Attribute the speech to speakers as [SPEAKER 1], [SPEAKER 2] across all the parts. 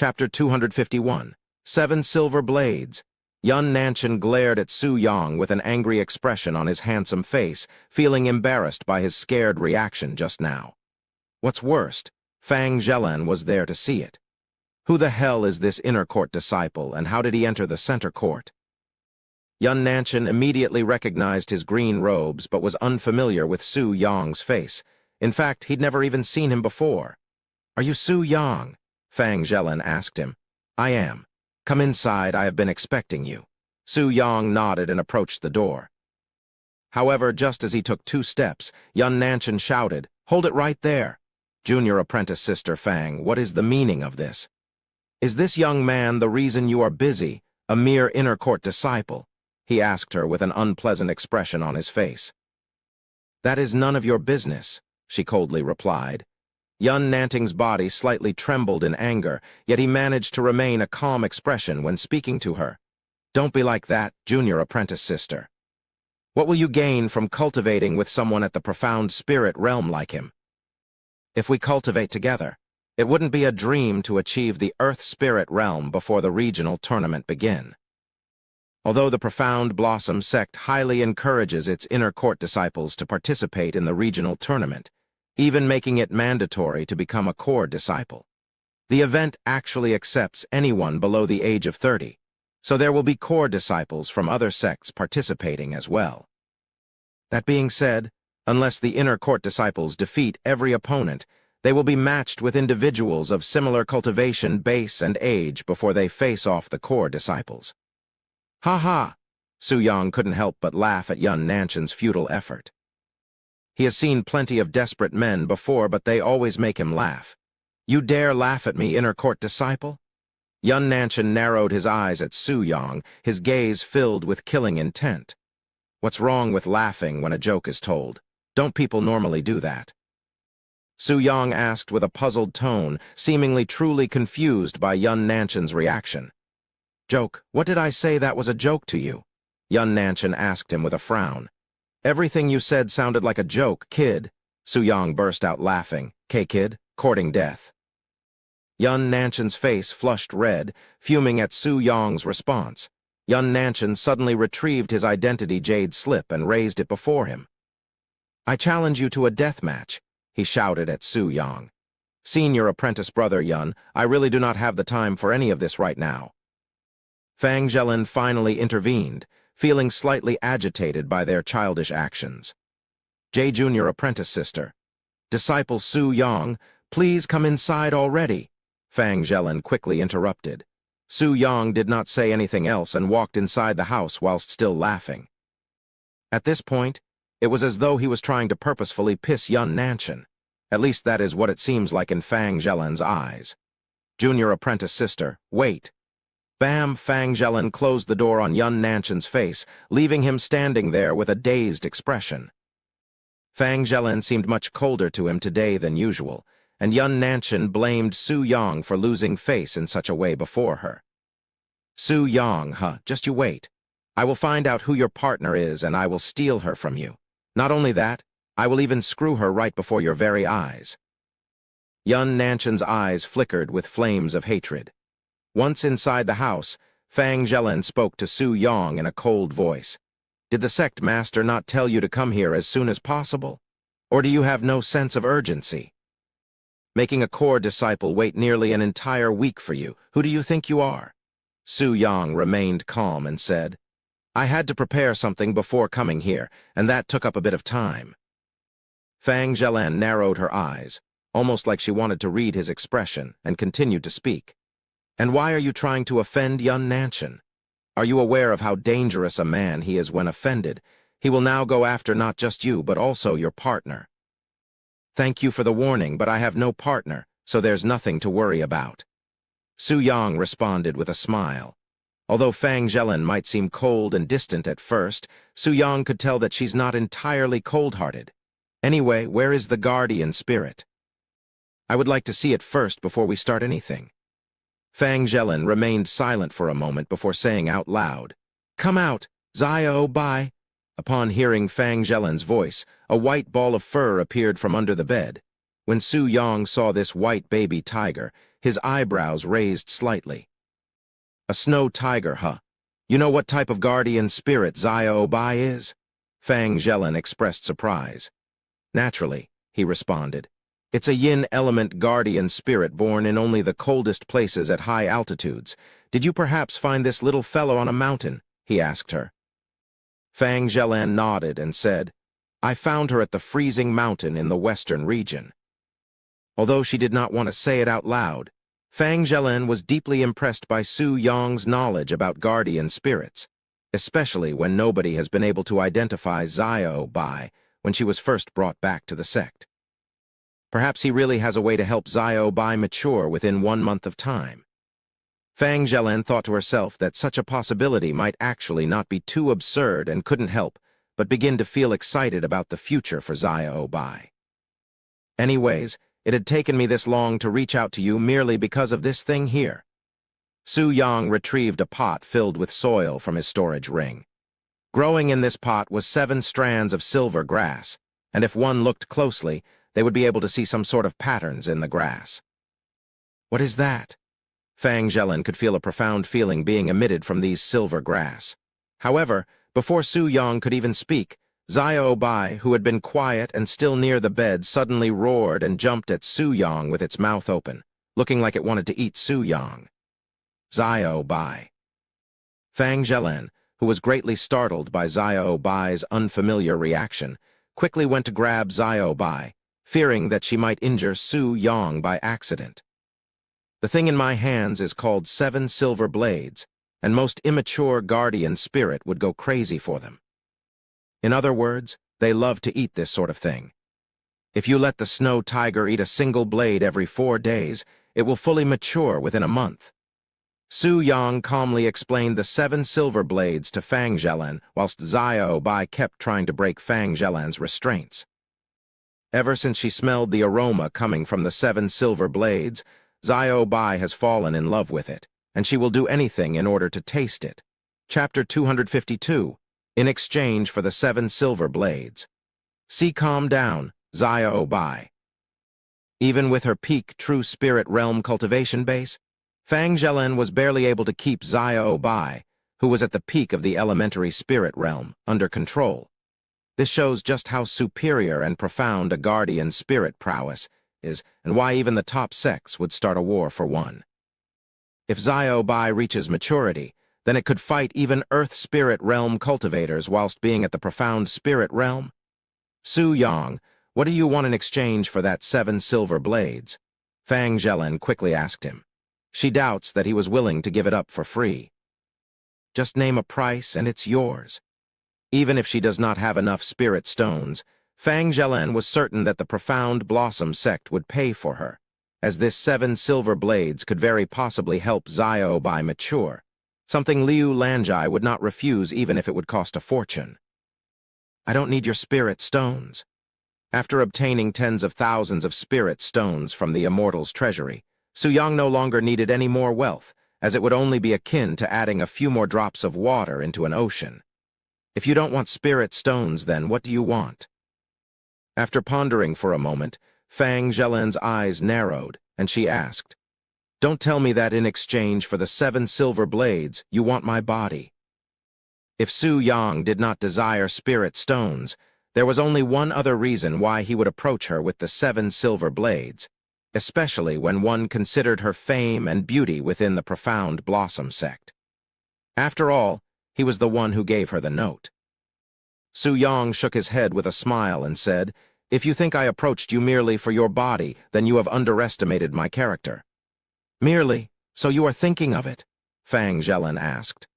[SPEAKER 1] Chapter 251. 7 Silver Blades. Yun Nanchan glared at Su Yang with an angry expression on his handsome face, feeling embarrassed by his scared reaction just now. What's worst, Fang Zhelan was there to see it. Who the hell is this inner court disciple, and how did he enter the center court? Yun Nanchan immediately recognized his green robes, but was unfamiliar with Su Yang's face. In fact, he'd never even seen him before. "Are you Su Yang?" Fang Zhelan asked him. "I am. Come inside, I have been expecting you." Su Yang nodded and approached the door. However, just as he took 2 steps, Yun Nanchan shouted, "Hold it right there! Junior apprentice Sister Fang, what is the meaning of this? Is this young man the reason you are busy, a mere inner court disciple?" he asked her with an unpleasant expression on his face. "That is none of your business," she coldly replied. Yun Nanting's body slightly trembled in anger, yet he managed to remain a calm expression when speaking to her. "Don't be like that, Junior apprentice sister. What will you gain from cultivating with someone at the profound spirit realm like him? If we cultivate together, it wouldn't be a dream to achieve the Earth Spirit realm before the regional tournament begin." Although the Profound Blossom sect highly encourages its inner court disciples to participate in the regional tournament, even making it mandatory to become a core disciple, the event actually accepts anyone below the age of 30, so there will be core disciples from other sects participating as well. That being said, unless the inner court disciples defeat every opponent, they will be matched with individuals of similar cultivation base and age before they face off the core disciples. "Ha ha!" Su Yang couldn't help but laugh at Yun Nanchan's futile effort. He has seen plenty of desperate men before, but they always make him laugh. "You dare laugh at me, inner court disciple?" Yun Nanchan narrowed his eyes at Su Yang, his gaze filled with killing intent. What's wrong with laughing when a joke is told? Don't people normally do that? Su Yang asked with a puzzled tone, seemingly truly confused by Yun Nanchan's reaction. "Joke? What did I say that was a joke to you?" Yun Nanchan asked him with a frown. "Everything you said sounded like a joke, kid." Su Yang burst out laughing. "Kid, courting death." Yun Nanchan's face flushed red, fuming at Su Yang's response. Yun Nanchan suddenly retrieved his identity jade slip and raised it before him. "I challenge you to a death match," he shouted at Su Yang. "Senior apprentice brother Yun, I really do not have the time for any of this right now." Fang Zhelan finally intervened, feeling slightly agitated by their childish actions. Junior apprentice sister, disciple Su Yang, please come inside already," Fang Zhelan quickly interrupted. Su Yang did not say anything else and walked inside the house whilst still laughing. At this point, it was as though he was trying to purposefully piss Yun Nanchan. At least that is what it seems like in Fang Zhelan's eyes. "Junior apprentice sister, wait." Bam! Fang Zhelan closed the door on Yun Nanchan's face, leaving him standing there with a dazed expression. Fang Zhelan seemed much colder to him today than usual, and Yun Nanchan blamed Su Yang for losing face in such a way before her. "Su Yang, huh? Just you wait. I will find out who your partner is and I will steal her from you. Not only that, I will even screw her right before your very eyes." Yun Nanchan's eyes flickered with flames of hatred. Once inside the house, Fang Zhelan spoke to Su Yang in a cold voice. "Did the sect master not tell you to come here as soon as possible? Or do you have no sense of urgency? Making a core disciple wait nearly an entire week for you, who do you think you are?" Su Yang remained calm and said, "I had to prepare something before coming here, and that took up a bit of time." Fang Zhelan narrowed her eyes, almost like she wanted to read his expression, and continued to speak. "And why are you trying to offend Yun Nanchan? Are you aware of how dangerous a man he is when offended? He will now go after not just you, but also your partner." "Thank you for the warning, but I have no partner, so there's nothing to worry about." Su Yang responded with a smile. Although Fang Zhelan might seem cold and distant at first, Su Yang could tell that she's not entirely cold-hearted. "Anyway, where is the guardian spirit? I would like to see it first before we start anything." Fang Zhelan remained silent for a moment before saying out loud, "Come out, Zaya, oh bye." Upon hearing Fang Zhelan's voice, a white ball of fur appeared from under the bed. When Su Yang saw this white baby tiger, his eyebrows raised slightly. A snow tiger, huh? You know what type of guardian spirit Xia Obai is? Fang Zhelin expressed surprise. Naturally, he responded. It's a yin element guardian spirit born in only the coldest places at high altitudes. Did you perhaps find this little fellow on a mountain? He asked her. Fang Zhelin nodded and said, I found her at the freezing mountain in the western region. Although she did not want to say it out loud, Fang Zhelin was deeply impressed by Su Yong's knowledge about guardian spirits, especially when nobody has been able to identify Xia Obai when she was first brought back to the sect. Perhaps he really has a way to help Xia Obai mature within 1 month of time. Fang Zhelin thought to herself that such a possibility might actually not be too absurd and couldn't help but begin to feel excited about the future for Xia Obai. Anyways, it had taken me this long to reach out to you merely because of this thing here. Su Yang retrieved a pot filled with soil from his storage ring. Growing in this pot was 7 strands of silver grass, and if one looked closely, they would be able to see some sort of patterns in the grass. What is that? Fang Zhelin could feel a profound feeling being emitted from these silver grass. However, before Su Yang could even speak, Xia Obai, who had been quiet and still near the bed, suddenly roared and jumped at Su Yang with its mouth open, looking like it wanted to eat Su Yang. Xia Obai. Fang Zhelin, who was greatly startled by Xia Obai's unfamiliar reaction, quickly went to grab Xia Obai, fearing that she might injure Su Yang by accident. The thing in my hands is called 7 silver blades, and most immature guardian spirit would go crazy for them. In other words, they love to eat this sort of thing. If you let the snow tiger eat a single blade every 4 days, it will fully mature within a month. Su Yang calmly explained the 7 silver blades to Fang Zhelin, whilst Xia Obai kept trying to break Fang Zhelin's restraints. Ever since she smelled the aroma coming from the 7 silver blades, Xia Obai has fallen in love with it, and she will do anything in order to taste it. Chapter 252. In exchange for the 7 silver blades. See, calm down, Xia Obai. Even with her peak true spirit realm cultivation base, Fang Zhelin was barely able to keep Xia Obai, who was at the peak of the elementary spirit realm, under control. This shows just how superior and profound a guardian spirit prowess is, and why even the top sects would start a war for one. If Xia Obai reaches maturity, then it could fight even Earth Spirit Realm cultivators whilst being at the profound Spirit Realm? Su Yang, what do you want in exchange for that 7 silver blades? Fang Zhelin quickly asked him. She doubts that he was willing to give it up for free. Just name a price and it's yours. Even if she does not have enough spirit stones, Fang Zhelin was certain that the Profound Blossom sect would pay for her, as this 7 silver blades could very possibly help Xia Obai mature. Something Liu Lanjai would not refuse even if it would cost a fortune. I don't need your spirit stones. After obtaining tens of thousands of spirit stones from the Immortal's treasury, Su Yang no longer needed any more wealth, as it would only be akin to adding a few more drops of water into an ocean. If you don't want spirit stones, then what do you want? After pondering for a moment, Fang Zhelin's eyes narrowed, and she asked, Don't tell me that in exchange for the 7 silver blades, you want my body. If Su Yang did not desire spirit stones, there was only one other reason why he would approach her with the 7 silver blades, especially when one considered her fame and beauty within the Profound Blossom sect. After all, he was the one who gave her the note. Su Yang shook his head with a smile and said, If you think I approached you merely for your body, then you have underestimated my character. Merely, so you are thinking of it? Fang Zhelin asked.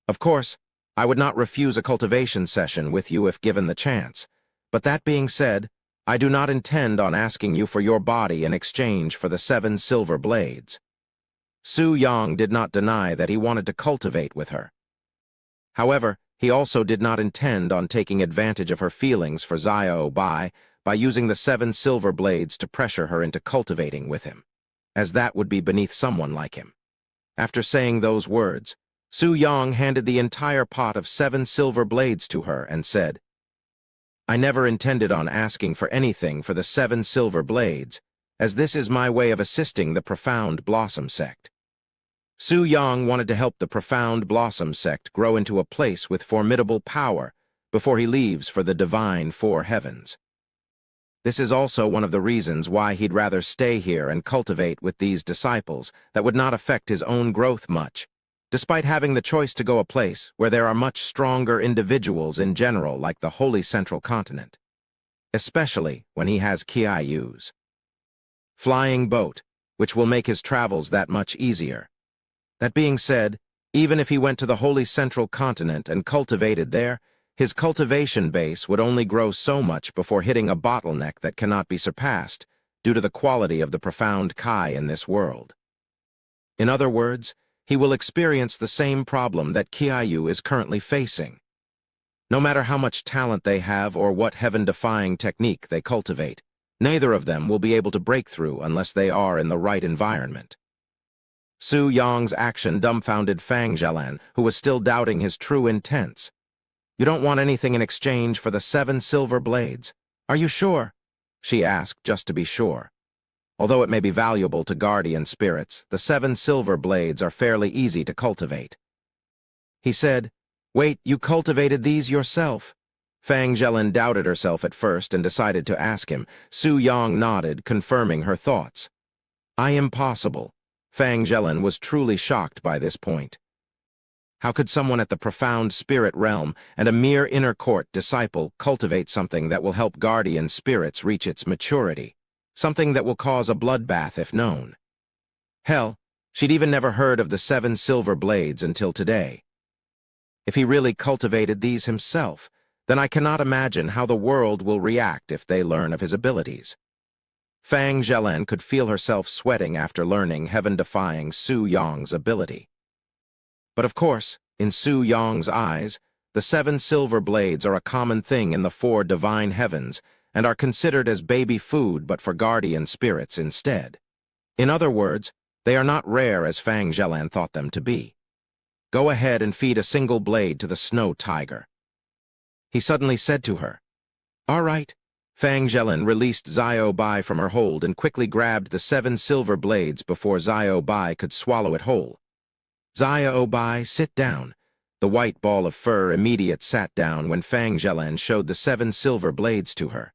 [SPEAKER 1] Of course, I would not refuse a cultivation session with you if given the chance, but that being said, I do not intend on asking you for your body in exchange for the 7 silver blades. Su Yang did not deny that he wanted to cultivate with her. However, he also did not intend on taking advantage of her feelings for Xia Obai by using the 7 silver blades to pressure her into cultivating with him, as that would be beneath someone like him. After saying those words, Su Yang handed the entire pot of 7 silver blades to her and said, I never intended on asking for anything for the 7 silver blades, as this is my way of assisting the Profound Blossom sect. Su Yang wanted to help the Profound Blossom sect grow into a place with formidable power before he leaves for the divine four heavens. This is also one of the reasons why he'd rather stay here and cultivate with these disciples that would not affect his own growth much, despite having the choice to go a place where there are much stronger individuals in general like the Holy Central Continent, especially when he has Kiayu's flying boat, which will make his travels that much easier. That being said, even if he went to the Holy Central Continent and cultivated there, his cultivation base would only grow so much before hitting a bottleneck that cannot be surpassed due to the quality of the profound Kai in this world. In other words, he will experience the same problem that Kiayu is currently facing. No matter how much talent they have or what heaven-defying technique they cultivate, neither of them will be able to break through unless they are in the right environment. Su Yang's action dumbfounded Fang Zhelan, who was still doubting his true intents. "You don't want anything in exchange for the 7 silver blades. Are you sure?" she asked, just to be sure. Although it may be valuable to guardian spirits, the 7 silver blades are fairly easy to cultivate. He said, "Wait, you cultivated these yourself?" Fang Zhelan doubted herself at first and decided to ask him. Su Yang nodded, confirming her thoughts. Impossible. Fang Zhelan was truly shocked by this point. How could someone at the profound spirit realm and a mere inner court disciple cultivate something that will help guardian spirits reach its maturity? Something that will cause a bloodbath if known. Hell, she'd even never heard of the 7 silver blades until today. If he really cultivated these himself, then I cannot imagine how the world will react if they learn of his abilities. Fang Zhelan could feel herself sweating after learning heaven-defying Su Yang's ability. But of course, in Su Yang's eyes, the 7 silver blades are a common thing in the 4 divine heavens and are considered as baby food but for guardian spirits instead. In other words, they are not rare as Fang Zhelan thought them to be. Go ahead and feed a single blade to the snow tiger. He suddenly said to her. All right. Fang Zhelan released Xiao Bai from her hold and quickly grabbed the 7 silver blades before Xiao Bai could swallow it whole. Xiao Bai, sit down. The white ball of fur immediate sat down when Fang Zhelan showed the 7 silver blades to her.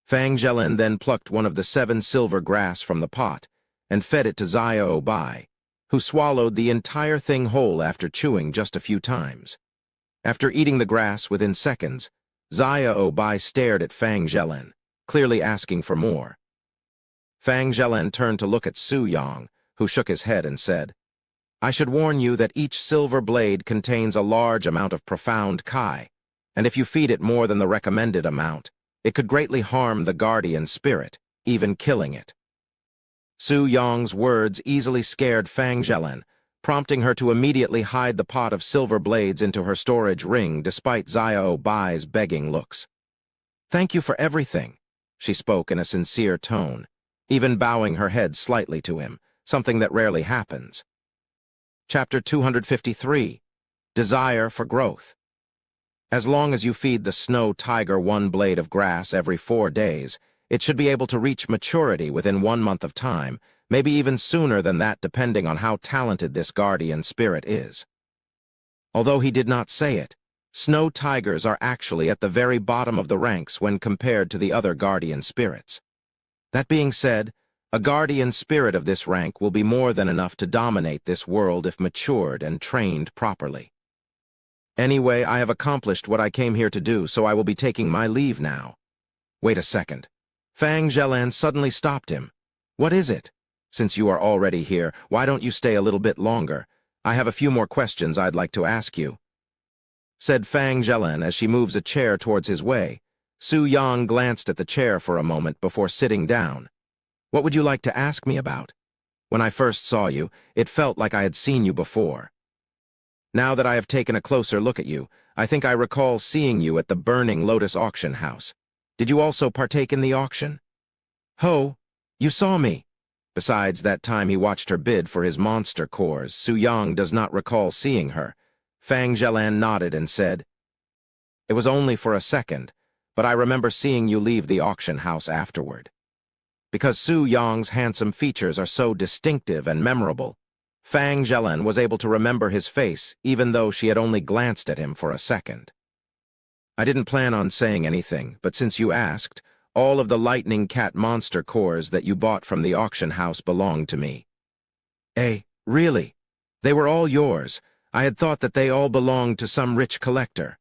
[SPEAKER 1] Fang Zhelan then plucked one of the 7 silver grass from the pot and fed it to Xiao Bai, who swallowed the entire thing whole after chewing just a few times. After eating the grass within seconds, Xiao Bai stared at Fang Zhelan, clearly asking for more. Fang Zhelan turned to look at Su Yang, who shook his head and said, I should warn you that each silver blade contains a large amount of profound Kai, and if you feed it more than the recommended amount, it could greatly harm the guardian spirit, even killing it. Su Yang's words easily scared Fang Zhelan, prompting her to immediately hide the pot of silver blades into her storage ring despite Xiao Bai's begging looks. Thank you for everything, she spoke in a sincere tone, even bowing her head slightly to him, something that rarely happens. Chapter 253, Desire for Growth. As long as you feed the snow tiger 1 blade of grass every 4 days, it should be able to reach maturity within 1 month of time, maybe even sooner than that depending on how talented this guardian spirit is. Although he did not say it, snow tigers are actually at the very bottom of the ranks when compared to the other guardian spirits. That being said, a guardian spirit of this rank will be more than enough to dominate this world if matured and trained properly. Anyway, I have accomplished what I came here to do, so I will be taking my leave now. Wait a second. Fang Zhelan suddenly stopped him. What is it? Since you are already here, why don't you stay a little bit longer? I have a few more questions I'd like to ask you, said Fang Zhelan as she moves a chair towards his way. Su Yang glanced at the chair for a moment before sitting down. What would you like to ask me about? When I first saw you, it felt like I had seen you before. Now that I have taken a closer look at you, I think I recall seeing you at the Burning Lotus auction house. Did you also partake in the auction? Ho, you saw me. Besides that time he watched her bid for his monster cores, Su Yang does not recall seeing her. Fang Zhelan nodded and said, It was only for a second, but I remember seeing you leave the auction house afterward. Because Su Yong's handsome features are so distinctive and memorable, Fang Zhelen was able to remember his face even though she had only glanced at him for a second. I didn't plan on saying anything, but since you asked, all of the lightning cat monster cores that you bought from the auction house belonged to me. Eh, really? They were all yours. I had thought that they all belonged to some rich collector.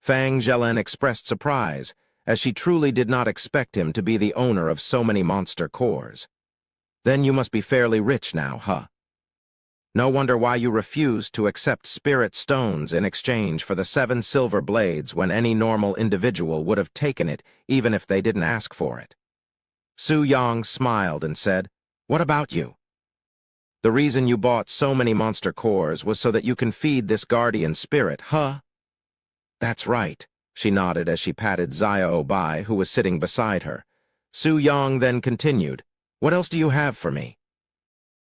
[SPEAKER 1] Fang Zhelen expressed surprise, as she truly did not expect him to be the owner of so many monster cores. Then you must be fairly rich now, huh? No wonder why you refused to accept spirit stones in exchange for the 7 silver blades when any normal individual would have taken it even if they didn't ask for it. Su Yang smiled and said, "What about you? The reason you bought so many monster cores was so that you can feed this guardian spirit, huh?" "That's right," she nodded as she patted Xiao Bai, who was sitting beside her. Su Yang then continued, "What else do you have for me?"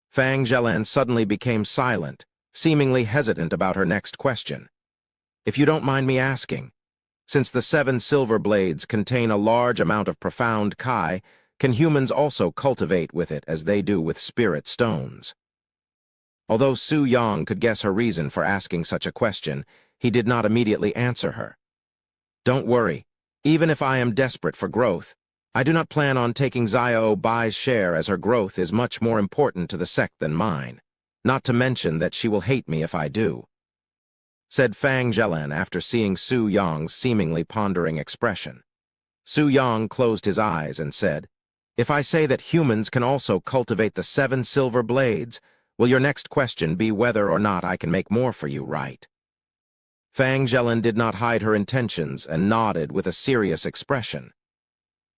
[SPEAKER 1] Fang Zhelen suddenly became silent, seemingly hesitant about her next question. "If you don't mind me asking, since the 7 silver blades contain a large amount of profound Kai, can humans also cultivate with it as they do with spirit stones?" Although Su Yang could guess her reason for asking such a question, he did not immediately answer her. "Don't worry. Even if I am desperate for growth, I do not plan on taking Xiao Bai's share, as her growth is much more important to the sect than mine, not to mention that she will hate me if I do," said Fang Zhelen after seeing Su Yang's seemingly pondering expression. Su Yang closed his eyes and said, "If I say that humans can also cultivate the 7 silver blades, will your next question be whether or not I can make more for you, right?" Fang Zhelen did not hide her intentions and nodded with a serious expression.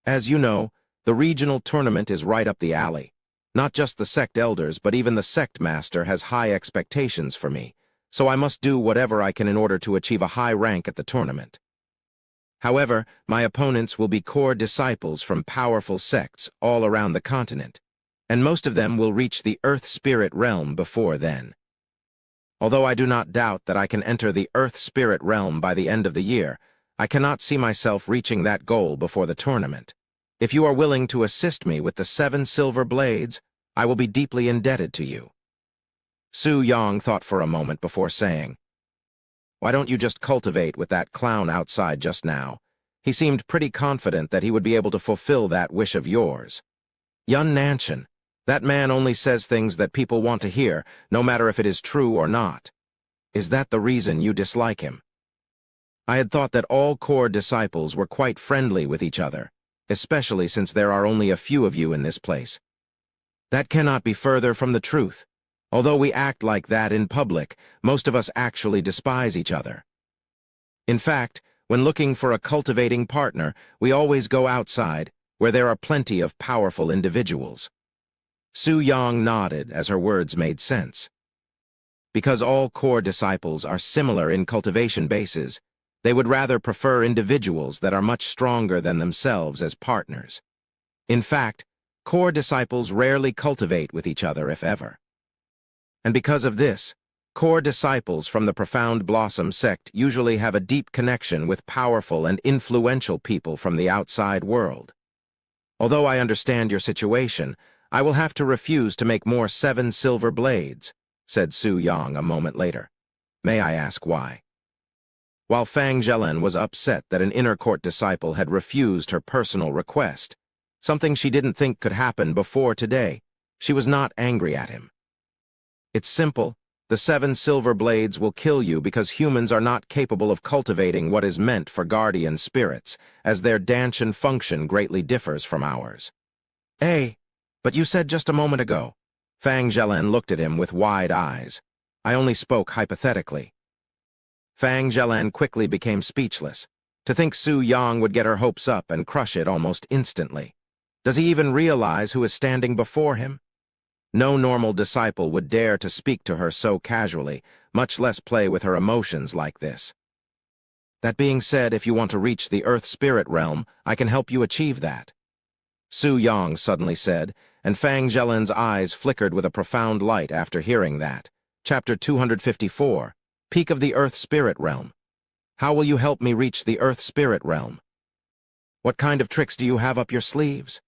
[SPEAKER 1] "As you know, the regional tournament is right up the alley. Not just the sect elders, but even the sect master has high expectations for me, so I must do whatever I can in order to achieve a high rank at the tournament. However, my opponents will be core disciples from powerful sects all around the continent, and most of them will reach the Earth Spirit realm before then. Although I do not doubt that I can enter the Earth Spirit realm by the end of the year, I cannot see myself reaching that goal before the tournament. If you are willing to assist me with the 7 silver blades, I will be deeply indebted to you." Su Yang thought for a moment before saying, "Why don't you just cultivate with that clown outside just now? He seemed pretty confident that he would be able to fulfill that wish of yours. Yun Nanshan, that man only says things that people want to hear, no matter if it is true or not. Is that the reason you dislike him? I had thought that all core disciples were quite friendly with each other, especially since there are only a few of you in this place. That cannot be further from the truth. Although we act like that in public, most of us actually despise each other. In fact, when looking for a cultivating partner, we always go outside, where there are plenty of powerful individuals." Su Yang nodded as her words made sense. Because all core disciples are similar in cultivation bases, they would rather prefer individuals that are much stronger than themselves as partners. In fact, core disciples rarely cultivate with each other, if ever. And because of this, core disciples from the Profound Blossom sect usually have a deep connection with powerful and influential people from the outside world. Although I understand your situation, I will have to refuse to make more 7 silver blades," said Su Yang a moment later. "May I ask why?" While Fang Zhelen was upset that an inner court disciple had refused her personal request, something she didn't think could happen before today, she was not angry at him. "It's simple. The 7 silver blades will kill you because humans are not capable of cultivating what is meant for guardian spirits, as their Danshan function greatly differs from ours." "Hey, but you said just a moment ago." Fang Zhelen looked at him with wide eyes. "I only spoke hypothetically." Fang Zhelen quickly became speechless. To think Su Yang would get her hopes up and crush it almost instantly. Does he even realize who is standing before him? No normal disciple would dare to speak to her so casually, much less play with her emotions like this. "That being said, if you want to reach the Earth Spirit realm, I can help you achieve that," Su Yang suddenly said, and Fang Zhelen's eyes flickered with a profound light after hearing that. Chapter 254, Peak of the Earth Spirit Realm. How will you help me reach the Earth Spirit Realm? What kind of tricks do you have up your sleeves?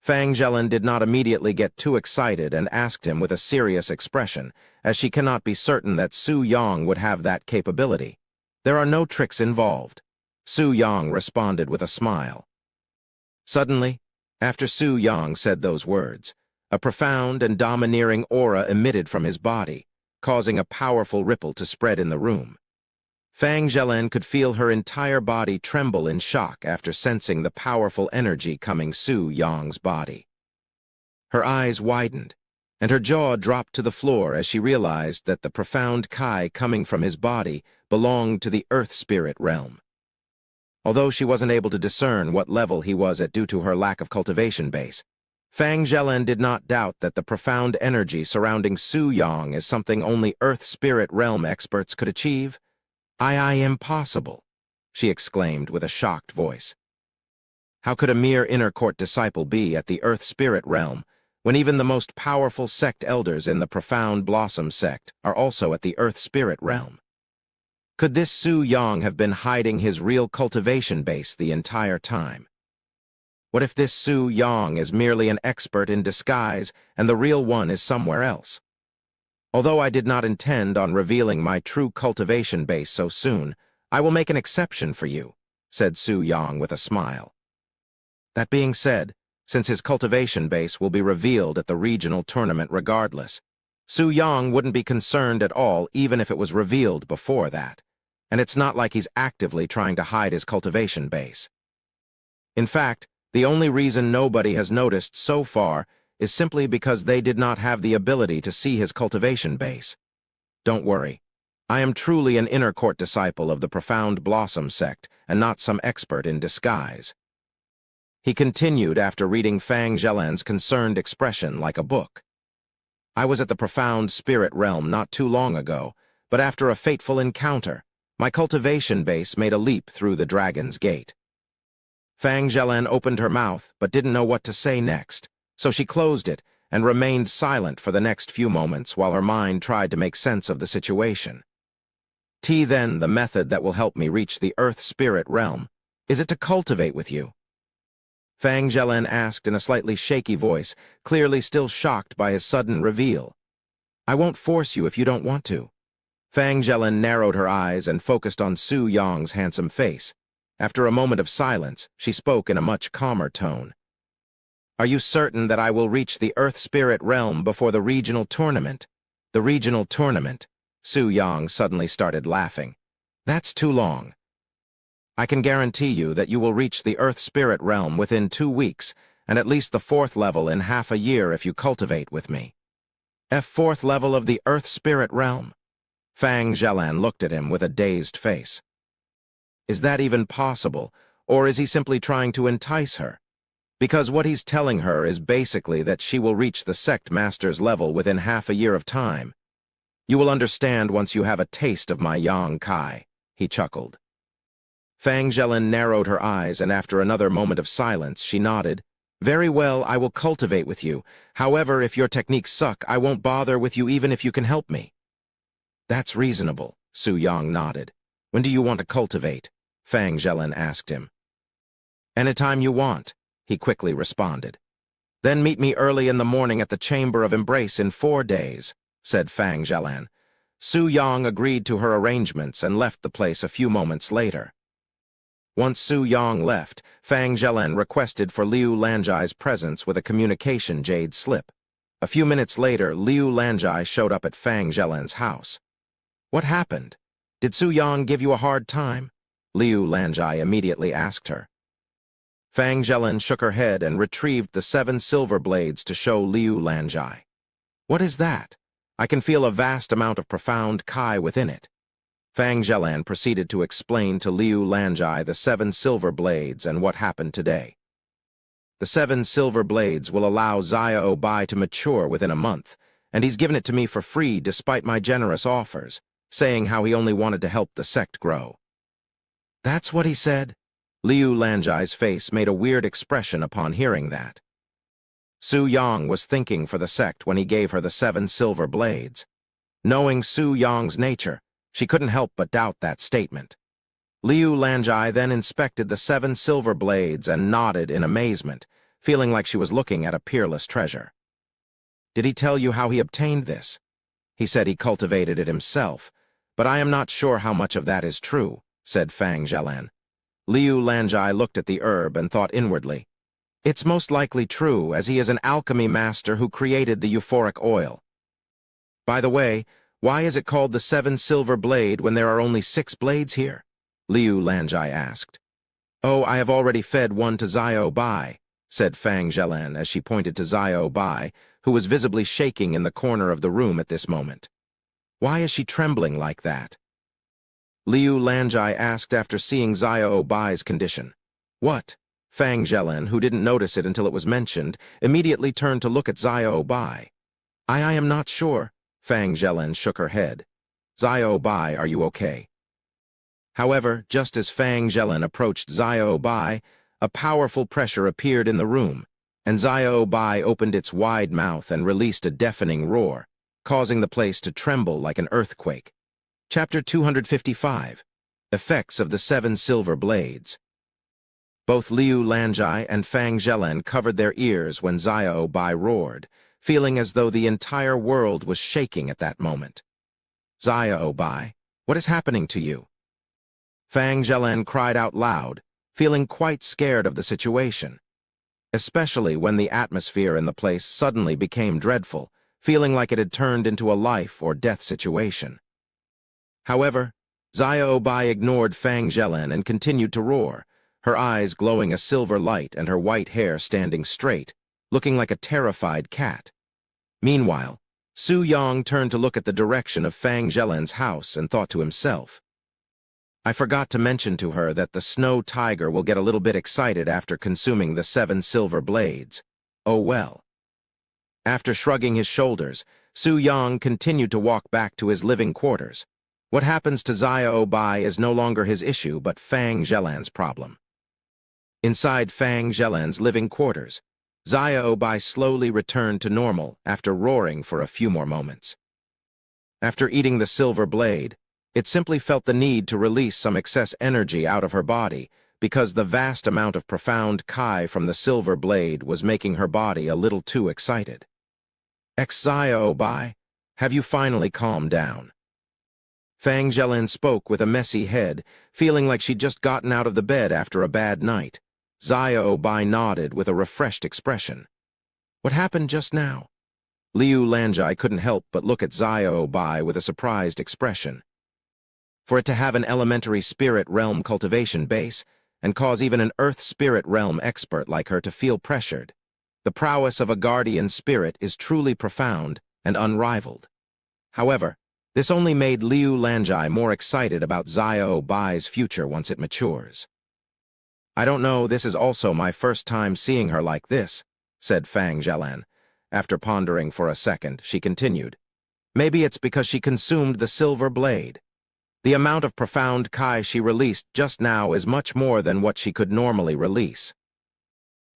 [SPEAKER 1] Fang Zhelin did not immediately get too excited and asked him with a serious expression, as she cannot be certain that Su Yang would have that capability. There are no tricks involved. Su Yang responded with a smile. Suddenly, after Su Yang said those words, a profound and domineering aura emitted from his body, causing a powerful ripple to spread in the room. Fang Zhelin could feel her entire body tremble in shock after sensing the powerful energy coming Su Yang's body. Her eyes widened, and her jaw dropped to the floor as she realized that the profound Kai coming from his body belonged to the Earth Spirit realm. Although she wasn't able to discern what level he was at due to her lack of cultivation base, Fang Zhelin did not doubt that the profound energy surrounding Su Yang is something only Earth Spirit realm experts could achieve. Impossible, she exclaimed with a shocked voice. How could a mere inner court disciple be at the Earth Spirit realm when even the most powerful sect elders in the Profound Blossom sect are also at the Earth Spirit realm? Could this Su Yang have been hiding his real cultivation base the entire time? What if this Su Yang is merely an expert in disguise and the real one is somewhere else? Although I did not intend on revealing my true cultivation base so soon, I will make an exception for you, said Su Yang with a smile. That being said, since his cultivation base will be revealed at the regional tournament regardless, Su Yang wouldn't be concerned at all even if it was revealed before that, and it's not like he's actively trying to hide his cultivation base. In fact, the only reason nobody has noticed so far is simply because they did not have the ability to see his cultivation base. Don't worry. I am truly an inner court disciple of the Profound Blossom sect and not some expert in disguise. He continued after reading Fang Zhelin's concerned expression like a book. I was at the Profound Spirit realm not too long ago, but after a fateful encounter, my cultivation base made a leap through the Dragon's Gate. Fang Zhelin opened her mouth but didn't know what to say next, so she closed it and remained silent for the next few moments while her mind tried to make sense of the situation. Then, the method that will help me reach the Earth Spirit realm, is it to cultivate with you? Fang Zhelin asked in a slightly shaky voice, clearly still shocked by his sudden reveal. I won't force you if you don't want to. Fang Zhelin narrowed her eyes and focused on Su Yang's handsome face. After a moment of silence, she spoke in a much calmer tone. Are you certain that I will reach the Earth Spirit realm before the regional tournament? The regional tournament? Su Yang suddenly started laughing. That's too long. I can guarantee you that you will reach the Earth Spirit realm within 2 weeks, and at least the 4th level in half a year if you cultivate with me. Fourth level of the Earth Spirit realm? Fang Zhelin looked at him with a dazed face. Is that even possible, or is he simply trying to entice her? Because what he's telling her is basically that she will reach the sect master's level within half a year of time. You will understand once you have a taste of my Yang Kai, he chuckled. Fang Zhelin narrowed her eyes, and after another moment of silence, she nodded. Very well, I will cultivate with you. However, if your techniques suck, I won't bother with you even if you can help me. That's reasonable, Su Yang nodded. When do you want to cultivate? Fang Zhelin asked him. Anytime you want, he quickly responded. Then meet me early in the morning at the Chamber of Embrace in 4 days, said Fang Zhelin. Su Yang agreed to her arrangements and left the place a few moments later. Once Su Yang left, Fang Zhelin requested for Liu Lanjai's presence with a communication jade slip. A few minutes later, Liu Lanjai showed up at Fang Zhelin's house. What happened? Did Su Yang give you a hard time? Liu Lanjai immediately asked her. Fang Zhelin shook her head and retrieved the 7 silver blades to show Liu Lanjai. What is that? I can feel a vast amount of profound Kai within it. Fang Zhelin proceeded to explain to Liu Lanjai the 7 silver blades and what happened today. The 7 silver blades will allow Xiao Bai to mature within a month, and he's given it to me for free despite my generous offers, saying how he only wanted to help the sect grow. That's what he said? Liu Lanjai's face made a weird expression upon hearing that. Su Yang was thinking for the sect when he gave her the 7 silver blades. Knowing Su Yang's nature, she couldn't help but doubt that statement. Liu Lanjai then inspected the 7 silver blades and nodded in amazement, feeling like she was looking at a peerless treasure. "Did he tell you how he obtained this?" "He said he cultivated it himself, but I am not sure how much of that is true," said Fang Zhelan. Liu Lanjai looked at the herb and thought inwardly, "It's most likely true, as he is an alchemy master who created the euphoric oil. By the way, why is it called the 7-silver blade when there are only 6 blades here?" Liu Lanjai asked. "Oh, I have already fed one to Xiao Bai," said Fang Zhelan as she pointed to Xiao Bai, who was visibly shaking in the corner of the room at this moment. "Why is she trembling like that?" Liu Lanjai asked after seeing Xiao Bai's condition. "What?" Fang Zhelan, who didn't notice it until it was mentioned, immediately turned to look at Xiao Bai. I am not sure." Fang Zhelan shook her head. "Xiao Bai, are you okay?" However, just as Fang Zhelan approached Xiao Bai, a powerful pressure appeared in the room, and Xiao Bai opened its wide mouth and released a deafening roar, causing the place to tremble like an earthquake. Chapter 255. Effects of the 7 Silver Blades. Both Liu Lanjai and Fang Zhelan covered their ears when Xiao Bai roared, feeling as though the entire world was shaking at that moment. "Xiao Bai, what is happening to you?" Fang Zhelan cried out loud, feeling quite scared of the situation, especially when the atmosphere in the place suddenly became dreadful, feeling like it had turned into a life-or-death situation. However, Xiao Bai ignored Fang Zhelan and continued to roar, her eyes glowing a silver light and her white hair standing straight, looking like a terrified cat. Meanwhile, Su Yang turned to look at the direction of Fang Zhelan's house and thought to himself, "I forgot to mention to her that the snow tiger will get a little bit excited after consuming the 7 silver blades. Oh well." After shrugging his shoulders, Su Yang continued to walk back to his living quarters. What happens to Xiao Bai is no longer his issue but Fang Zhelan's problem. Inside Fang Zhelan's living quarters, Xiao Bai slowly returned to normal after roaring for a few more moments. After eating the silver blade, it simply felt the need to release some excess energy out of her body because the vast amount of profound Kai from the silver blade was making her body a little too excited. "Xiao Bai, have you finally calmed down?" Fang Zhelan spoke with a messy head, feeling like she'd just gotten out of the bed after a bad night. Xiao Bai nodded with a refreshed expression. "What happened just now?" Liu Lanjai couldn't help but look at Xiao Bai with a surprised expression. For it to have an elementary spirit realm cultivation base, and cause even an earth spirit realm expert like her to feel pressured, the prowess of a guardian spirit is truly profound and unrivaled. However, this only made Liu Lanjai more excited about Xiao Bai's future once it matures. "I don't know, this is also my first time seeing her like this," said Fang Zhelan. After pondering for a second, she continued, "Maybe it's because she consumed the silver blade. The amount of profound Kai she released just now is much more than what she could normally release."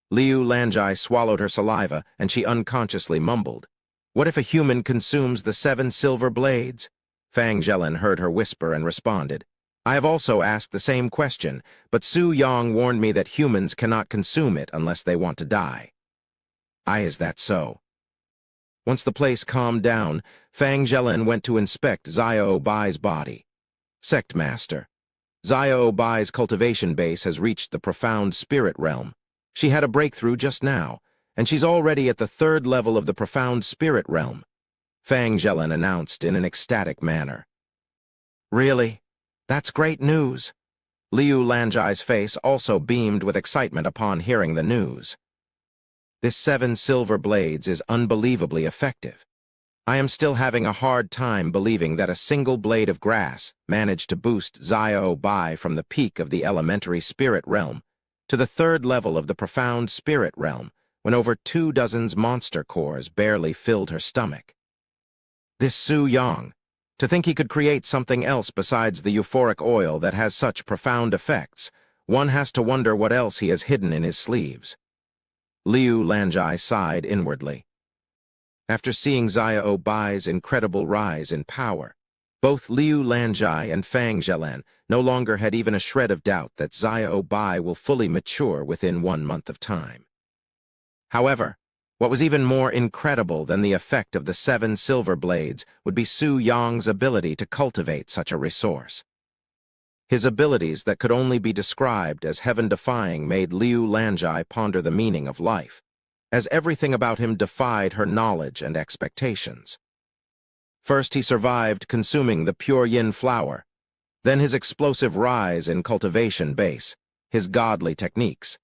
[SPEAKER 1] Liu Lanjai swallowed her saliva and she unconsciously mumbled, "What if a human consumes the 7 silver blades?" Fang Zhelan heard her whisper and responded, "I have also asked the same question, but Su Yang warned me that humans cannot consume it unless they want to die." Is that so?" Once the place calmed down, Fang Zhelan went to inspect Xiao Bai's body. "Sect Master, Xiao Bai's cultivation base has reached the profound spirit realm. She had a breakthrough just now, and she's already at the 3rd level of the profound spirit realm," Fang Zhelan announced in an ecstatic manner. "Really? That's great news." Liu Lanjai's face also beamed with excitement upon hearing the news. "This 7 silver blades is unbelievably effective. I am still having a hard time believing that a single blade of grass managed to boost Xiao Bai from the peak of the elementary spirit realm to the 3rd level of the profound spirit realm when over 24 monster cores barely filled her stomach. This Su Yang, to think he could create something else besides the euphoric oil that has such profound effects, one has to wonder what else he has hidden in his sleeves." Liu Lanjai sighed inwardly. After seeing Xiao Bai's incredible rise in power, both Liu Lanjai and Fang Zhelan no longer had even a shred of doubt that Xiao Bai will fully mature within 1 month of time. However, what was even more incredible than the effect of the 7 silver blades would be Su Yong's ability to cultivate such a resource. His abilities that could only be described as heaven-defying made Liu Lanjai ponder the meaning of life, as everything about him defied her knowledge and expectations. First, he survived consuming the pure yin flower, then his explosive rise in cultivation base, his godly techniques,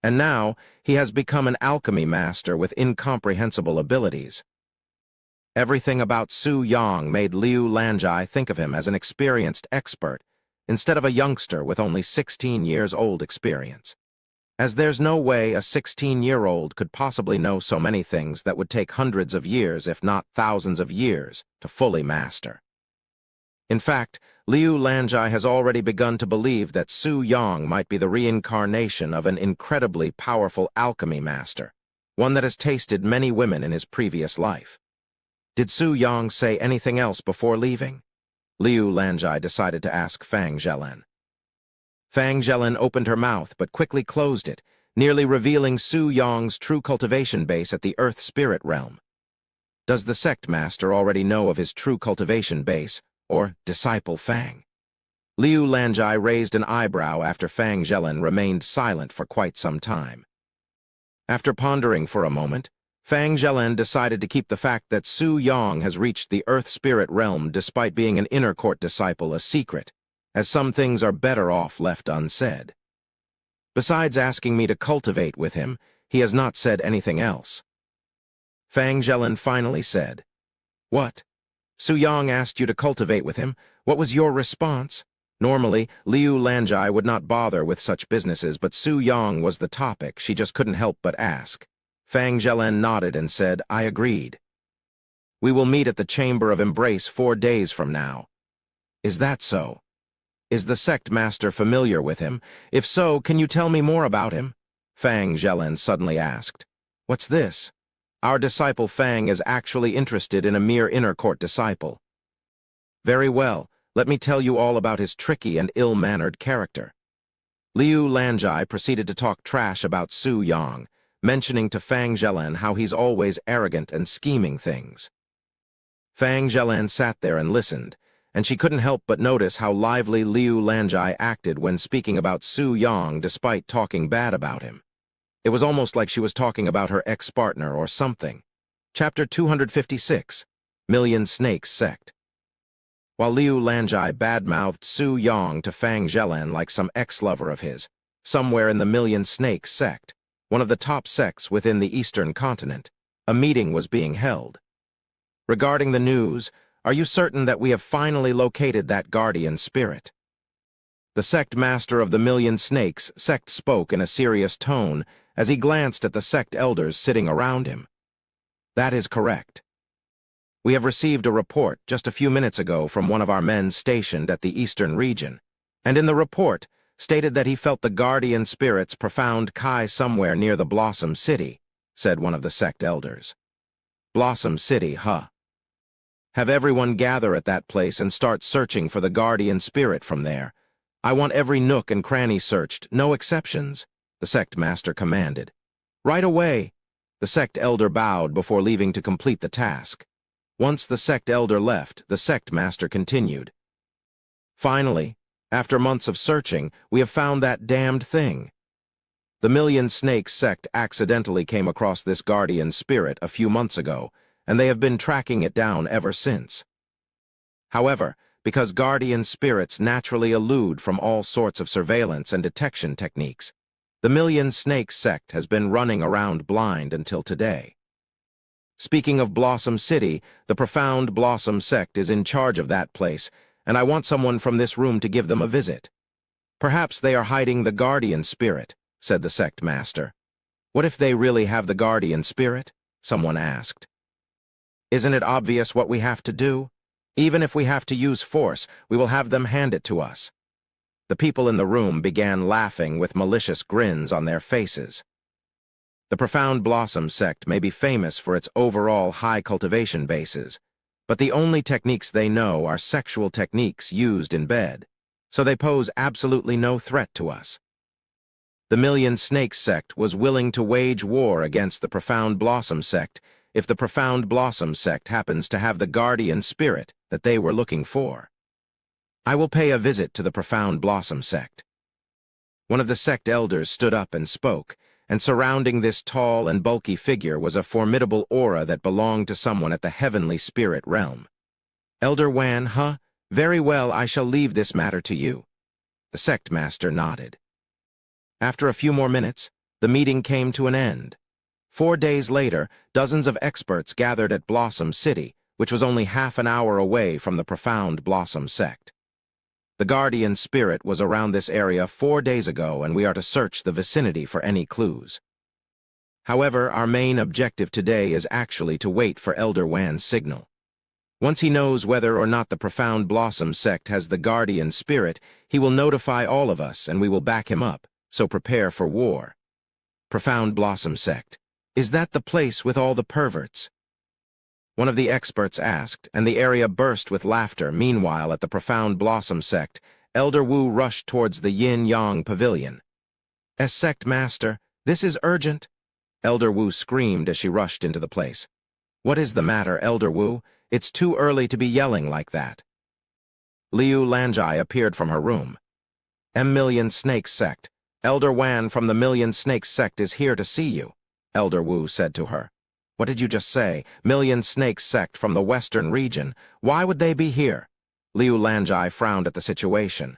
[SPEAKER 1] and now he has become an alchemy master with incomprehensible abilities. Everything about Su Yong made Liu Lanjai think of him as an experienced expert instead of a youngster with only 16 years old experience, as there's no way a 16-year-old could possibly know so many things that would take hundreds of years, if not thousands of years, to fully master. In fact, Liu Lanjai has already begun to believe that Su Yong might be the reincarnation of an incredibly powerful alchemy master, one that has tasted many women in his previous life. Did Su Yong say anything else before leaving? Liu Lanjai decided to ask Fang Zhelin. Fang Zhelin opened her mouth but quickly closed it, nearly revealing Su Yong's true cultivation base at the Earth Spirit realm. Does the sect master already know of his true cultivation base, or disciple Fang? Liu Lanjai raised an eyebrow after Fang Zhelin remained silent for quite some time. After pondering for a moment, Fang Zhelin decided to keep the fact that Su Yong has reached the Earth Spirit realm despite being an inner court disciple a secret, as some things are better off left unsaid. Besides asking me to cultivate with him, he has not said anything else. Fang Zhelin finally said, "What? Su Yong asked you to cultivate with him. What was your response?" Normally, Liu Lanjai would not bother with such businesses, but Su Yong was the topic. She just couldn't help but ask. Fang Zhelin nodded and said, "I agreed. We will meet at the Chamber of Embrace 4 days from now." "Is that so? Is the sect master familiar with him? If so, can you tell me more about him?" Fang Zhelin suddenly asked. "What's this? Our disciple Fang is actually interested in a mere inner court disciple." "Very well, let me tell you all about his tricky and ill-mannered character." Liu Lanjai proceeded to talk trash about Su Yong, mentioning to Fang Zhelin how he's always arrogant and scheming things. Fang Zhelin sat there and listened, and she couldn't help but notice how lively Liu Lanjai acted when speaking about Su Yong despite talking bad about him. It was almost like she was talking about her ex-partner or something. Chapter 256, Million Snakes Sect. While Liu Lanjai badmouthed Su Yong to Fang Zhelin like some ex-lover of his, somewhere in the Million Snakes Sect, one of the top sects within the Eastern continent, a meeting was being held. "Regarding the news, are you certain that we have finally located that guardian spirit?" The sect master of the Million Snakes sect spoke in a serious tone as he glanced at the sect elders sitting around him. "That is correct. We have received a report just a few minutes ago from one of our men stationed at the Eastern region, and in the report stated that he felt the guardian spirit's profound kai somewhere near the Blossom City," said one of the sect elders. "Blossom City, huh? Have everyone gather at that place and start searching for the guardian spirit from there. I want every nook and cranny searched, no exceptions," the sect master commanded. "Right away." The sect elder bowed before leaving to complete the task. Once the sect elder left, the sect master continued. "Finally, after months of searching, we have found that damned thing. The Million Snakes sect accidentally came across this guardian spirit a few months ago, and they have been tracking it down ever since. However, because guardian spirits naturally elude from all sorts of surveillance and detection techniques, the Million Snakes sect has been running around blind until today. Speaking of Blossom City, the Profound Blossom sect is in charge of that place, and I want someone from this room to give them a visit. Perhaps they are hiding the guardian spirit," said the sect master. "What if they really have the guardian spirit?" someone asked. "Isn't it obvious what we have to do? Even if we have to use force, we will have them hand it to us." The people in the room began laughing with malicious grins on their faces. The Profound Blossom sect may be famous for its overall high cultivation bases, but the only techniques they know are sexual techniques used in bed, so they pose absolutely no threat to us. The Million Snakes sect was willing to wage war against the Profound Blossom sect if the Profound Blossom sect happens to have the guardian spirit that they were looking for. I will pay a visit to the Profound Blossom sect. One of the sect elders stood up and spoke, and surrounding this tall and bulky figure was a formidable aura that belonged to someone at the heavenly spirit realm. Elder Wan, huh? Very well, I shall leave this matter to you. The sect master nodded. After a few more minutes, the meeting came to an end. 4 days later, dozens of experts gathered at Blossom City, which was only half an hour away from the Profound Blossom sect. The guardian spirit was around this area 4 days ago, and we are to search the vicinity for any clues. However, our main objective today is actually to wait for Elder Wan's signal. Once he knows whether or not the Profound Blossom sect has the guardian spirit, he will notify all of us and we will back him up, so prepare for war. Profound Blossom sect. Is that the place with all the perverts? One of the experts asked, and the area burst with laughter. Meanwhile, at the Profound Blossom sect, Elder Wu rushed towards the Yin-Yang Pavilion. Sect Master, this is urgent. Elder Wu screamed as she rushed into the place. What is the matter, Elder Wu? It's too early to be yelling like that. Liu Lanjai appeared from her room. Million Snakes sect. Elder Wan from the Million Snakes sect is here to see you, Elder Wu said to her. What did you just say? Million Snakes sect from the western region. Why would they be here? Liu Lanjai frowned at the situation.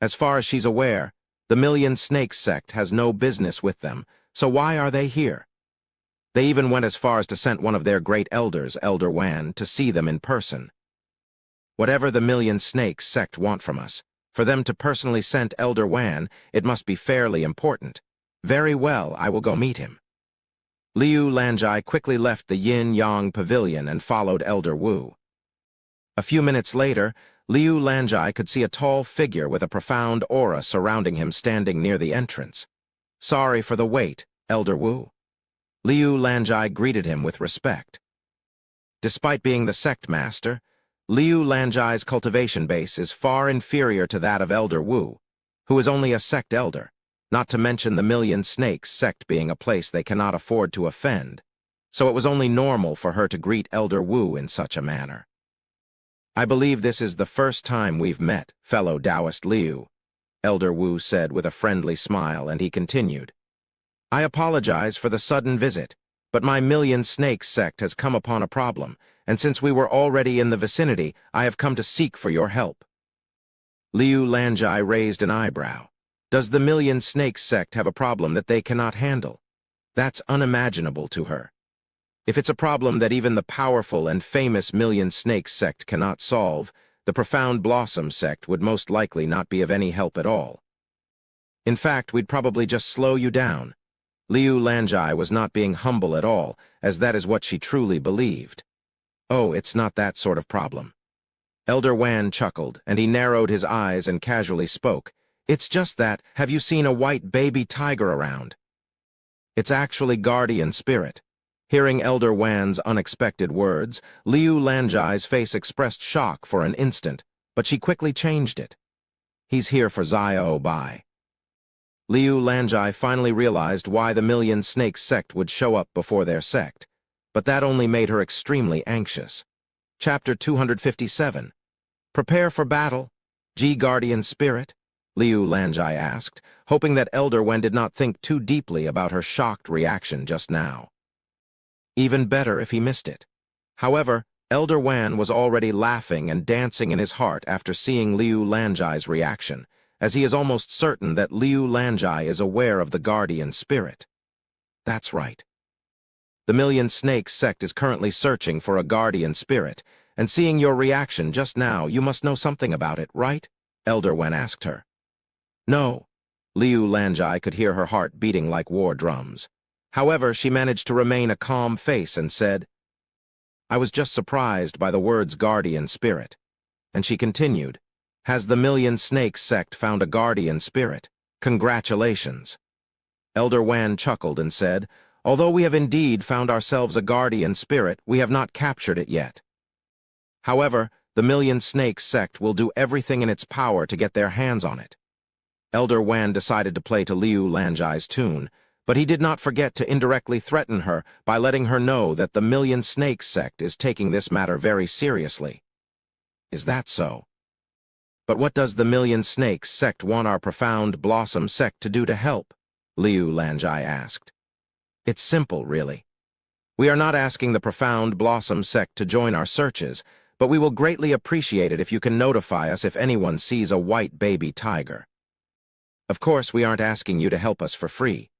[SPEAKER 1] As far as she's aware, the Million Snakes sect has no business with them, so why are they here? They even went as far as to send one of their great elders, Elder Wan, to see them in person. Whatever the Million Snakes sect want from us, for them to personally send Elder Wan, it must be fairly important. Very well, I will go meet him. Liu Lanjai quickly left the Yin-Yang Pavilion and followed Elder Wu. A few minutes later, Liu Lanjai could see a tall figure with a profound aura surrounding him standing near the entrance. Sorry for the wait, Elder Wu. Liu Lanjai greeted him with respect. Despite being the sect master, Liu Lanjai's cultivation base is far inferior to that of Elder Wu, who is only a sect elder, not to mention the Million Snakes sect being a place they cannot afford to offend, so it was only normal for her to greet Elder Wu in such a manner. I believe this is the first time we've met, fellow Taoist Liu, Elder Wu said with a friendly smile, and he continued. I apologize for the sudden visit, but my Million Snakes sect has come upon a problem, and since we were already in the vicinity, I have come to seek for your help. Liu Lanjai raised an eyebrow. Does the Million Snakes sect have a problem that they cannot handle? That's unimaginable to her. If it's a problem that even the powerful and famous Million Snakes sect cannot solve, the Profound Blossom sect would most likely not be of any help at all. In fact, we'd probably just slow you down. Liu Lanjai was not being humble at all, as that is what she truly believed. Oh, it's not that sort of problem. Elder Wan chuckled, and he narrowed his eyes and casually spoke. It's just that, have you seen a white baby tiger around? It's actually guardian spirit. Hearing Elder Wan's unexpected words, Liu Lanjai's face expressed shock for an instant, but she quickly changed it. He's here for Xiao Bai. Liu Lanjai finally realized why the Million Snakes sect would show up before their sect, but that only made her extremely anxious. Chapter 257. Prepare for battle, G Guardian Spirit? Liu Lanjai asked, hoping that Elder Wen did not think too deeply about her shocked reaction just now. Even better if he missed it. However, Elder Wan was already laughing and dancing in his heart after seeing Liu Lanjai's reaction, as he is almost certain that Liu Lanjai is aware of the guardian spirit. That's right. The Million Snakes sect is currently searching for a guardian spirit, and seeing your reaction just now, you must know something about it, right? Elder Wen asked her. No. Liu Lanjai could hear her heart beating like war drums. However, she managed to remain a calm face and said, I was just surprised by the words guardian spirit. And she continued, Has the Million Snakes sect found a guardian spirit? Congratulations. Elder Wan chuckled and said, Although we have indeed found ourselves a guardian spirit, we have not captured it yet. However, the Million Snakes sect will do everything in its power to get their hands on it. Elder Wan decided to play to Liu Lanjai's tune, but he did not forget to indirectly threaten her by letting her know that the Million Snakes sect is taking this matter very seriously. Is that so? But what does the Million Snakes sect want our Profound Blossom sect to do to help? Liu Lanjai asked. It's simple, really. We are not asking the Profound Blossom sect to join our searches, but we will greatly appreciate it if you can notify us if anyone sees a white baby tiger. Of course, we aren't asking you to help us for free.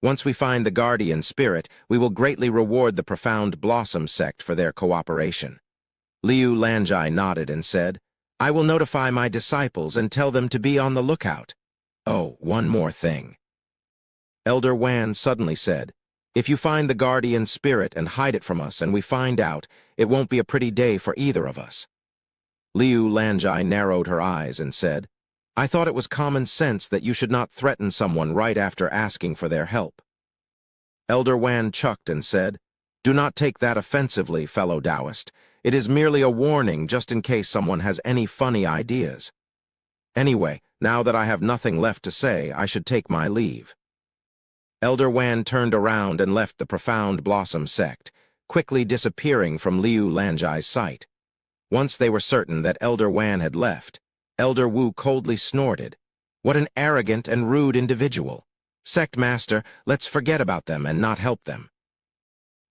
[SPEAKER 1] Once we find the guardian spirit, we will greatly reward the Profound Blossom sect for their cooperation. Liu Lanjai nodded and said, I will notify my disciples and tell them to be on the lookout. Oh, one more thing. Elder Wan suddenly said, if you find the guardian spirit and hide it from us and we find out, it won't be a pretty day for either of us. Liu Lanjai narrowed her eyes and said, I thought it was common sense that you should not threaten someone right after asking for their help. Elder Wan chucked and said, do not take that offensively, fellow Taoist. It is merely a warning just in case someone has any funny ideas. Anyway, now that I have nothing left to say, I should take my leave. Elder Wan turned around and left the Profound Blossom sect, quickly disappearing from Liu Lanjai's sight. Once they were certain that Elder Wan had left, Elder Wu coldly snorted. What an arrogant and rude individual. Sect Master, let's forget about them and not help them.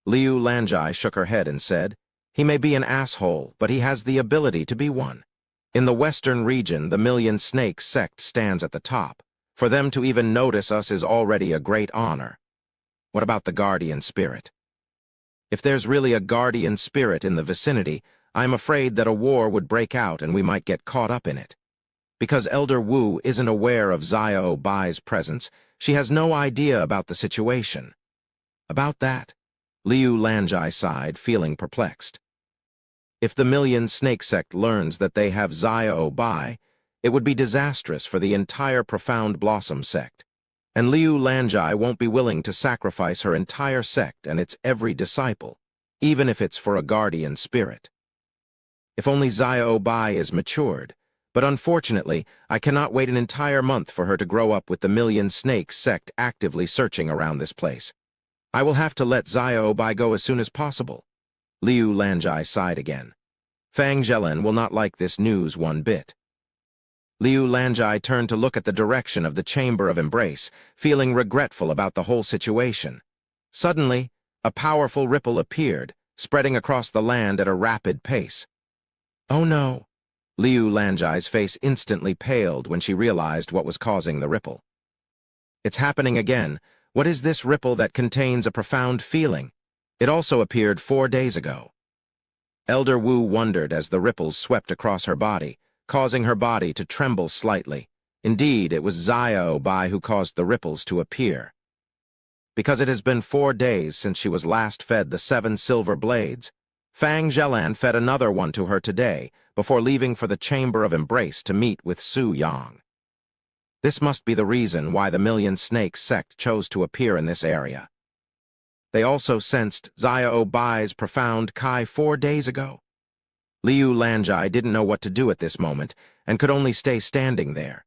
[SPEAKER 1] Liu Lanjai shook her head and said, he may be an asshole, but he has the ability to be one. In the western region, the Million Snakes sect stands at the top. For them to even notice us is already a great honor. What about the guardian spirit? If there's really a guardian spirit in the vicinity, I'm afraid that a war would break out and we might get caught up in it. Because Elder Wu isn't aware of Xiao Bai's presence, she has no idea about the situation. About that, Liu Lanjai sighed, feeling perplexed. If the Million Snake sect learns that they have Xiao Bai, it would be disastrous for the entire Profound Blossom sect, and Liu Lanjai won't be willing to sacrifice her entire sect and its every disciple, even if it's for a guardian spirit. If only Xiao Bai is matured, but unfortunately, I cannot wait an entire month for her to grow up with the Million Snakes sect actively searching around this place. I will have to let Xiao Bai go as soon as possible. Liu Lanjai sighed again. Fang Zhelen will not like this news one bit. Liu Lanjai turned to look at the direction of the Chamber of Embrace, feeling regretful about the whole situation. Suddenly, a powerful ripple appeared, spreading across the land at a rapid pace. Oh no! Liu Lanjai's face instantly paled when she realized what was causing the ripple. It's happening again. What is this ripple that contains a profound feeling? It also appeared 4 days ago. Elder Wu wondered as the ripples swept across her body, causing her body to tremble slightly. Indeed, it was Xiao Bai who caused the ripples to appear. Because it has been 4 days since she was last fed the 7 silver blades, Fang Zhelan fed another one to her today, before leaving for the Chamber of Embrace to meet with Su Yang. This must be the reason why the Million Snakes sect chose to appear in this area. They also sensed Xiao Bai's profound Kai 4 days ago. Liu Lanjai didn't know what to do at this moment and could only stay standing there.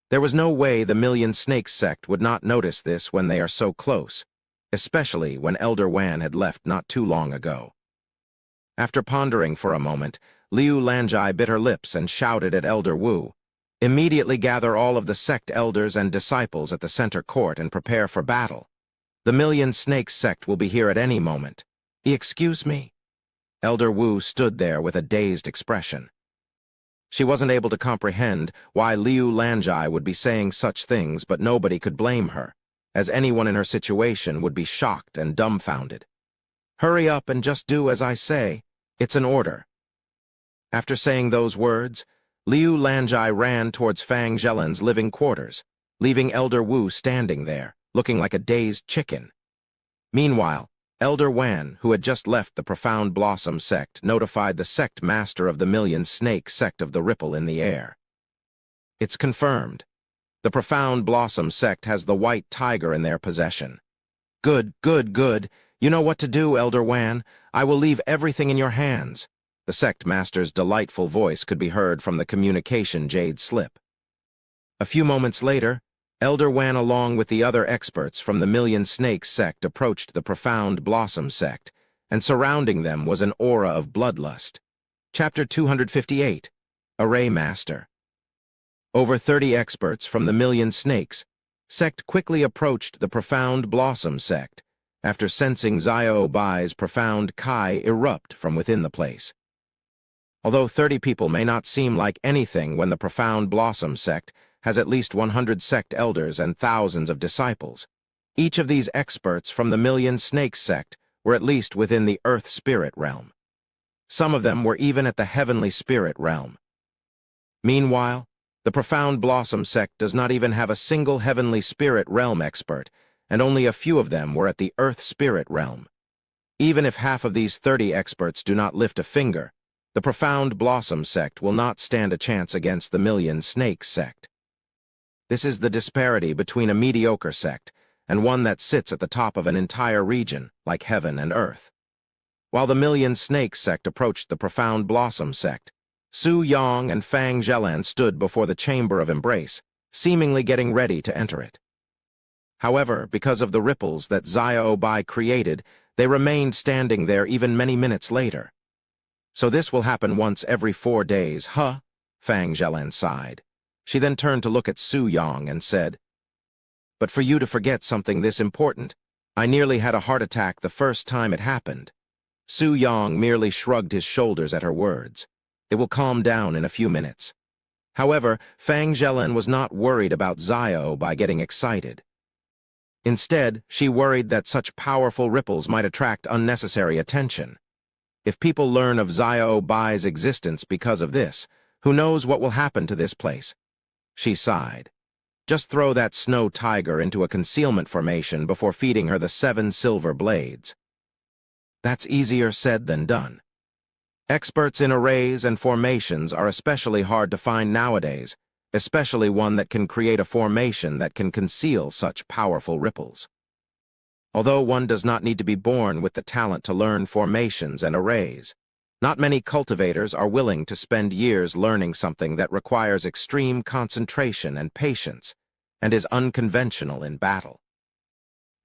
[SPEAKER 1] There was no way the Million Snakes sect would not notice this when they are so close, especially when Elder Wan had left not too long ago. After pondering for a moment, Liu Lanjai bit her lips and shouted at Elder Wu, "Immediately gather all of the sect elders and disciples at the center court and prepare for battle. The Million Snakes sect will be here at any moment. Excuse me?" Elder Wu stood there with a dazed expression. She wasn't able to comprehend why Liu Lanjai would be saying such things, but nobody could blame her, as anyone in her situation would be shocked and dumbfounded. "Hurry up and just do as I say. It's an order." After saying those words, Liu Lanjai ran towards Fang Zhelan's living quarters, leaving Elder Wu standing there, looking like a dazed chicken. Meanwhile, Elder Wan, who had just left the Profound Blossom sect, notified the sect master of the Million Snake sect of the Ripple in the air. "It's confirmed. The Profound Blossom sect has the white tiger in their possession." "Good, good, good. You know what to do, Elder Wan. I will leave everything in your hands." The sect master's delightful voice could be heard from the communication jade slip. A few moments later, Elder Wan along with the other experts from the Million Snakes sect approached the Profound Blossom sect, and surrounding them was an aura of bloodlust. Chapter 258, Array Master. Over 30 experts from the Million Snakes sect quickly approached the Profound Blossom sect, after sensing Xiao Bai's profound Kai erupt from within the place. Although 30 people may not seem like anything when the Profound Blossom sect has at least 100 sect elders and thousands of disciples, each of these experts from the Million Snakes sect were at least within the Earth Spirit realm. Some of them were even at the Heavenly Spirit realm. Meanwhile, the Profound Blossom sect does not even have a single Heavenly Spirit realm expert, and only a few of them were at the Earth Spirit realm. Even if half of these 30 experts do not lift a finger, the Profound Blossom sect will not stand a chance against the Million Snakes sect. This is the disparity between a mediocre sect and one that sits at the top of an entire region, like heaven and earth. While the Million Snakes sect approached the Profound Blossom sect, Su Yang and Fang Zhelan stood before the Chamber of Embrace, seemingly getting ready to enter it. However, because of the ripples that Xiao Bai created, they remained standing there even many minutes later. So this will happen once every 4 days, huh? Fang Zhelan sighed. She then turned to look at Su Yang and said, "But for you to forget something this important, I nearly had a heart attack the first time it happened." Su Yang merely shrugged his shoulders at her words. It will calm down in a few minutes. However, Fang Zhelan was not worried about Xiao Bai getting excited. Instead, she worried that such powerful ripples might attract unnecessary attention. If people learn of Xiao Bai's existence because of this, who knows what will happen to this place? She sighed. Just throw that snow tiger into a concealment formation before feeding her the 7 silver blades. That's easier said than done. Experts in arrays and formations are especially hard to find nowadays, especially one that can create a formation that can conceal such powerful ripples. Although one does not need to be born with the talent to learn formations and arrays, not many cultivators are willing to spend years learning something that requires extreme concentration and patience and is unconventional in battle.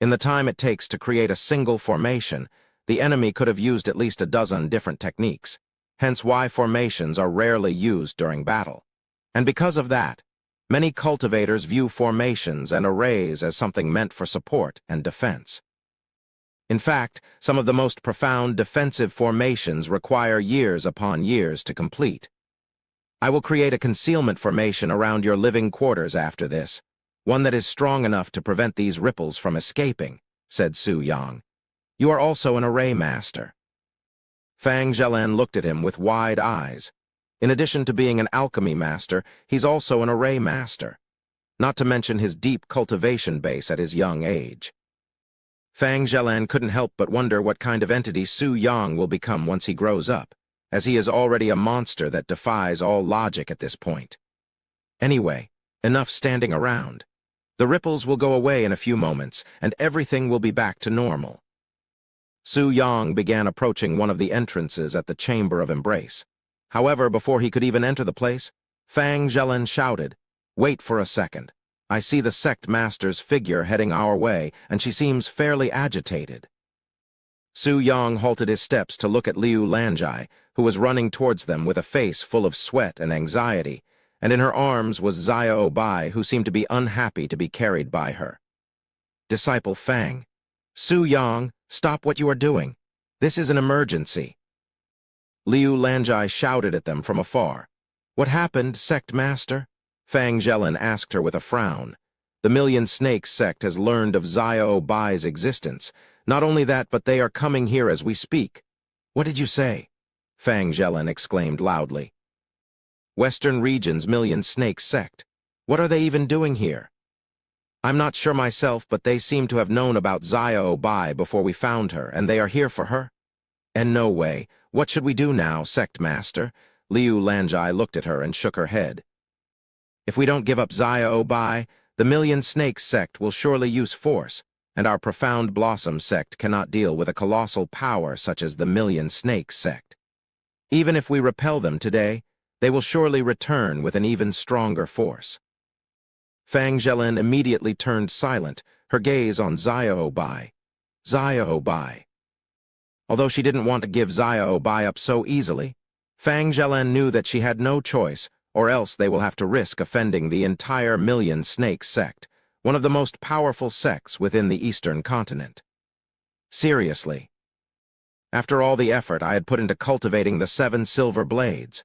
[SPEAKER 1] In the time it takes to create a single formation, the enemy could have used at least a dozen different techniques, hence why formations are rarely used during battle. And because of that, many cultivators view formations and arrays as something meant for support and defense. In fact, some of the most profound defensive formations require years upon years to complete. I will create a concealment formation around your living quarters after this, one that is strong enough to prevent these ripples from escaping, said Su Yang. You are also an array master. Fang Zhelan looked at him with wide eyes. In addition to being an alchemy master, he's also an array master, not to mention his deep cultivation base at his young age. Fang Zhelan couldn't help but wonder what kind of entity Su Yang will become once he grows up, as he is already a monster that defies all logic at this point. Anyway, enough standing around. The ripples will go away in a few moments, and everything will be back to normal. Su Yang began approaching one of the entrances at the Chamber of Embrace. However, before he could even enter the place, Fang Zhelan shouted, "Wait for a second. I see the sect master's figure heading our way, and she seems fairly agitated." Su Yang halted his steps to look at Liu Lanjai, who was running towards them with a face full of sweat and anxiety, and in her arms was Xiao Bai, who seemed to be unhappy to be carried by her. "Disciple Fang, Su Yang, stop what you are doing. This is an emergency." Liu Lanjai shouted at them from afar. "What happened, sect master?" Fang Zhelan asked her with a frown. The Million Snakes sect has learned of Xiao Bai's existence. Not only that, but they are coming here as we speak. "What did you say?" Fang Zhelan exclaimed loudly. "Western Region's Million Snakes sect. What are they even doing here?" "I'm not sure myself, but they seem to have known about Xiao Bai before we found her, and they are here for her." "And no way. What should we do now, sect master?" Liu Lanjai looked at her and shook her head. "If we don't give up Xiao Bai, the Million Snakes sect will surely use force, and our Profound Blossom sect cannot deal with a colossal power such as the Million Snakes sect. Even if we repel them today, they will surely return with an even stronger force." Fang Zhelin immediately turned silent, her gaze on Xiao Bai. Xiao Bai. Although she didn't want to give Xiao Bai up so easily, Fang Zhelin knew that she had no choice, or else they will have to risk offending the entire Million Snake sect, one of the most powerful sects within the Eastern continent. Seriously. After all the effort I had put into cultivating the 7 silver blades.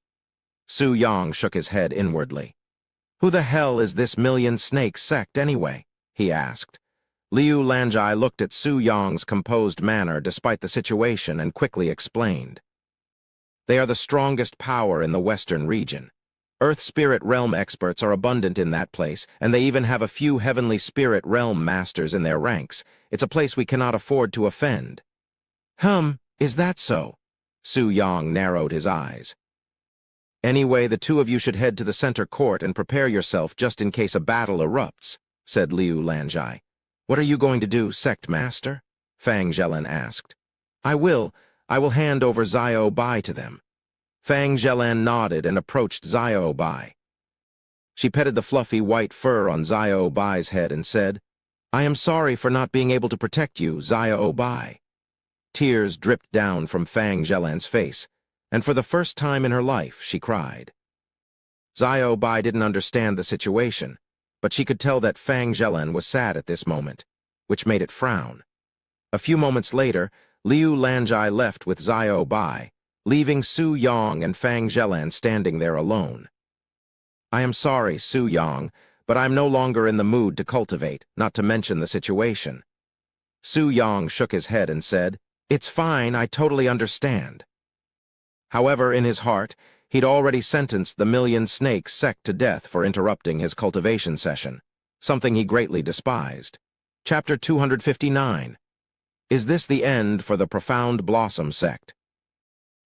[SPEAKER 1] Su Yang shook his head inwardly. Who the hell is this Million Snake sect anyway? He asked. Liu Lanjai looked at Su Yang's composed manner despite the situation and quickly explained. They are the strongest power in the Western region. Earth Spirit Realm experts are abundant in that place, and they even have a few Heavenly Spirit Realm masters in their ranks. It's a place we cannot afford to offend. Is that so? Su Yang narrowed his eyes. Anyway, the two of you should head to the center court and prepare yourself just in case a battle erupts, said Liu Lanjai. What are you going to do, Sect Master? Fang Zhelin asked. I will hand over Xiao Bai to them. Fang Zhelin nodded and approached Xiao Bai. She petted the fluffy white fur on Xiao Bai's head and said, I am sorry for not being able to protect you, Xiao Bai. Tears dripped down from Fang Zhelin's face, and for the first time in her life, she cried. Xiao Bai didn't understand the situation, but she could tell that Fang Zhelin was sad at this moment, which made it frown. A few moments later, Liu Lanjai left with Xiao Bai, leaving Su Yang and Fang Zhelin standing there alone. I am sorry, Su Yang, but I'm no longer in the mood to cultivate, not to mention the situation. Su Yang shook his head and said, It's fine, I totally understand. However, in his heart, he'd already sentenced the Million Snake sect to death for interrupting his cultivation session, something he greatly despised. Chapter 259. Is this the end for the Profound Blossom sect?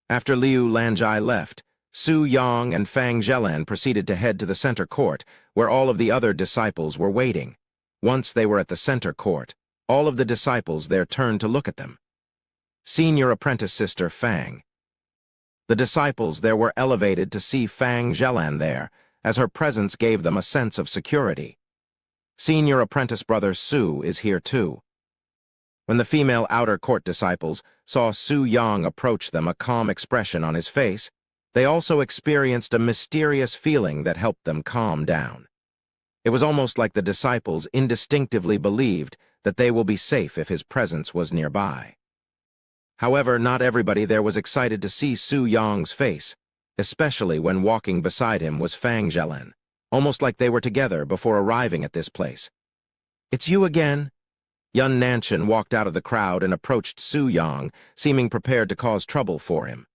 [SPEAKER 1] After Liu Lanjai left, Su Yang and Fang Zhelin proceeded to head to the center court, where all of the other disciples were waiting. Once they were at the center court, all of the disciples there turned to look at them. Senior apprentice sister Fang. The disciples there were elevated to see Fang Zhelin there, as her presence gave them a sense of security. Senior apprentice brother Su is here too. When the female outer court disciples saw Su Yang approach them, a calm expression on his face, they also experienced a mysterious feeling that helped them calm down. It was almost like the disciples instinctively believed that they will be safe if his presence was nearby. However, not everybody there was excited to see Su Yang's face, especially when walking beside him was Fang Zhelin, almost like they were together before arriving at this place. It's you again? Yun Nanshan walked out of the crowd and approached Su Yang, seeming prepared to cause trouble for him.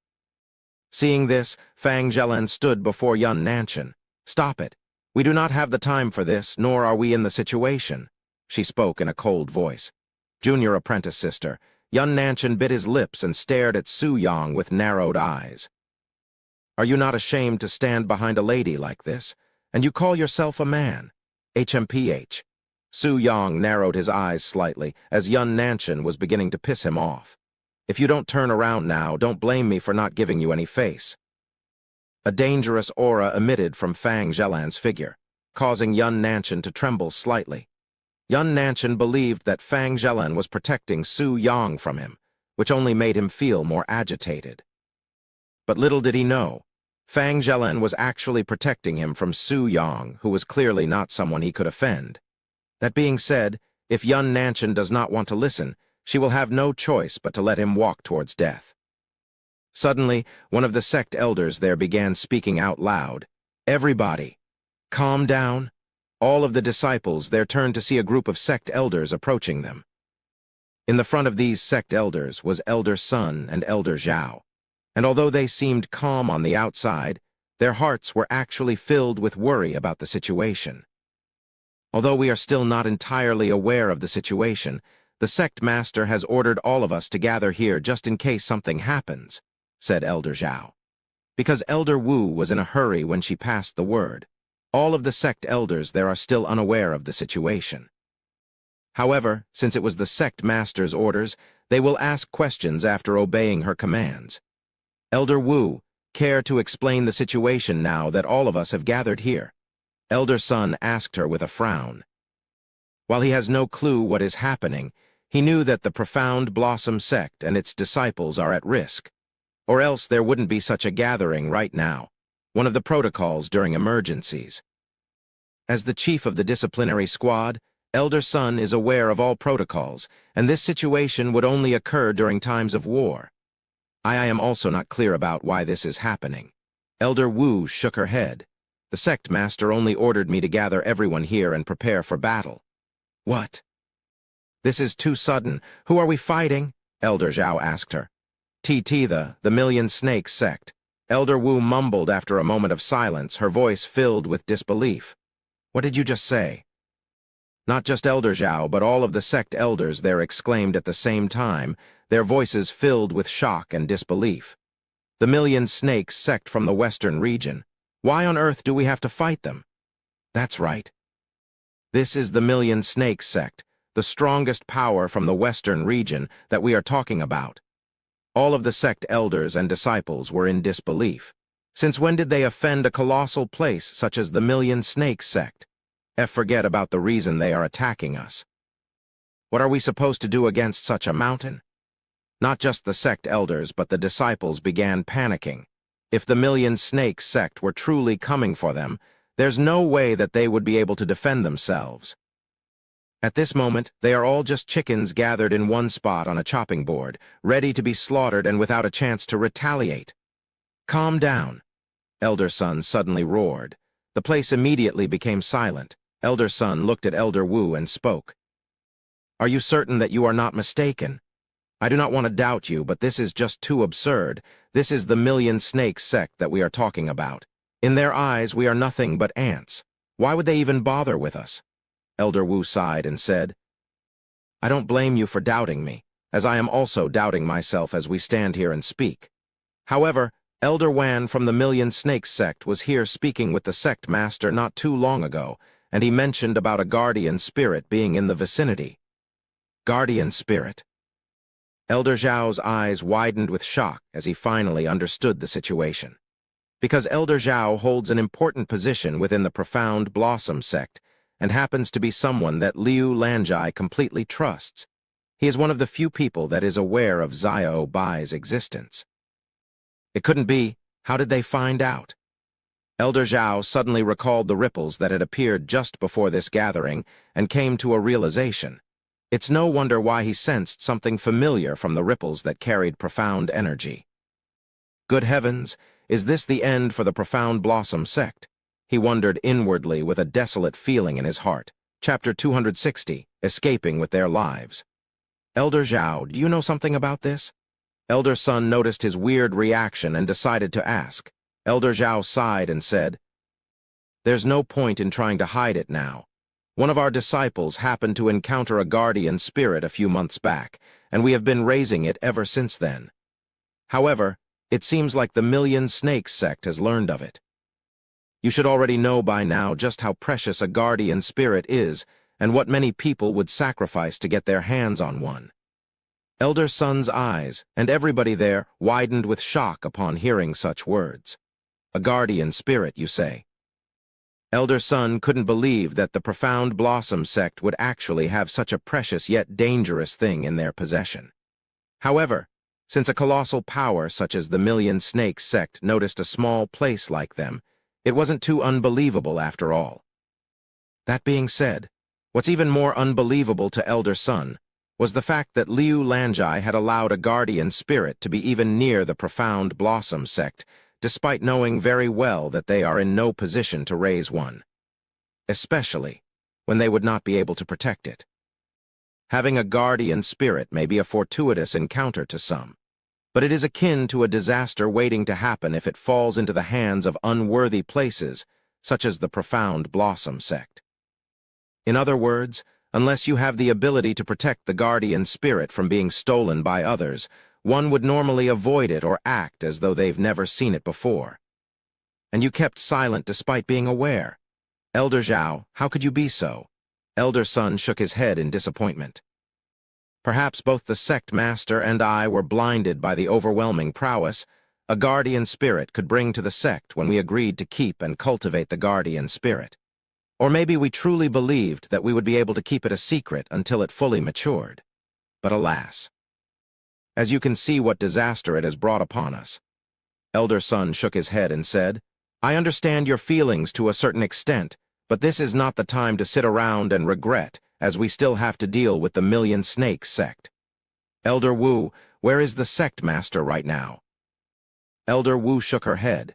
[SPEAKER 1] Seeing this, Fang Zhelin stood before Yun Nanshan. Stop it. We do not have the time for this, nor are we in the situation. She spoke in a cold voice. Junior apprentice sister, Yun Nanshan bit his lips and stared at Su Yang with narrowed eyes. Are you not ashamed to stand behind a lady like this? And you call yourself a man? HMPH. Su Yang narrowed his eyes slightly, as Yun Nanshan was beginning to piss him off. If you don't turn around now, don't blame me for not giving you any face. A dangerous aura emitted from Fang Zhelin's figure, causing Yun Nanshan to tremble slightly. Yun Nanshan believed that Fang Zhelin was protecting Su Yang from him, which only made him feel more agitated. But little did he know, Fang Zhelin was actually protecting him from Su Yang, who was clearly not someone he could offend. That being said, if Yun Nanshan does not want to listen, she will have no choice but to let him walk towards death. Suddenly, one of the sect elders there began speaking out loud. Everybody, calm down. All of the disciples there turned to see a group of sect elders approaching them. In the front of these sect elders was Elder Sun and Elder Zhao, and although they seemed calm on the outside, their hearts were actually filled with worry about the situation. Although we are still not entirely aware of the situation, the sect master has ordered all of us to gather here just in case something happens, said Elder Zhao. Because Elder Wu was in a hurry when she passed the word, all of the sect elders there are still unaware of the situation. However, since it was the sect master's orders, they will ask questions after obeying her commands. Elder Wu, care to explain the situation now that all of us have gathered here? Elder Sun asked her with a frown. While he has no clue what is happening, he knew that the Profound Blossom sect and its disciples are at risk, or else there wouldn't be such a gathering right now, one of the protocols during emergencies. As the chief of the disciplinary squad, Elder Sun is aware of all protocols, and this situation would only occur during times of war. I am also not clear about why this is happening. Elder Wu shook her head. The sect master only ordered me to gather everyone here and prepare for battle. What? This is too sudden. Who are we fighting? Elder Zhao asked her. The Million Snakes sect. Elder Wu mumbled after a moment of silence, her voice filled with disbelief. What did you just say? Not just Elder Zhao, but all of the sect elders there exclaimed at the same time, their voices filled with shock and disbelief. The Million Snakes sect from the western region. Why on earth do we have to fight them? That's right. This is the Million Snakes sect, the strongest power from the western region that we are talking about. All of the sect elders and disciples were in disbelief. Since when did they offend a colossal place such as the Million Snakes sect? Forget about the reason they are attacking us. What are we supposed to do against such a mountain? Not just the sect elders, but the disciples began panicking. If the Million Snakes sect were truly coming for them, there's no way that they would be able to defend themselves. At this moment, they are all just chickens gathered in one spot on a chopping board, ready to be slaughtered and without a chance to retaliate. Calm down, Elder Sun suddenly roared. The place immediately became silent. Elder Sun looked at Elder Wu and spoke. Are you certain that you are not mistaken? I do not want to doubt you, but this is just too absurd. This is the Million Snakes sect that we are talking about. In their eyes, we are nothing but ants. Why would they even bother with us? Elder Wu sighed and said, I don't blame you for doubting me, as I am also doubting myself as we stand here and speak. However, Elder Wan from the Million Snakes sect was here speaking with the sect master not too long ago, and he mentioned about a guardian spirit being in the vicinity. Guardian spirit? Elder Zhao's eyes widened with shock as he finally understood the situation. Because Elder Zhao holds an important position within the Profound Blossom sect and happens to be someone that Liu Lanjai completely trusts, he is one of the few people that is aware of Xiao Bai's existence. It couldn't be. How did they find out? Elder Zhao suddenly recalled the ripples that had appeared just before this gathering and came to a realization. It's no wonder why he sensed something familiar from the ripples that carried profound energy. Good heavens, is this the end for the Profound Blossom sect? He wondered inwardly with a desolate feeling in his heart. Chapter 260, Escaping with Their Lives. Elder Zhao, do you know something about this? Elder Sun noticed his weird reaction and decided to ask. Elder Zhao sighed and said, There's no point in trying to hide it now. One of our disciples happened to encounter a guardian spirit a few months back, and we have been raising it ever since then. However, it seems like the Million Snakes sect has learned of it. You should already know by now just how precious a guardian spirit is and what many people would sacrifice to get their hands on one. Elder Sun's eyes, and everybody there, widened with shock upon hearing such words. A guardian spirit, you say? Elder Sun couldn't believe that the Profound Blossom sect would actually have such a precious yet dangerous thing in their possession. However, since a colossal power such as the Million Snakes sect noticed a small place like them, it wasn't too unbelievable after all. That being said, what's even more unbelievable to Elder Sun was the fact that Liu Lanjai had allowed a guardian spirit to be even near the Profound Blossom sect, despite knowing very well that they are in no position to raise one, especially when they would not be able to protect it. Having a guardian spirit may be a fortuitous encounter to some, but it is akin to a disaster waiting to happen if it falls into the hands of unworthy places, such as the Profound Blossom sect. In other words, unless you have the ability to protect the guardian spirit from being stolen by others, one would normally avoid it or act as though they've never seen it before. And you kept silent despite being aware. Elder Zhao, how could you be so? Elder Sun shook his head in disappointment. Perhaps both the sect master and I were blinded by the overwhelming prowess a guardian spirit could bring to the sect when we agreed to keep and cultivate the guardian spirit. Or maybe we truly believed that we would be able to keep it a secret until it fully matured. But alas, as you can see what disaster it has brought upon us. Elder Son shook his head and said, I understand your feelings to a certain extent, but this is not the time to sit around and regret, as we still have to deal with the Million Snakes sect. Elder Wu, where is the sect master right now? Elder Wu shook her head.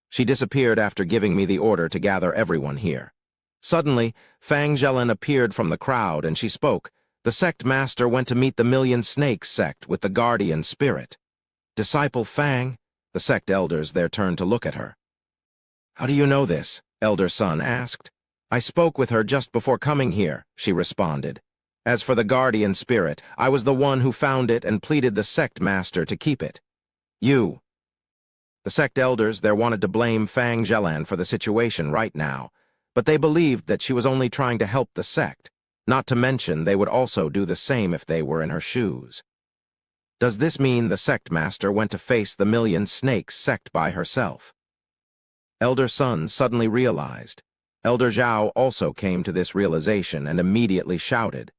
[SPEAKER 1] She disappeared after giving me the order to gather everyone here. Suddenly, Fang Zhelin appeared from the crowd and she spoke. The sect master went to meet the Million Snakes sect with the guardian spirit. Disciple Fang? The sect elders there turned to look at her. How do you know this? Elder Son asked. I spoke with her just before coming here, she responded. As for the guardian spirit, I was the one who found it and pleaded the sect master to keep it. You. The sect elders there wanted to blame Fang Zhelin for the situation right now, but they believed that she was only trying to help the sect. Not to mention, they would also do the same if they were in her shoes. Does this mean the sect master went to face the Million Snakes sect by herself? Elder Son suddenly realized. Elder Zhao also came to this realization and immediately shouted,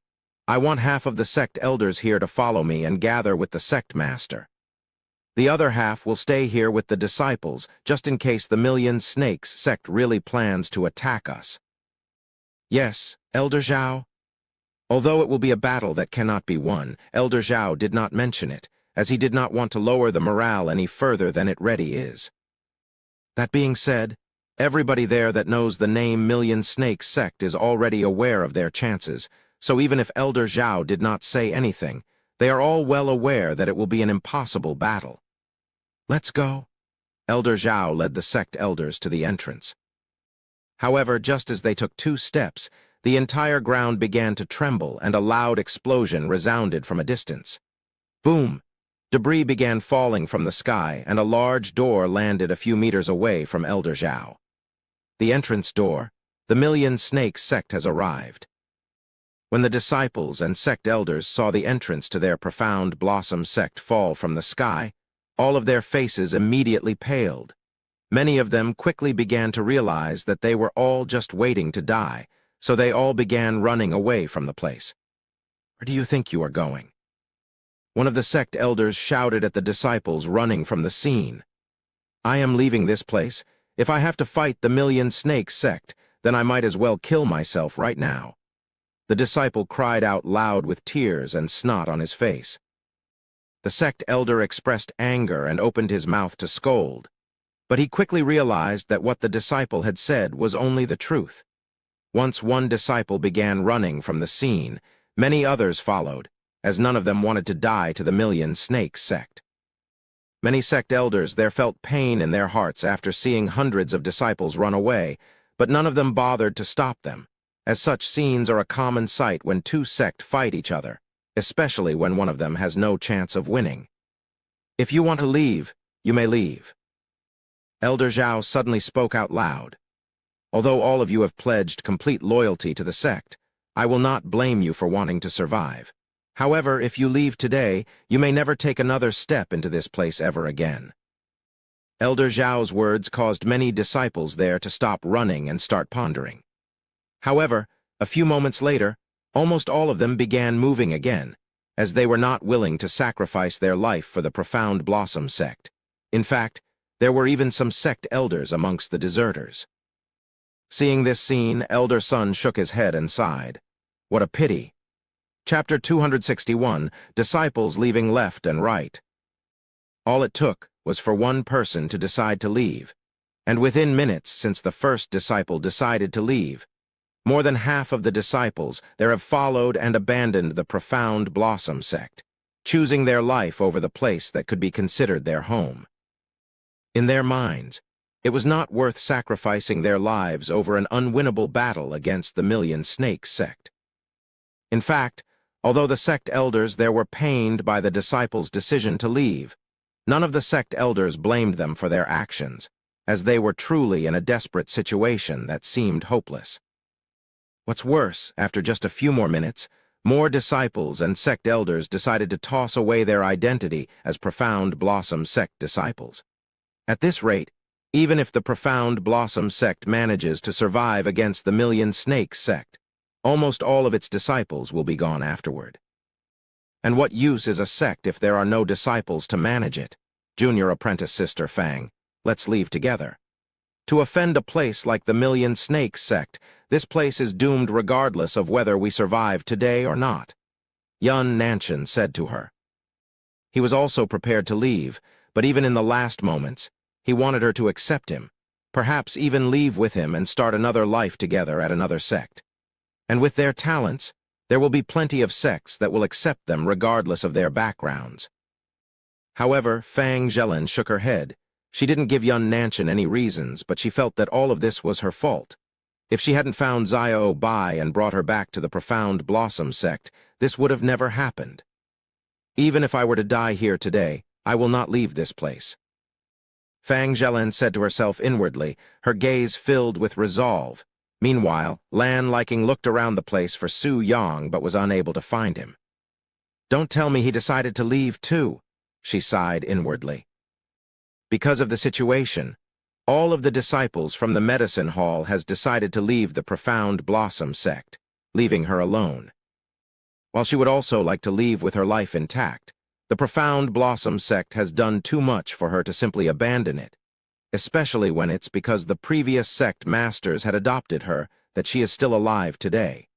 [SPEAKER 1] I want half of the sect elders here to follow me and gather with the sect master. The other half will stay here with the disciples, just in case the Million Snakes sect really plans to attack us. Yes, Elder Zhao. Although it will be a battle that cannot be won, Elder Zhao did not mention it, as he did not want to lower the morale any further than it already is. That being said, everybody there that knows the name Million Snakes sect is already aware of their chances, so even if Elder Zhao did not say anything, they are all well aware that it will be an impossible battle. Let's go. Elder Zhao led the sect elders to the entrance. However, just as they took 2 steps, the entire ground began to tremble and a loud explosion resounded from a distance. Boom! Debris began falling from the sky and a large door landed a few meters away from Elder Zhao. The entrance door, the Million Snakes sect has arrived. When the disciples and sect elders saw the entrance to their profound Blossom sect fall from the sky, all of their faces immediately paled. Many of them quickly began to realize that they were all just waiting to die, so they all began running away from the place. Where do you think you are going? One of the sect elders shouted at the disciples running from the scene. I am leaving this place. If I have to fight the Million Snakes sect, then I might as well kill myself right now. The disciple cried out loud with tears and snot on his face. The sect elder expressed anger and opened his mouth to scold, but he quickly realized that what the disciple had said was only the truth. Once one disciple began running from the scene, many others followed, as none of them wanted to die to the Million Snakes sect. Many sect elders there felt pain in their hearts after seeing hundreds of disciples run away, but none of them bothered to stop them, as such scenes are a common sight when 2 sects fight each other, especially when one of them has no chance of winning. If you want to leave, you may leave. Elder Zhao suddenly spoke out loud. Although all of you have pledged complete loyalty to the sect, I will not blame you for wanting to survive. However, if you leave today, you may never take another step into this place ever again. Elder Zhao's words caused many disciples there to stop running and start pondering. However, a few moments later, almost all of them began moving again, as they were not willing to sacrifice their life for the profound Blossom sect. In fact, there were even some sect elders amongst the deserters. Seeing this scene, Elder Son shook his head and sighed. What a pity. Chapter 261, Disciples Leaving Left and Right. All it took was for one person to decide to leave, and within minutes since the first disciple decided to leave, more than half of the disciples there have followed and abandoned the profound Blossom sect, choosing their life over the place that could be considered their home. In their minds, it was not worth sacrificing their lives over an unwinnable battle against the Million Snakes sect. In fact, although the sect elders there were pained by the disciples' decision to leave, none of the sect elders blamed them for their actions, as they were truly in a desperate situation that seemed hopeless. What's worse, after just a few more minutes, more disciples and sect elders decided to toss away their identity as profound Blossom sect disciples. At this rate, Even if the Profound Blossom sect manages to survive against the Million Snakes sect, almost all of its disciples will be gone afterward. And what use is a sect if there are no disciples to manage it? Junior apprentice Sister Fang, let's leave together. To offend a place like the Million Snakes sect, this place is doomed regardless of whether we survive today or not, Yun Nanshan said to her. He was also prepared to leave, but even in the last moments, he wanted her to accept him, perhaps even leave with him and start another life together at another sect. And with their talents, there will be plenty of sects that will accept them regardless of their backgrounds. However, Fang Zhelin shook her head. She didn't give Yun Nanshan any reasons, but she felt that all of this was her fault. If she hadn't found Xiao Bai and brought her back to the Profound Blossom sect, this would have never happened. Even if I were to die here today, I will not leave this place. Fang Zhelin said to herself inwardly, her gaze filled with resolve. Meanwhile, Lan Liking looked around the place for Su Yang but was unable to find him. Don't tell me he decided to leave too, she sighed inwardly. Because of the situation, all of the disciples from the medicine hall has decided to leave the Profound Blossom sect, leaving her alone. While she would also like to leave with her life intact, the Profound Blossom sect has done too much for her to simply abandon it, especially when it's because the previous sect masters had adopted her that she is still alive today.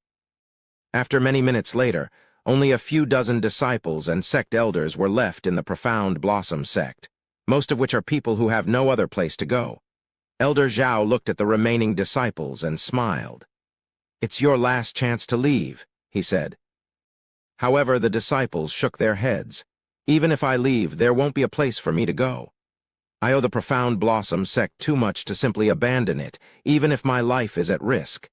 [SPEAKER 1] After many minutes later, only a few dozen disciples and sect elders were left in the Profound Blossom sect, most of which are people who have no other place to go. Elder Zhao looked at the remaining disciples and smiled. It's your last chance to leave, he said. However, the disciples shook their heads. Even if I leave, there won't be a place for me to go. I owe the Profound Blossom sect too much to simply abandon it, even if my life is at risk.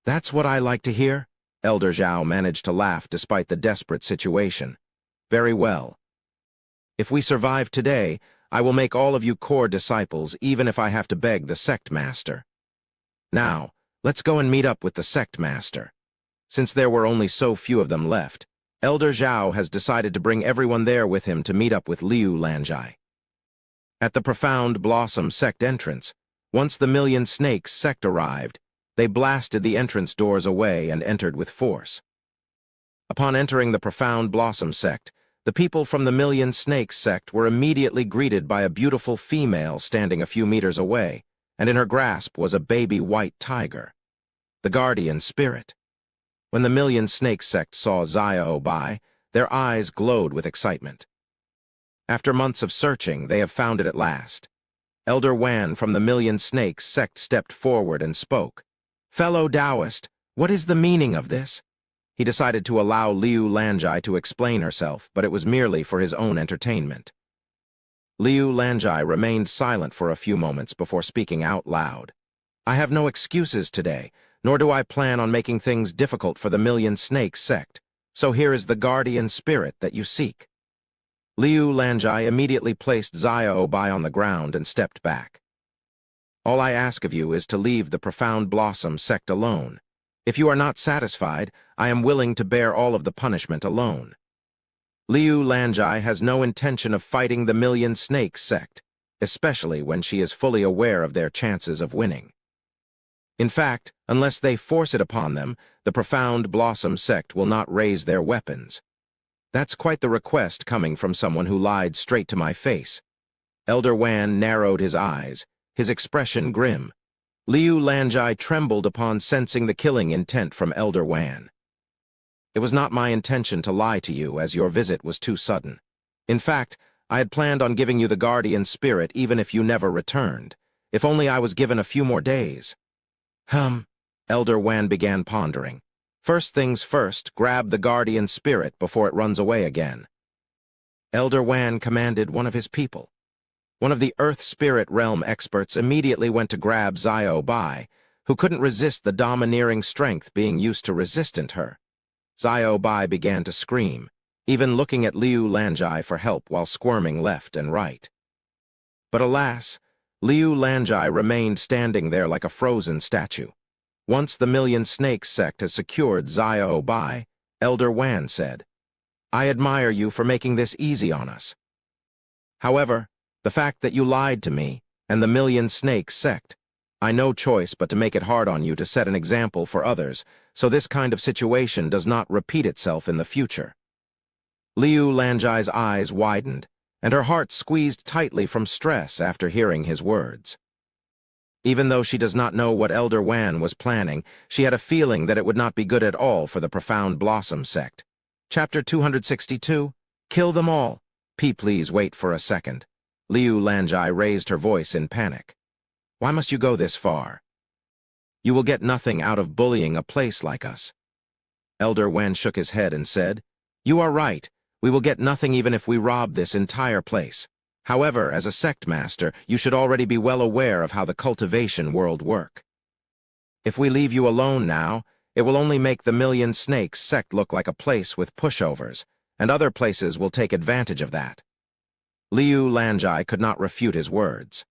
[SPEAKER 1] That's what I like to hear? Elder Zhao managed to laugh despite the desperate situation. Very well. If we survive today, I will make all of you core disciples even if I have to beg the sect master. Now, let's go and meet up with the sect master. Since there were only so few of them left, Elder Zhao has decided to bring everyone there with him to meet up with Liu Lanjai. At the Profound Blossom sect entrance, once the Million Snakes sect arrived, they blasted the entrance doors away and entered with force. Upon entering the Profound Blossom sect, the people from the Million Snakes sect were immediately greeted by a beautiful female standing a few meters away, and in her grasp was a baby white tiger, the guardian spirit. When the Million Snakes sect saw Xiao Bai, their eyes glowed with excitement. After months of searching, they have found it at last. Elder Wan from the Million Snakes sect stepped forward and spoke. Fellow Taoist, what is the meaning of this? He decided to allow Liu Lanjai to explain herself, but it was merely for his own entertainment. Liu Lanjai remained silent for a few moments before speaking out loud. I have no excuses today, nor do I plan on making things difficult for the Million Snakes sect, so here is the guardian spirit that you seek. Liu Lanjai immediately placed Xiao Bai on the ground and stepped back. All I ask of you is to leave the Profound Blossom sect alone. If you are not satisfied, I am willing to bear all of the punishment alone. Liu Lanjai has no intention of fighting the Million Snakes sect, especially when she is fully aware of their chances of winning. In fact, unless they force it upon them, the Profound Blossom sect will not raise their weapons. That's quite the request coming from someone who lied straight to my face. Elder Wan narrowed his eyes, his expression grim. Liu Lanjai trembled upon sensing the killing intent from Elder Wan. It was not my intention to lie to you, as your visit was too sudden. In fact, I had planned on giving you the guardian spirit even if you never returned. If only I was given a few more days. Elder Wan began pondering. First things first, grab the guardian spirit before it runs away again. Elder Wan commanded one of his people. One of the Earth Spirit Realm experts immediately went to grab Xiao Bai, who couldn't resist the domineering strength being used to resistant her. Xiao Bai began to scream, even looking at Liu Lanjai for help while squirming left and right. But alas, Liu Lanjai remained standing there like a frozen statue. Once the Million Snakes sect has secured Xiao Bai, Elder Wan said, I admire you for making this easy on us. However, the fact that you lied to me, and the Million Snakes sect. I no choice but to make it hard on you to set an example for others, so this kind of situation does not repeat itself in the future." Liu Lanjai's eyes widened, and her heart squeezed tightly from stress after hearing his words. Even though she does not know what Elder Wan was planning, she had a feeling that it would not be good at all for the Profound Blossom sect. Chapter 262, Kill Them All. Please wait for a second. Liu Lanjai raised her voice in panic. "Why must you go this far? You will get nothing out of bullying a place like us." Elder Wan shook his head and said, "You are right. We will get nothing even if we rob this entire place. However, as a sect master, you should already be well aware of how the cultivation world work. If we leave you alone now, it will only make the Million Snakes sect look like a place with pushovers, and other places will take advantage of that." Liu Lanjai could not refute his words.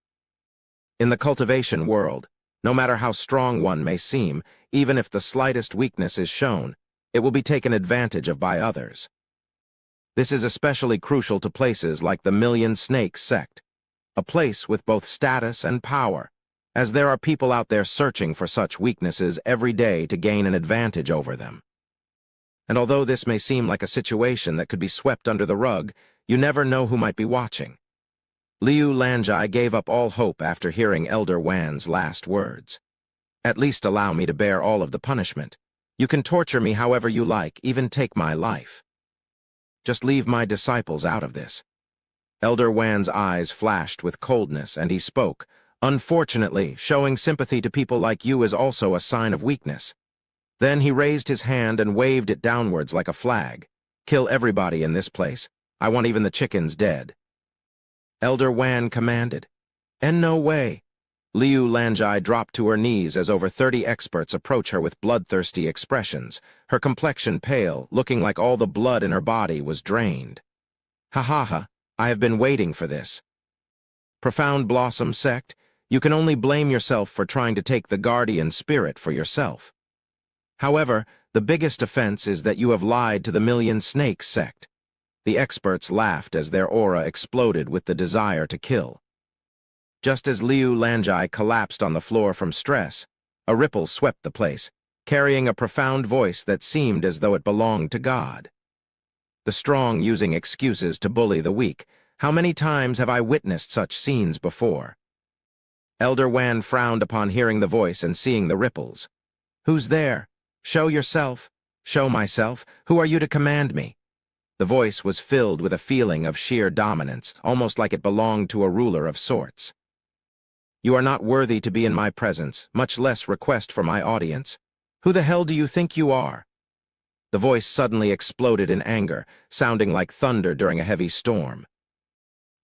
[SPEAKER 1] In the cultivation world, no matter how strong one may seem, even if the slightest weakness is shown, it will be taken advantage of by others. This is especially crucial to places like the Million Snakes sect, a place with both status and power, as there are people out there searching for such weaknesses every day to gain an advantage over them. And although this may seem like a situation that could be swept under the rug, you never know who might be watching. Liu Lanjai gave up all hope after hearing Elder Wan's last words. "At least allow me to bear all of the punishment. You can torture me however you like, even take my life. Just leave my disciples out of this." Elder Wan's eyes flashed with coldness, and he spoke, "Unfortunately, showing sympathy to people like you is also a sign of weakness." Then he raised his hand and waved it downwards like a flag. "Kill everybody in this place. I want even the chickens dead." Elder Wan commanded. "And no way." Liu Lanjai dropped to her knees as over 30 experts approach her with bloodthirsty expressions, her complexion pale, looking like all the blood in her body was drained. "Ha ha ha, I have been waiting for this. Profound Blossom sect, you can only blame yourself for trying to take the guardian spirit for yourself. However, the biggest offense is that you have lied to the Million Snakes sect." The experts laughed as their aura exploded with the desire to kill. Just as Liu Lanjai collapsed on the floor from stress, a ripple swept the place, carrying a profound voice that seemed as though it belonged to God. "The strong using excuses to bully the weak. How many times have I witnessed such scenes before?" Elder Wan frowned upon hearing the voice and seeing the ripples. "Who's there? Show yourself. Show myself. Who are you to command me?" The voice was filled with a feeling of sheer dominance, almost like it belonged to a ruler of sorts. "You are not worthy to be in my presence, much less request for my audience. Who the hell do you think you are?" The voice suddenly exploded in anger, sounding like thunder during a heavy storm.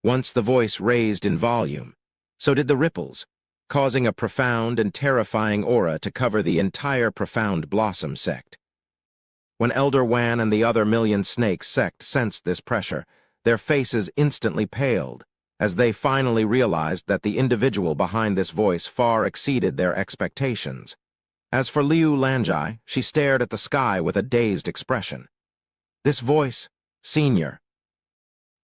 [SPEAKER 1] Once the voice raised in volume, so did the ripples, causing a profound and terrifying aura to cover the entire Profound Blossom sect. When Elder Wan and the other Million Snakes sect sensed this pressure, their faces instantly paled, as they finally realized that the individual behind this voice far exceeded their expectations. As for Liu Lanjai, she stared at the sky with a dazed expression. "This voice, Senior."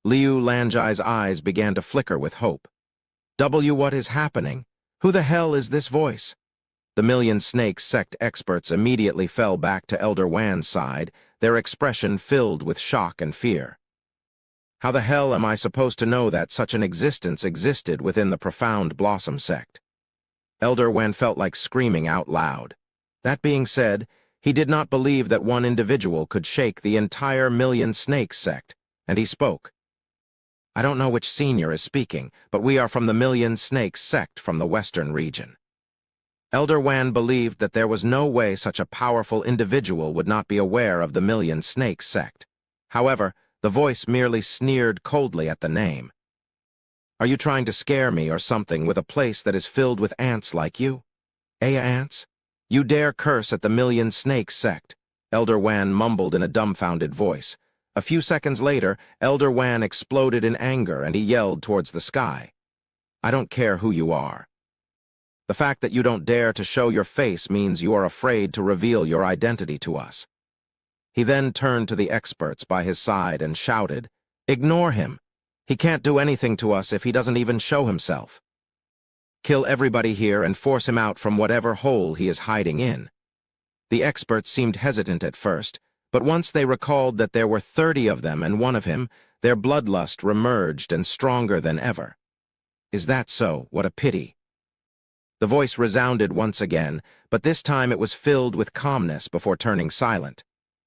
[SPEAKER 1] Liu Lanjai's eyes began to flicker with hope. What is happening? Who the hell is this voice?" The Million Snakes sect experts immediately fell back to Elder Wan's side, their expression filled with shock and fear. "How the hell am I supposed to know that such an existence existed within the Profound Blossom sect?" Elder Wan felt like screaming out loud. That being said, he did not believe that one individual could shake the entire Million Snakes sect, and he spoke. "I don't know which senior is speaking, but we are from the Million Snakes sect from the western region." Elder Wan believed that there was no way such a powerful individual would not be aware of the Million Snakes sect. However, the voice merely sneered coldly at the name. "Are you trying to scare me or something with a place that is filled with ants like you? Ants? You dare curse at the Million Snakes sect?" Elder Wan mumbled in a dumbfounded voice. A few seconds later, Elder Wan exploded in anger and he yelled towards the sky. "I don't care who you are. The fact that you don't dare to show your face means you are afraid to reveal your identity to us." He then turned to the experts by his side and shouted, "Ignore him. He can't do anything to us if he doesn't even show himself." Kill everybody here and force him out from whatever hole he is hiding in. The experts seemed hesitant at first, but once they recalled that there were 30 of them and one of him, their bloodlust remerged and stronger than ever. Is that so? What a pity. The voice resounded once again, but this time it was filled with calmness before turning silent.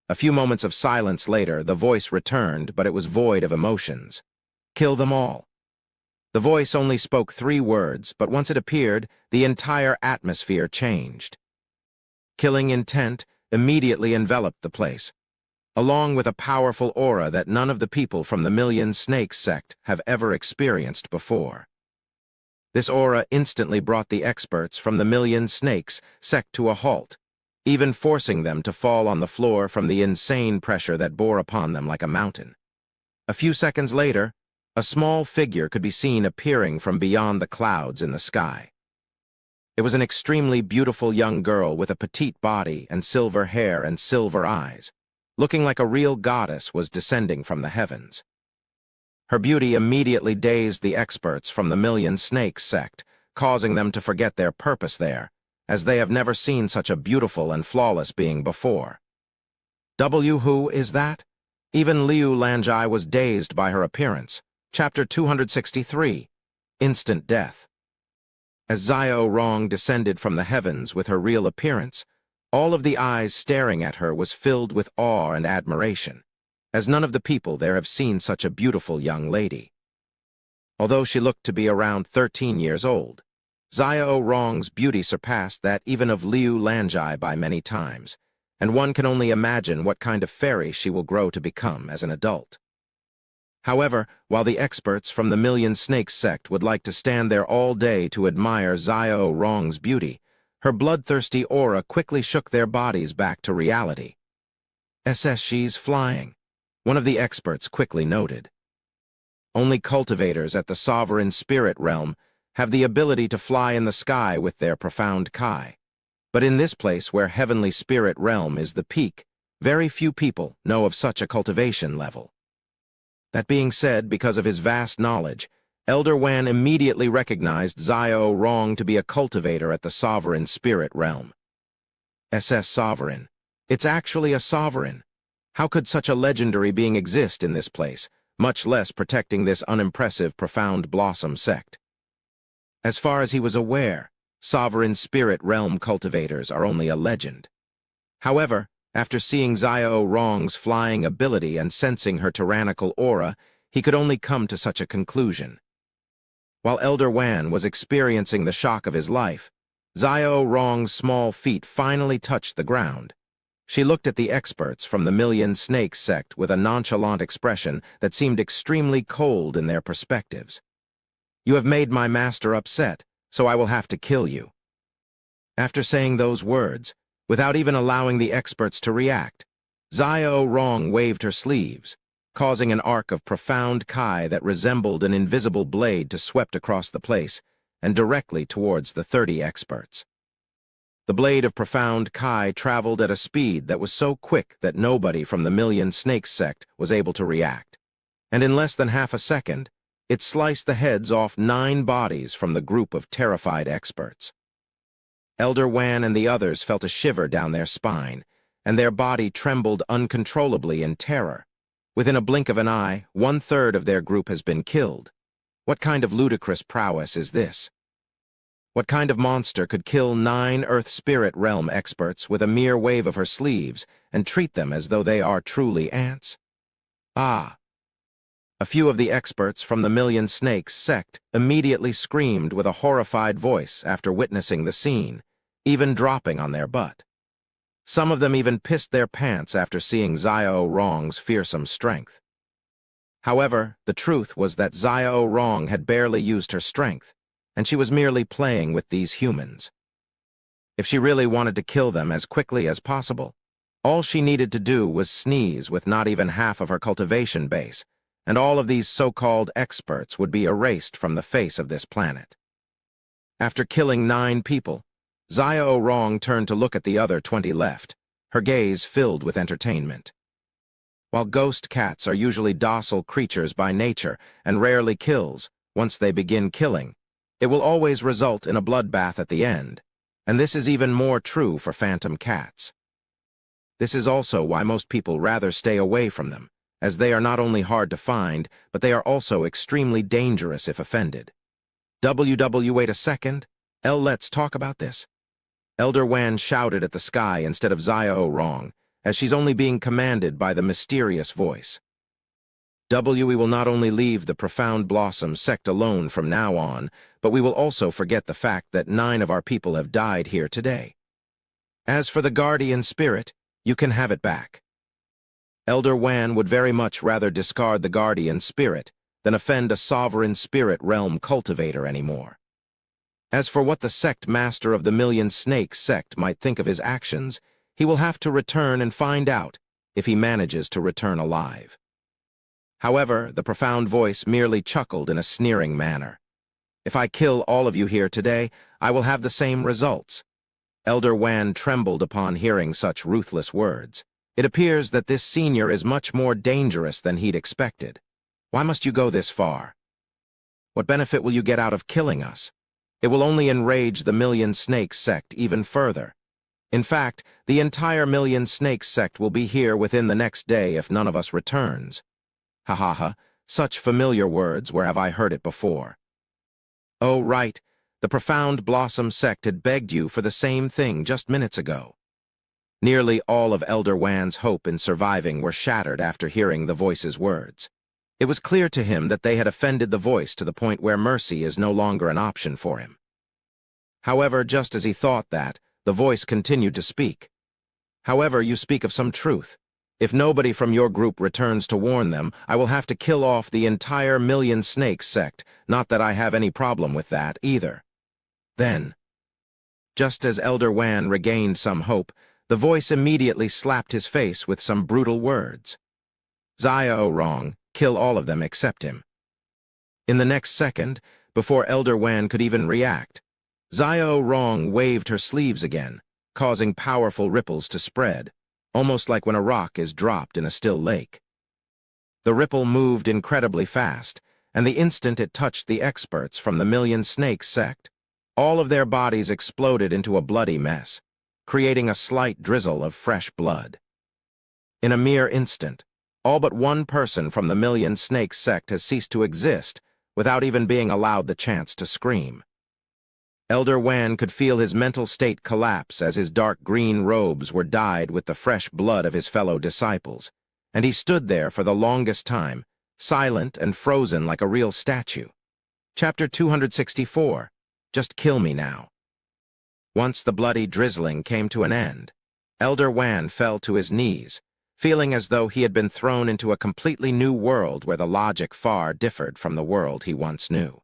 [SPEAKER 1] A few moments of silence later, the voice returned, but it was void of emotions. Kill them all. The voice only spoke 3 words, but once it appeared, the entire atmosphere changed. Killing intent immediately enveloped the place, along with a powerful aura that none of the people from the Million Snakes sect have ever experienced before. This aura instantly brought the experts from the Million Snakes sect to a halt, even forcing them to fall on the floor from the insane pressure that bore upon them like a mountain. A few seconds later, a small figure could be seen appearing from beyond the clouds in the sky. It was an extremely beautiful young girl with a petite body and silver hair and silver eyes, looking like a real goddess was descending from the heavens. Her beauty immediately dazed the experts from the Million Snakes sect, causing them to forget their purpose there, as they have never seen such a beautiful and flawless being before. Who is that? Even Liu Lanjai was dazed by her appearance. Chapter 263, Instant Death. As Xiao Rong descended from the heavens with her real appearance, all of the eyes staring at her was filled with awe and admiration, as none of the people there have seen such a beautiful young lady. Although she looked to be around 13 years old, Xiao Rong's beauty surpassed that even of Liu Lanjai by many times, and one can only imagine what kind of fairy she will grow to become as an adult. However, while the experts from the Million Snakes sect would like to stand there all day to admire Xiao Rong's beauty, her bloodthirsty aura quickly shook their bodies back to reality. She's flying, one of the experts quickly noted. Only cultivators at the sovereign spirit realm have the ability to fly in the sky with their profound kai. But in this place where heavenly spirit realm is the peak, very few people know of such a cultivation level. That being said, because of his vast knowledge, Elder Wan immediately recognized Xiao Rong to be a cultivator at the sovereign spirit realm. Sovereign. It's actually a sovereign. How could such a legendary being exist in this place, much less protecting this unimpressive profound blossom sect? As far as he was aware, sovereign spirit realm cultivators are only a legend. However, after seeing Xiao Rong's flying ability and sensing her tyrannical aura, he could only come to such a conclusion. While Elder Wan was experiencing the shock of his life, Xiao Rong's small feet finally touched the ground. She looked at the experts from the Million Snakes sect with a nonchalant expression that seemed extremely cold in their perspectives. You have made my master upset, so I will have to kill you. After saying those words, without even allowing the experts to react, Xiao Rong waved her sleeves, causing an arc of profound kai that resembled an invisible blade to swept across the place and directly towards the 30 experts. The blade of profound kai traveled at a speed that was so quick that nobody from the Million Snakes sect was able to react, and in less than half a second, it sliced the heads off 9 bodies from the group of terrified experts. Elder Wan and the others felt a shiver down their spine, and their body trembled uncontrollably in terror. Within a blink of an eye, 1/3 of their group has been killed. What kind of ludicrous prowess is this? What kind of monster could kill 9 Earth Spirit Realm experts with a mere wave of her sleeves and treat them as though they are truly ants? Ah! A few of the experts from the Million Snakes sect immediately screamed with a horrified voice after witnessing the scene, even dropping on their butt. Some of them even pissed their pants after seeing Xiao Rong's fearsome strength. However, the truth was that Xiao Rong had barely used her strength, and she was merely playing with these humans. If she really wanted to kill them as quickly as possible, all she needed to do was sneeze with not even half of her cultivation base, and all of these so-called experts would be erased from the face of this planet. After killing 9 people, Xiao Rong turned to look at the other 20 left, her gaze filled with entertainment. While ghost cats are usually docile creatures by nature and rarely kills, once they begin killing, It will always result in a bloodbath at the end, and this is even more true for phantom cats. This is also why most people rather stay away from them, as they are not only hard to find, but they are also extremely dangerous if offended. Wait a second. Let's talk about this. Elder Wan shouted at the sky instead of Xiao Rong, as she's only being commanded by the mysterious voice. We will not only leave the Profound Blossom sect alone from now on, but we will also forget the fact that 9 of our people have died here today. As for the guardian spirit, you can have it back. Elder Wan would very much rather discard the guardian spirit than offend a sovereign spirit realm cultivator anymore. As for what the sect master of the Million Snakes sect might think of his actions, he will have to return and find out if he manages to return alive. However, the profound voice merely chuckled in a sneering manner. If I kill all of you here today, I will have the same results. Elder Wan trembled upon hearing such ruthless words. It appears that this senior is much more dangerous than he'd expected. Why must you go this far? What benefit will you get out of killing us? It will only enrage the Million Snakes sect even further. In fact, the entire Million Snakes sect will be here within the next day if none of us returns. Ha ha ha, such familiar words, where have I heard it before? Oh, right, the Profound Blossom sect had begged you for the same thing just minutes ago. Nearly all of Elder Wan's hope in surviving were shattered after hearing the voice's words. It was clear to him that they had offended the voice to the point where mercy is no longer an option for him. However, just as he thought that, the voice continued to speak. However, you speak of some truth. If nobody from your group returns to warn them, I will have to kill off the entire Million Snakes sect, not that I have any problem with that either. Then, just as Elder Wan regained some hope, the voice immediately slapped his face with some brutal words. Xiao Rong, kill all of them except him. In the next second, before Elder Wan could even react, Xiao Rong waved her sleeves again, causing powerful ripples to spread, almost like when a rock is dropped in a still lake. The ripple moved incredibly fast, and the instant it touched the experts from the Million Snakes sect, all of their bodies exploded into a bloody mess, creating a slight drizzle of fresh blood. In a mere instant, all but one person from the Million Snakes sect has ceased to exist without even being allowed the chance to scream. Elder Wan could feel his mental state collapse as his dark green robes were dyed with the fresh blood of his fellow disciples, and he stood there for the longest time, silent and frozen like a real statue. Chapter 264. Just kill me now. Once the bloody drizzling came to an end, Elder Wan fell to his knees, feeling as though he had been thrown into a completely new world where the logic far differed from the world he once knew.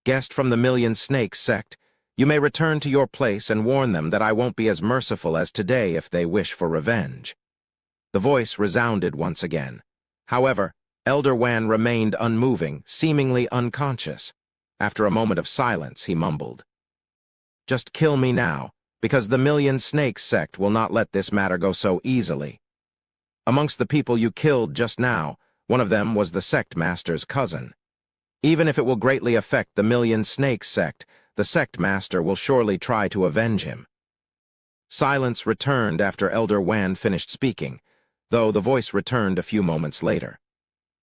[SPEAKER 1] Guest from the Million Snakes sect, you may return to your place and warn them that I won't be as merciful as today if they wish for revenge. The voice resounded once again. However, Elder Wan remained unmoving, seemingly unconscious. After a moment of silence, he mumbled, "Just kill me now, because the Million Snakes sect will not let this matter go so easily. Amongst the people you killed just now, one of them was the sect master's cousin. Even if it will greatly affect the Million Snakes sect, the sect master will surely try to avenge him." Silence returned after Elder Wan finished speaking, though the voice returned a few moments later.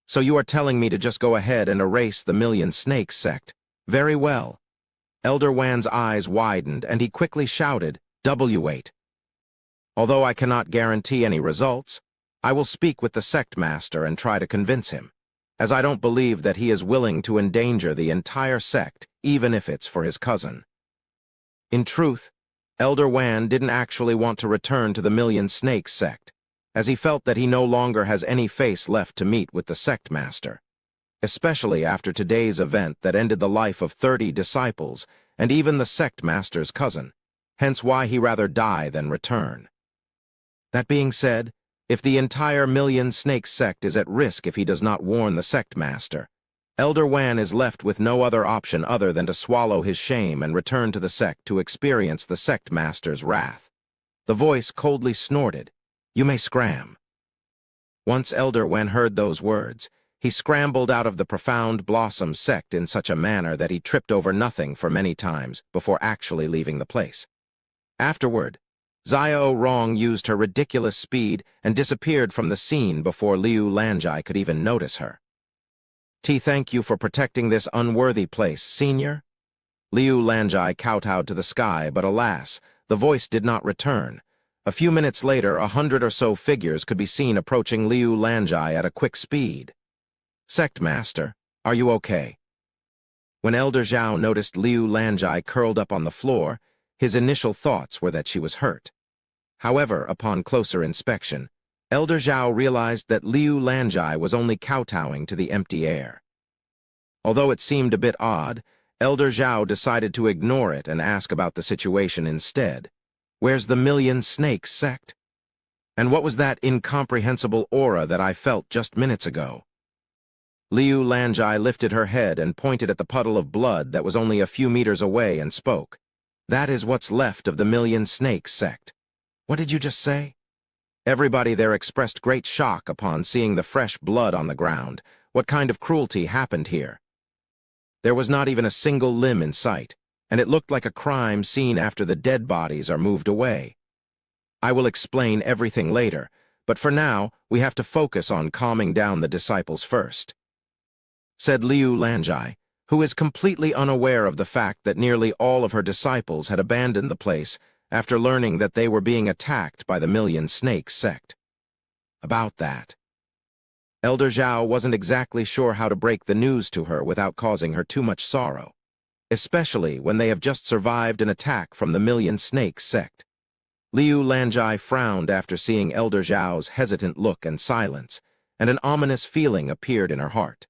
[SPEAKER 1] "So you are telling me to just go ahead and erase the Million Snakes sect? Very well." Elder Wan's eyes widened, and he quickly shouted, "Wait. Although I cannot guarantee any results, I will speak with the sect master and try to convince him, as I don't believe that he is willing to endanger the entire sect, even if it's for his cousin." In truth, Elder Wan didn't actually want to return to the Million Snakes sect, as he felt that he no longer has any face left to meet with the sect master, especially after today's event that ended the life of 30 disciples and even the sect master's cousin, hence why he rather die than return. That being said, if the entire Million Snakes sect is at risk if he does not warn the sect master, Elder Wan is left with no other option other than to swallow his shame and return to the sect to experience the sect master's wrath. The voice coldly snorted, "You may scram." Once Elder Wan heard those words, He scrambled out of the profound blossom sect in such a manner that he tripped over nothing for many times before actually leaving the place. Afterward, Xiao Rong used her ridiculous speed and disappeared from the scene before Liu Lanjai could even notice her. Thank you for protecting this unworthy place, senior." Liu Lanjai kowtowed to the sky, but alas, the voice did not return. A few minutes later, 100 or so figures could be seen approaching Liu Lanjai at a quick speed. "Sect Master, are you okay?" When Elder Zhao noticed Liu Lanjai curled up on the floor, his initial thoughts were that she was hurt. However, upon closer inspection, Elder Zhao realized that Liu Lanjai was only kowtowing to the empty air. Although it seemed a bit odd, Elder Zhao decided to ignore it and ask about the situation instead. "Where's the Million Snakes sect? And what was that incomprehensible aura that I felt just minutes ago?" Liu Lanjai lifted her head and pointed at the puddle of blood that was only a few meters away and spoke. "That is what's left of the Million Snakes sect." "What did you just say?" Everybody there expressed great shock upon seeing the fresh blood on the ground. What kind of cruelty happened here? There was not even a single limb in sight, and it looked like a crime scene after the dead bodies are moved away. "I will explain everything later, but for now, we have to focus on calming down the disciples first," said Liu Lanjai, who is completely unaware of the fact that nearly all of her disciples had abandoned the place after learning that they were being attacked by the Million Snakes sect. About that, Elder Zhao wasn't exactly sure how to break the news to her without causing her too much sorrow, especially when they have just survived an attack from the Million Snakes sect. Liu Lanjai frowned after seeing Elder Zhao's hesitant look and silence, and an ominous feeling appeared in her heart.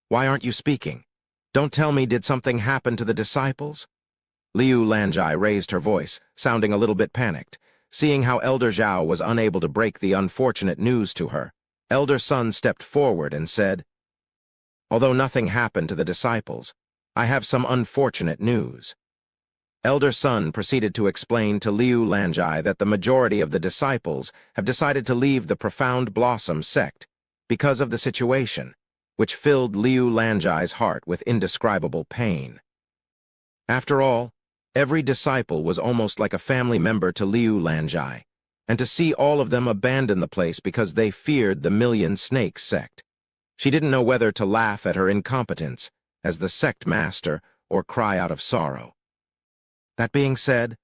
[SPEAKER 1] "Why aren't you speaking? Don't tell me, did something happen to the disciples?" Liu Lanjai raised her voice, sounding a little bit panicked. Seeing how Elder Zhao was unable to break the unfortunate news to her, Elder Sun stepped forward and said, "Although nothing happened to the disciples, I have some unfortunate news." Elder Sun proceeded to explain to Liu Lanjai that the majority of the disciples have decided to leave the Profound Blossom sect because of the situation, which filled Liu Lanjai's heart with indescribable pain. After all, every disciple was almost like a family member to Liu Lanjai, and to see all of them abandon the place because they feared the Million Snakes sect. She didn't know whether to laugh at her incompetence as the sect master or cry out of sorrow. That being said,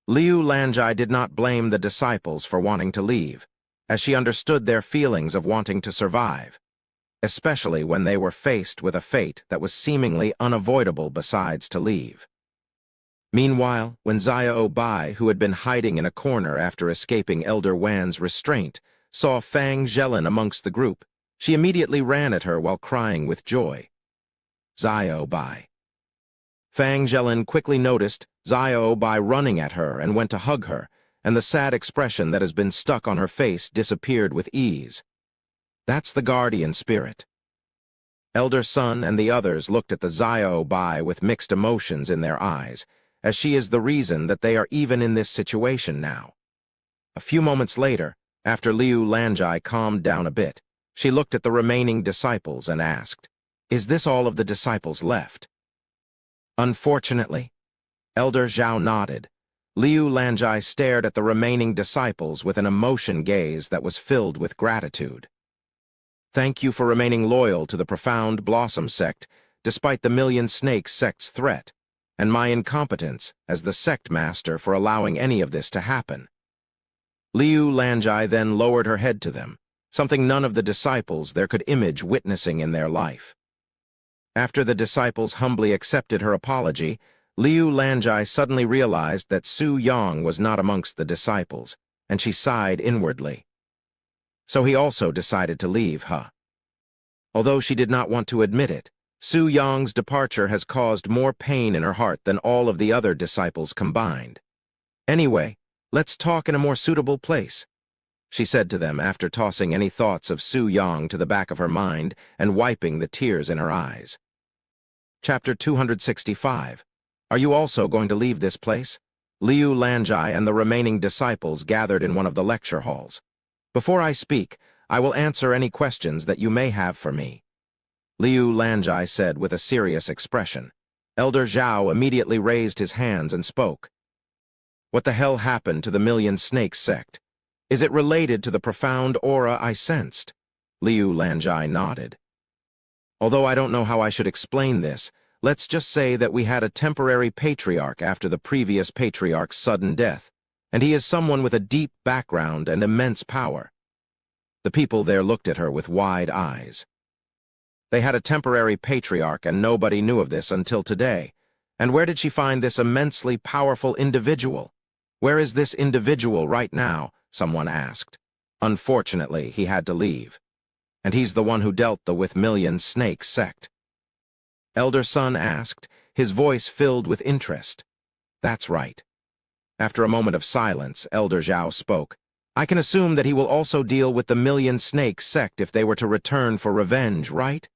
[SPEAKER 1] Liu Lanjai did not blame the disciples for wanting to leave, as she understood their feelings of wanting to survive, especially when they were faced with a fate that was seemingly unavoidable besides to leave. Meanwhile, when Xiao Bai, who had been hiding in a corner after escaping Elder Wan's restraint, saw Fang Zhelin amongst the group, she immediately ran at her while crying with joy. "Xiao Bai." Fang Zhelin quickly noticed Xiao Bai running at her and went to hug her, and the sad expression that has been stuck on her face disappeared with ease. "That's the guardian spirit." Elder Sun and the others looked at the Xiao Bai with mixed emotions in their eyes, as she is the reason that they are even in this situation now. A few moments later, after Liu Lanjai calmed down a bit, she looked at the remaining disciples and asked, "Is this all of the disciples left?" "Unfortunately." Elder Zhao nodded. Liu Lanjai stared at the remaining disciples with an emotion gaze that was filled with gratitude. "Thank you for remaining loyal to the Profound Blossom sect, despite the Million Snakes sect's threat, and my incompetence as the sect master for allowing any of this to happen." Liu Lanjai then lowered her head to them, something none of the disciples there could image witnessing in their life. After the disciples humbly accepted her apology, Liu Lanjai suddenly realized that Su Yang was not amongst the disciples, and she sighed inwardly. So he also decided to leave, huh? Although she did not want to admit it, Su Yang's departure has caused more pain in her heart than all of the other disciples combined. "Anyway, let's talk in a more suitable place," she said to them after tossing any thoughts of Su Yang to the back of her mind and wiping the tears in her eyes. Chapter 265. Are you also going to leave this place? Liu Lanjai and the remaining disciples gathered in one of the lecture halls. "Before I speak, I will answer any questions that you may have for me." Liu Lanjai said with a serious expression. Elder Zhao immediately raised his hands and spoke. "What the hell happened to the Million Snakes sect? Is it related to the profound aura I sensed?" Liu Lanjai nodded. "Although I don't know how I should explain this, let's just say that we had a temporary patriarch after the previous patriarch's sudden death, and he is someone with a deep background and immense power." The people there looked at her with wide eyes. They had a temporary patriarch and nobody knew of this until today. And where did she find this immensely powerful individual? "Where is this individual right now?" someone asked. "Unfortunately, he had to leave. And he's the one who dealt with Million Snakes sect." Elder Sun asked, his voice filled with interest. "That's right." After a moment of silence, Elder Zhao spoke. "I can assume that he will also deal with the Million Snakes sect if they were to return for revenge, right?"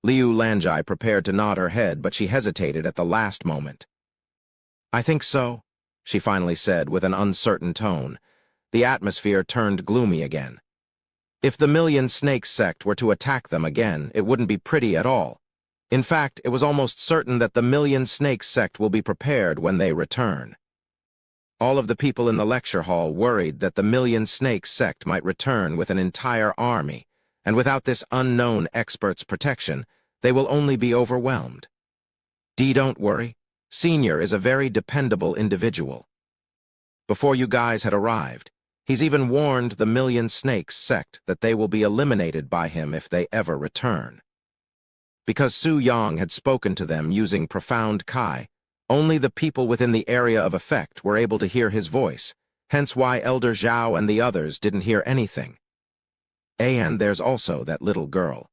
[SPEAKER 1] Liu Lanjai prepared to nod her head, but she hesitated at the last moment. "I think so," she finally said with an uncertain tone. The atmosphere turned gloomy again. If the Million Snakes sect were to attack them again, it wouldn't be pretty at all. In fact, it was almost certain that the Million Snakes sect will be prepared when they return. All of the people in the lecture hall worried that the Million Snakes sect might return with an entire army, and without this unknown expert's protection, they will only be overwhelmed. Don't worry. Senior is a very dependable individual. Before you guys had arrived, he's even warned the Million Snakes sect that they will be eliminated by him if they ever return. Because Su Yang had spoken to them using profound Kai, only the people within the area of effect were able to hear his voice, hence why Elder Zhao and the others didn't hear anything. And there's also that little girl.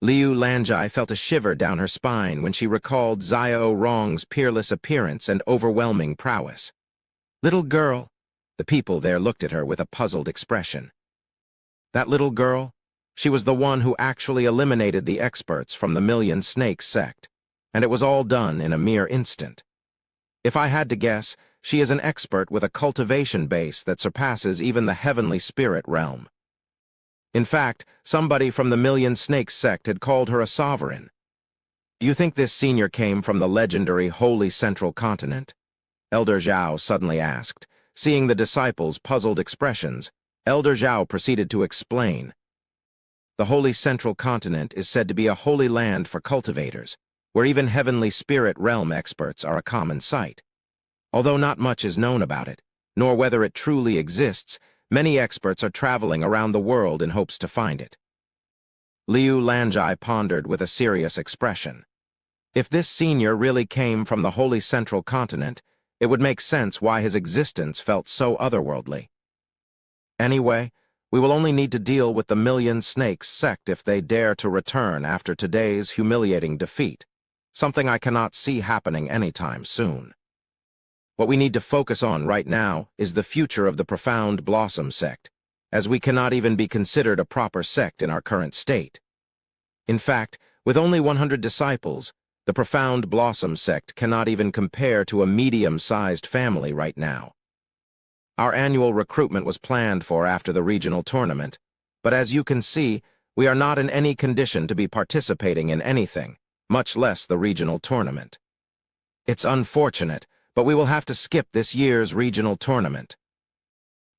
[SPEAKER 1] Liu Lanjai felt a shiver down her spine when she recalled Xiao Rong's peerless appearance and overwhelming prowess. "Little girl?" The people there looked at her with a puzzled expression. That little girl? She was the one who actually eliminated the experts from the Million Snakes sect, and it was all done in a mere instant. If I had to guess, she is an expert with a cultivation base that surpasses even the heavenly spirit realm. In fact, somebody from the Million Snakes sect had called her a sovereign. "You think this senior came from the legendary Holy Central Continent?" Elder Zhao suddenly asked. Seeing the disciples' puzzled expressions, Elder Zhao proceeded to explain. "The Holy Central Continent is said to be a holy land for cultivators, where even heavenly spirit realm experts are a common sight. Although not much is known about it, nor whether it truly exists, many experts are traveling around the world in hopes to find it." Liu Lanjai pondered with a serious expression. If this senior really came from the Holy Central Continent, it would make sense why his existence felt so otherworldly. Anyway, we will only need to deal with the Million Snakes sect if they dare to return after today's humiliating defeat, something I cannot see happening anytime soon. What we need to focus on right now is the future of the Profound Blossom sect, as we cannot even be considered a proper sect in our current state. In fact, with only 100 disciples, the Profound Blossom sect cannot even compare to a medium-sized family right now. Our annual recruitment was planned for after the regional tournament, but as you can see, we are not in any condition to be participating in anything, much less the regional tournament. It's unfortunate, but we will have to skip this year's regional tournament.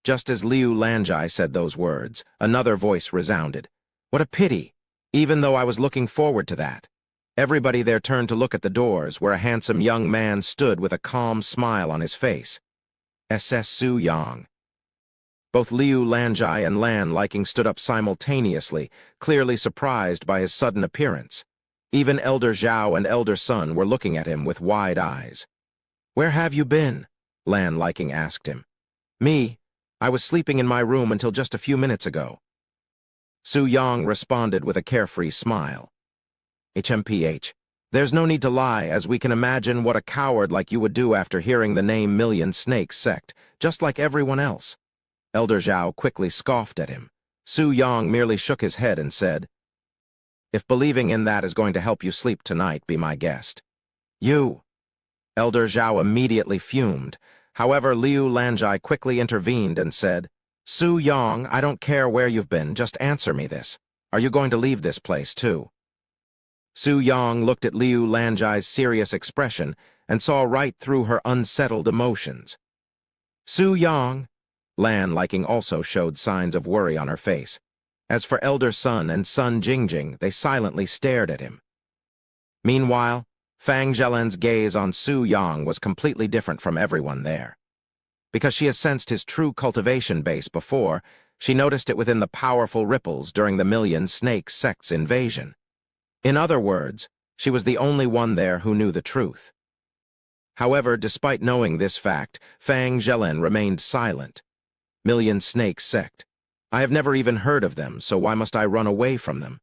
[SPEAKER 1] Just as Liu Lanjai said those words, another voice resounded. "What a pity, even though I was looking forward to that." Everybody there turned to look at the doors, where a handsome young man stood with a calm smile on his face. SS Su Yang. Both Liu Lanjai and Lan Liking stood up simultaneously, clearly surprised by his sudden appearance. Even Elder Zhao and Elder Sun were looking at him with wide eyes. "Where have you been?" Lan Liking asked him. "Me? I was sleeping in my room until just a few minutes ago." Su Yang responded with a carefree smile. "HMPH, there's no need to lie, as we can imagine what a coward like you would do after hearing the name Million Snakes sect, just like everyone else." Elder Zhao quickly scoffed at him. Su Yang merely shook his head and said, "If believing in that is going to help you sleep tonight, be my guest." "You!" Elder Zhao immediately fumed. However, Liu Lanjai quickly intervened and said, Su Yong, I don't care where you've been, just answer me this. Are you going to leave this place, too? Su Yong looked at Liu Lanjai's serious expression and saw right through her unsettled emotions. Su Yong, Lan Liking also showed signs of worry on her face. As for Elder Sun and Sun Jingjing, they silently stared at him. Meanwhile, Fang Zhelan's gaze on Su Yong was completely different from everyone there. Because she has sensed his true cultivation base before, she noticed it within the powerful ripples during the Million Snake Sect's invasion. In other words, she was the only one there who knew the truth. However, despite knowing this fact, Fang Zhelan remained silent. Million Snake Sect. I have never even heard of them, so why must I run away from them?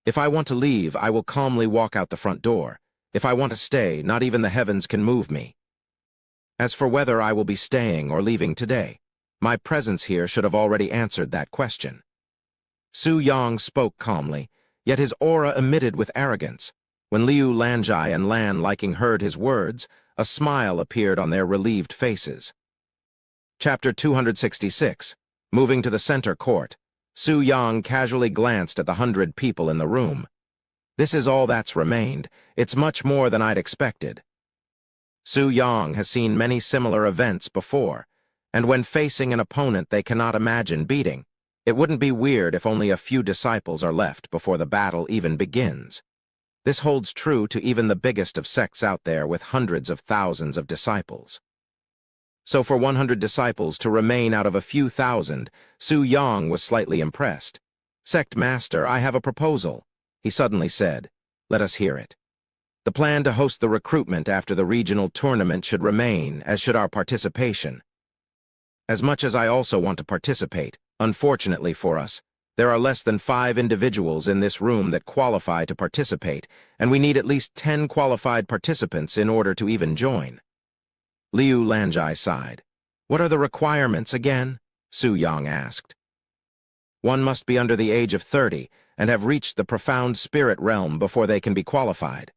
[SPEAKER 1] If I want to leave, I will calmly walk out the front door. If I want to stay, not even the heavens can move me. As for whether I will be staying or leaving today, my presence here should have already answered that question. Su Yong spoke calmly, yet his aura emitted with arrogance. When Liu Lanjai and Lan Liking heard his words, a smile appeared on their relieved faces. Chapter 266. Moving to the center court, Su Yong casually glanced at the 100 people in the room. This is all that's remained. It's much more than I'd expected. Su Yong has seen many similar events before, and when facing an opponent they cannot imagine beating, it wouldn't be weird if only a few disciples are left before the battle even begins. This holds true to even the biggest of sects out there with hundreds of thousands of disciples. So for 100 disciples to remain out of a few thousand, Su Yong was slightly impressed. "Sect Master, I have a proposal," he suddenly said. "Let us hear it." "The plan to host the recruitment after the regional tournament should remain, as should our participation. As much as I also want to participate, unfortunately for us, there are less than 5 individuals in this room that qualify to participate, and we need at least 10 qualified participants in order to even join." Liu Lanjai sighed. "What are the requirements again?" Su Yong asked. "One must be under the age of 30 and have reached the profound spirit realm before they can be qualified.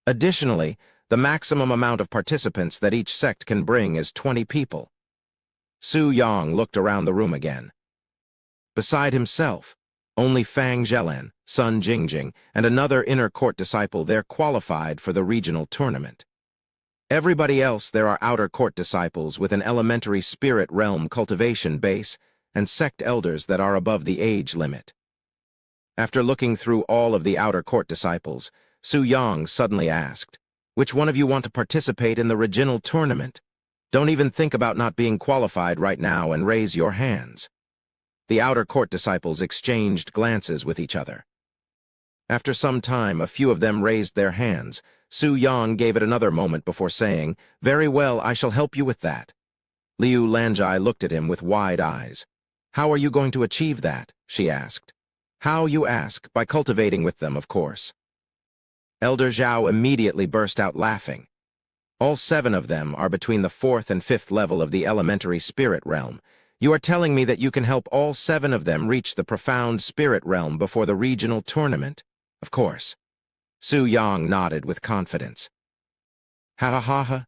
[SPEAKER 1] Additionally, the maximum amount of participants that each sect can bring is 20 people. Su Yong looked around the room again. Beside himself, only Fang Zhelan, Sun Jingjing, and another inner court disciple there qualified for the regional tournament. Everybody else there are outer court disciples with an elementary spirit realm cultivation base and sect elders that are above the age limit. After looking through all of the outer court disciples, Su Yong suddenly asked, "Which one of you want to participate in the regional tournament? Don't even think about not being qualified right now and raise your hands." The outer court disciples exchanged glances with each other. After some time, a few of them raised their hands. Su Yong gave it another moment before saying, "Very well, I shall help you with that." Liu Lanjai looked at him with wide eyes. "How are you going to achieve that?" she asked. "How, you ask? By cultivating with them, of course." Elder Zhao immediately burst out laughing. "All 7 of them are between the 4th and 5th level of the elementary spirit realm. You are telling me that you can help all 7 of them reach the profound spirit realm before the regional tournament?" "Of course." Su Yong nodded with confidence. "Ha ha ha ha."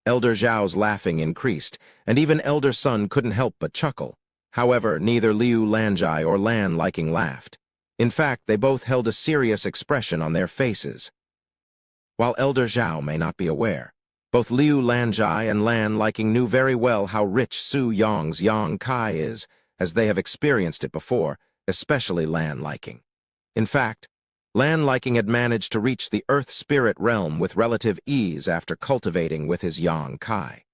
[SPEAKER 1] Elder Zhao's laughing increased, and even Elder Sun couldn't help but chuckle. However, neither Liu Lanjai or Lan Liking laughed. In fact, they both held a serious expression on their faces. While Elder Zhao may not be aware, both Liu Lanjai and Lan Liking knew very well how rich Su Yong's Yang Kai is, as they have experienced it before, especially Lan Liking. In fact, Lan Liking had managed to reach the Earth Spirit realm with relative ease after cultivating with his Yang Kai.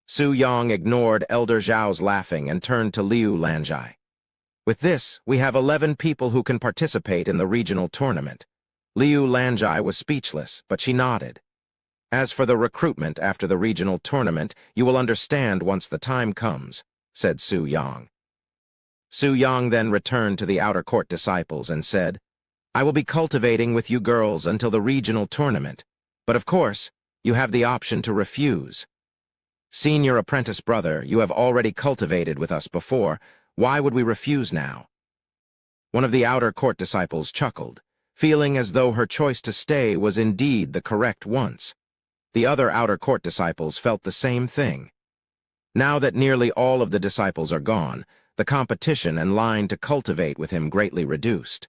[SPEAKER 1] Su Yong ignored Elder Zhao's laughing and turned to Liu Lanjai. "With this, we have 11 people who can participate in the regional tournament." Liu Lanjai was speechless, but she nodded. "As for the recruitment after the regional tournament, you will understand once the time comes," said Su Yong. Su Yong then returned to the outer court disciples and said, "I will be cultivating with you girls until the regional tournament, but of course, you have the option to refuse. Senior apprentice brother, you have already cultivated with us before. Why would we refuse now?" One of the outer court disciples chuckled, feeling as though her choice to stay was indeed the correct one. The other outer court disciples felt the same thing. Now that nearly all of the disciples are gone, the competition and line to cultivate with him greatly reduced.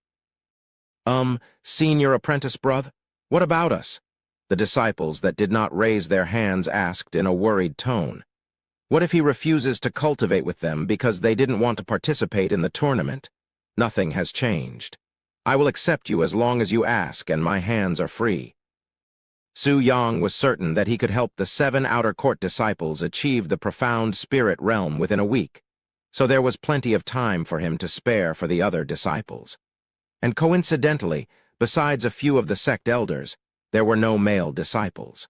[SPEAKER 1] Senior apprentice brother, what about us? The disciples that did not raise their hands asked in a worried tone. What if he refuses to cultivate with them because they didn't want to participate in the tournament? Nothing has changed. I will accept you as long as you ask, and my hands are free. Su Yang was certain that he could help the 7 outer court disciples achieve the profound spirit realm within a week, so there was plenty of time for him to spare for the other disciples. And coincidentally, besides a few of the sect elders, there were no male disciples.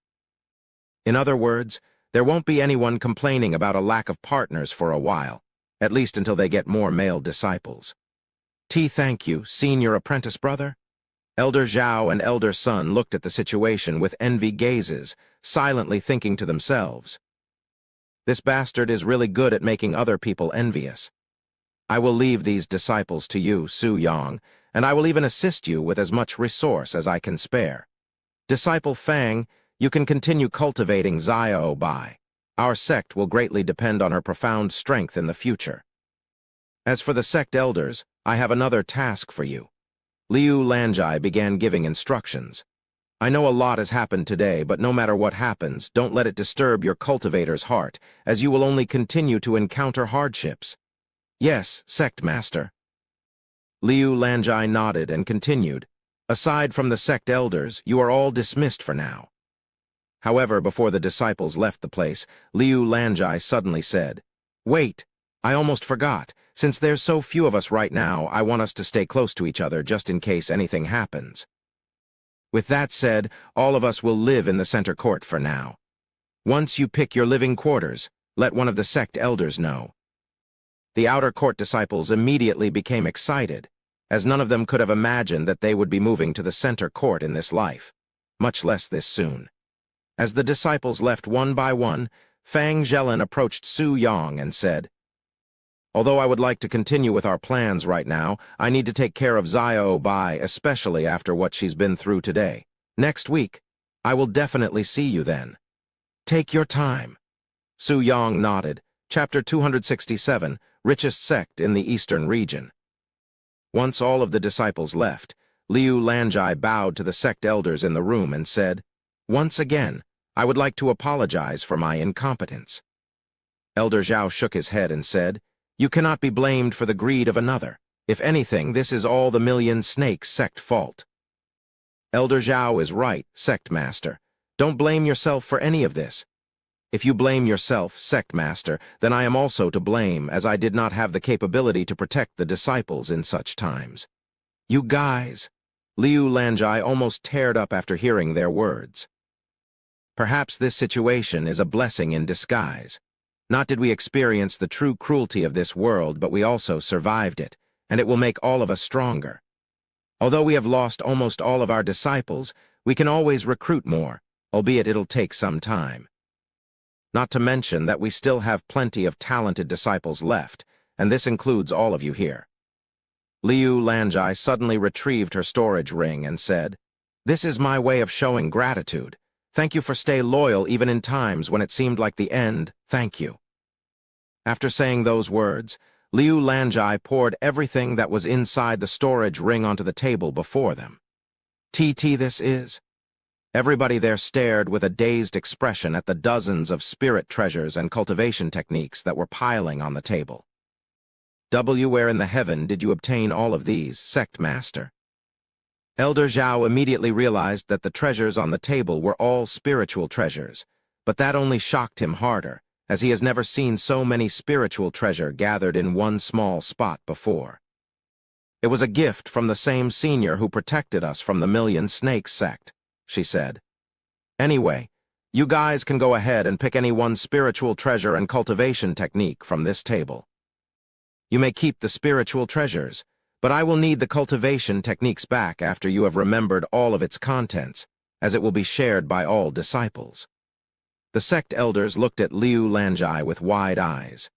[SPEAKER 1] In other words, there won't be anyone complaining about a lack of partners for a while, at least until they get more male disciples. Thank you, senior apprentice brother. Elder Zhao and Elder Sun looked at the situation with envy gazes, silently thinking to themselves, "This bastard is really good at making other people envious. I will leave these disciples to you, Su Yang, and I will even assist you with as much resource as I can spare. Disciple Fang, you can continue cultivating Xiao Bai. Our sect will greatly depend on her profound strength in the future. As for the sect elders, I have another task for you." Liu Lanjai began giving instructions. "I know a lot has happened today, but no matter what happens, don't let it disturb your cultivator's heart, as you will only continue to encounter hardships." "Yes, sect master." Liu Lanjai nodded and continued, "Aside from the sect elders, you are all dismissed for now." However, before the disciples left the place, Liu Lanjai suddenly said, "Wait, I almost forgot. Since there's so few of us right now, I want us to stay close to each other just in case anything happens. With that said, all of us will live in the center court for now. Once you pick your living quarters, let one of the sect elders know." The outer court disciples immediately became excited, as none of them could have imagined that they would be moving to the center court in this life, much less this soon. As the disciples left one by one, Fang Zhelin approached Su Yang and said, "Although I would like to continue with our plans right now, I need to take care of Xiao Bai, especially after what she's been through today. Next week, I will definitely see you then. Take your time." Su Yang nodded. Chapter 267, Richest Sect in the Eastern Region. Once all of the disciples left, Liu Lanjai bowed to the sect elders in the room and said, "Once again, I would like to apologize for my incompetence." Elder Zhao shook his head and said, "You cannot be blamed for the greed of another. If anything, this is all the Million Snakes sect fault." "Elder Zhao is right, sect master. Don't blame yourself for any of this. If you blame yourself, sect master, then I am also to blame, as I did not have the capability to protect the disciples in such times." "You guys!" Liu Lanjai almost teared up after hearing their words. Perhaps this situation is a blessing in disguise. Not did we experience the true cruelty of this world, but we also survived it, and it will make all of us stronger. Although we have lost almost all of our disciples, we can always recruit more, albeit it'll take some time. Not to mention that we still have plenty of talented disciples left, and this includes all of you here. Liu Lanjai suddenly retrieved her storage ring and said, "This is my way of showing gratitude. Thank you for staying loyal even in times when it seemed like the end. Thank you." After saying those words, Liu Lanjai poured everything that was inside the storage ring onto the table before them. This is. Everybody there stared with a dazed expression at the dozens of spirit treasures and cultivation techniques that were piling on the table. Where in the heaven did you obtain all of these, sect master? Elder Zhao immediately realized that the treasures on the table were all spiritual treasures, but that only shocked him harder, as he has never seen so many spiritual treasure gathered in one small spot before. "It was a gift from the same senior who protected us from the Million Snakes sect," she said. "Anyway, you guys can go ahead and pick any one spiritual treasure and cultivation technique from this table. You may keep the spiritual treasures, but I will need the cultivation techniques back after you have remembered all of its contents, as it will be shared by all disciples." The sect elders looked at Liu Lanjai with wide eyes.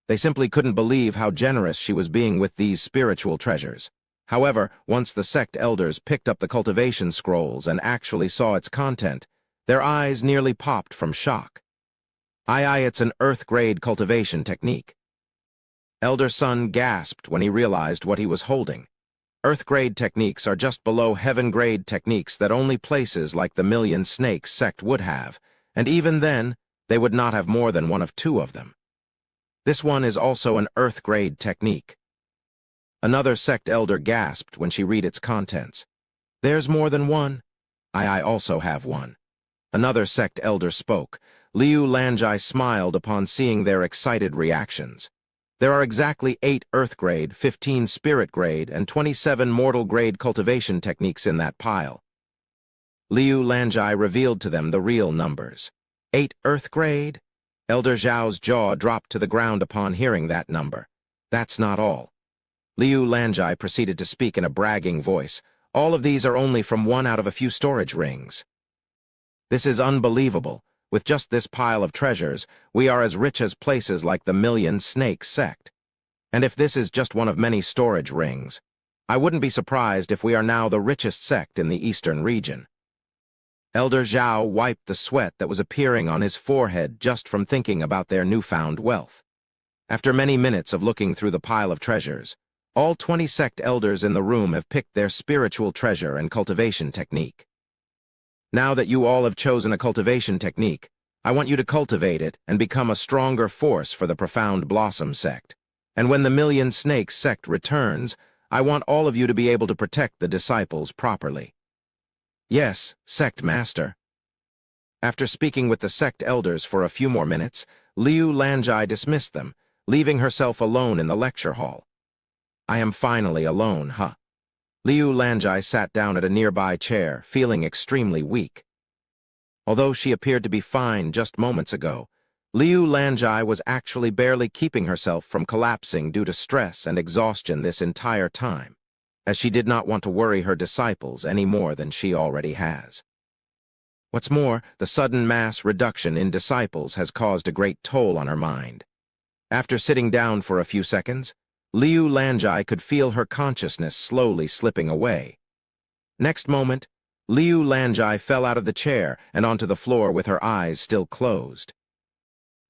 [SPEAKER 1] They simply couldn't believe how generous she was being with these spiritual treasures. However, once the sect elders picked up the cultivation scrolls and actually saw its content, their eyes nearly popped from shock. Aye, it's an Earth-grade cultivation technique. Elder Sun gasped when he realized what he was holding. Earth-grade techniques are just below heaven-grade techniques that only places like the Million Snakes sect would have, and even then, they would not have more than one of two of them. This one is also an Earth-grade technique. Another sect elder gasped when she read its contents. There's more than one. I also have one. Another sect elder spoke. Liu Lanjai smiled upon seeing their excited reactions. There are exactly 8 Earth-grade, 15 Spirit-grade, and 27 Mortal-grade cultivation techniques in that pile. Liu Lanjai revealed to them the real numbers. 8 Earth-grade? Elder Zhao's jaw dropped to the ground upon hearing that number. That's not all. Liu Lanjai proceeded to speak in a bragging voice. All of these are only from one out of a few storage rings. This is unbelievable. With just this pile of treasures, we are as rich as places like the Million Snakes sect. And if this is just one of many storage rings, I wouldn't be surprised if we are now the richest sect in the eastern region. Elder Zhao wiped the sweat that was appearing on his forehead just from thinking about their newfound wealth. After many minutes of looking through the pile of treasures, all 20 sect elders in the room have picked their spiritual treasure and cultivation technique. Now that you all have chosen a cultivation technique, I want you to cultivate it and become a stronger force for the Profound Blossom sect. And when the Million Snakes sect returns, I want all of you to be able to protect the disciples properly. Yes, sect master. After speaking with the sect elders for a few more minutes, Liu Lanjai dismissed them, leaving herself alone in the lecture hall. I am finally alone, huh? Liu Lanjai sat down at a nearby chair, feeling extremely weak. Although she appeared to be fine just moments ago, Liu Lanjai was actually barely keeping herself from collapsing due to stress and exhaustion this entire time, as she did not want to worry her disciples any more than she already has. What's more, the sudden mass reduction in disciples has caused a great toll on her mind. After sitting down for a few seconds, Liu Lanjai could feel her consciousness slowly slipping away. Next moment, Liu Lanjai fell out of the chair and onto the floor with her eyes still closed.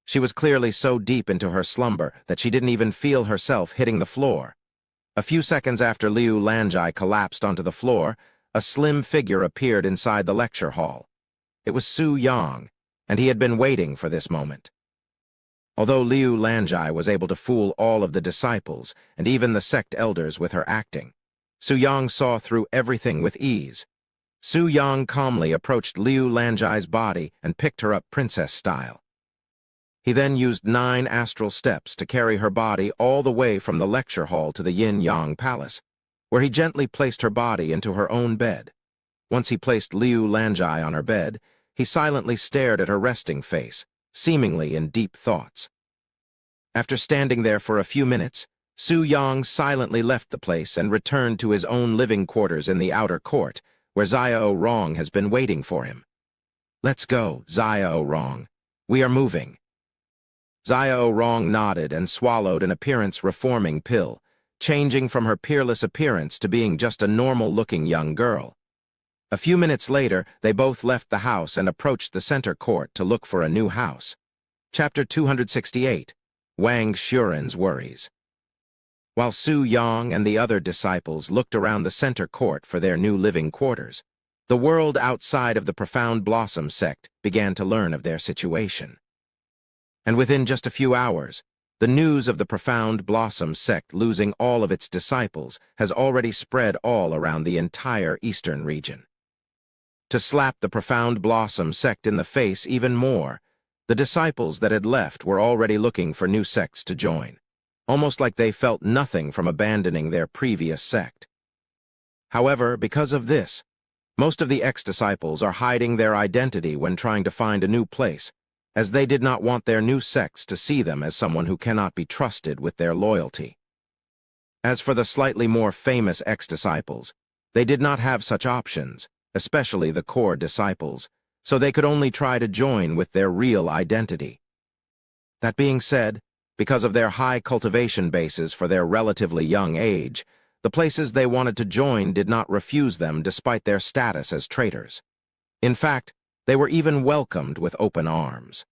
[SPEAKER 1] She was clearly so deep into her slumber that she didn't even feel herself hitting the floor. A few seconds after Liu Lanjai collapsed onto the floor, a slim figure appeared inside the lecture hall. It was Su Yang, and he had been waiting for this moment. Although Liu Lanjai was able to fool all of the disciples and even the sect elders with her acting, Su Yang saw through everything with ease. Su Yang calmly approached Liu Lanjai's body and picked her up princess style. He then used 9 astral steps to carry her body all the way from the lecture hall to the Yin-Yang Palace, where he gently placed her body into her own bed. Once he placed Liu Lanjai on her bed, he silently stared at her resting face, seemingly in deep thoughts. After standing there for a few minutes, Su Yang silently left the place and returned to his own living quarters in the outer court, where Xiao Rong has been waiting for him. Let's go, Xiao Rong. We are moving. Xiao Rong nodded and swallowed an appearance-reforming pill, changing from her peerless appearance to being just a normal-looking young girl. A few minutes later, they both left the house and approached the center court to look for a new house. Chapter 268, Wang Xuren's Worries. While Su Yang and the other disciples looked around the center court for their new living quarters, the world outside of the Profound Blossom sect began to learn of their situation. And within just a few hours, the news of the Profound Blossom sect losing all of its disciples has already spread all around the entire eastern region. To slap the Profound Blossom sect in the face even more, the disciples that had left were already looking for new sects to join, almost like they felt nothing from abandoning their previous sect. However, because of this, most of the ex-disciples are hiding their identity when trying to find a new place, as they did not want their new sects to see them as someone who cannot be trusted with their loyalty. As for the slightly more famous ex-disciples, they did not have such options, especially the core disciples, so they could only try to join with their real identity. That being said, because of their high cultivation bases for their relatively young age, the places they wanted to join did not refuse them despite their status as traitors. In fact, they were even welcomed with open arms.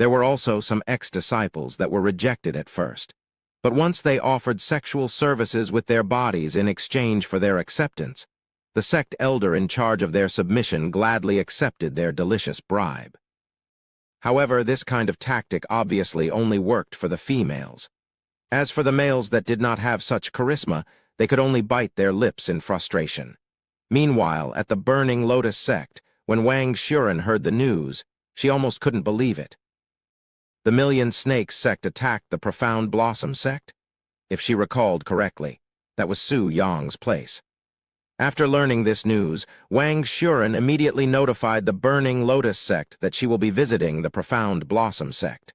[SPEAKER 1] There were also some ex-disciples that were rejected at first. But once they offered sexual services with their bodies in exchange for their acceptance, the sect elder in charge of their submission gladly accepted their delicious bribe. However, this kind of tactic obviously only worked for the females. As for the males that did not have such charisma, they could only bite their lips in frustration. Meanwhile, at the Burning Lotus sect, when Wang Shuren heard the news, she almost couldn't believe it. The Million Snakes sect attacked the Profound Blossom sect? If she recalled correctly, that was Su Yang's place. After learning this news, Wang Shuren immediately notified the Burning Lotus sect that she will be visiting the Profound Blossom sect.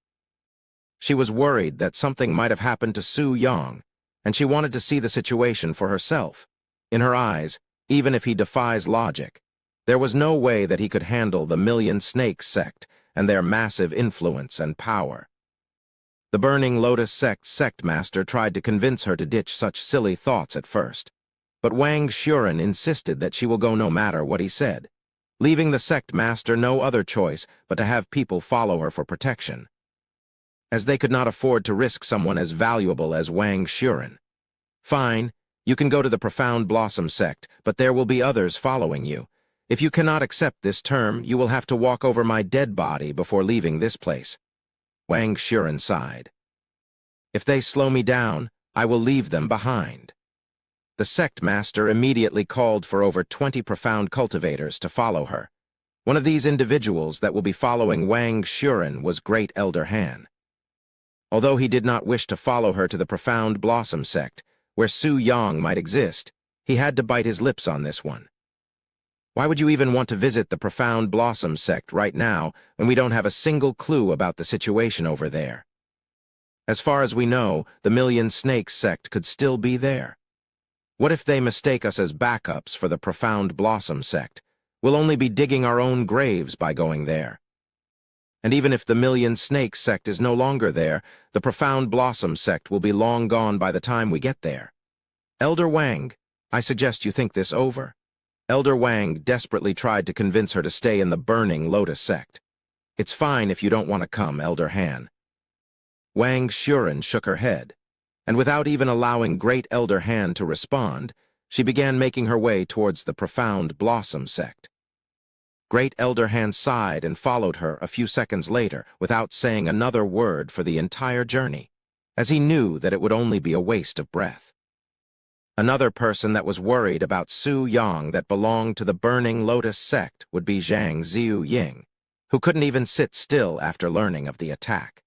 [SPEAKER 1] She was worried that something might have happened to Su Yang, and she wanted to see the situation for herself. In her eyes, even if he defies logic, there was no way that he could handle the Million Snakes sect and their massive influence and power. The Burning Lotus sect master tried to convince her to ditch such silly thoughts at first, but Wang Shuren insisted that she will go no matter what he said, leaving the sect master no other choice but to have people follow her for protection, as they could not afford to risk someone as valuable as Wang Shuren. Fine, you can go to the Profound Blossom sect, but there will be others following you. If you cannot accept this term, you will have to walk over my dead body before leaving this place. Wang Shuren sighed. If they slow me down, I will leave them behind. The sect master immediately called for over 20 profound cultivators to follow her. One of these individuals that will be following Wang Shuren was Great Elder Han. Although he did not wish to follow her to the Profound Blossom sect, where Su Yang might exist, he had to bite his lips on this one. Why would you even want to visit the Profound Blossom sect right now when we don't have a single clue about the situation over there? As far as we know, the Million Snakes sect could still be there. What if they mistake us as backups for the Profound Blossom sect? We'll only be digging our own graves by going there. And even if the Million Snakes sect is no longer there, the Profound Blossom sect will be long gone by the time we get there. Elder Wang, I suggest you think this over. Elder Wang desperately tried to convince her to stay in the Burning Lotus sect. It's fine if you don't want to come, Elder Han. Wang Shuren shook her head, and without even allowing Great Elder Han to respond, she began making her way towards the Profound Blossom sect. Great Elder Han sighed and followed her a few seconds later without saying another word for the entire journey, as he knew that it would only be a waste of breath. Another person that was worried about Su Yang that belonged to the Burning Lotus sect would be Zhang Ziyu Ying, who couldn't even sit still after learning of the attack.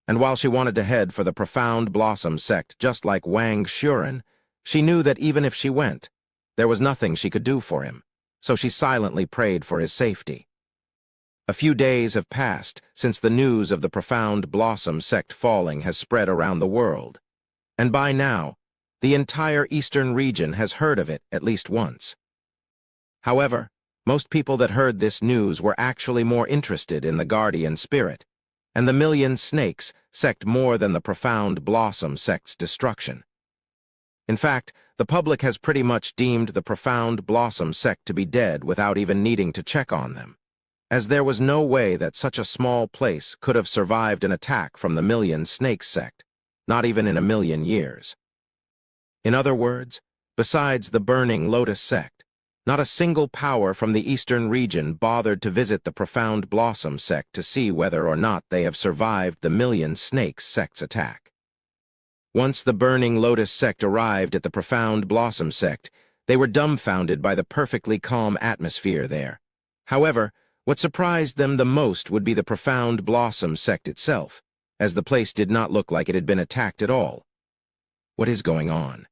[SPEAKER 1] And while she wanted to head for the Profound Blossom sect just like Wang Shuren, she knew that even if she went, there was nothing she could do for him, so she silently prayed for his safety. A few days have passed since the news of the Profound Blossom sect falling has spread around the world, and by now, the entire eastern region has heard of it at least once. However, most people that heard this news were actually more interested in the guardian spirit, and the Million Snakes sect more than the Profound Blossom sect's destruction. In fact, the public has pretty much deemed the Profound Blossom sect to be dead without even needing to check on them, as there was no way that such a small place could have survived an attack from the Million Snakes sect, not even in a million years. In other words, besides the Burning Lotus sect, not a single power from the eastern region bothered to visit the Profound Blossom sect to see whether or not they have survived the Million Snakes sect's attack. Once the Burning Lotus sect arrived at the Profound Blossom sect, they were dumbfounded by the perfectly calm atmosphere there. However, what surprised them the most would be the Profound Blossom sect itself, as the place did not look like it had been attacked at all. What is going on?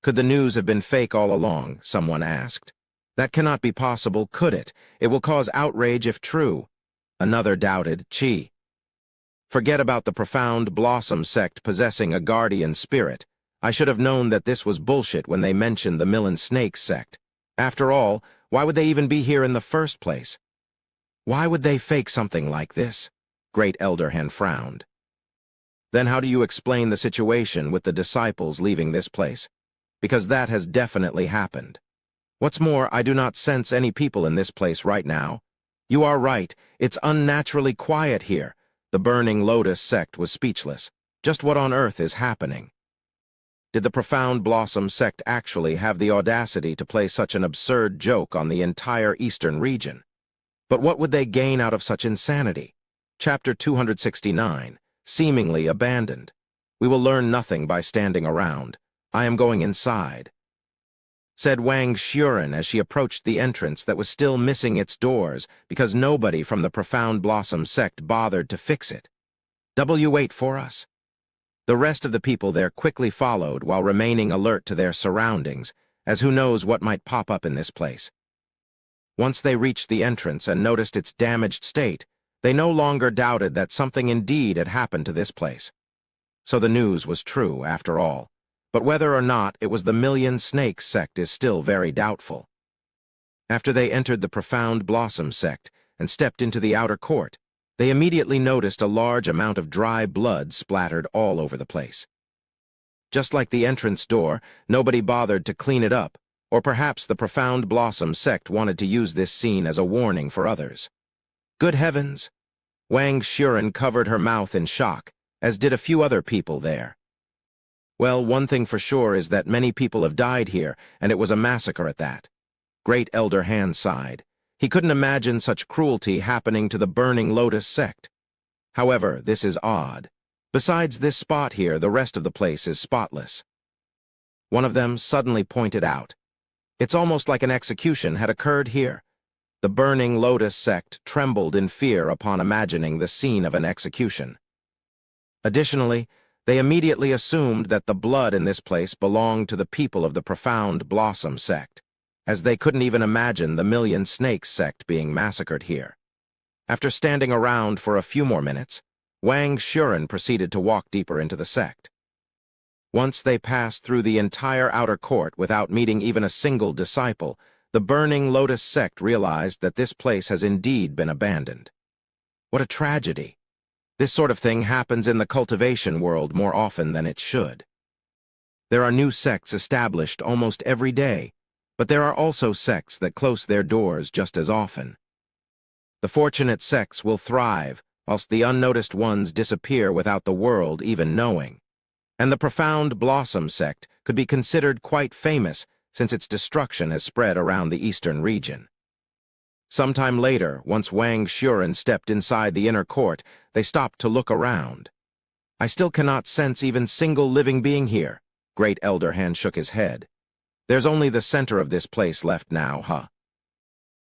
[SPEAKER 1] Could the news have been fake all along? Someone asked. That cannot be possible, could it? It will cause outrage if true. Another doubted, Chi. Forget about the Profound Blossom sect possessing a guardian spirit. I should have known that this was bullshit when they mentioned the Million Snakes sect. After all, why would they even be here in the first place? Why would they fake something like this? Great Elder Han frowned. Then how do you explain the situation with the disciples leaving this place? Because that has definitely happened. What's more, I do not sense any people in this place right now. You are right, it's unnaturally quiet here. The Burning Lotus sect was speechless. Just what on earth is happening? Did the Profound Blossom sect actually have the audacity to play such an absurd joke on the entire eastern region? But what would they gain out of such insanity? Chapter 269, Seemingly Abandoned. We will learn nothing by standing around. I am going inside, said Wang Xuren as she approached the entrance that was still missing its doors because nobody from the Profound Blossom sect bothered to fix it. Wait for us. The rest of the people there quickly followed while remaining alert to their surroundings, as who knows what might pop up in this place. Once they reached the entrance and noticed its damaged state, they no longer doubted that something indeed had happened to this place. So the news was true, after all. But whether or not it was the Million Snakes sect is still very doubtful. After they entered the Profound Blossom sect and stepped into the outer court, they immediately noticed a large amount of dry blood splattered all over the place. Just like the entrance door, nobody bothered to clean it up, or perhaps the Profound Blossom sect wanted to use this scene as a warning for others. Good heavens! Wang Xuren covered her mouth in shock, as did a few other people there. Well, one thing for sure is that many people have died here, and it was a massacre at that. Great Elder Han sighed. He couldn't imagine such cruelty happening to the Burning Lotus sect. However, this is odd. Besides this spot here, the rest of the place is spotless. One of them suddenly pointed out. It's almost like an execution had occurred here. The Burning Lotus sect trembled in fear upon imagining the scene of an execution. Additionally, they immediately assumed that the blood in this place belonged to the people of the Profound Blossom sect, as they couldn't even imagine the Million Snakes sect being massacred here. After standing around for a few more minutes, Wang Xuren proceeded to walk deeper into the sect. Once they passed through the entire outer court without meeting even a single disciple, the Burning Lotus sect realized that this place has indeed been abandoned. What a tragedy! This sort of thing happens in the cultivation world more often than it should. There are new sects established almost every day, but there are also sects that close their doors just as often. The fortunate sects will thrive, whilst the unnoticed ones disappear without the world even knowing. And the Profound Blossom sect could be considered quite famous since its destruction has spread around the eastern region. Sometime later, once Wang Xuren stepped inside the inner court, they stopped to look around. I still cannot sense even single living being here. Great Elder Han shook his head. There's only the center of this place left now, huh?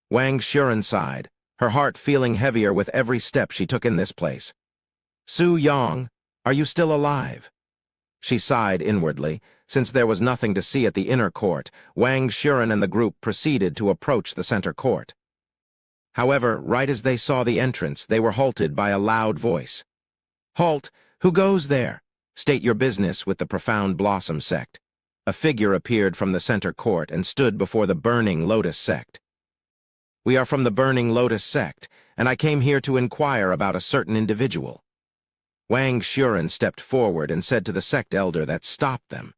[SPEAKER 1] Wang Xuren sighed, her heart feeling heavier with every step she took in this place. Su Yang, are you still alive? She sighed inwardly. Since there was nothing to see at the inner court, Wang Xuren and the group proceeded to approach the center court. However, right as they saw the entrance, they were halted by a loud voice. Halt! Who goes there? State your business with the Profound Blossom sect. A figure appeared from the center court and stood before the Burning Lotus sect. We are from the Burning Lotus sect, and I came here to inquire about a certain individual. Wang Xuren stepped forward and said to the sect elder that stopped them.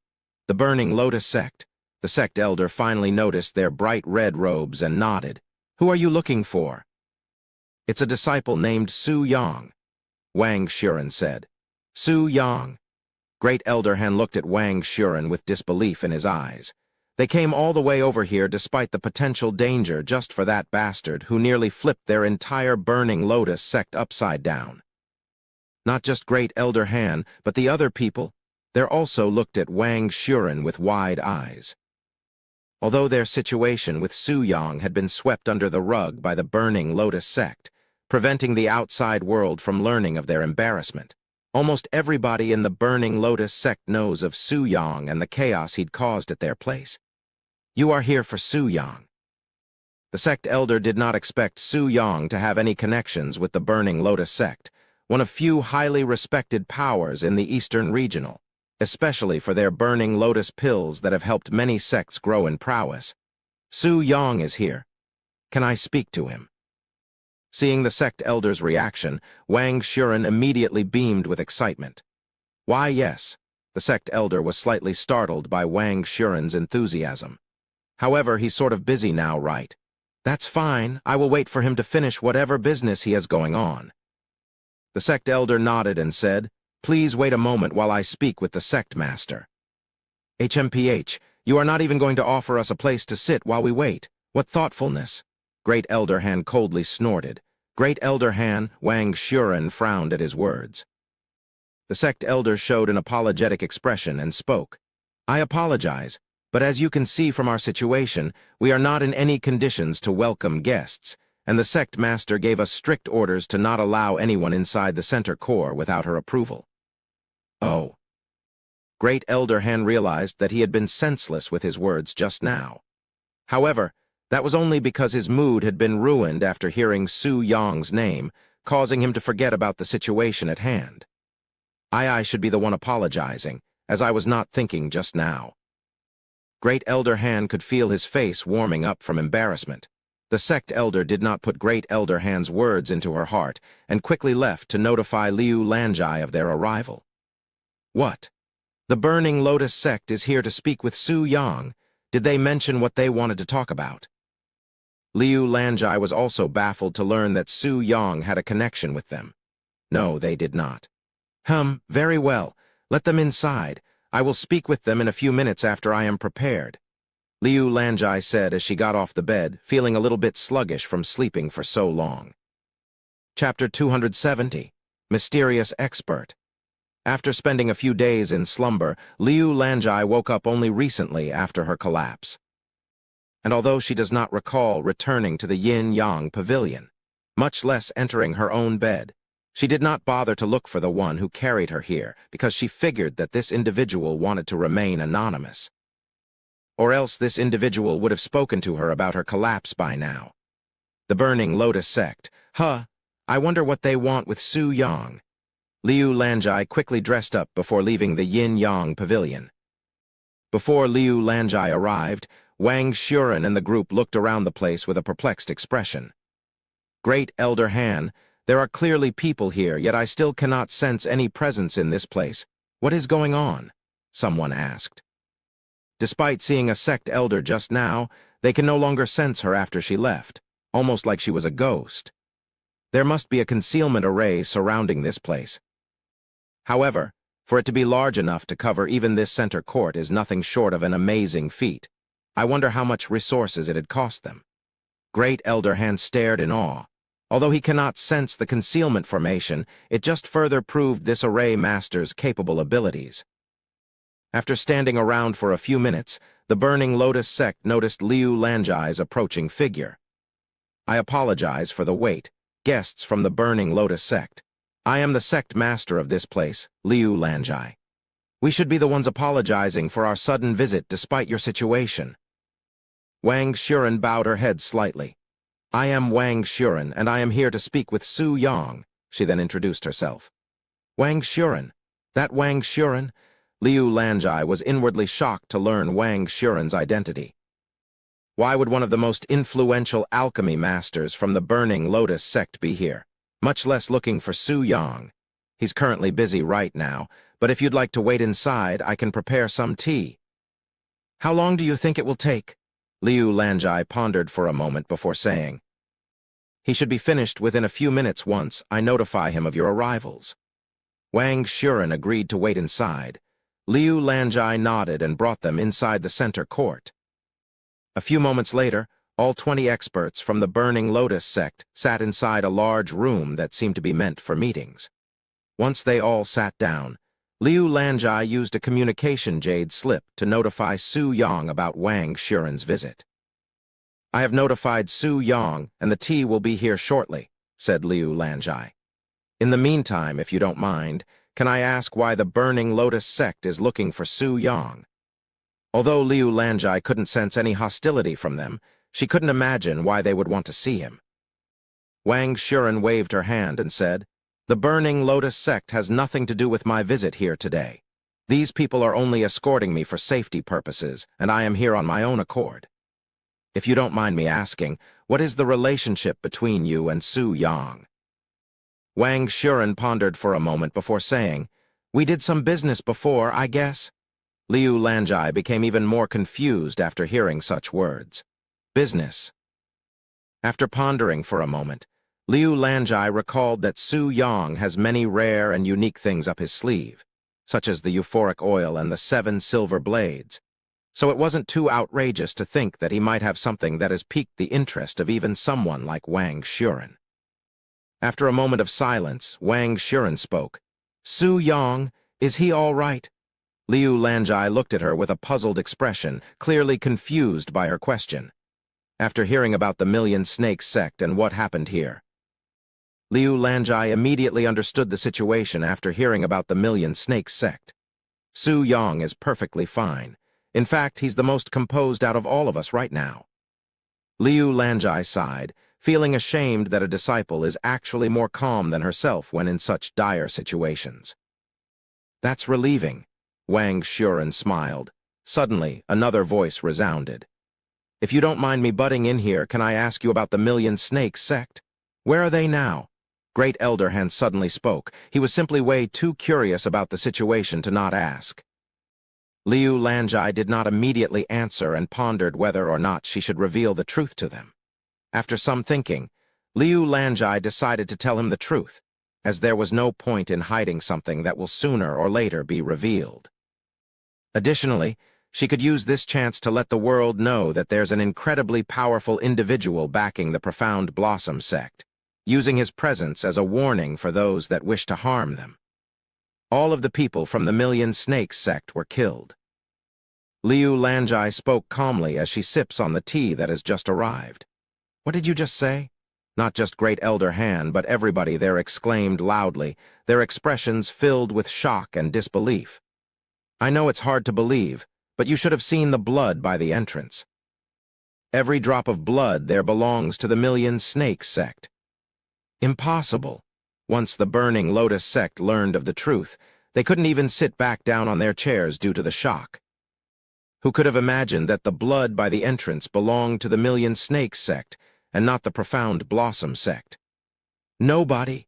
[SPEAKER 1] The Burning Lotus sect. The sect elder finally noticed their bright red robes and nodded. Who are you looking for? It's a disciple named Su Yang, Wang Xuren said. Su Yang. Great Elder Han looked at Wang Xuren with disbelief in his eyes. They came all the way over here despite the potential danger just for that bastard who nearly flipped their entire Burning Lotus sect upside down. Not just Great Elder Han, but the other people. They also looked at Wang Xuren with wide eyes. Although their situation with Su Yang had been swept under the rug by the Burning Lotus sect, preventing the outside world from learning of their embarrassment, almost everybody in the Burning Lotus sect knows of Su Yang and the chaos he'd caused at their place. You are here for Su Yang. The sect elder did not expect Su Yang to have any connections with the Burning Lotus sect, one of few highly respected powers in the Eastern Regional, especially for their Burning Lotus pills that have helped many sects grow in prowess. Su Yang is here. Can I speak to him? Seeing the sect elder's reaction, Wang Xuren immediately beamed with excitement. Why, yes. The sect elder was slightly startled by Wang Xuren's enthusiasm. However, he's sort of busy now, right? That's fine. I will wait for him to finish whatever business he has going on. The sect elder nodded and said, Please wait a moment while I speak with the sect master. HMPH, you are not even going to offer us a place to sit while we wait. What thoughtfulness! Great Elder Han coldly snorted. Great Elder Han, Wang Shuren frowned at his words. The sect elder showed an apologetic expression and spoke. I apologize, but as you can see from our situation, we are not in any conditions to welcome guests, and the sect master gave us strict orders to not allow anyone inside the center core without her approval. Oh. Great Elder Han realized that he had been senseless with his words just now. However, that was only because his mood had been ruined after hearing Su Yong's name, causing him to forget about the situation at hand. I should be the one apologizing, as I was not thinking just now. Great Elder Han could feel his face warming up from embarrassment. The sect elder did not put Great Elder Han's words into her heart and quickly left to notify Liu Lanjai of their arrival. What? The Burning Lotus sect is here to speak with Su Yang. Did they mention what they wanted to talk about? Liu Lanjai was also baffled to learn that Su Yang had a connection with them. No, they did not. Very well. Let them inside. I will speak with them in a few minutes after I am prepared, Liu Lanjai said as she got off the bed, feeling a little bit sluggish from sleeping for so long. Chapter 270, Mysterious Expert. After spending a few days in slumber, Liu Lanjai woke up only recently after her collapse. And although she does not recall returning to the Yin-Yang Pavilion, much less entering her own bed, she did not bother to look for the one who carried her here because she figured that this individual wanted to remain anonymous. Or else this individual would have spoken to her about her collapse by now. The Burning Lotus sect. I wonder what they want with Su Yang. Liu Lanjai quickly dressed up before leaving the Yin-Yang Pavilion. Before Liu Lanjai arrived, Wang Shuren and the group looked around the place with a perplexed expression. Great Elder Han, there are clearly people here, yet I still cannot sense any presence in this place. What is going on? Someone asked. Despite seeing a sect elder just now, they can no longer sense her after she left, almost like she was a ghost. There must be a concealment array surrounding this place. However, for it to be large enough to cover even this center court is nothing short of an amazing feat. I wonder how much resources it had cost them. Great Elder Han stared in awe. Although he cannot sense the concealment formation, it just further proved this array master's capable abilities. After standing around for a few minutes, the Burning Lotus sect noticed Liu Lanjai's approaching figure. I apologize for the wait. Guests from the Burning Lotus sect. I am the sect master of this place, Liu Lanjai. We should be the ones apologizing for our sudden visit despite your situation. Wang Shuren bowed her head slightly. I am Wang Shuren, and I am here to speak with Su Yang, she then introduced herself. Wang Shuren? That Wang Shuren? Liu Lanjai was inwardly shocked to learn Wang Shuren's identity. Why would one of the most influential alchemy masters from the Burning Lotus sect be here, much less looking for Su Yang? He's currently busy right now, but if you'd like to wait inside, I can prepare some tea. How long do you think it will take? Liu Lanjai pondered for a moment before saying. He should be finished within a few minutes once I notify him of your arrivals. Wang Shuren agreed to wait inside. Liu Lanjai nodded and brought them inside the center court. A few moments later, all 20 experts from the Burning Lotus sect sat inside a large room that seemed to be meant for meetings. Once they all sat down, Liu Lanjai used a communication jade slip to notify Su Yang about Wang Shuren's visit. I have notified Su Yang, and the tea will be here shortly, said Liu Lanjai. In the meantime, if you don't mind, can I ask why the Burning Lotus sect is looking for Su Yang? Although Liu Lanjai couldn't sense any hostility from them, she couldn't imagine why they would want to see him. Wang Shuren waved her hand and said, The Burning Lotus sect has nothing to do with my visit here today. These people are only escorting me for safety purposes, and I am here on my own accord. If you don't mind me asking, what is the relationship between you and Su Yang? Wang Shuren pondered for a moment before saying, We did some business before, I guess. Liu Lanjai became even more confused after hearing such words. Business. After pondering for a moment, Liu Lanjai recalled that Su Yang has many rare and unique things up his sleeve, such as the euphoric oil and the 7 silver blades, so it wasn't too outrageous to think that he might have something that has piqued the interest of even someone like Wang Xuren. After a moment of silence, Wang Xuren spoke. "Su Yang, is he all right?" Liu Lanjai looked at her with a puzzled expression, clearly confused by her question. After hearing about the Million Snakes sect and what happened here, Liu Lanjai immediately understood the situation after hearing about the Million Snakes sect. Su Yang is perfectly fine. In fact, he's the most composed out of all of us right now. Liu Lanjai sighed, feeling ashamed that a disciple is actually more calm than herself when in such dire situations. "That's relieving," Wang Xuren smiled. Suddenly, another voice resounded. "If you don't mind me butting in here, can I ask you about the Million Snakes sect? Where are they now?" Great Elder Han suddenly spoke. He was simply way too curious about the situation to not ask. Liu Lanjai did not immediately answer and pondered whether or not she should reveal the truth to them. After some thinking, Liu Lanjai decided to tell him the truth, as there was no point in hiding something that will sooner or later be revealed. Additionally, she could use this chance to let the world know that there's an incredibly powerful individual backing the Profound Blossom sect, using his presence as a warning for those that wish to harm them. All of the people from the Million Snakes sect were killed. Liu Lanjai spoke calmly as she sips on the tea that has just arrived. "What did you just say?" Not just Great Elder Han, but everybody there exclaimed loudly, their expressions filled with shock and disbelief. "I know it's hard to believe, but you should have seen the blood by the entrance. Every drop of blood there belongs to the Million Snakes sect." Impossible. Once the Burning Lotus sect learned of the truth, they couldn't even sit back down on their chairs due to the shock. Who could have imagined that the blood by the entrance belonged to the Million Snakes sect and not the Profound Blossom sect? Nobody.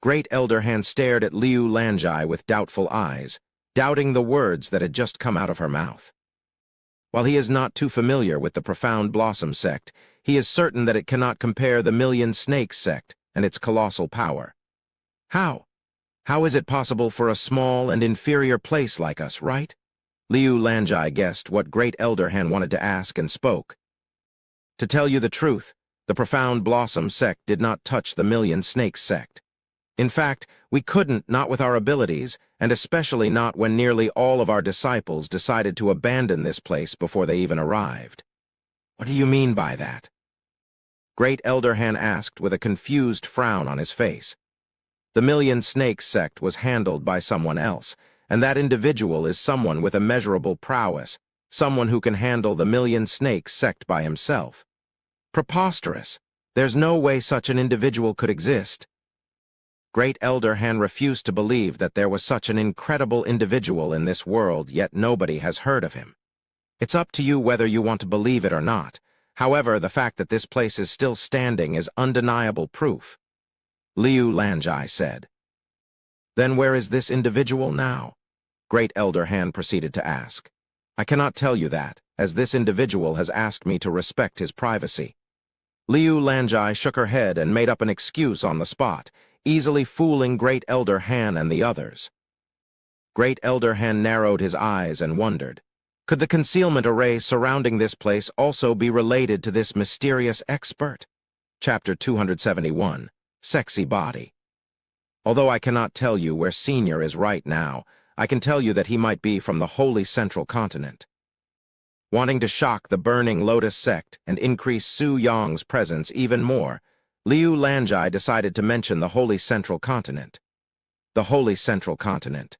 [SPEAKER 1] Great Elder Han stared at Liu Lanjai with doubtful eyes, doubting the words that had just come out of her mouth. While he is not too familiar with the Profound Blossom sect, he is certain that it cannot compare the Million Snakes sect and its colossal power. How? How is it possible for a small and inferior place like us, right? Liu Lanjai guessed what Great Elder Han wanted to ask and spoke. "To tell you the truth, the Profound Blossom sect did not touch the Million Snakes sect. In fact, we couldn't, not with our abilities, and especially not when nearly all of our disciples decided to abandon this place before they even arrived." "What do you mean by that?" Great Elder Han asked with a confused frown on his face. "The Million Snakes sect was handled by someone else, and that individual is someone with immeasurable prowess, someone who can handle the Million Snakes sect by himself." Preposterous. There's no way such an individual could exist. Great Elder Han refused to believe that there was such an incredible individual in this world, yet nobody has heard of him. It's up to you whether you want to believe it or not. However, the fact that this place is still standing is undeniable proof. Liu Lanjai said. "Then where is this individual now?" Great Elder Han proceeded to ask. "I cannot tell you that, as this individual has asked me to respect his privacy." Liu Lanjai shook her head and made up an excuse on the spot, easily fooling Great Elder Han and the others. Great Elder Han narrowed his eyes and wondered, could the concealment array surrounding this place also be related to this mysterious expert? Chapter 271, Sexy Body. Although I cannot tell you where Senior is right now, I can tell you that he might be from the Holy Central Continent. Wanting to shock the Burning Lotus sect and increase Su Yang's presence even more, Liu Lanjai decided to mention the Holy Central Continent. The Holy Central Continent.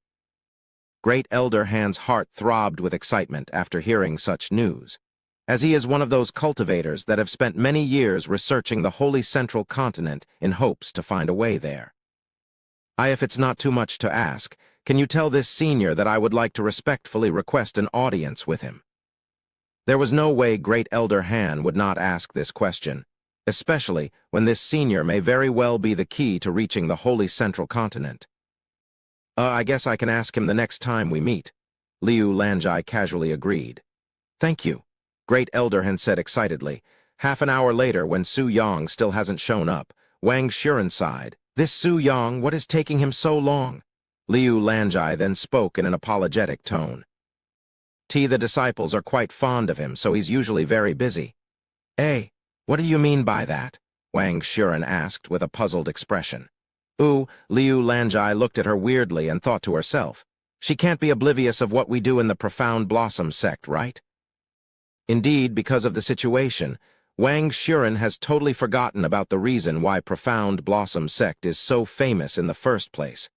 [SPEAKER 1] Great Elder Han's heart throbbed with excitement after hearing such news, as he is one of those cultivators that have spent many years researching the Holy Central Continent in hopes to find a way there. If it's not too much to ask, can you tell this senior that I would like to respectfully request an audience with him? There was no way Great Elder Han would not ask this question, especially when this senior may very well be the key to reaching the Holy Central Continent. I guess I can ask him the next time we meet," Liu Lanjai casually agreed. "Thank you," Great Elder Han said excitedly. Half an hour later, when Su Yang still hasn't shown up, Wang Shuren sighed. This Su Yang, what is taking him so long? Liu Lanjai then spoke in an apologetic tone. The disciples are quite fond of him, so he's usually very busy. What do you mean by that? Wang Shuren asked with a puzzled expression. Liu Lanjai looked at her weirdly and thought to herself. She can't be oblivious of what we do in the Profound Blossom sect, right? Indeed, because of the situation, Wang Shuren has totally forgotten about the reason why Profound Blossom sect is so famous in the first place.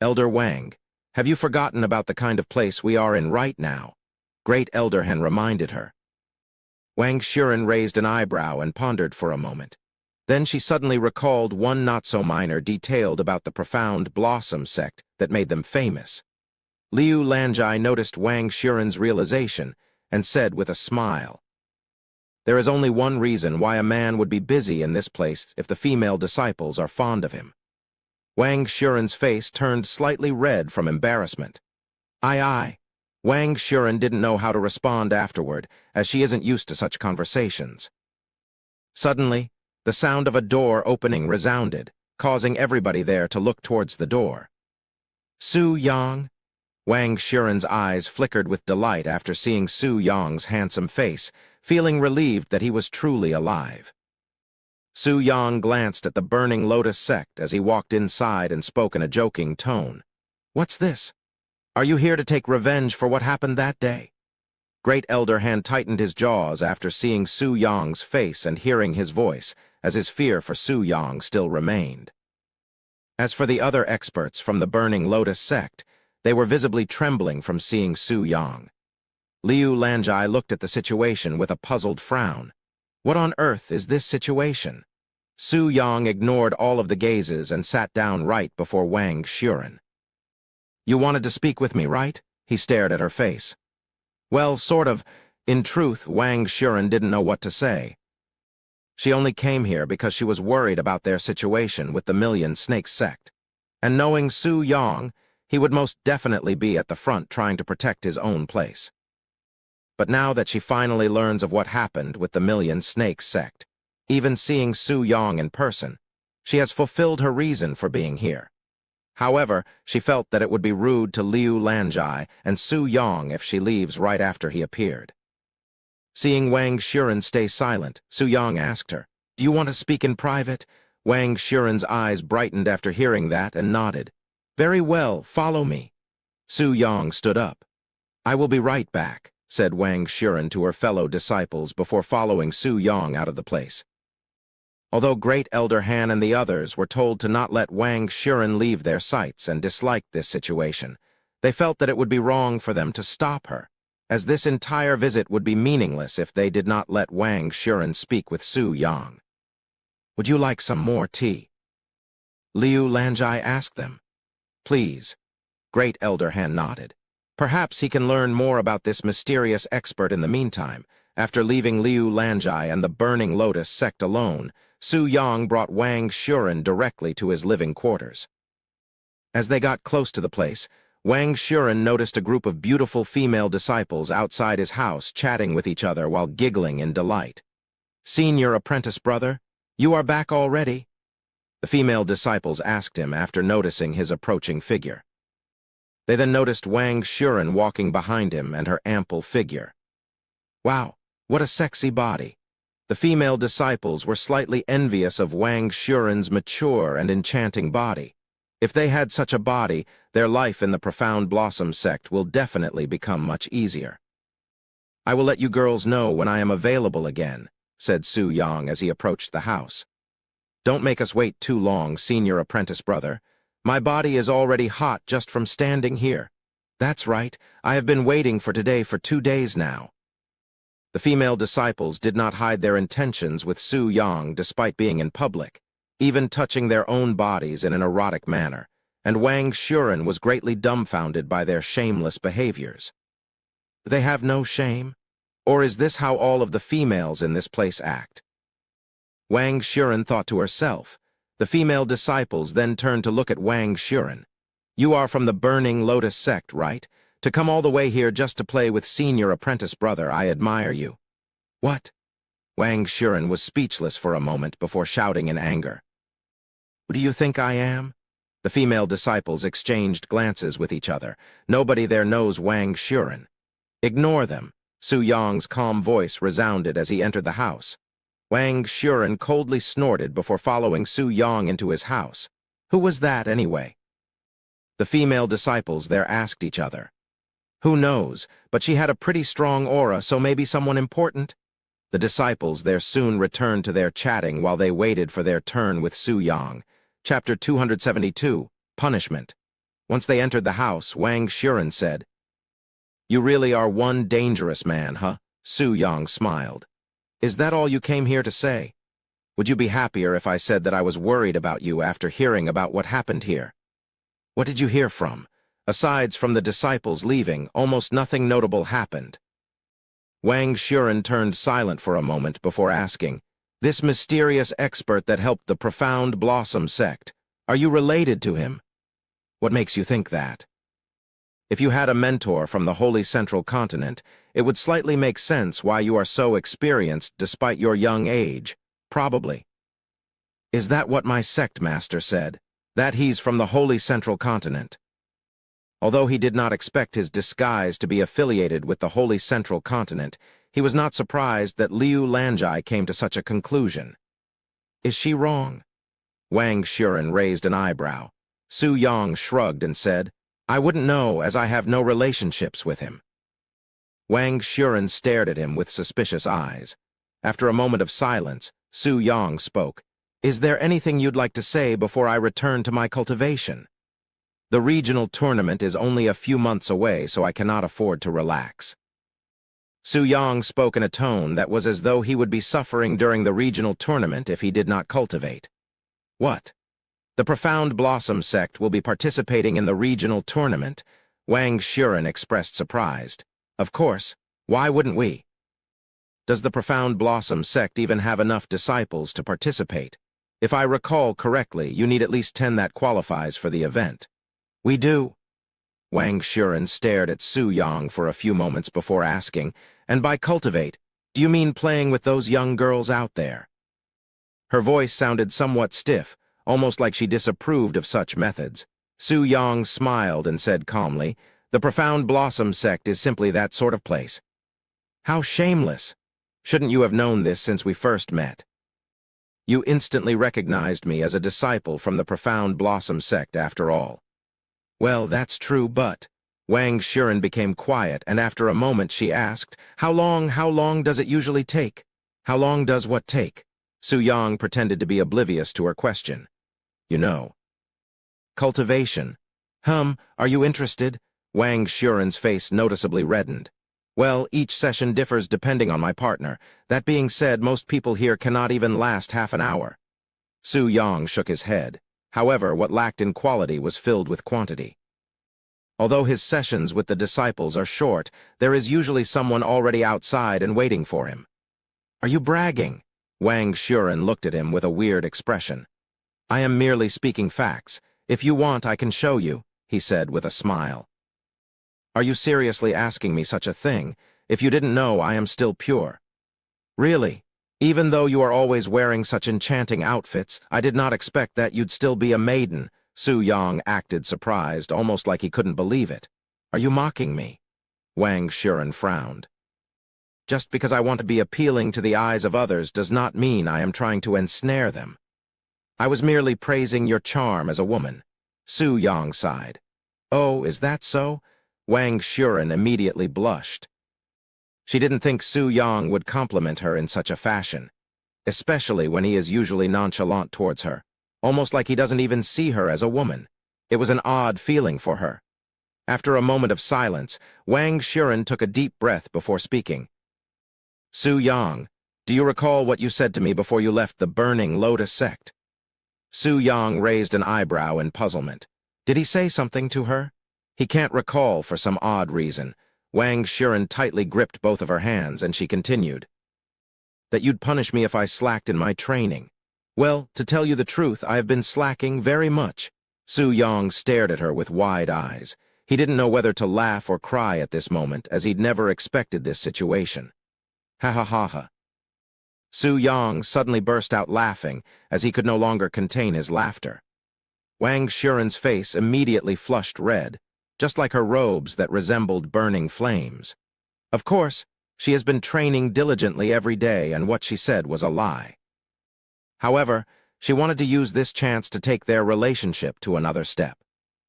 [SPEAKER 1] Elder Wang, have you forgotten about the kind of place we are in right now? Great Elder Hen reminded her. Wang Shuren raised an eyebrow and pondered for a moment. Then she suddenly recalled one not-so-minor detail about the Profound Blossom sect that made them famous. Liu Lanjai noticed Wang Shuren's realization and said with a smile, There is only one reason why a man would be busy in this place if the female disciples are fond of him. Wang Shuren's face turned slightly red from embarrassment. Aye. Wang Shuren didn't know how to respond afterward, as she isn't used to such conversations. Suddenly, the sound of a door opening resounded, causing everybody there to look towards the door. Su Yang? Wang Shuren's eyes flickered with delight after seeing Su Yang's handsome face, feeling relieved that he was truly alive. Su Yang glanced at the Burning Lotus sect as he walked inside and spoke in a joking tone. What's this? Are you here to take revenge for what happened that day? Great Elder Han tightened his jaws after seeing Su Yang's face and hearing his voice, as his fear for Su Yang still remained. As for the other experts from the Burning Lotus sect, they were visibly trembling from seeing Su Yang. Liu Lanjai looked at the situation with a puzzled frown. What on earth is this situation? Su Yang ignored all of the gazes and sat down right before Wang Shuren. You wanted to speak with me, right? He stared at her face. Well, sort of. In truth, Wang Shuren didn't know what to say. She only came here because she was worried about their situation with the Million Snake sect. And knowing Su Yang, he would most definitely be at the front trying to protect his own place. But now that she finally learns of what happened with the Million Snake sect, even seeing Su Yang in person, she has fulfilled her reason for being here. However, she felt that it would be rude to Liu Lanjai and Su Yang if she leaves right after he appeared. Seeing Wang Shuren stay silent, Su Yang asked her, Do you want to speak in private? Wang Shuren's eyes brightened after hearing that and nodded. Very well, follow me. Su Yang stood up. I will be right back, said Wang Shuren to her fellow disciples before following Su Yang out of the place. Although Great Elder Han and the others were told to not let Wang Shuren leave their sights and disliked this situation, they felt that it would be wrong for them to stop her, as this entire visit would be meaningless if they did not let Wang Shuren speak with Su Yang. Would you like some more tea? Liu Lanjai asked them. Please. Great Elder Han nodded. Perhaps he can learn more about this mysterious expert in the meantime. After leaving Liu Lanjai and the Burning Lotus sect alone, Su Yang brought Wang Shuren directly to his living quarters. As they got close to the place, Wang Shuren noticed a group of beautiful female disciples outside his house chatting with each other while giggling in delight. Senior apprentice brother, you are back already? The female disciples asked him after noticing his approaching figure. They then noticed Wang Shuren walking behind him and her ample figure. Wow, what a sexy body. The female disciples were slightly envious of Wang Shuren's mature and enchanting body. If they had such a body, their life in the Profound Blossom sect will definitely become much easier. I will let you girls know when I am available again, said Su Yang as he approached the house. Don't make us wait too long, senior apprentice brother. My body is already hot just from standing here. That's right, I have been waiting for today for 2 days now. The female disciples did not hide their intentions with Su Yang despite being in public, even touching their own bodies in an erotic manner, and Wang Shuren was greatly dumbfounded by their shameless behaviors. They have no shame? Or is this how all of the females in this place act? Wang Shuren thought to herself. The female disciples then turned to look at Wang Shuren. You are from the Burning Lotus sect, right? To come all the way here just to play with senior apprentice brother, I admire you. What? Wang Shuren was speechless for a moment before shouting in anger. "Who do you think I am?" The female disciples exchanged glances with each other. Nobody there knows Wang Shuren. "Ignore them," Su Yong's calm voice resounded as he entered the house. Wang Shuren coldly snorted before following Su Yong into his house. Who was that, anyway? The female disciples there asked each other. Who knows, but she had a pretty strong aura, so maybe someone important? The disciples there soon returned to their chatting while they waited for their turn with Su Yong. Chapter 272, Punishment. Once they entered the house, Wang Shuren said, "You really are one dangerous man, huh?" Su Yong smiled. "Is that all you came here to say? Would you be happier if I said that I was worried about you after hearing about what happened here? What did you hear from? Aside from the disciples leaving, almost nothing notable happened." Wang Shuren turned silent for a moment before asking, "This mysterious expert that helped the Profound Blossom sect, are you related to him? What makes you think that? If you had a mentor from the Holy Central Continent, it would slightly make sense why you are so experienced despite your young age. Probably." "Is that what my sect master said? That he's from the Holy Central Continent?" Although he did not expect his disguise to be affiliated with the Holy Central Continent, he was not surprised that Liu Lanjai came to such a conclusion. "Is she wrong?" Wang Shuren raised an eyebrow. Su Yong shrugged and said, "I wouldn't know, as I have no relationships with him." Wang Shuren stared at him with suspicious eyes. After a moment of silence, Su Yong spoke. "Is there anything you'd like to say before I return to my cultivation? The regional tournament is only a few months away, so I cannot afford to relax." Su Yong spoke in a tone that was as though he would be suffering during the regional tournament if he did not cultivate. "What? The Profound Blossom sect will be participating in the regional tournament?" Wang Shuren expressed surprise. "Of course. Why wouldn't we? Does the Profound Blossom sect even have enough disciples to participate? If I recall correctly, you need at least 10 that qualifies for the event." "We do." Wang Shuren stared at Su Yong for a few moments before asking, "And by cultivate, do you mean playing with those young girls out there?" Her voice sounded somewhat stiff, almost like she disapproved of such methods. Su Yong smiled and said calmly, "The Profound Blossom sect is simply that sort of place." "How shameless! Shouldn't you have known this since we first met? You instantly recognized me as a disciple from the Profound Blossom sect after all." "Well, that's true, but—" Wang Shuren became quiet, and after a moment she asked, How long does it usually take? How long does what take?" Su Yong pretended to be oblivious to her question. "You know." "Cultivation. Are you interested?" Wang Shuren's face noticeably reddened. "Well, each session differs depending on my partner. That being said, most people here cannot even last half an hour." Su Yong shook his head. However, what lacked in quality was filled with quantity. Although his sessions with the disciples are short, there is usually someone already outside and waiting for him. "Are you bragging?" Wang Shuren looked at him with a weird expression. "I am merely speaking facts. If you want, I can show you," he said with a smile. "Are you seriously asking me such a thing? If you didn't know, I am still pure." "Really? Even though you are always wearing such enchanting outfits, I did not expect that you'd still be a maiden." Su Yong acted surprised, almost like he couldn't believe it. "Are you mocking me?" Wang Shuren frowned. "Just because I want to be appealing to the eyes of others does not mean I am trying to ensnare them. I was merely praising your charm as a woman." Su Yong sighed. "Oh, is that so?" Wang Shuren immediately blushed. She didn't think Su Yong would compliment her in such a fashion, especially when he is usually nonchalant towards her, almost like he doesn't even see her as a woman. It was an odd feeling for her. After a moment of silence, Wang Shuren took a deep breath before speaking. "Su Yong, do you recall what you said to me before you left the Burning Lotus sect?" Su Yong raised an eyebrow in puzzlement. Did he say something to her? He can't recall for some odd reason. Wang Shuren tightly gripped both of her hands, and she continued. "That you'd punish me if I slacked in my training. Well, to tell you the truth, I have been slacking very much." Su Yong stared at her with wide eyes. He didn't know whether to laugh or cry at this moment, as he'd never expected this situation. "Ha ha ha ha. Su Yang suddenly burst out laughing as he could no longer contain his laughter. Wang Shuren's face immediately flushed red, just like her robes that resembled burning flames. Of course, she has been training diligently every day, and what she said was a lie. However, she wanted to use this chance to take their relationship to another step,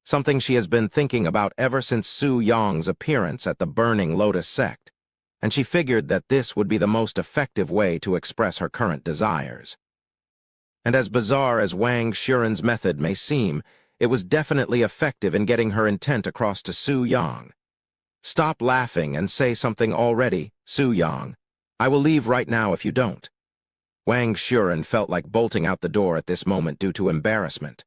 [SPEAKER 1] something she has been thinking about ever since Su Yang's appearance at the Burning Lotus sect, and she figured that this would be the most effective way to express her current desires. And as bizarre as Wang Shuren's method may seem, it was definitely effective in getting her intent across to Su Yang. "Stop laughing and say something already, Su Yang. I will leave right now if you don't." Wang Shuren felt like bolting out the door at this moment due to embarrassment.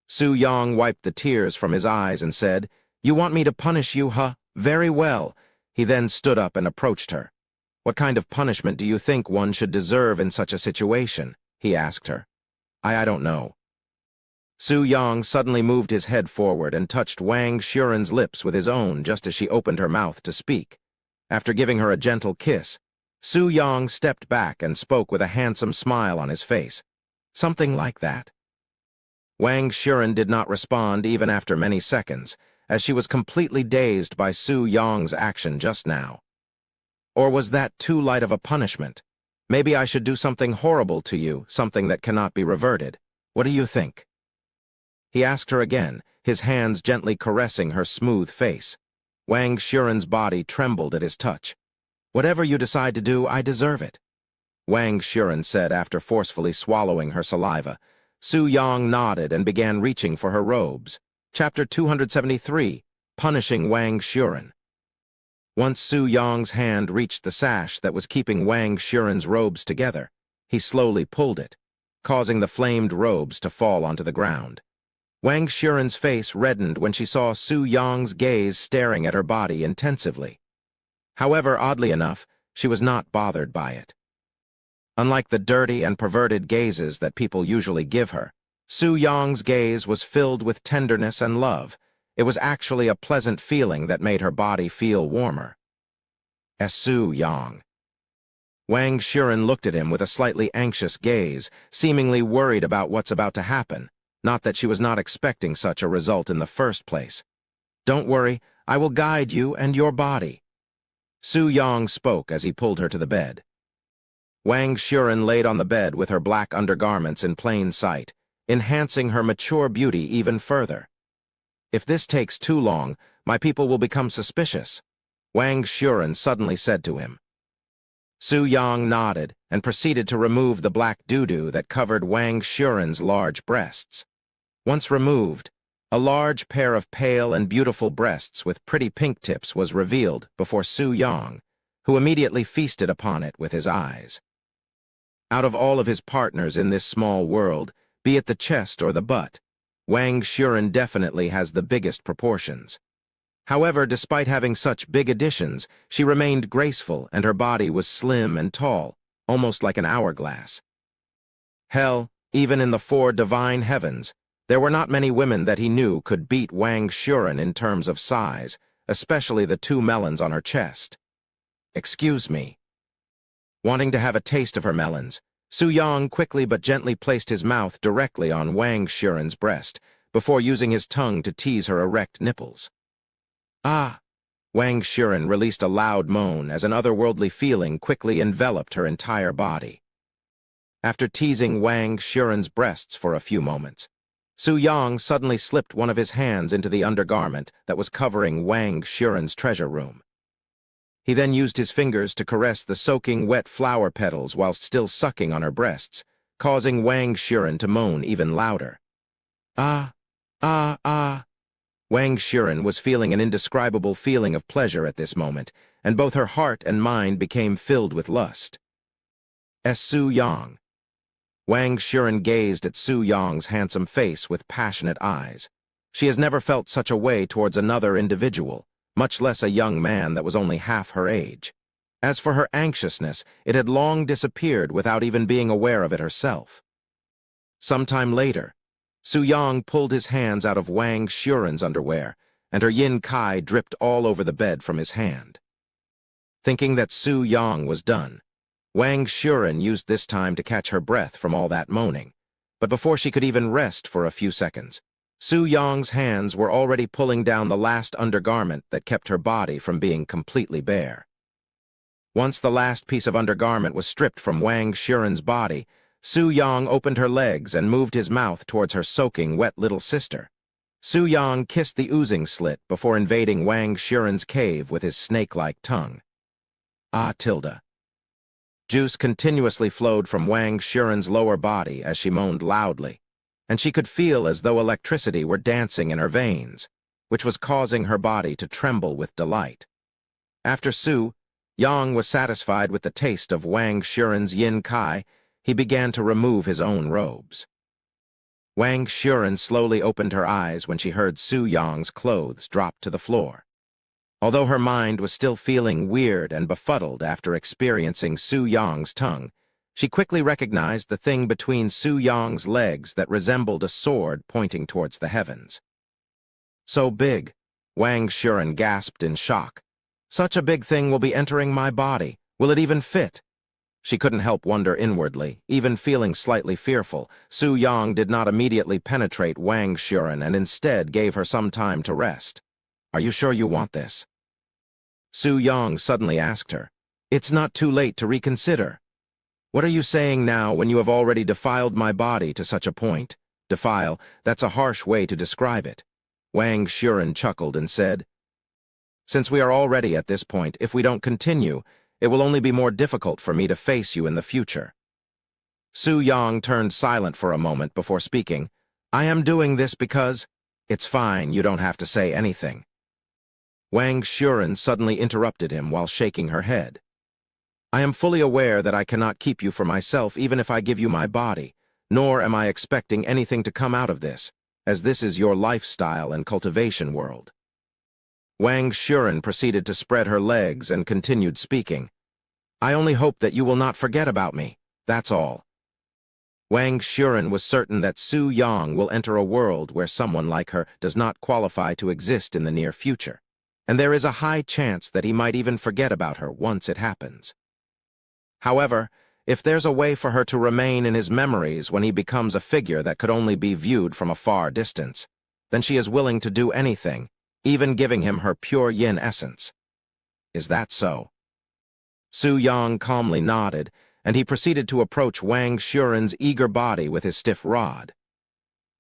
[SPEAKER 1] Su Yang wiped the tears from his eyes and said, "You want me to punish you, huh? Very well." He then stood up and approached her. "What kind of punishment do you think one should deserve in such a situation?" he asked her. I don't know." Su Yang suddenly moved his head forward and touched Wang Shuren's lips with his own just as she opened her mouth to speak. After giving her a gentle kiss, Su Yang stepped back and spoke with a handsome smile on his face. "Something like that." Wang Shuren did not respond even after many seconds, as she was completely dazed by Su Yang's action just now. Or was that too light of a punishment? Maybe I should do something horrible to you, something that cannot be reverted. What do you think? He asked her again, his hands gently caressing her smooth face. Wang Shuren's body trembled at his touch. "Whatever you decide to do, I deserve it," Wang Shuren said after forcefully swallowing her saliva. Su Yang nodded and began reaching for her robes. Chapter 273, Punishing Wang Shuren. Once Su Yang's hand reached the sash that was keeping Wang Shuren's robes together, he slowly pulled it, causing the flamed robes to fall onto the ground. Wang Shuren's face reddened when she saw Su Yang's gaze staring at her body intensively. However, oddly enough, she was not bothered by it. Unlike the dirty and perverted gazes that people usually give her, Su Yang's gaze was filled with tenderness and love. It was actually a pleasant feeling that made her body feel warmer. Su Yang. Wang Shuren looked at him with a slightly anxious gaze, seemingly worried about what's about to happen, not that she was not expecting such a result in the first place. "Don't worry, I will guide you and your body." Su Yang spoke as he pulled her to the bed. Wang Shuren laid on the bed with her black undergarments in plain sight, enhancing her mature beauty even further. "If this takes too long, my people will become suspicious," Wang Shuren suddenly said to him. Su Yang nodded and proceeded to remove the black doo-doo that covered Wang Shuren's large breasts. Once removed, a large pair of pale and beautiful breasts with pretty pink tips was revealed before Su Yang, who immediately feasted upon it with his eyes. Out of all of his partners in this small world, be it the chest or the butt, Wang Shuren definitely has the biggest proportions. However, despite having such big additions, she remained graceful and her body was slim and tall, almost like an hourglass. Hell, even in the 4 divine heavens, there were not many women that he knew could beat Wang Shuren in terms of size, especially the 2 melons on her chest. "Excuse me." Wanting to have a taste of her melons, Su Yang quickly but gently placed his mouth directly on Wang Shuren's breast, before using his tongue to tease her erect nipples. "Ah!" Wang Shuren released a loud moan as an otherworldly feeling quickly enveloped her entire body. After teasing Wang Shuren's breasts for a few moments, Su Yang suddenly slipped one of his hands into the undergarment that was covering Wang Shuren's treasure room. He then used his fingers to caress the soaking wet flower petals whilst still sucking on her breasts, causing Wang Shuren to moan even louder. "Ah, ah, ah." Wang Shuren was feeling an indescribable feeling of pleasure at this moment, and both her heart and mind became filled with lust. Su Yang. Wang Shuren gazed at Su Yang's handsome face with passionate eyes. She has never felt such a way towards another individual, much less a young man that was only half her age. As for her anxiousness, it had long disappeared without even being aware of it herself. Sometime later, Su Yang pulled his hands out of Wang Shuren's underwear, and her yin kai dripped all over the bed from his hand. Thinking that Su Yang was done, Wang Shuren used this time to catch her breath from all that moaning. But before she could even rest for a few seconds, Su Yong's hands were already pulling down the last undergarment that kept her body from being completely bare. Once the last piece of undergarment was stripped from Wang Shuren's body, Su Yong opened her legs and moved his mouth towards her soaking, wet little sister. Su Yong kissed the oozing slit before invading Wang Shuren's cave with his snake-like tongue. Ah, Tilda. Juice continuously flowed from Wang Shuren's lower body as she moaned loudly, and she could feel as though electricity were dancing in her veins, which was causing her body to tremble with delight. After Su Yong was satisfied with the taste of Wang Shuren's yin kai, he began to remove his own robes. Wang Shuren slowly opened her eyes when she heard Su Yong's clothes drop to the floor. Although her mind was still feeling weird and befuddled after experiencing Su Yong's tongue, she quickly recognized the thing between Su Yong's legs that resembled a sword pointing towards the heavens. So big, Wang Shuren gasped in shock. Such a big thing will be entering my body. Will it even fit? She couldn't help wonder inwardly, even feeling slightly fearful. Su Yong did not immediately penetrate Wang Shuren and instead gave her some time to rest. Are you sure you want this? Su Yong suddenly asked her. It's not too late to reconsider. What are you saying now when you have already defiled my body to such a point? Defile, that's a harsh way to describe it. Wang Shuren chuckled and said, Since we are already at this point, if we don't continue, it will only be more difficult for me to face you in the future. Su Yong turned silent for a moment before speaking. I am doing this because... It's fine, you don't have to say anything. Wang Shuren suddenly interrupted him while shaking her head. I am fully aware that I cannot keep you for myself even if I give you my body, nor am I expecting anything to come out of this, as this is your lifestyle and cultivation world. Wang Shuren proceeded to spread her legs and continued speaking. I only hope that you will not forget about me, that's all. Wang Shuren was certain that Su Yong will enter a world where someone like her does not qualify to exist in the near future, and there is a high chance that he might even forget about her once it happens. However, if there's a way for her to remain in his memories when he becomes a figure that could only be viewed from a far distance, then she is willing to do anything, even giving him her pure yin essence. Is that so? Su Yong calmly nodded, and he proceeded to approach Wang Shuren's eager body with his stiff rod.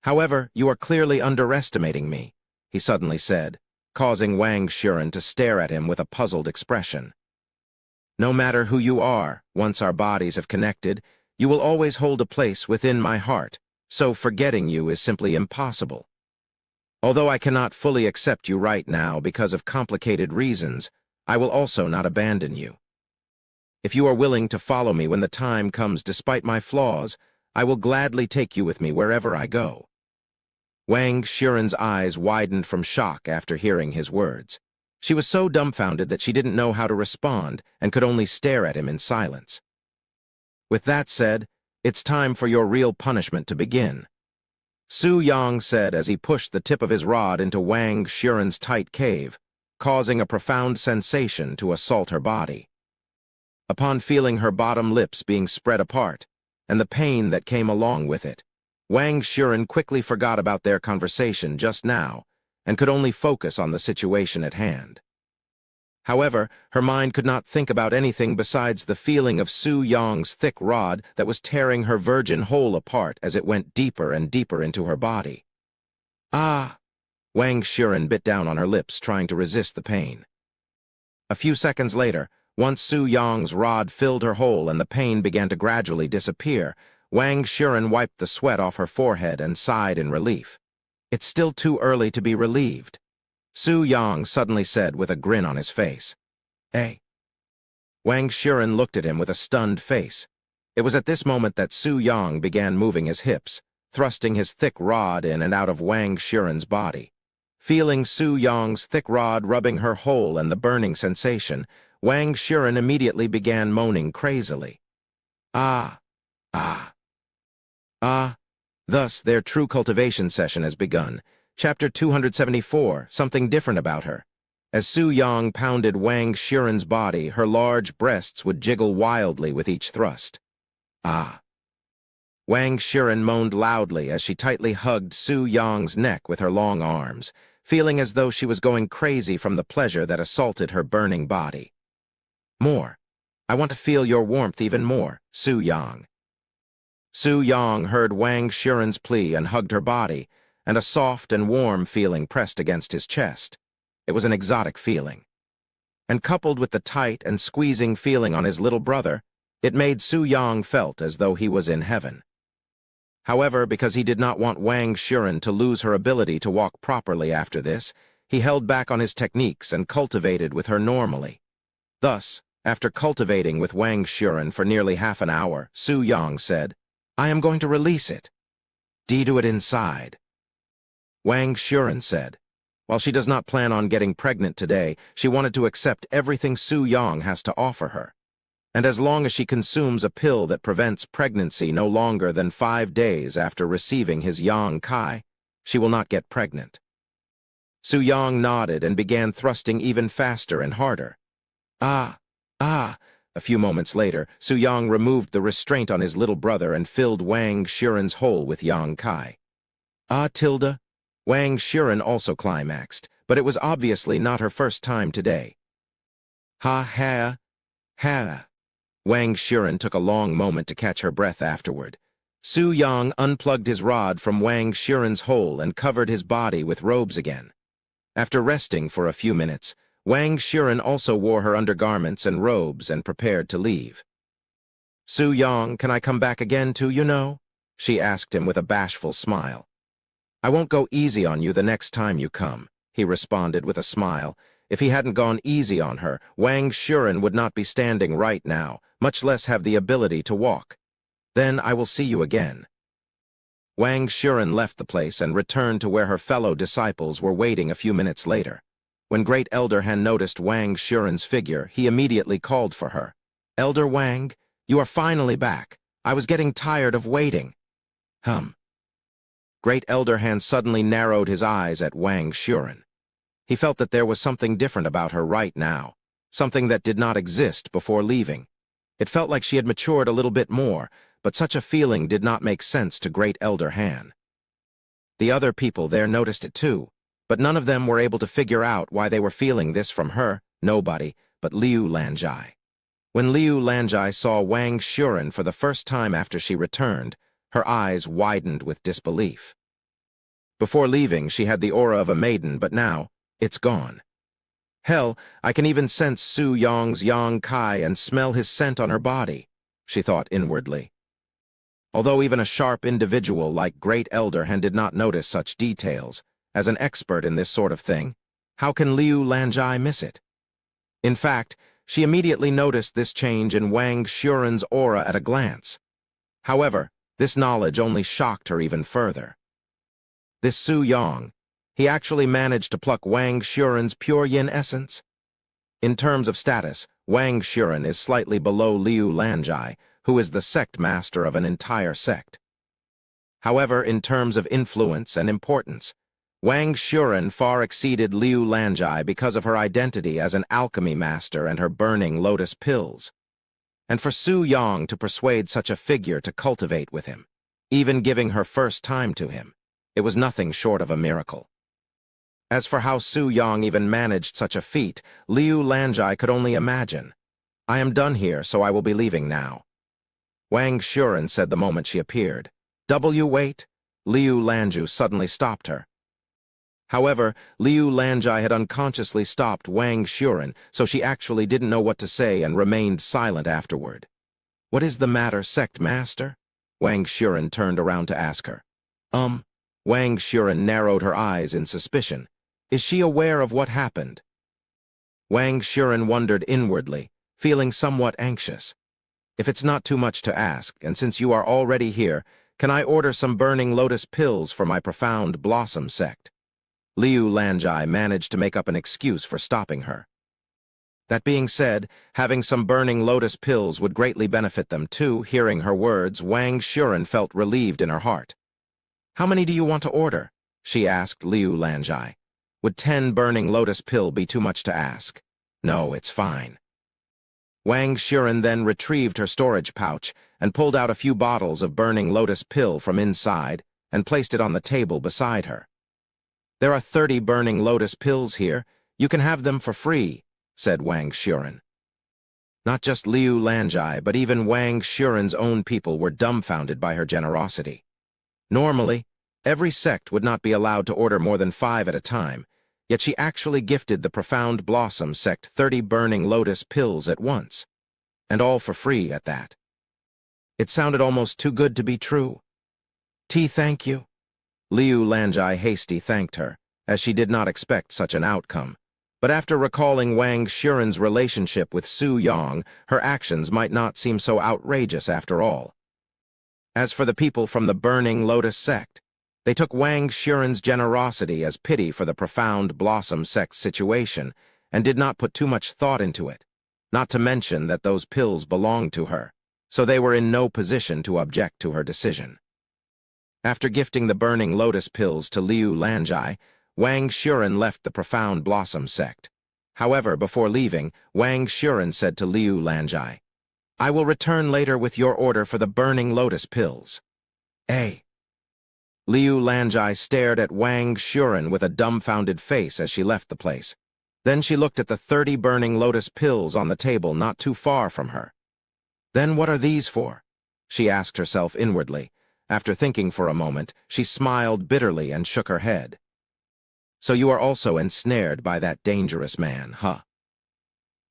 [SPEAKER 1] However, you are clearly underestimating me, he suddenly said, causing Wang Shuren to stare at him with a puzzled expression. No matter who you are, once our bodies have connected, you will always hold a place within my heart, so forgetting you is simply impossible. Although I cannot fully accept you right now because of complicated reasons, I will also not abandon you. If you are willing to follow me when the time comes despite my flaws, I will gladly take you with me wherever I go. Wang Shuren's eyes widened from shock after hearing his words. She was so dumbfounded that she didn't know how to respond and could only stare at him in silence. With that said, it's time for your real punishment to begin, Su Yong said as he pushed the tip of his rod into Wang Shuren's tight cave, causing a profound sensation to assault her body. Upon feeling her bottom lips being spread apart, and the pain that came along with it, Wang Shuren quickly forgot about their conversation just now and could only focus on the situation at hand. However, her mind could not think about anything besides the feeling of Su Yong's thick rod that was tearing her virgin hole apart as it went deeper and deeper into her body. Ah! Wang Shuren bit down on her lips, trying to resist the pain. A few seconds later, once Su Yong's rod filled her hole and the pain began to gradually disappear, Wang Shuren wiped the sweat off her forehead and sighed in relief. It's still too early to be relieved, Su Yong suddenly said with a grin on his face. Eh? Wang Shuren looked at him with a stunned face. It was at this moment that Su Yong began moving his hips, thrusting his thick rod in and out of Wang Shuren's body. Feeling Su Yong's thick rod rubbing her hole and the burning sensation, Wang Shuren immediately began moaning crazily. Ah! Ah! Ah! Thus, their true cultivation session has begun. Chapter 274, Something Different About Her. As Su Yang pounded Wang Shiren's body, her large breasts would jiggle wildly with each thrust. Ah! Wang Shiren moaned loudly as she tightly hugged Su Yang's neck with her long arms, feeling as though she was going crazy from the pleasure that assaulted her burning body. More. I want to feel your warmth even more, Su Yang. Su Yang heard Wang Shiren's plea and hugged her body, and a soft and warm feeling pressed against his chest. It was an exotic feeling. And coupled with the tight and squeezing feeling on his little brother, it made Su Yang felt as though he was in heaven. However, because he did not want Wang Shiren to lose her ability to walk properly after this, he held back on his techniques and cultivated with her normally. Thus, after cultivating with Wang Shiren for nearly half an hour, Su Yang said, "I am going to release it. Do it inside." Wang Shiren said, while she does not plan on getting pregnant today, she wanted to accept everything Su Yang has to offer her. And as long as she consumes a pill that prevents pregnancy no longer than 5 days after receiving his Yang Kai, she will not get pregnant. Su Yang nodded and began thrusting even faster and harder. Ah! A few moments later, Su Yang removed the restraint on his little brother and filled Wang Shiren's hole with Yang Kai. Tilda. Wang Shiren also climaxed, but it was obviously not her first time today. Ha. Wang Shiren took a long moment to catch her breath afterward. Su Yang unplugged his rod from Wang Shiren's hole and covered his body with robes again. After resting for a few minutes, Wang Shiren also wore her undergarments and robes and prepared to leave. "Su Yang, can I come back again too, you know?" she asked him with a bashful smile. "I won't go easy on you the next time you come," he responded with a smile. If he hadn't gone easy on her, Wang Shiren would not be standing right now, much less have the ability to walk. "Then I will see you again." Wang Shiren left the place and returned to where her fellow disciples were waiting a few minutes later. When Great Elder Han noticed Wang Shiren's figure, he immediately called for her. "Elder Wang, you are finally back. I was getting tired of waiting." Great Elder Han suddenly narrowed his eyes at Wang Shiren. He felt that there was something different about her right now, something that did not exist before leaving. It felt like she had matured a little bit more, but such a feeling did not make sense to Great Elder Han. The other people there noticed it too, but none of them were able to figure out why they were feeling this from her, nobody, but Liu Lanjai. When Liu Lanjai saw Wang Shiren for the first time after she returned, her eyes widened with disbelief. Before leaving, she had the aura of a maiden, but now, it's gone. Hell, I can even sense Su Yang's Yang Kai and smell his scent on her body, she thought inwardly. Although even a sharp individual like Great Elder Han did not notice such details, as an expert in this sort of thing, how can Liu Lanjai miss it? In fact, she immediately noticed this change in Wang Shiren's aura at a glance. However, this knowledge only shocked her even further. This Su Yang, he actually managed to pluck Wang Shiren's pure yin essence? In terms of status, Wang Shiren is slightly below Liu Lanjai, who is the sect master of an entire sect. However, in terms of influence and importance, Wang Shiren far exceeded Liu Lanjai because of her identity as an alchemy master and her burning lotus pills. And for Su Yang to persuade such a figure to cultivate with him, even giving her first time to him, it was nothing short of a miracle. As for how Su Yang even managed such a feat, Liu Lanjai could only imagine. "I am done here, so I will be leaving now," Wang Shiren said the moment she appeared. Wait." Liu Lanju suddenly stopped her. However, Liu Lanjai had unconsciously stopped Wang Shiren, so she actually didn't know what to say and remained silent afterward. "What is the matter, sect master?" Wang Shiren turned around to ask her. Wang Shiren narrowed her eyes in suspicion. Is she aware of what happened? Wang Shiren wondered inwardly, feeling somewhat anxious. "If it's not too much to ask, and since you are already here, can I order some burning lotus pills for my profound blossom sect?" Liu Lanjai managed to make up an excuse for stopping her. That being said, having some burning lotus pills would greatly benefit them too. Hearing her words, Wang Shiren felt relieved in her heart. "How many do you want to order?" she asked Liu Lanjai. Would 10 burning lotus pill be too much to ask? No, it's fine. Wang Xuren then retrieved her storage pouch and pulled out a few bottles of burning lotus pill from inside and placed it on the table beside her. There are 30 burning lotus pills here. You can have them for free, said Wang Xuren. Not just Liu Lanjai, but even Wang Xuren's own people were dumbfounded by her generosity. Normally, every sect would not be allowed to order more than 5 at a time, yet she actually gifted the Profound Blossom sect 30 burning lotus pills at once, and all for free at that. It sounded almost too good to be true. Thank you. Liu Lanjai hasty thanked her, as she did not expect such an outcome. But after recalling Wang Xuren's relationship with Su Yang, her actions might not seem so outrageous after all. As for the people from the Burning Lotus sect, they took Wang Xuren's generosity as pity for the Profound Blossom sect's situation and did not put too much thought into it, not to mention that those pills belonged to her, so they were in no position to object to her decision. After gifting the Burning Lotus pills to Liu Lanjai, Wang Xuren left the Profound Blossom sect. However, before leaving, Wang Xuren said to Liu Lanjai, "I will return later with your order for the Burning Lotus pills." Liu Lanjai stared at Wang Xuren with a dumbfounded face as she left the place. Then she looked at the 30 Burning Lotus pills on the table not too far from her. Then what are these for? She asked herself inwardly. After thinking for a moment, she smiled bitterly and shook her head. So you are also ensnared by that dangerous man, huh?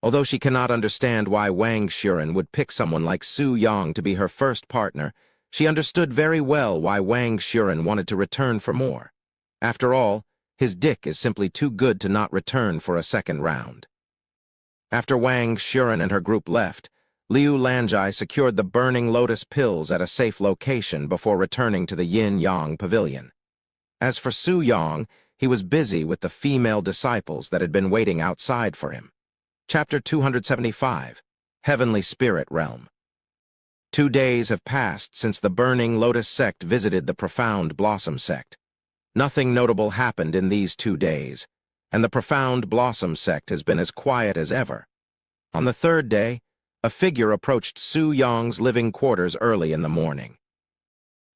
[SPEAKER 1] Although she cannot understand why Wang Xuren would pick someone like Su Yang to be her first partner, she understood very well why Wang Xuren wanted to return for more. After all, his dick is simply too good to not return for a second round. After Wang Xuren and her group left, Liu Lanjai secured the Burning Lotus pills at a safe location before returning to the Yin-Yang Pavilion. As for Su Yang, he was busy with the female disciples that had been waiting outside for him. Chapter 275, Heavenly Spirit Realm. 2 days have passed since the Burning Lotus sect visited the Profound Blossom sect. Nothing notable happened in these 2 days, and the Profound Blossom sect has been as quiet as ever. On the 3rd day, a figure approached Su Yang's living quarters early in the morning.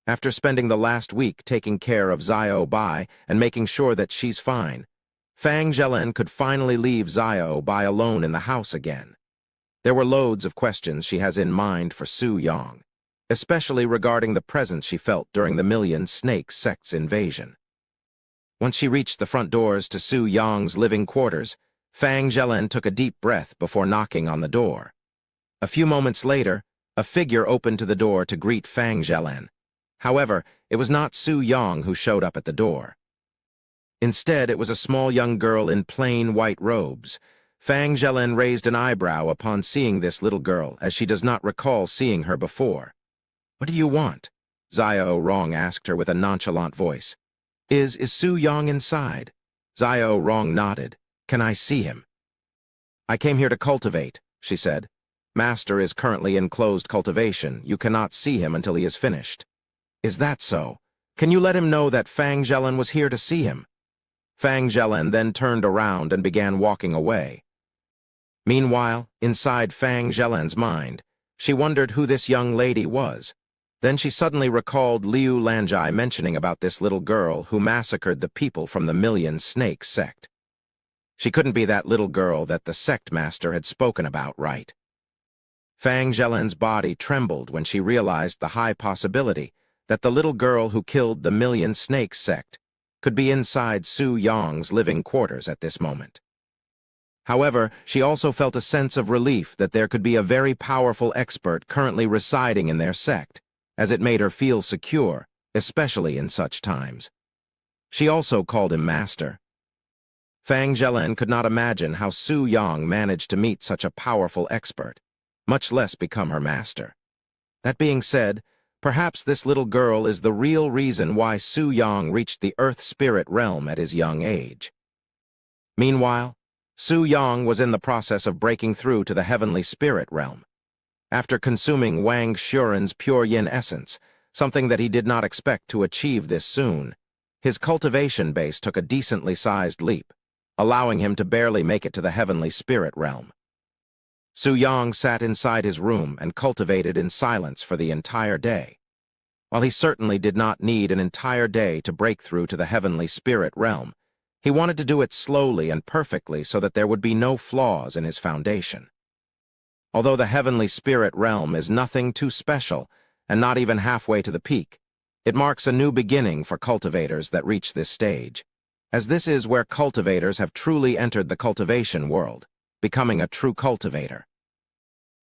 [SPEAKER 1] After spending the last week taking care of Xiao Bai and making sure that she's fine, Fang Zhelen could finally leave Xiao Bai alone in the house again. There were loads of questions she has in mind for Su Yang, especially regarding the presence she felt during the Million Snake sect's invasion. Once she reached the front doors to Su Yang's living quarters, Fang Zhelen took a deep breath before knocking on the door. A few moments later, a figure opened to the door to greet Fang Zhelen. However, it was not Su Yang who showed up at the door. Instead, it was a small young girl in plain white robes. Fang Zhelen raised an eyebrow upon seeing this little girl, as she does not recall seeing her before. "What do you want?" Xiao Rong asked her with a nonchalant voice. Is Su Yang inside?" Xiao Rong nodded. "Can I see him?" "I came here to cultivate," she said. "Master is currently in closed cultivation. You cannot see him until he is finished." "Is that so? Can you let him know that Fang Zhelen was here to see him?" Fang Zhelen then turned around and began walking away. Meanwhile, inside Fang Zhelen's mind, she wondered who this young lady was. Then she suddenly recalled Liu Lanjai mentioning about this little girl who massacred the people from the Million Snake sect. She couldn't be that little girl that the sect master had spoken about, right? Fang Zhelen's body trembled when she realized the high possibility that the little girl who killed the Million Snake sect could be inside Su Yang's living quarters at this moment. However, she also felt a sense of relief that there could be a very powerful expert currently residing in their sect, as it made her feel secure, especially in such times. She also called him Master. Fang Zhelen could not imagine how Su Yang managed to meet such a powerful expert, much less become her master. That being said, perhaps this little girl is the real reason why Su Yang reached the Earth Spirit realm at his young age. Meanwhile, Su Yang was in the process of breaking through to the Heavenly Spirit realm. After consuming Wang Xuren's pure yin essence, something that he did not expect to achieve this soon, His cultivation base took a decently sized leap, allowing him to barely make it to the heavenly spirit realm. Su Yang sat inside his room and cultivated in silence for the entire day. While he certainly did not need an entire day to break through to the heavenly spirit realm, he wanted to do it slowly and perfectly so that there would be no flaws in his foundation. Although the heavenly spirit realm is nothing too special and not even halfway to the peak, it marks a new beginning for cultivators that reach this stage, as this is where cultivators have truly entered the cultivation world, becoming a true cultivator.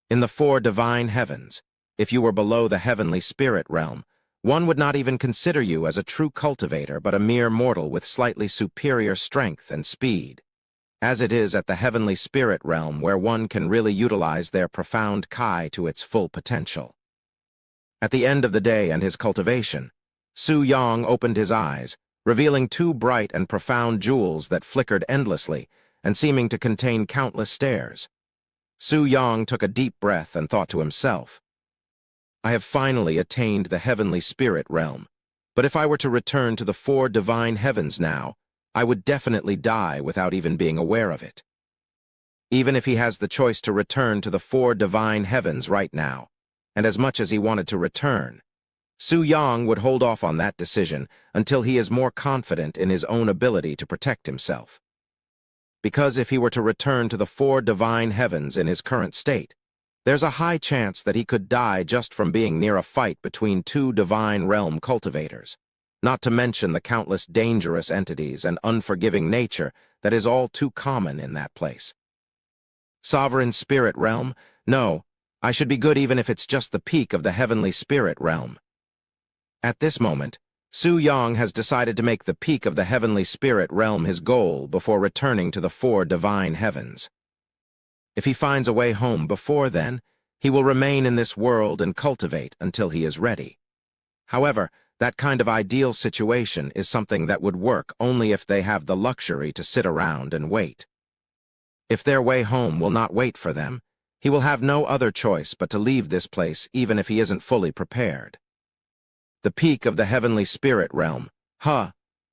[SPEAKER 1] In the four divine heavens, if you were below the heavenly spirit realm, one would not even consider you as a true cultivator but a mere mortal with slightly superior strength and speed, as it is at the heavenly spirit realm where one can really utilize their profound Kai to its full potential. At the end of the day and his cultivation, Su Yang opened his eyes, revealing two bright and profound jewels that flickered endlessly and seeming to contain countless stars. Su Yang took a deep breath and thought to himself, I have finally attained the heavenly spirit realm, but if I were to return to the four divine heavens now, I would definitely die without even being aware of it. Even if he has the choice to return to the four divine heavens right now, and as much as he wanted to return, Su Yang would hold off on that decision until he is more confident in his own ability to protect himself. Because if he were to return to the four divine heavens in his current state, there's a high chance that he could die just from being near a fight between two divine realm cultivators, not to mention the countless dangerous entities and unforgiving nature that is all too common in that place. Sovereign spirit realm? No, I should be good even if it's just the peak of the heavenly spirit realm. At this moment, Su Yang has decided to make the peak of the heavenly spirit realm his goal before returning to the four divine heavens. If he finds a way home before then, he will remain in this world and cultivate until he is ready. However, that kind of ideal situation is something that would work only if they have the luxury to sit around and wait. If their way home will not wait for them, he will have no other choice but to leave this place even if he isn't fully prepared. The peak of the heavenly spirit realm.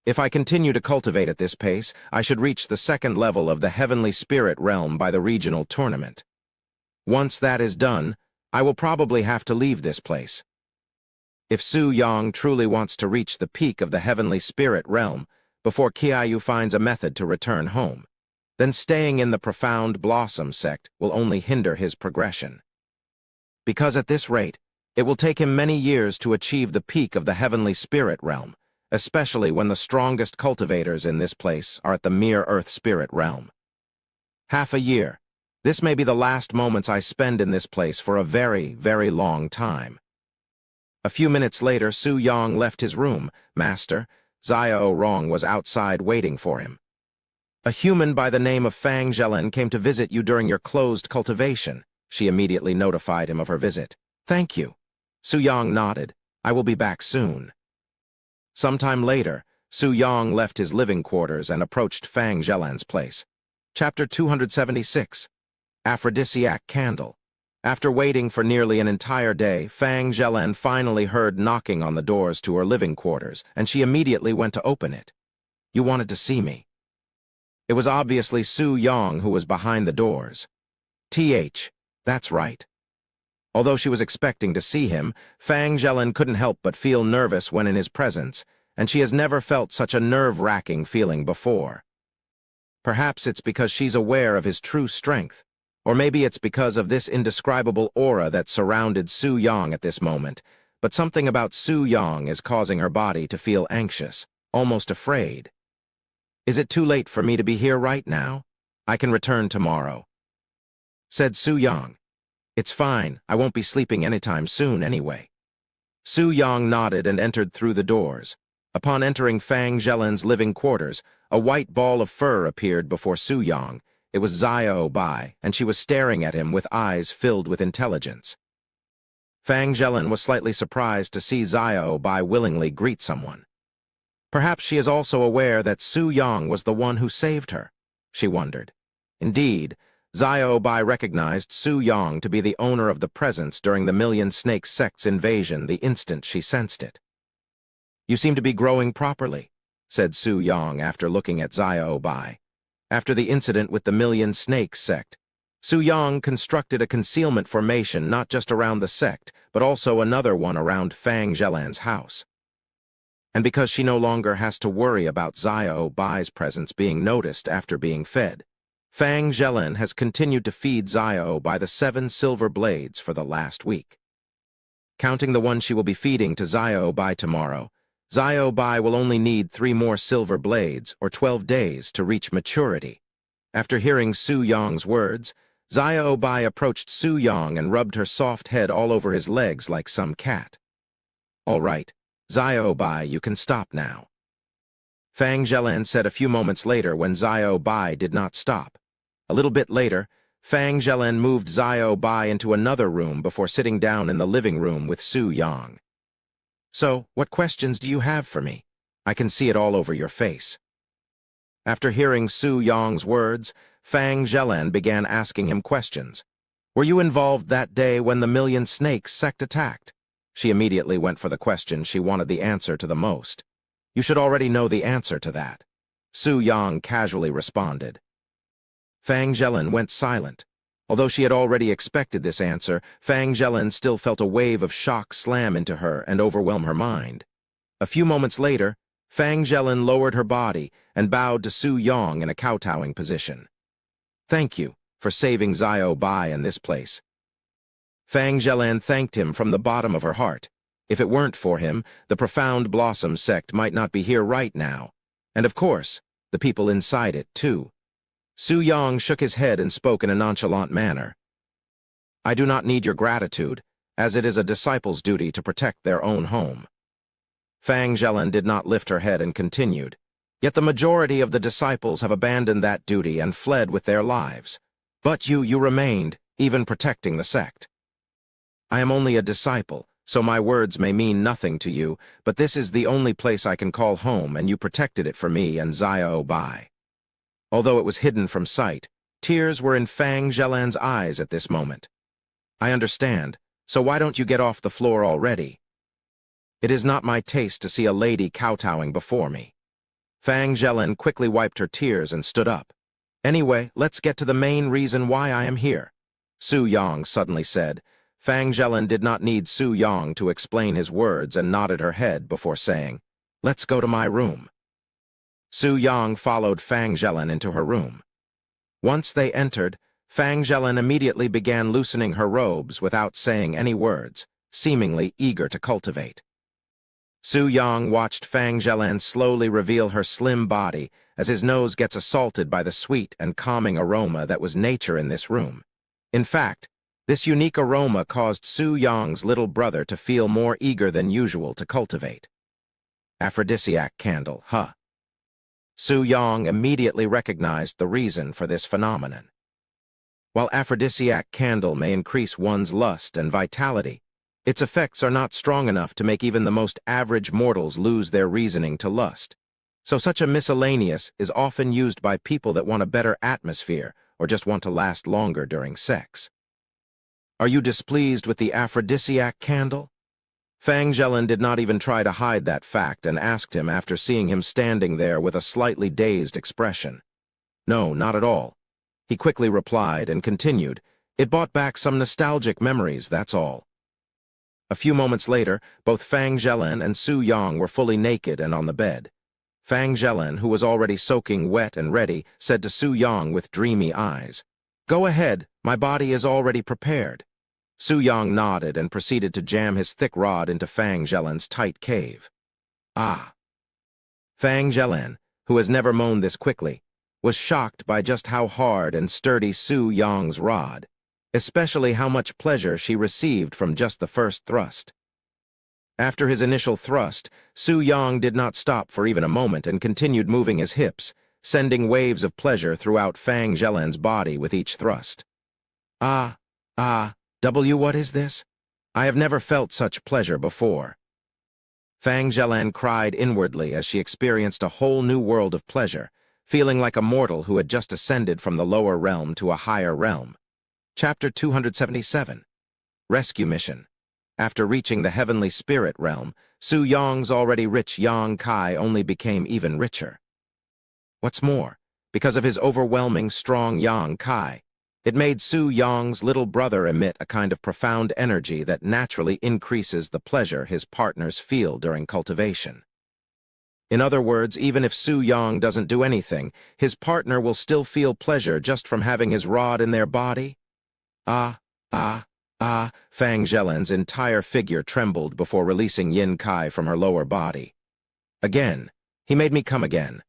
[SPEAKER 1] If I continue to cultivate at this pace, I should reach the second level of the heavenly spirit realm by the regional tournament. Once that is done, I will probably have to leave this place. If Su Yang truly wants to reach the peak of the heavenly spirit realm before Kiayu finds a method to return home, then staying in the profound Blossom sect will only hinder his progression. Because at this rate, it will take him many years to achieve the peak of the heavenly spirit realm, especially when the strongest cultivators in this place are at the mere earth spirit realm. Half a year. This may be the last moments I spend in this place for a very, very long time. A few minutes later, Su Yang left his room. Master, Xiao Rong was outside waiting for him. A human by the name of Fang Zhelen came to visit you during your closed cultivation. She immediately notified him of her visit. Thank you. Su Yang nodded. I will be back soon. Sometime later, Su Yang left his living quarters and approached Fang Zhelen's place. Chapter 276. Aphrodisiac Candle. After waiting for nearly an entire day, Fang Zhelen finally heard knocking on the doors to her living quarters, and she immediately went to open it. You wanted to see me. It was obviously Su Yang who was behind the doors. That's right. Although she was expecting to see him, Fang Zhelen couldn't help but feel nervous when in his presence, and she has never felt such a nerve-wracking feeling before. Perhaps it's because she's aware of his true strength, or maybe it's because of this indescribable aura that surrounded Su Yang at this moment, but something about Su Yang is causing her body to feel anxious, almost afraid. Is it too late for me to be here right now? I can return tomorrow, said Su Yang. It's fine, I won't be sleeping anytime soon anyway. Su Yang nodded and entered through the doors. Upon entering Fang Zhelen's living quarters, a white ball of fur appeared before Su Yang. It was Xiao Bai, and she was staring at him with eyes filled with intelligence. Fang Zhelen was slightly surprised to see Xiao Bai willingly greet someone. Perhaps she is also aware that Su Yang was the one who saved her, she wondered. Indeed, Xiao Bai recognized Su Yang to be the owner of the presence during the Million Snake Sect's invasion the instant she sensed it. You seem to be growing properly. said Su Yang after looking at Xiao Bai. After the incident with the Million Snakes sect, Su Yang constructed a concealment formation not just around the sect, but also another one around Fang Zhelan's house. And because she no longer has to worry about Xiao Bai's presence being noticed after being fed, Fang Zhelan has continued to feed Xiao Bai the 7 silver blades for the last week. Counting the one she will be feeding to Xiao Bai tomorrow, Xiao Bai will only need 3 more silver blades or 12 days to reach maturity. After hearing Su Yang's words, Xiao Bai approached Su Yang and rubbed her soft head all over his legs like some cat. "All right, Xiao Bai, you can stop now," Fang Zhelan said a few moments later when Xiao Bai did not stop. A little bit later, Fang Zhelan moved Xiao Bai into another room before sitting down in the living room with Su Yang. "So, what questions do you have for me? I can see it all over your face." After hearing Su Yang's words, Fang Zhelan began asking him questions. "Were you involved that day when the Million Snakes sect attacked?" She immediately went for the question she wanted the answer to the most. "You should already know the answer to that," Su Yang casually responded. Fang Zhelan went silent. Although she had already expected this answer, Fang Zhelan still felt a wave of shock slam into her and overwhelm her mind. A few moments later, Fang Zhelan lowered her body and bowed to Su Yang in a kowtowing position. "Thank you for saving Xiao Bai in this place." Fang Zhelan thanked him from the bottom of her heart. If it weren't for him, the Profound Blossom sect might not be here right now. And of course, the people inside it, too. Su Yang shook his head and spoke in a nonchalant manner. "I do not need your gratitude, as it is a disciple's duty to protect their own home." Fang Zhelan did not lift her head and continued. "Yet the majority of the disciples have abandoned that duty and fled with their lives. But you remained, even protecting the sect. I am only a disciple, so my words may mean nothing to you, but this is the only place I can call home, and you protected it for me and Xiao Bai." Although it was hidden from sight, tears were in Fang Zhelan's eyes at this moment. "I understand, so why don't you get off the floor already? It is not my taste to see a lady kowtowing before me." Fang Zhelan quickly wiped her tears and stood up. "Anyway, let's get to the main reason why I am here," Su Yang suddenly said. Fang Zhelan did not need Su Yang to explain his words and nodded her head before saying, "Let's go to my room." Su Yang followed Fang Zhelan into her room. Once they entered, Fang Zhelan immediately began loosening her robes without saying any words, seemingly eager to cultivate. Su Yang watched Fang Zhelan slowly reveal her slim body as his nose gets assaulted by the sweet and calming aroma that was nature in this room. In fact, this unique aroma caused Su Yang's little brother to feel more eager than usual to cultivate. Aphrodisiac candle, huh? Su Yang immediately recognized the reason for this phenomenon. While aphrodisiac candle may increase one's lust and vitality, its effects are not strong enough to make even the most average mortals lose their reasoning to lust. So such a miscellaneous is often used by people that want a better atmosphere or just want to last longer during sex. "Are you displeased with the aphrodisiac candle?" Fang Zhelan did not even try to hide that fact and asked him after seeing him standing there with a slightly dazed expression. "No, not at all," he quickly replied and continued. "It brought back some nostalgic memories, that's all." A few moments later, both Fang Zhelan and Su Yang were fully naked and on the bed. Fang Zhelan, who was already soaking wet and ready, said to Su Yang with dreamy eyes, "Go ahead, my body is already prepared." Su Yang nodded and proceeded to jam his thick rod into Fang Zhelan's tight cave. "Ah." Fang Zhelan, who has never moaned this quickly, was shocked by just how hard and sturdy Su Yang's rod, especially how much pleasure she received from just the first thrust. After his initial thrust, Su Yang did not stop for even a moment and continued moving his hips, sending waves of pleasure throughout Fang Zhelan's body with each thrust. What is this? I have never felt such pleasure before." Fang Zhelan cried inwardly as she experienced a whole new world of pleasure, feeling like a mortal who had just ascended from the lower realm to a higher realm. Chapter 277. Rescue Mission. After reaching the heavenly spirit realm, Su Yong's already rich Yang Kai only became even richer. What's more, because of his overwhelming strong Yang Kai, it made Su Yong's little brother emit a kind of profound energy that naturally increases the pleasure his partners feel during cultivation. In other words, even if Su Yong doesn't do anything, his partner will still feel pleasure just from having his rod in their body. Ah, ah, ah, Fang Zhelin's entire figure trembled before releasing Yin Kai from her lower body. Again, he made me come again.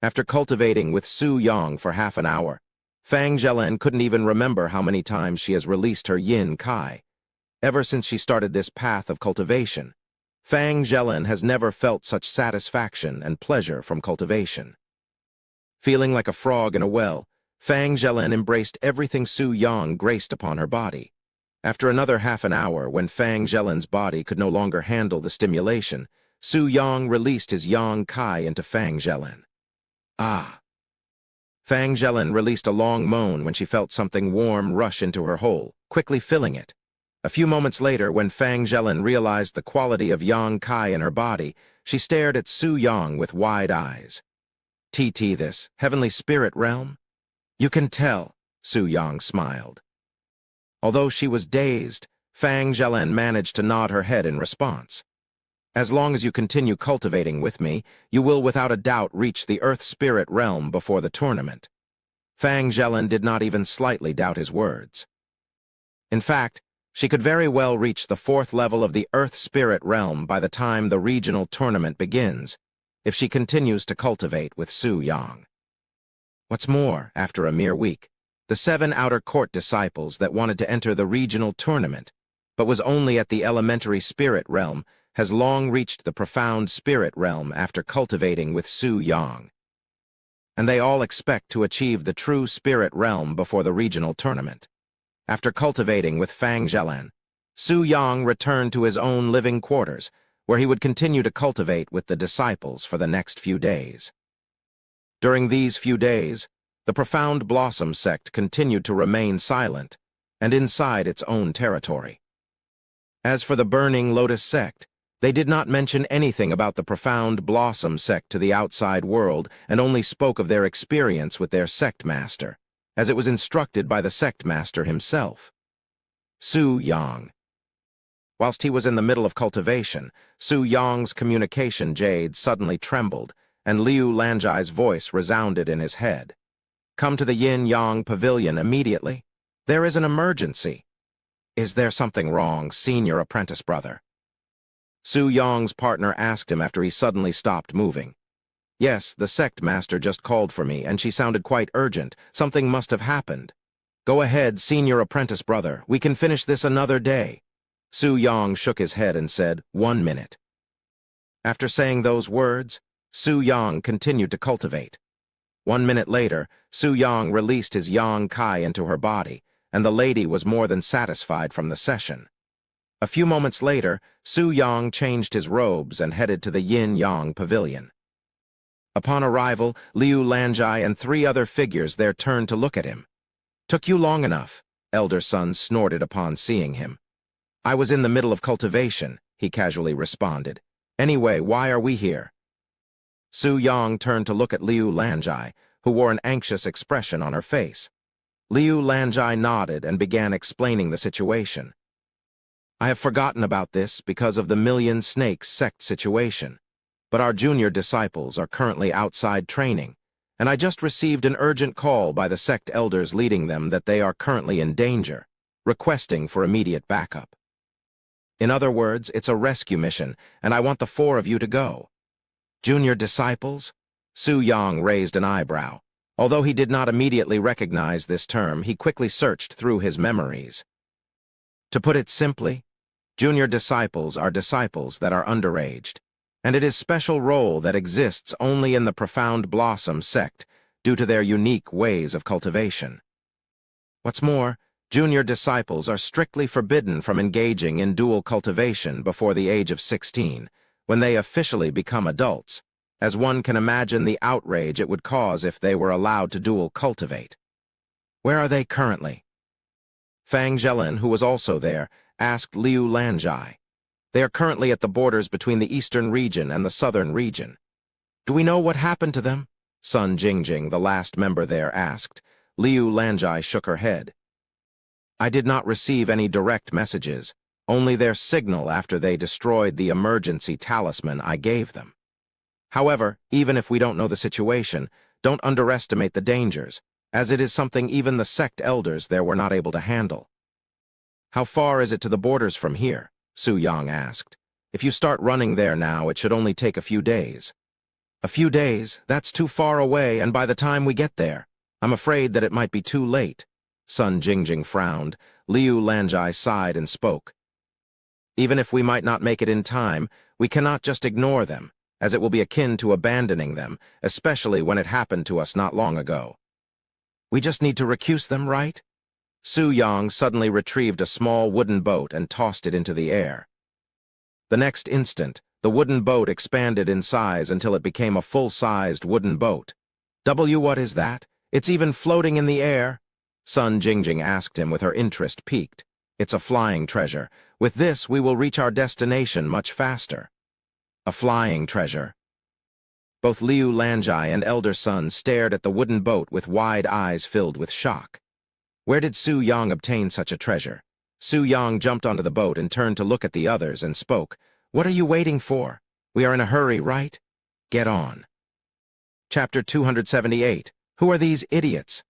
[SPEAKER 1] After cultivating with Su Yong for half an hour, Fang Zhelin couldn't even remember how many times she has released her Yin Kai. Ever since she started this path of cultivation, Fang Zhelin has never felt such satisfaction and pleasure from cultivation. Feeling like a frog in a well, Fang Zhelin embraced everything Su Yong graced upon her body. After another half an hour, when Fang Zhelin's body could no longer handle the stimulation, Su Yong released his Yang Kai into Fang Zhelin. Ah! Fang Zhelin released a long moan when she felt something warm rush into her hole, quickly filling it. A few moments later, when Fang Zhelin realized the quality of Yang Kai in her body, she stared at Su Yong with wide eyes. "TT this, heavenly spirit realm?" "You can tell," Su Yong smiled. Although she was dazed, Fang Zhelin managed to nod her head in response. "As long as you continue cultivating with me, you will without a doubt reach the Earth Spirit realm before the tournament." Fang Zhelin did not even slightly doubt his words. In fact, she could very well reach the 4th level of the Earth Spirit realm by the time the regional tournament begins, if she continues to cultivate with Su Yong. What's more, after a mere week, the 7 outer court disciples that wanted to enter the regional tournament, but was only at the elementary spirit realm, has long reached the profound spirit realm after cultivating with Su Yong. And they all expect to achieve the true spirit realm before the regional tournament. After cultivating with Fang Zhelin, Su Yong returned to his own living quarters, where he would continue to cultivate with the disciples for the next few days. During these few days, the Profound Blossom sect continued to remain silent and inside its own territory. As for the Burning Lotus sect, they did not mention anything about the Profound Blossom sect to the outside world and only spoke of their experience with their sect master, as it was instructed by the sect master himself. Su Yong. Whilst he was in the middle of cultivation, Su Yong's communication jade suddenly trembled, and Liu Lanjai's voice resounded in his head. "Come to the Yin-Yang Pavilion immediately. There is an emergency." "Is there something wrong, senior apprentice brother?" Su Yong's partner asked him after he suddenly stopped moving. "Yes, the sect master just called for me, and she sounded quite urgent. Something must have happened." "Go ahead, senior apprentice brother. We can finish this another day." Su Yong shook his head and said, "1 minute." After saying those words, Su Yong continued to cultivate. 1 minute later, Su Yong released his Yang Kai into her body, and the lady was more than satisfied from the session. A few moments later, Su Yong changed his robes and headed to the Yin-Yang Pavilion. Upon arrival, Liu Lanjai and 3 other figures there turned to look at him. "Took you long enough," Elder Sun snorted upon seeing him. "I was in the middle of cultivation," he casually responded. "Anyway, why are we here?" Su Yong turned to look at Liu Lanjai, who wore an anxious expression on her face. Liu Lanjai nodded and began explaining the situation. "I have forgotten about this because of the Million Snakes sect situation, but our junior disciples are currently outside training, and I just received an urgent call by the sect elders leading them that they are currently in danger, requesting for immediate backup. In other words, it's a rescue mission, and I want the 4 of you to go." "Junior disciples?" Su Yong raised an eyebrow. Although he did not immediately recognize this term, he quickly searched through his memories. To put it simply, junior disciples are disciples that are underaged, and it is special role that exists only in the Profound Blossom sect due to their unique ways of cultivation. What's more, junior disciples are strictly forbidden from engaging in dual cultivation before the age of 16, when they officially become adults, as one can imagine the outrage it would cause if they were allowed to dual cultivate. "Where are they currently?" Fang Zhelin, who was also there, asked Liu Lanjai. They are currently at the borders between the eastern region and the southern region. Do we know what happened to them? Sun Jingjing, the last member there, asked. Liu Lanjai shook her head. I did not receive any direct messages, only their signal after they destroyed the emergency talisman I gave them. However, even if we don't know the situation, don't underestimate the dangers, as it is something even the sect elders there were not able to handle. How far is it to the borders from here? Su Yang asked. If you start running there now, it should only take a few days. A few days? That's too far away, and by the time we get there, I'm afraid that it might be too late. Sun Jingjing frowned. Liu Lanjai sighed and spoke. Even if we might not make it in time, we cannot just ignore them, as it will be akin to abandoning them, especially when it happened to us not long ago. We just need to recuse them, right? Su Yang suddenly retrieved a small wooden boat and tossed it into the air. The next instant, the wooden boat expanded in size until it became a full-sized wooden boat. What is that? It's even floating in the air? Sun Jingjing asked him with her interest piqued. It's a flying treasure. With this, we will reach our destination much faster. A flying treasure. Both Liu Lanjai and Elder Sun stared at the wooden boat with wide eyes filled with shock. Where did Su Yang obtain such a treasure? Su Yang jumped onto the boat and turned to look at the others and spoke. What are you waiting for? We are in a hurry, right? Get on. Chapter 278. Who are these idiots?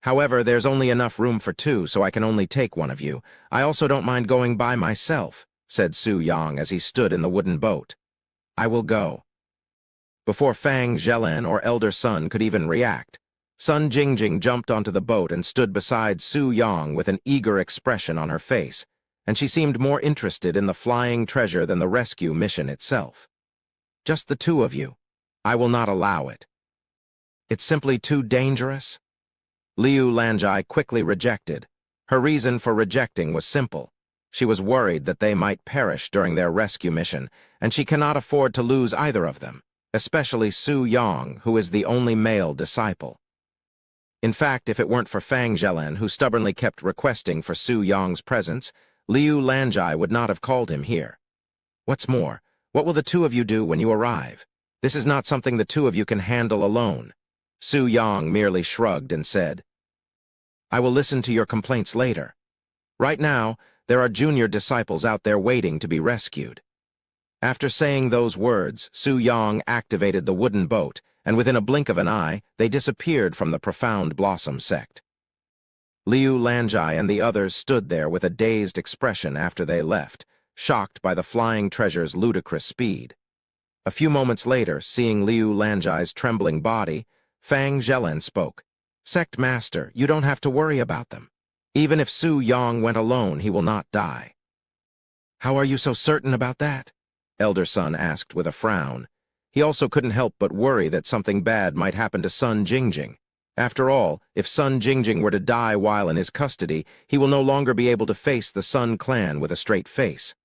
[SPEAKER 1] However, there's only enough room for two, so I can only take one of you. I also don't mind going by myself, said Su Yang as he stood in the wooden boat. I will go. Before Fang Zhelan or Elder Sun could even react, Sun Jingjing jumped onto the boat and stood beside Su Yang with an eager expression on her face, and she seemed more interested in the flying treasure than the rescue mission itself. Just the two of you. I will not allow it. It's simply too dangerous. Liu Lanjai quickly rejected. Her reason for rejecting was simple. She was worried that they might perish during their rescue mission, and she cannot afford to lose either of them, especially Su Yang, who is the only male disciple. In fact, if it weren't for Fang Zhelan, who stubbornly kept requesting for Su Yang's presence, Liu Lanjai would not have called him here. What's more, what will the two of you do when you arrive? This is not something the two of you can handle alone. Su Yang merely shrugged and said, I will listen to your complaints later. Right now, there are junior disciples out there waiting to be rescued. After saying those words, Su Yang activated the wooden boat, and within a blink of an eye, they disappeared from the Profound Blossom sect. Liu Lanjai and the others stood there with a dazed expression after they left, shocked by the flying treasure's ludicrous speed. A few moments later, seeing Liu Lanjai's trembling body, Fang Zhelan spoke. Sect Master, you don't have to worry about them. Even if Su Yang went alone, he will not die. How are you so certain about that? Elder Sun asked with a frown. He also couldn't help but worry that something bad might happen to Sun Jingjing. After all, if Sun Jingjing were to die while in his custody, he will no longer be able to face the Sun clan with a straight face.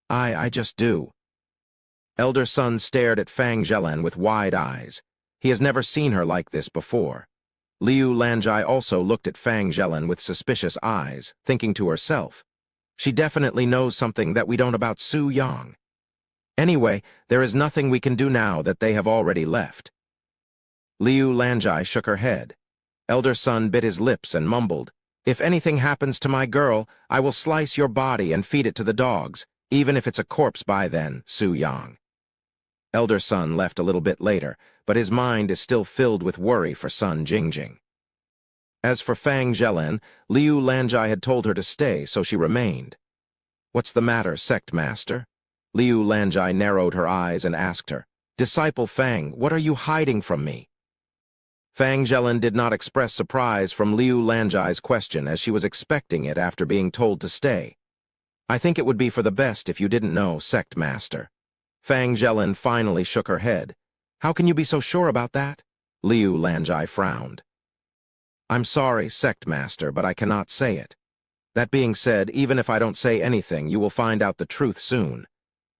[SPEAKER 1] I just do. Elder Sun stared at Fang Zhelan with wide eyes. He has never seen her like this before. Liu Lanjai also looked at Fang Zhelan with suspicious eyes, thinking to herself, she definitely knows something that we don't about Su Yang. Anyway, there is nothing we can do now that they have already left. Liu Lanjai shook her head. Elder Sun bit his lips and mumbled, If anything happens to my girl, I will slice your body and feed it to the dogs, even if it's a corpse by then, Su Yang. Elder Sun left a little bit later, but his mind is still filled with worry for Sun Jingjing. As for Fang Zhelan, Liu Lanjai had told her to stay, so she remained. What's the matter, Sect Master? Liu Lanjai narrowed her eyes and asked her, Disciple Fang, what are you hiding from me? Fang Zhelan did not express surprise from Liu Lanjai's question, as she was expecting it after being told to stay. I think it would be for the best if you didn't know, Sect Master. Fang Zhelan finally shook her head. How can you be so sure about that? Liu Lanjai frowned. I'm sorry, Sect Master, but I cannot say it. That being said, even if I don't say anything, you will find out the truth soon.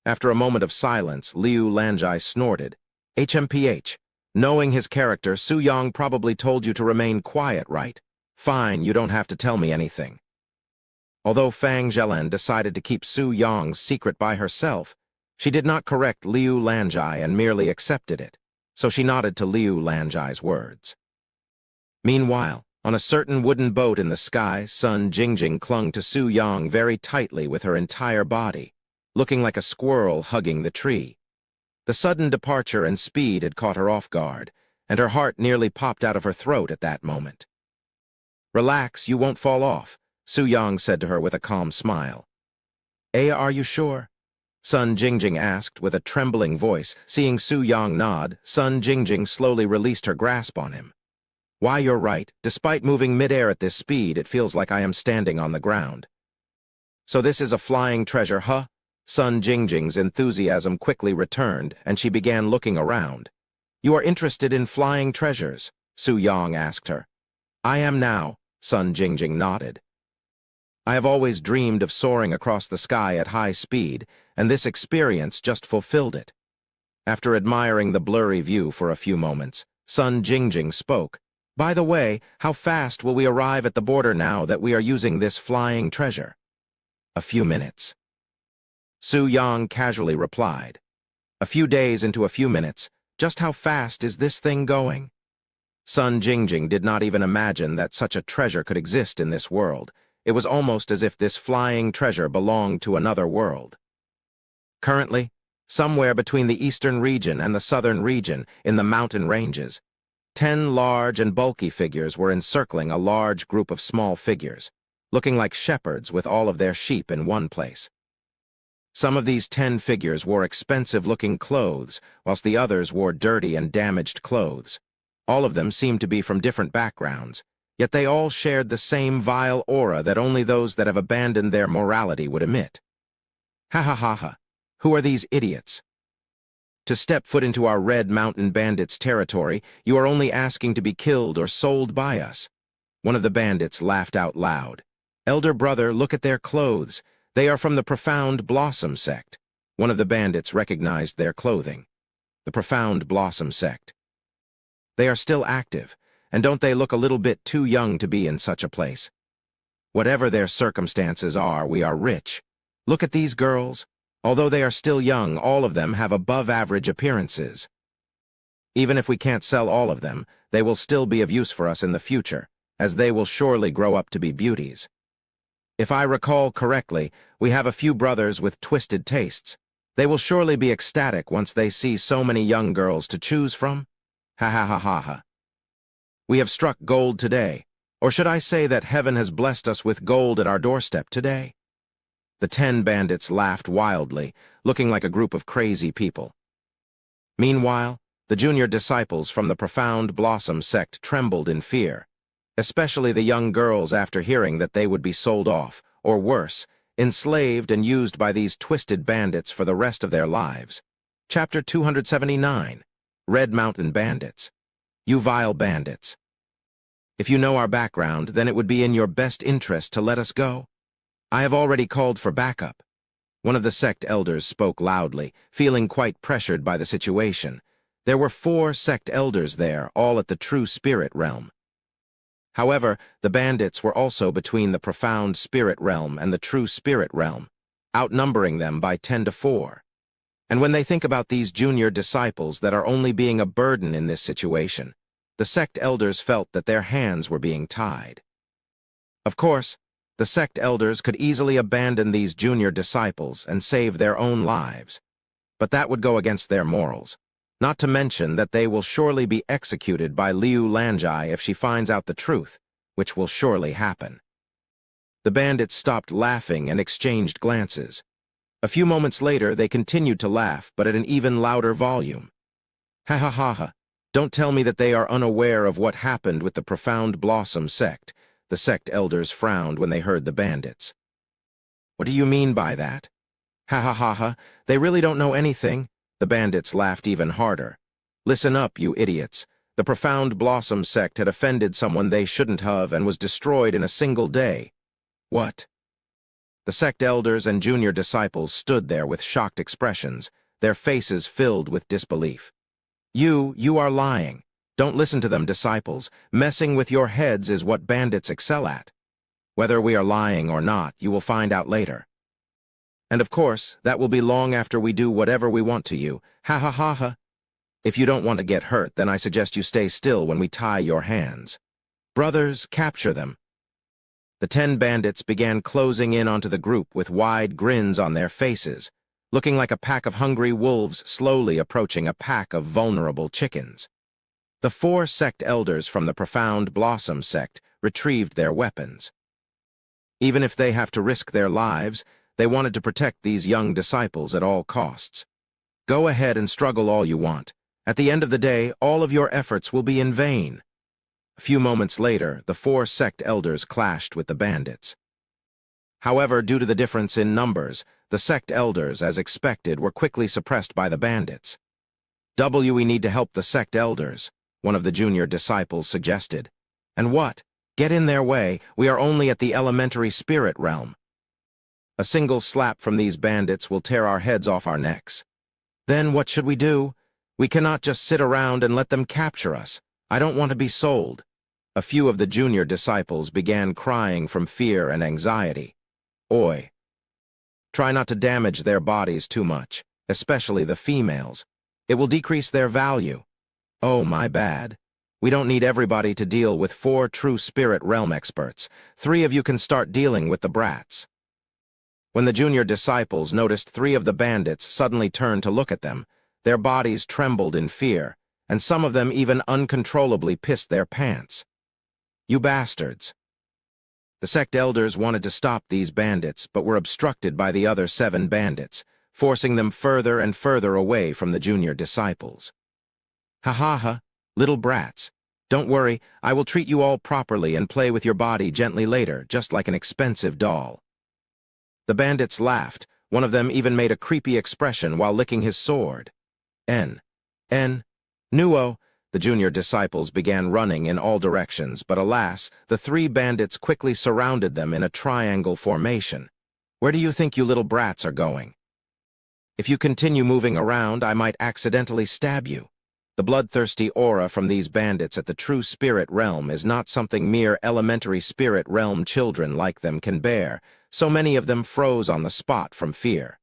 [SPEAKER 1] After a moment of silence, Liu Lanjai snorted. HMPH. Knowing his character, Su Yang probably told you to remain quiet, right? Fine, you don't have to tell me anything. Although Fang Zhelen decided to keep Su Yong's secret by herself, she did not correct Liu Lanjai and merely accepted it, so she nodded to Liu Lanjai's words. Meanwhile, on a certain wooden boat in the sky, Sun Jingjing clung to Su Yong very tightly with her entire body, looking like a squirrel hugging the tree. The sudden departure and speed had caught her off guard, and her heart nearly popped out of her throat at that moment. "Relax, you won't fall off," Su Yong said to her with a calm smile. Are you sure?" Sun Jingjing asked with a trembling voice. Seeing Su Yong nod, Sun Jingjing slowly released her grasp on him. "Why, you're right. Despite moving midair at this speed, it feels like I am standing on the ground." "So this is a flying treasure, huh?" Sun Jingjing's enthusiasm quickly returned, and she began looking around. "You are interested in flying treasures?" Su Yong asked her. "I am now," Sun Jingjing nodded. "I have always dreamed of soaring across the sky at high speed, and this experience just fulfilled it." After admiring the blurry view for a few moments, Sun Jingjing spoke. "By the way, how fast will we arrive at the border now that we are using this flying treasure?" "A few minutes." Su Yong casually replied. "A few days into a few minutes. Just how fast is this thing going?" Sun Jingjing did not even imagine that such a treasure could exist in this world. It was almost as if this flying treasure belonged to another world. Currently, somewhere between the eastern region and the southern region, in the mountain ranges, 10 large and bulky figures were encircling a large group of small figures, looking like shepherds with all of their sheep in one place. Some of these 10 figures wore expensive-looking clothes, whilst the others wore dirty and damaged clothes. All of them seemed to be from different backgrounds, yet they all shared the same vile aura that only those that have abandoned their morality would emit. "Ha ha ha ha! Who are these idiots? To step foot into our Red Mountain Bandits' territory, you are only asking to be killed or sold by us." One of the bandits laughed out loud. "Elder brother, look at their clothes. They are from the Profound Blossom sect." One of the bandits recognized their clothing. The Profound Blossom sect. "They are still active, and don't they look a little bit too young to be in such a place? Whatever their circumstances are, we are rich. Look at these girls. Although they are still young, all of them have above-average appearances. Even if we can't sell all of them, they will still be of use for us in the future, as they will surely grow up to be beauties. If I recall correctly, we have a few brothers with twisted tastes. They will surely be ecstatic once they see so many young girls to choose from. Ha ha ha ha ha. We have struck gold today, or should I say that heaven has blessed us with gold at our doorstep today?" The 10 bandits laughed wildly, looking like a group of crazy people. Meanwhile, the junior disciples from the Profound Blossom sect trembled in fear, especially the young girls after hearing that they would be sold off, or worse, enslaved and used by these twisted bandits for the rest of their lives. Chapter 279. Red Mountain Bandits. "You vile bandits. If you know our background, then it would be in your best interest to let us go. I have already called for backup." One of the sect elders spoke loudly, feeling quite pressured by the situation. There were 4 sect elders there, all at the True Spirit realm. However, the bandits were also between the Profound Spirit realm and the True Spirit realm, outnumbering them by 10-4. And when they think about these junior disciples that are only being a burden in this situation, the sect elders felt that their hands were being tied. Of course, the sect elders could easily abandon these junior disciples and save their own lives, but that would go against their morals, not to mention that they will surely be executed by Liu Lanjai if she finds out the truth, which will surely happen. The bandits stopped laughing and exchanged glances. A few moments later, they continued to laugh, but at an even louder volume. "Ha ha ha ha! Don't tell me that they are unaware of what happened with the Profound Blossom sect." The sect elders frowned when they heard the bandits. "What do you mean by that?" "Ha ha ha ha! They really don't know anything." The bandits laughed even harder. "Listen up, you idiots. The Profound Blossom sect had offended someone they shouldn't have and was destroyed in a single day." "What?" The sect elders and junior disciples stood there with shocked expressions, their faces filled with disbelief. You are lying. Don't listen to them, disciples. Messing with your heads is what bandits excel at." Whether we are lying or not, you will find out later. And of course, that will be long after we do whatever we want to you. Ha ha ha ha. If you don't want to get hurt, then I suggest you stay still when we tie your hands. Brothers, capture them. The 10 bandits began closing in onto the group with wide grins on their faces, looking like a pack of hungry wolves slowly approaching a pack of vulnerable chickens. The 4 sect elders from the Profound Blossom sect retrieved their weapons. Even if they have to risk their lives, they wanted to protect these young disciples at all costs. Go ahead and struggle all you want. At the end of the day, all of your efforts will be in vain. A few moments later, the 4 sect elders clashed with the bandits. However, due to the difference in numbers, the sect elders, as expected, were quickly suppressed by the bandits. We need to help the sect elders, one of the junior disciples suggested. And what? Get in their way, we are only at the elementary spirit realm. A single slap from these bandits will tear our heads off our necks. Then what should we do? We cannot just sit around and let them capture us. I don't want to be sold. A few of the junior disciples began crying from fear and anxiety. Oi. Try not to damage their bodies too much, especially the females. It will decrease their value. Oh, my bad. We don't need everybody to deal with 4 true spirit realm experts. 3 of you can start dealing with the brats. When the junior disciples noticed 3 of the bandits suddenly turned to look at them, their bodies trembled in fear, and some of them even uncontrollably pissed their pants. You bastards. The sect elders wanted to stop these bandits, but were obstructed by the other 7 bandits, forcing them further and further away from the junior disciples. Ha ha ha, little brats. Don't worry, I will treat you all properly and play with your body gently later, just like an expensive doll. The bandits laughed. One of them even made a creepy expression while licking his sword. Nuo. The junior disciples began running in all directions, but alas, the 3 bandits quickly surrounded them in a triangle formation. Where do you think you little brats are going? If you continue moving around, I might accidentally stab you. The bloodthirsty aura from these bandits at the true spirit realm is not something mere elementary spirit realm children like them can bear. So many of them froze on the spot from fear.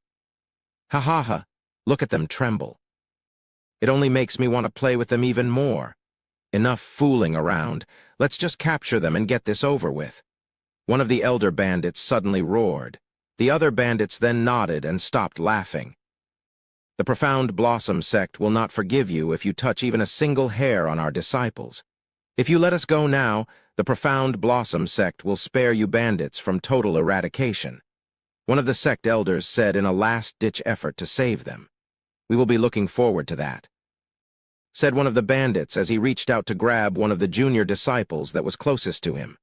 [SPEAKER 1] Ha ha ha, look at them tremble. It only makes me want to play with them even more. Enough fooling around. Let's just capture them and get this over with. One of the elder bandits suddenly roared. The other bandits then nodded and stopped laughing. The Profound Blossom sect will not forgive you if you touch even a single hair on our disciples. If you let us go now, the Profound Blossom sect will spare you bandits from total eradication. One of the sect elders said in a last-ditch effort to save them. We will be looking forward to that, said one of the bandits as he reached out to grab one of the junior disciples that was closest to him.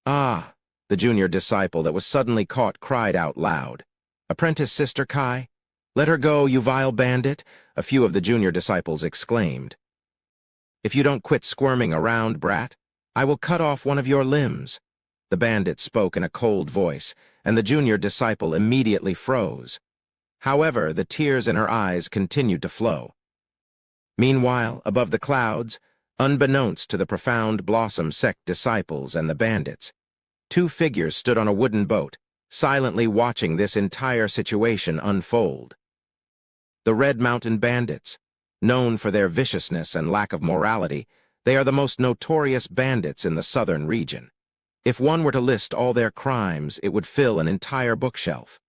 [SPEAKER 1] Ah, the junior disciple that was suddenly caught cried out loud. Apprentice Sister Kai? Let her go, you vile bandit, a few of the junior disciples exclaimed. If you don't quit squirming around, brat, I will cut off one of your limbs. The bandit spoke in a cold voice, and the junior disciple immediately froze. However, the tears in her eyes continued to flow. Meanwhile, above the clouds, unbeknownst to the Profound Blossom sect disciples and the bandits, 2 figures stood on a wooden boat, silently watching this entire situation unfold. The Red Mountain Bandits. Known for their viciousness and lack of morality, they are the most notorious bandits in the southern region. If one were to list all their crimes, it would fill an entire bookshelf.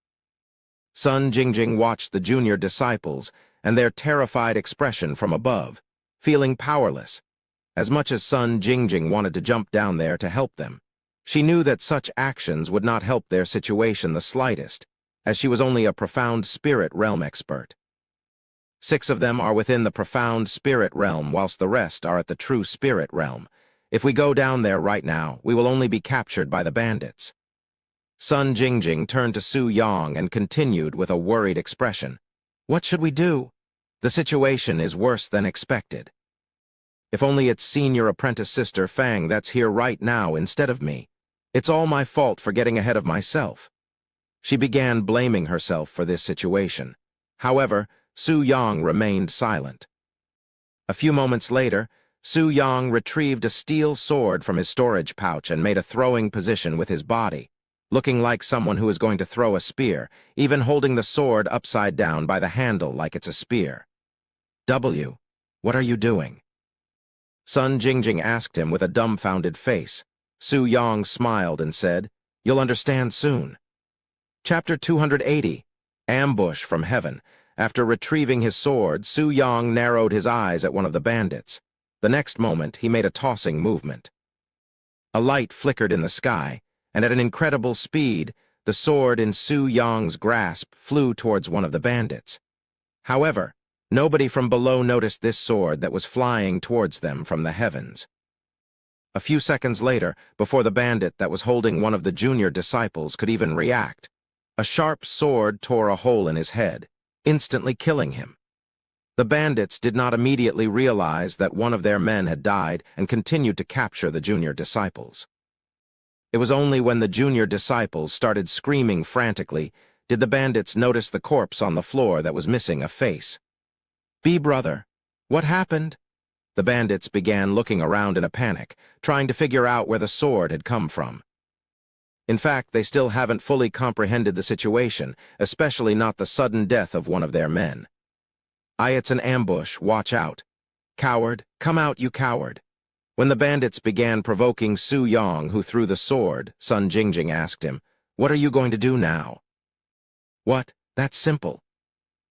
[SPEAKER 1] Sun Jingjing watched the junior disciples and their terrified expression from above, feeling powerless. As much as Sun Jingjing wanted to jump down there to help them, she knew that such actions would not help their situation the slightest, as she was only a profound spirit realm expert. 6 of them are within the profound spirit realm, whilst the rest are at the true spirit realm. If we go down there right now, we will only be captured by the bandits. Sun Jingjing turned to Su Yang and continued with a worried expression. What should we do? The situation is worse than expected. If only it's senior apprentice sister Fang that's here right now instead of me. It's all my fault for getting ahead of myself. She began blaming herself for this situation. However, Su Yang remained silent. A few moments later, Su Yang retrieved a steel sword from his storage pouch and made a throwing position with his body, looking like someone who is going to throw a spear, even holding the sword upside down by the handle like it's a spear. "W, what are you doing?" Sun Jingjing asked him with a dumbfounded face. Su Yang smiled and said, "You'll understand soon." Chapter 280, Ambush from Heaven. After retrieving his sword, Su Yang narrowed his eyes at one of the bandits. The next moment, he made a tossing movement. A light flickered in the sky, and at an incredible speed, the sword in Su Yang's grasp flew towards one of the bandits. However, nobody from below noticed this sword that was flying towards them from the heavens. A few seconds later, before the bandit that was holding one of the junior disciples could even react, a sharp sword tore a hole in his head, instantly killing him. The bandits did not immediately realize that one of their men had died and continued to capture the junior disciples. It was only when the junior disciples started screaming frantically did the bandits notice the corpse on the floor that was missing a face. "Brother, what happened?" The bandits began looking around in a panic, trying to figure out where the sword had come from. In fact, they still haven't fully comprehended the situation, especially not the sudden death of one of their men. "It's an ambush, watch out." "Coward, come out, you coward." When the bandits began provoking Su Yang, who threw the sword, Sun Jingjing asked him, "What are you going to do now?" "What? That's simple."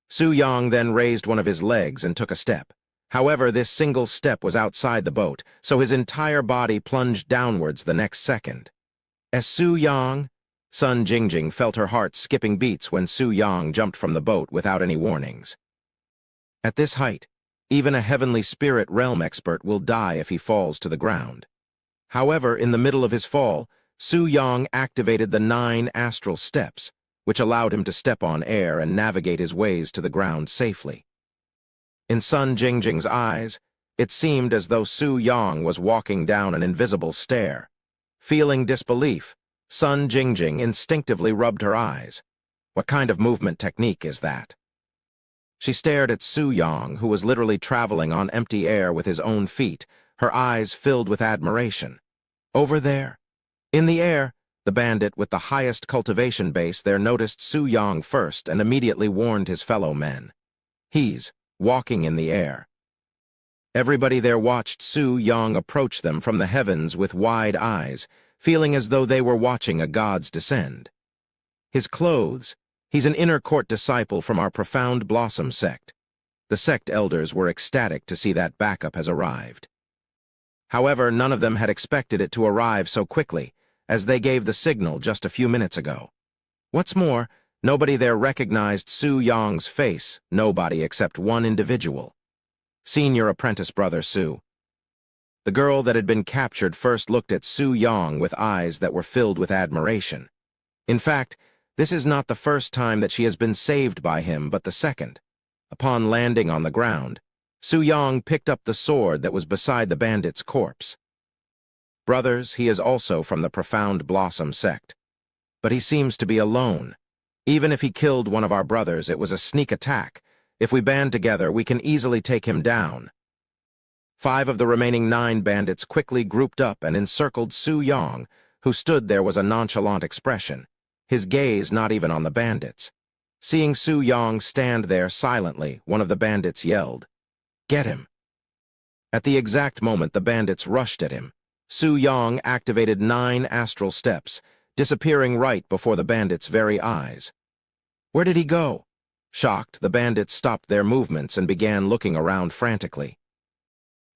[SPEAKER 1] Su Yang then raised one of his legs and took a step. However, this single step was outside the boat, so his entire body plunged downwards the next second. As Su Yang, Sun Jingjing felt her heart skipping beats when Su Yang jumped from the boat without any warnings. At this height, even a heavenly spirit realm expert will die if he falls to the ground. However, in the middle of his fall, Su Yang activated the 9 astral steps, which allowed him to step on air and navigate his ways to the ground safely. In Sun Jingjing's eyes, it seemed as though Su Yang was walking down an invisible stair. Feeling disbelief, Sun Jingjing instinctively rubbed her eyes. What kind of movement technique is that? She stared at Su Yang, who was literally traveling on empty air with his own feet, her eyes filled with admiration. Over there, in the air, the bandit with the highest cultivation base there noticed Su Yang first and immediately warned his fellow men. He's walking in the air. Everybody there watched Su Yang approach them from the heavens with wide eyes, feeling as though they were watching a god's descend. His clothes, he's an inner court disciple from our Profound Blossom sect. The sect elders were ecstatic to see that backup has arrived. However, none of them had expected it to arrive so quickly, as they gave the signal just a few minutes ago. What's more, nobody there recognized Su Yang's face, nobody except one individual. Senior apprentice brother Su. The girl that had been captured first looked at Su Yang with eyes that were filled with admiration. In fact, this is not the first time that she has been saved by him, but the second. Upon landing on the ground, Su Yang picked up the sword that was beside the bandit's corpse. Brothers, he is also from the Profound Blossom sect. But he seems to be alone. Even if he killed one of our brothers, it was a sneak attack. If we band together, we can easily take him down. 5 of the remaining 9 bandits quickly grouped up and encircled Su Yang, who stood there with a nonchalant expression, his gaze not even on the bandits. Seeing Su Yang stand there silently, one of the bandits yelled, "Get him!" At the exact moment the bandits rushed at him, Su Yang activated 9 astral steps, disappearing right before the bandits' very eyes. Where did he go? Shocked, the bandits stopped their movements and began looking around frantically.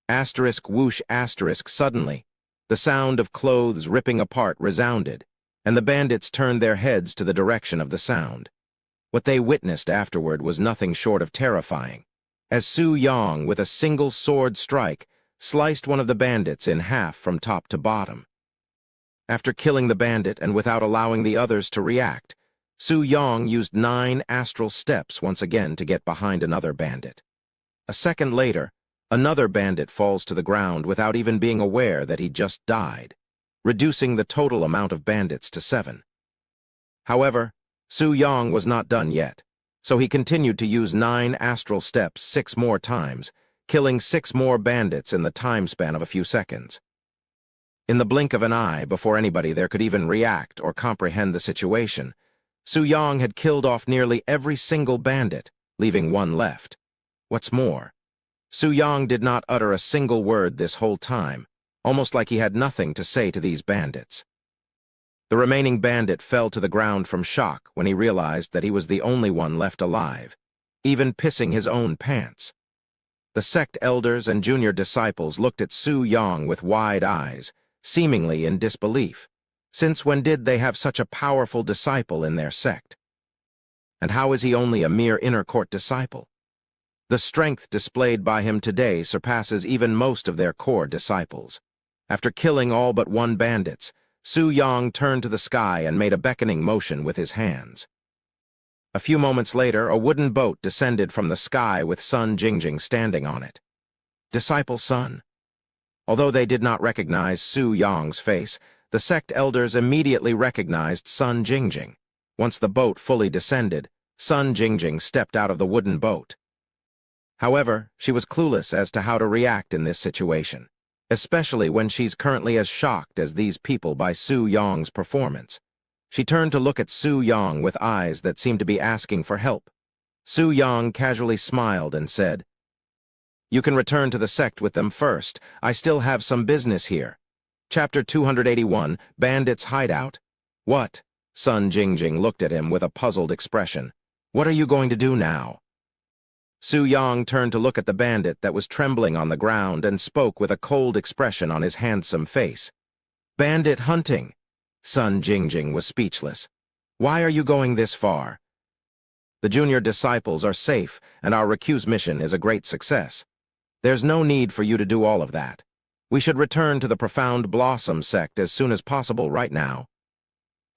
[SPEAKER 1] Asterisk whoosh asterisk suddenly, the sound of clothes ripping apart resounded, and the bandits turned their heads to the direction of the sound. What they witnessed afterward was nothing short of terrifying, as Su Yang, with a single sword strike, sliced one of the bandits in half from top to bottom. After killing the bandit and without allowing the others to react, Su Yang used 9 astral steps once again to get behind another bandit. A second later, another bandit falls to the ground without even being aware that he just died, reducing the total amount of bandits to 7. However, Su Yang was not done yet, so he continued to use 9 astral steps 6 more times, killing 6 more bandits in the time span of a few seconds. In the blink of an eye, before anybody there could even react or comprehend the situation, Su Yang had killed off nearly every single bandit, leaving one left. What's more, Su Yang did not utter a single word this whole time, almost like he had nothing to say to these bandits. The remaining bandit fell to the ground from shock when he realized that he was the only one left alive, even pissing his own pants. The sect elders and junior disciples looked at Su Yang with wide eyes, seemingly in disbelief. Since when did they have such a powerful disciple in their sect? And how is he only a mere inner court disciple? The strength displayed by him today surpasses even most of their core disciples. After killing all but 1 bandits, Su Yang turned to the sky and made a beckoning motion with his hands. A few moments later, a wooden boat descended from the sky with Sun Jingjing standing on it. Disciple Sun. Although they did not recognize Su Yang's face, the sect elders immediately recognized Sun Jingjing. Once the boat fully descended, Sun Jingjing stepped out of the wooden boat. However, she was clueless as to how to react in this situation, especially when she's currently as shocked as these people by Su Yang's performance. She turned to look at Su Yang with eyes that seemed to be asking for help. Su Yang casually smiled and said, "You can return to the sect with them first. I still have some business here." Chapter 281, Bandits' Hideout. What? Sun Jingjing looked at him with a puzzled expression. What are you going to do now? Su Yang turned to look at the bandit that was trembling on the ground and spoke with a cold expression on his handsome face. Bandit hunting. Sun Jingjing was speechless. Why are you going this far? The junior disciples are safe, and our recuse mission is a great success. There's no need for you to do all of that. We should return to the Profound Blossom sect as soon as possible right now.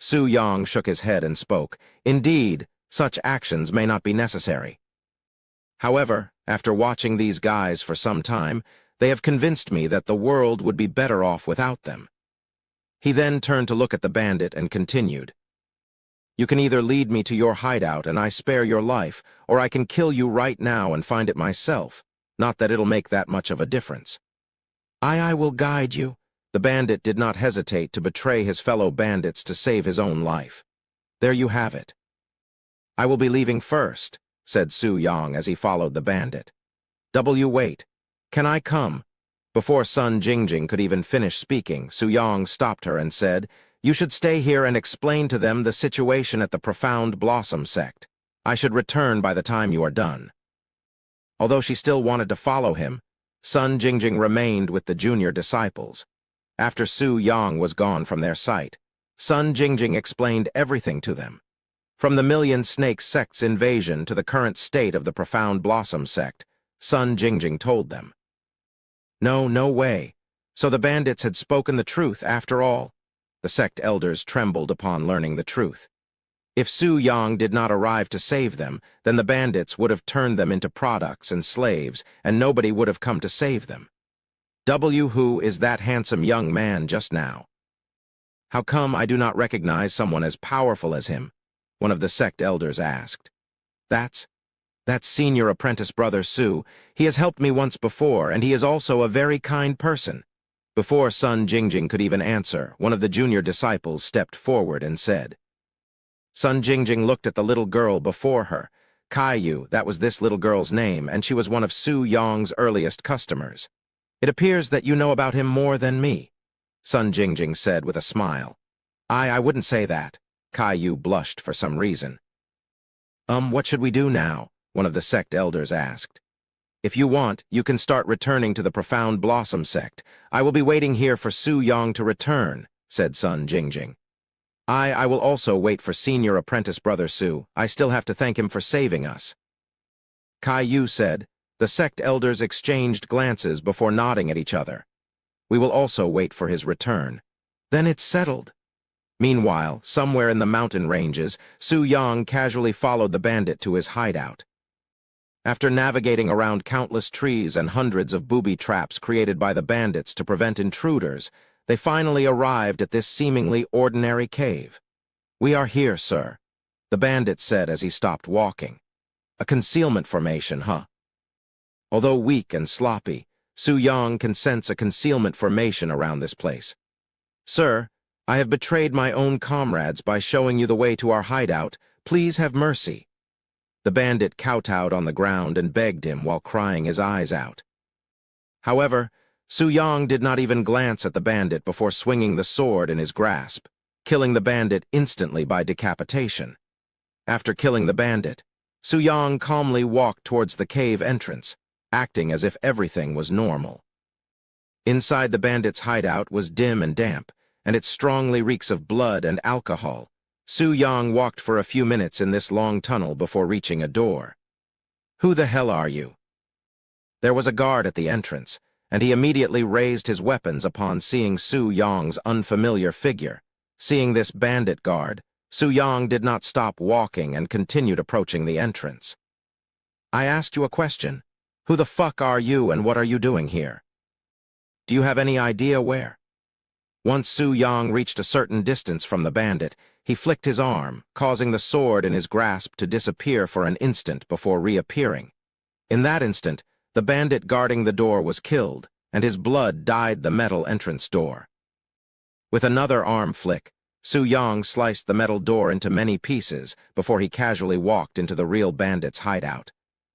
[SPEAKER 1] Su Yang shook his head and spoke. Indeed, such actions may not be necessary. However, after watching these guys for some time, they have convinced me that the world would be better off without them. He then turned to look at the bandit and continued. You can either lead me to your hideout and I spare your life, or I can kill you right now and find it myself. Not that it'll make that much of a difference. I will guide you. The bandit did not hesitate to betray his fellow bandits to save his own life. There you have it. I will be leaving first, said Su Yang as he followed the bandit. Wait. Can I come? Before Sun Jingjing could even finish speaking, Su Yang stopped her and said, You should stay here and explain to them the situation at the Profound Blossom sect. I should return by the time you are done. Although she still wanted to follow him, Sun Jingjing remained with the junior disciples. After Su Yang was gone from their sight, Sun Jingjing explained everything to them. From the Million Snake sect's invasion to the current state of the Profound Blossom sect, Sun Jingjing told them. No way. So the bandits had spoken the truth after all. The sect elders trembled upon learning the truth. If Su Yang did not arrive to save them, then the bandits would have turned them into products and slaves, and nobody would have come to save them. Who is that handsome young man just now? How come I do not recognize someone as powerful as him? One of the sect elders asked. That's senior apprentice brother Su. He has helped me once before, and he is also a very kind person. Before Sun Jingjing could even answer, one of the junior disciples stepped forward and said. Sun Jingjing looked at the little girl before her. Caillou, that was this little girl's name, and she was one of Su Yang's earliest customers. It appears that you know about him more than me, Sun Jingjing said with a smile. I wouldn't say that. Caillou blushed for some reason. What should we do now? One of the sect elders asked. If you want, you can start returning to the Profound Blossom sect. I will be waiting here for Su Yang to return, said Sun Jingjing. I will also wait for senior apprentice brother Su. I still have to thank him for saving us. Caillou said. The sect elders exchanged glances before nodding at each other. We will also wait for his return. Then it's settled. Meanwhile, somewhere in the mountain ranges, Su Yang casually followed the bandit to his hideout. After navigating around countless trees and hundreds of booby traps created by the bandits to prevent intruders, they finally arrived at this seemingly ordinary cave. We are here, sir, the bandit said as he stopped walking. A concealment formation, huh? Although weak and sloppy, Su Yang can sense a concealment formation around this place. "Sir, I have betrayed my own comrades by showing you the way to our hideout. Please have mercy." The bandit kowtowed on the ground and begged him while crying his eyes out. However, Su Yang did not even glance at the bandit before swinging the sword in his grasp, killing the bandit instantly by decapitation. After killing the bandit, Su Yang calmly walked towards the cave entrance, acting as if everything was normal. Inside the bandit's hideout was dim and damp, and it strongly reeks of blood and alcohol. Su Yang walked for a few minutes in this long tunnel before reaching a door. "Who the hell are you?" There was a guard at the entrance, and he immediately raised his weapons upon seeing Su Yang's unfamiliar figure. Seeing this bandit guard, Su Yang did not stop walking and continued approaching the entrance. "I asked you a question. Who the fuck are you and what are you doing here? Do you have any idea where?" Once Su Yang reached a certain distance from the bandit, he flicked his arm, causing the sword in his grasp to disappear for an instant before reappearing. In that instant, the bandit guarding the door was killed, and his blood dyed the metal entrance door. With another arm flick, Su Yang sliced the metal door into many pieces before he casually walked into the real bandit's hideout.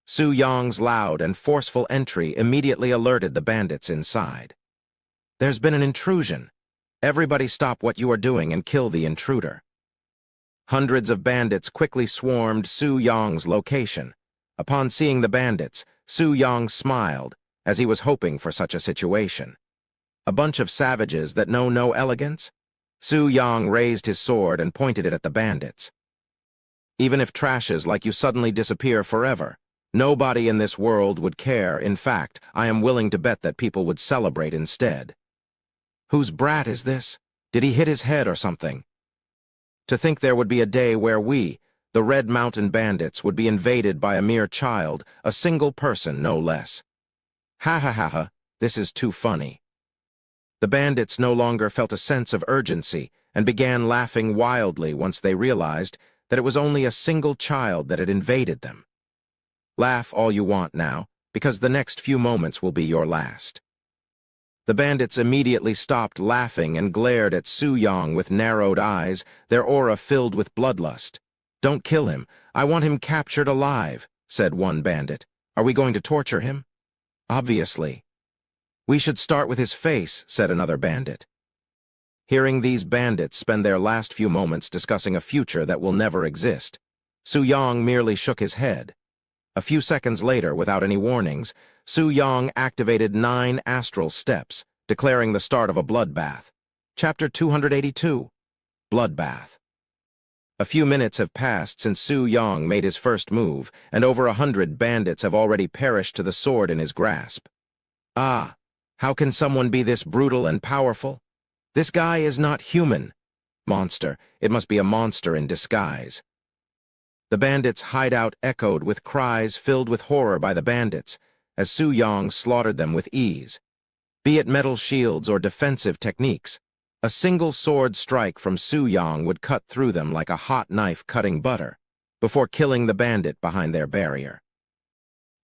[SPEAKER 1] Su Yang's loud and forceful entry immediately alerted the bandits inside. "There's been an intrusion. Everybody stop what you are doing and kill the intruder." Hundreds of bandits quickly swarmed Su Yang's location. Upon seeing the bandits, Su Yang smiled, as he was hoping for such a situation. A bunch of savages that know no elegance? Su Yang raised his sword and pointed it at the bandits. "Even if trashes like you suddenly disappear forever, nobody in this world would care. In fact, I am willing to bet that people would celebrate instead." "Whose brat is this? Did he hit his head or something?" To think there would be a day where we, the Red Mountain Bandits, would be invaded by a mere child, a single person, no less. Ha ha ha ha, this is too funny. The bandits no longer felt a sense of urgency and began laughing wildly once they realized that it was only a single child that had invaded them. Laugh all you want now, because the next few moments will be your last. The bandits immediately stopped laughing and glared at Su Yang with narrowed eyes, their aura filled with bloodlust. "Don't kill him. I want him captured alive," said one bandit. "Are we going to torture him?" "Obviously." "We should start with his face," said another bandit. Hearing these bandits spend their last few moments discussing a future that will never exist, Su Yang merely shook his head. A few seconds later, without any warnings, Su Yang activated 9 astral steps, declaring the start of a bloodbath. Chapter 282. Bloodbath. A few minutes have passed since Su Yang made his first move, and over 100 bandits have already perished to the sword in his grasp. Ah, how can someone be this brutal and powerful? This guy is not human. Monster, it must be a monster in disguise. The bandits' hideout echoed with cries filled with horror by the bandits, as Su Yang slaughtered them with ease. Be it metal shields or defensive techniques, a single sword strike from Su Yang would cut through them like a hot knife cutting butter, before killing the bandit behind their barrier.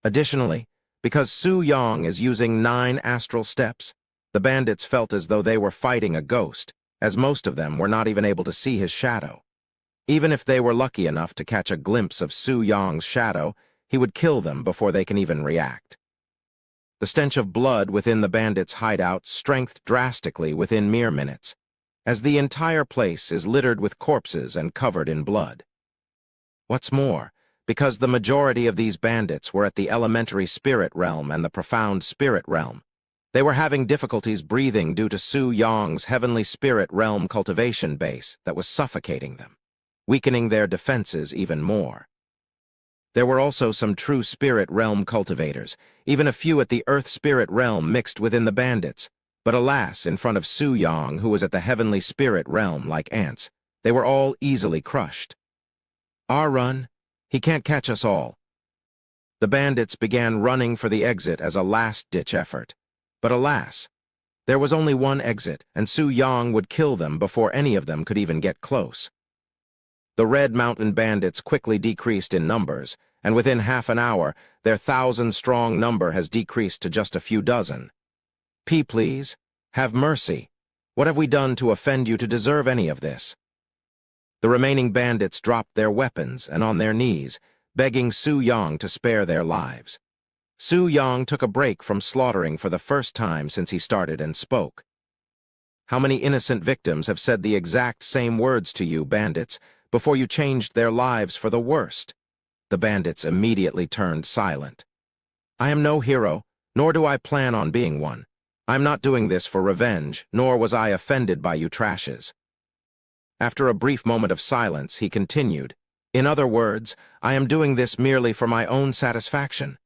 [SPEAKER 1] Additionally, because Su Yang is using 9 astral steps, the bandits felt as though they were fighting a ghost, as most of them were not even able to see his shadow. Even if they were lucky enough to catch a glimpse of Su Yang's shadow, he would kill them before they can even react. The stench of blood within the bandits' hideout strengthened drastically within mere minutes, as the entire place is littered with corpses and covered in blood. What's more, because the majority of these bandits were at the elementary spirit realm and the profound spirit realm, they were having difficulties breathing due to Su Yang's heavenly spirit realm cultivation base that was suffocating them, weakening their defenses even more. There were also some true spirit realm cultivators, even a few at the earth spirit realm mixed within the bandits, but alas, in front of Su Yang, who was at the heavenly spirit realm like ants, they were all easily crushed. Our run, he can't catch us all. The bandits began running for the exit as a last-ditch effort, but alas, there was only one exit, and Su Yang would kill them before any of them could even get close. The Red Mountain Bandits quickly decreased in numbers, and within half an hour, their 1,000-strong number has decreased to just a few dozen. Please, have mercy. What have we done to offend you to deserve any of this?" The remaining bandits dropped their weapons and on their knees, begging Su Yang to spare their lives. Su Yang took a break from slaughtering for the first time since he started and spoke. "How many innocent victims have said the exact same words to you, bandits, before you changed their lives for the worst?" The bandits immediately turned silent. "I am no hero, nor do I plan on being one. I'm not doing this for revenge, nor was I offended by you trashes." After a brief moment of silence, he continued, "In other words, I am doing this merely for my own satisfaction."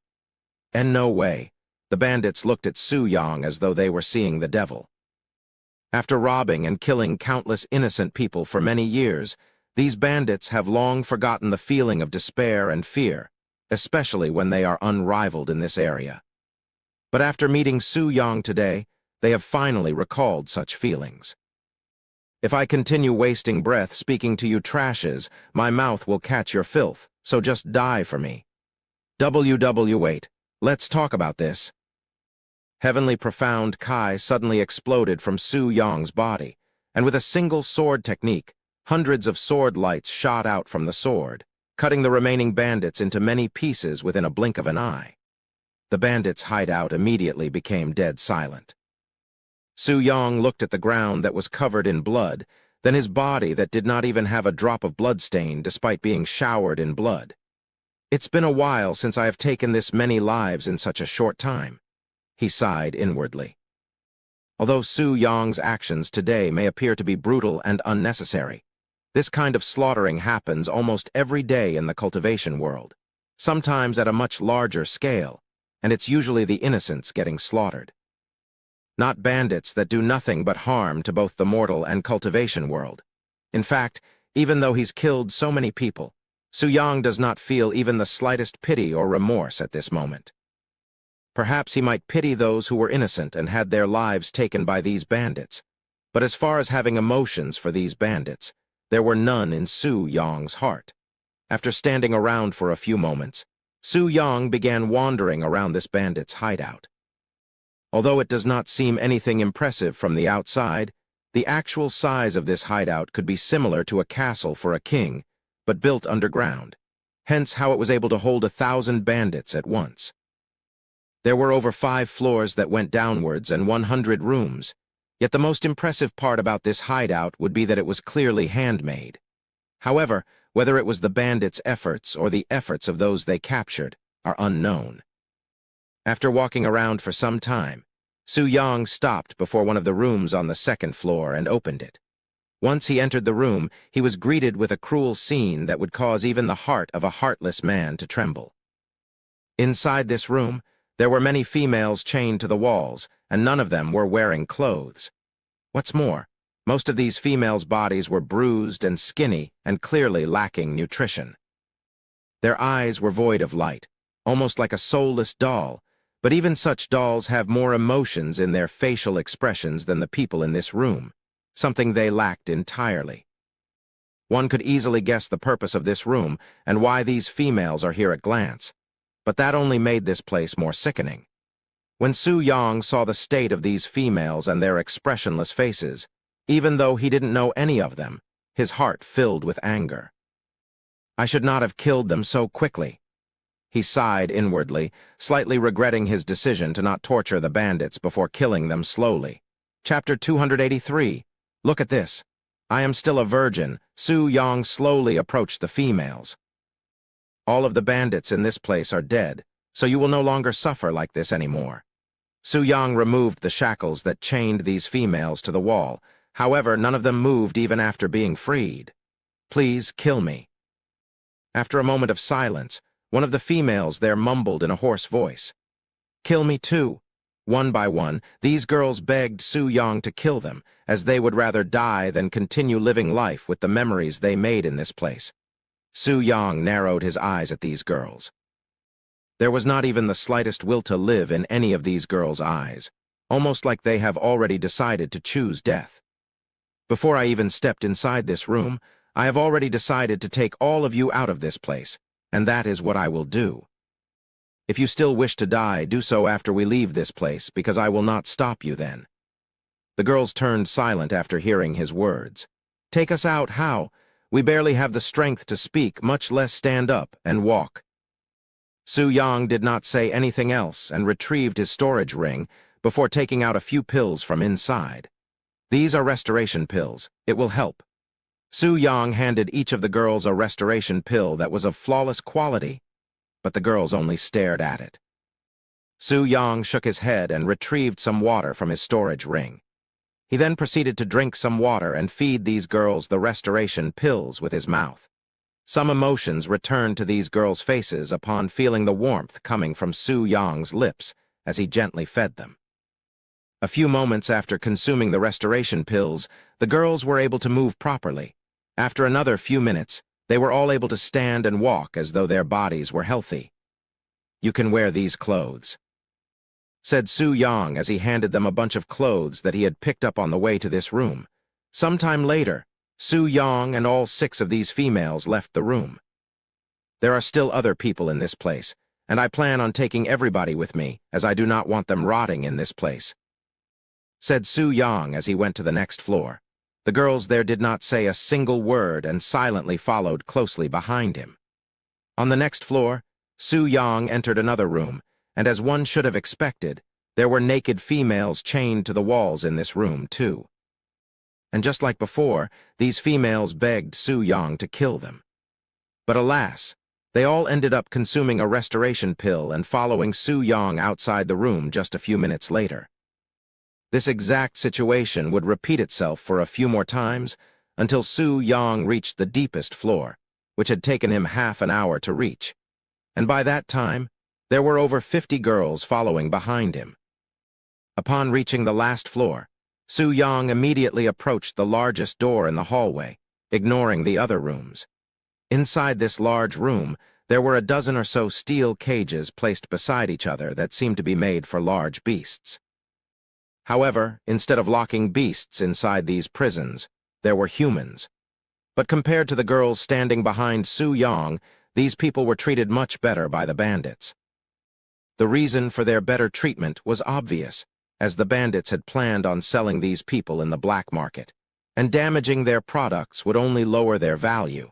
[SPEAKER 1] "In no way." The bandits looked at Su Yang as though they were seeing the devil. After robbing and killing countless innocent people for many years, these bandits have long forgotten the feeling of despair and fear, especially when they are unrivaled in this area. But after meeting Su Yang today, they have finally recalled such feelings. "If I continue wasting breath speaking to you trashes, my mouth will catch your filth, so just die for me. Wait, let's talk about this." Heavenly profound Kai suddenly exploded from Su Yang's body, and with a single sword technique, hundreds of sword lights shot out from the sword, cutting the remaining bandits into many pieces within a blink of an eye. The bandits' hideout immediately became dead silent. Su Yang looked at the ground that was covered in blood, then his body that did not even have a drop of blood stain despite being showered in blood. "It's been a while since I have taken this many lives in such a short time." He sighed inwardly. Although Su Yang's actions today may appear to be brutal and unnecessary, this kind of slaughtering happens almost every day in the cultivation world, sometimes at a much larger scale, and it's usually the innocents getting slaughtered. Not bandits that do nothing but harm to both the mortal and cultivation world. In fact, even though he's killed so many people, Su Yang does not feel even the slightest pity or remorse at this moment. Perhaps he might pity those who were innocent and had their lives taken by these bandits, but as far as having emotions for these bandits, there were none in Su Yang's heart. After standing around for a few moments, Su Yang began wandering around this bandit's hideout. Although it does not seem anything impressive from the outside, the actual size of this hideout could be similar to a castle for a king, but built underground, hence how it was able to hold 1,000 bandits at once. There were over 5 floors that went downwards and 100 rooms, yet the most impressive part about this hideout would be that it was clearly handmade. However, whether it was the bandits' efforts or the efforts of those they captured are unknown. After walking around for some time, Su Yang stopped before one of the rooms on the 2nd floor and opened it. Once he entered the room, he was greeted with a cruel scene that would cause even the heart of a heartless man to tremble. Inside this room, there were many females chained to the walls, and none of them were wearing clothes. What's more, most of these females' bodies were bruised and skinny and clearly lacking nutrition. Their eyes were void of light, almost like a soulless doll, but even such dolls have more emotions in their facial expressions than the people in this room, something they lacked entirely. One could easily guess the purpose of this room and why these females are here at glance, but that only made this place more sickening. When Su Yang saw the state of these females and their expressionless faces, even though he didn't know any of them, his heart filled with anger. "I should not have killed them so quickly." He sighed inwardly, slightly regretting his decision to not torture the bandits before killing them slowly. Chapter 283. Look at this. I am still a virgin. Su Yang slowly approached the females. "All of the bandits in this place are dead, so you will no longer suffer like this anymore." Su Yang removed the shackles that chained these females to the wall. However, none of them moved even after being freed. "Please kill me." After a moment of silence, one of the females there mumbled in a hoarse voice. "Kill me too." One by one, these girls begged Su Yang to kill them, as they would rather die than continue living life with the memories they made in this place. Su Yang narrowed his eyes at these girls. There was not even the slightest will to live in any of these girls' eyes, almost like they have already decided to choose death. "Before I even stepped inside this room, I have already decided to take all of you out of this place, and that is what I will do. If you still wish to die, do so after we leave this place, because I will not stop you then." The girls turned silent after hearing his words. "Take us out, how? We barely have the strength to speak, much less stand up and walk." Su Yang did not say anything else and retrieved his storage ring before taking out a few pills from inside. "These are restoration pills. It will help." Su Yang handed each of the girls a restoration pill that was of flawless quality, but the girls only stared at it. Su Yang shook his head and retrieved some water from his storage ring. He then proceeded to drink some water and feed these girls the restoration pills with his mouth. Some emotions returned to these girls' faces upon feeling the warmth coming from Su Yang's lips as he gently fed them. A few moments after consuming the restoration pills, the girls were able to move properly. After another few minutes, they were all able to stand and walk as though their bodies were healthy. "You can wear these clothes," said Su Yang as he handed them a bunch of clothes that he had picked up on the way to this room. Sometime later, Su Yang and all 6 of these females left the room. "There are still other people in this place, and I plan on taking everybody with me, as I do not want them rotting in this place," said Su Yang as he went to the next floor. The girls there did not say a single word and silently followed closely behind him. On the next floor, Su Yang entered another room, and as one should have expected, there were naked females chained to the walls in this room, too. And just like before, these females begged Su Yang to kill them. But alas, they all ended up consuming a restoration pill and following Su Yang outside the room just a few minutes later. This exact situation would repeat itself for a few more times until Su Yang reached the deepest floor, which had taken him half an hour to reach. And by that time, there were over 50 girls following behind him. Upon reaching the last floor, Su Yang immediately approached the largest door in the hallway, ignoring the other rooms. Inside this large room, there were a dozen or so steel cages placed beside each other that seemed to be made for large beasts. However, instead of locking beasts inside these prisons, there were humans. But compared to the girls standing behind Su Yang, these people were treated much better by the bandits. The reason for their better treatment was obvious, as the bandits had planned on selling these people in the black market, and damaging their products would only lower their value.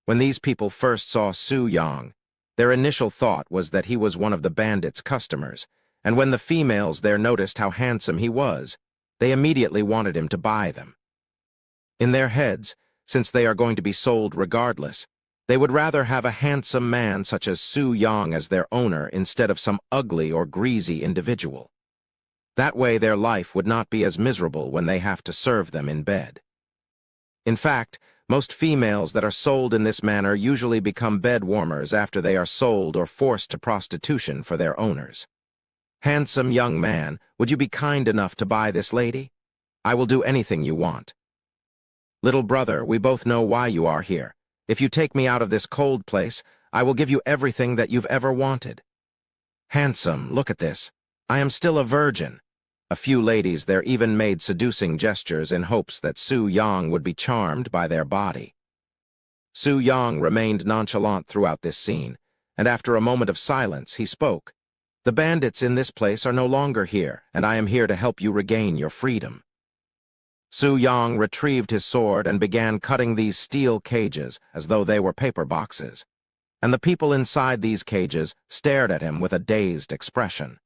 [SPEAKER 1] When these people first saw Su Yang, their initial thought was that he was one of the bandits' customers, and when the females there noticed how handsome he was, they immediately wanted him to buy them. In their heads, since they are going to be sold regardless, they would rather have a handsome man such as Su Yang as their owner instead of some ugly or greasy individual. That way their life would not be as miserable when they have to serve them in bed. In fact, most females that are sold in this manner usually become bed warmers after they are sold or forced to prostitution for their owners. "Handsome young man, would you be kind enough to buy this lady? I will do anything you want." "Little brother, we both know why you are here. If you take me out of this cold place, I will give you everything that you've ever wanted." "Handsome, look at this. I am still a virgin." A few ladies there even made seducing gestures in hopes that Su Yang would be charmed by their body. Su Yang remained nonchalant throughout this scene, and after a moment of silence, he spoke. "The bandits in this place are no longer here, and I am here to help you regain your freedom." Su Yang retrieved his sword and began cutting these steel cages as though they were paper boxes, and the people inside these cages stared at him with a dazed expression.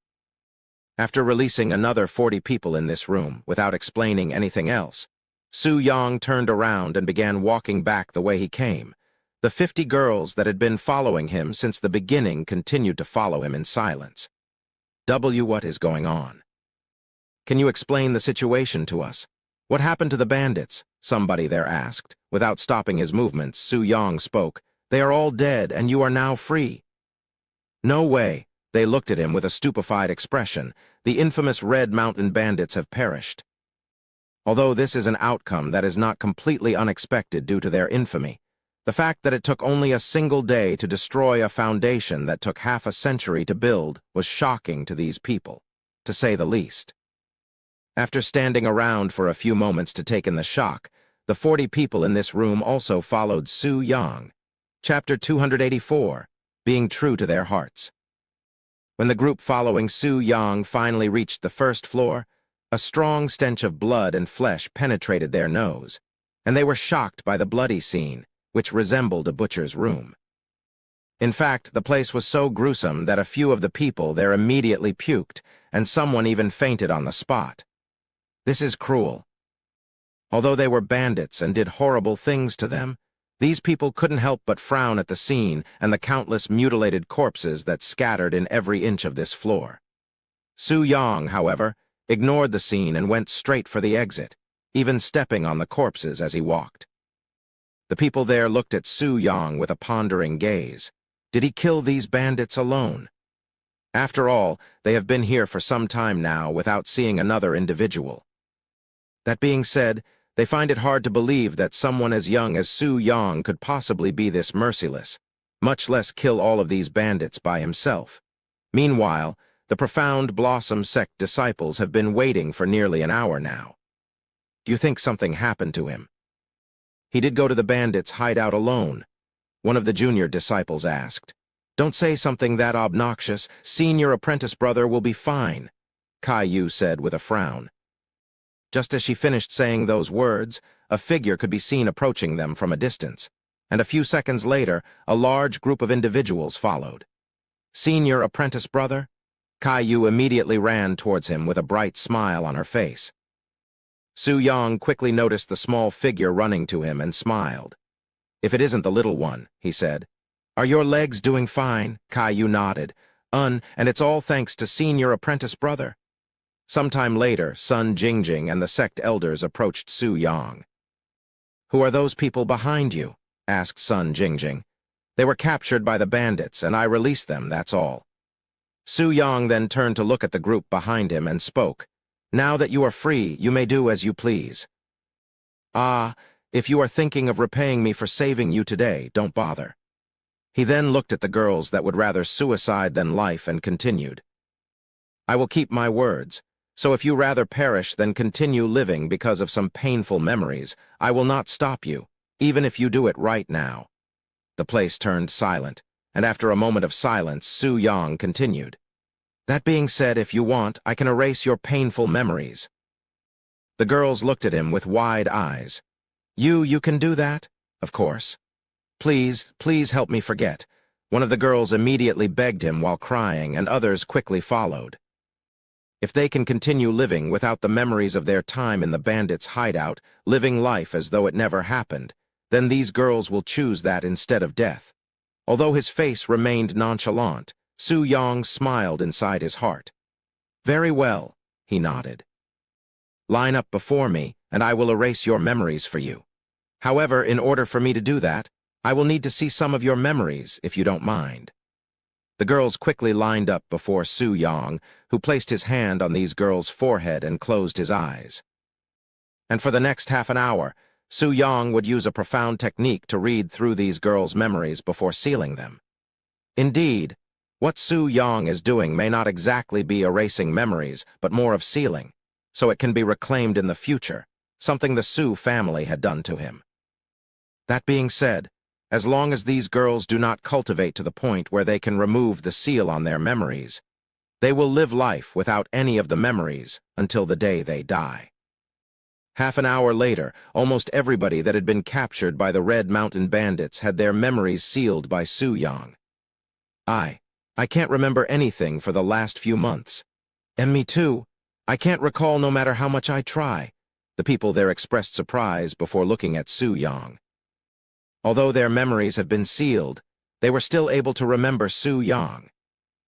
[SPEAKER 1] After releasing another 40 people in this room without explaining anything else, Su Yang turned around and began walking back the way he came. The 50 girls that had been following him since the beginning continued to follow him in silence. What is going on? Can you explain the situation to us? What happened to the bandits? Somebody there asked. Without stopping his movements, Su Yang spoke. They are all dead, and you are now free. No way. They looked at him with a stupefied expression. The infamous Red Mountain bandits have perished. Although this is an outcome that is not completely unexpected due to their infamy, the fact that it took only a single day to destroy a foundation that took half a century to build was shocking to these people, to say the least. After standing around for a few moments to take in the shock, the 40 people in this room also followed Su Yang. Chapter 284, Being True to Their Hearts. When the group following Su Yang finally reached the first floor, a strong stench of blood and flesh penetrated their nose, and they were shocked by the bloody scene, which resembled a butcher's room. In fact, the place was so gruesome that a few of the people there immediately puked, and someone even fainted on the spot. This is cruel. Although they were bandits and did horrible things to them, these people couldn't help but frown at the scene and the countless mutilated corpses that scattered in every inch of this floor. Su Yang, however, ignored the scene and went straight for the exit, even stepping on the corpses as he walked. The people there looked at Su Yang with a pondering gaze. Did he kill these bandits alone? After all, they have been here for some time now without seeing another individual. That being said, they find it hard to believe that someone as young as Su Yang could possibly be this merciless, much less kill all of these bandits by himself. Meanwhile, the Profound Blossom sect disciples have been waiting for nearly an hour now. Do you think something happened to him? He did go to the bandits' hideout alone, one of the junior disciples asked. Don't say something that obnoxious. Senior apprentice brother will be fine, Caillou said with a frown. Just as she finished saying those words, a figure could be seen approaching them from a distance, and a few seconds later, a large group of individuals followed. Senior apprentice brother? Caillou immediately ran towards him with a bright smile on her face. Su Yang quickly noticed the small figure running to him and smiled. If it isn't the little one, he said. Are your legs doing fine? Caillou nodded. And it's all thanks to senior apprentice brother. Sometime later, Sun Jingjing and the sect elders approached Su Yang. Who are those people behind you? Asked Sun Jingjing. They were captured by the bandits, and I released them, that's all. Su Yang then turned to look at the group behind him and spoke. Now that you are free, you may do as you please. Ah, if you are thinking of repaying me for saving you today, don't bother. He then looked at the girls that would rather suicide than life and continued. I will keep my words. So if you rather perish than continue living because of some painful memories, I will not stop you, even if you do it right now. The place turned silent, and after a moment of silence, Su Yang continued. That being said, if you want, I can erase your painful memories. The girls looked at him with wide eyes. You can do that? Of course. Please help me forget. One of the girls immediately begged him while crying, and others quickly followed. If they can continue living without the memories of their time in the bandits' hideout, living life as though it never happened, then these girls will choose that instead of death. Although his face remained nonchalant, Su Yang smiled inside his heart. Very well, he nodded. Line up before me, and I will erase your memories for you. However, in order for me to do that, I will need to see some of your memories, if you don't mind. The girls quickly lined up before Su Yang, who placed his hand on these girls' forehead and closed his eyes. And for the next half an hour, Su Yang would use a profound technique to read through these girls' memories before sealing them. Indeed, what Su Yang is doing may not exactly be erasing memories, but more of sealing, so it can be reclaimed in the future, something the Su family had done to him. That being said, as long as these girls do not cultivate to the point where they can remove the seal on their memories, they will live life without any of the memories until the day they die. Half an hour later, almost everybody that had been captured by the Red Mountain Bandits had their memories sealed by Su Yang. I can't remember anything for the last few months. And me too. I can't recall no matter how much I try. The people there expressed surprise before looking at Su Yang. Although their memories have been sealed, they were still able to remember Su Yang.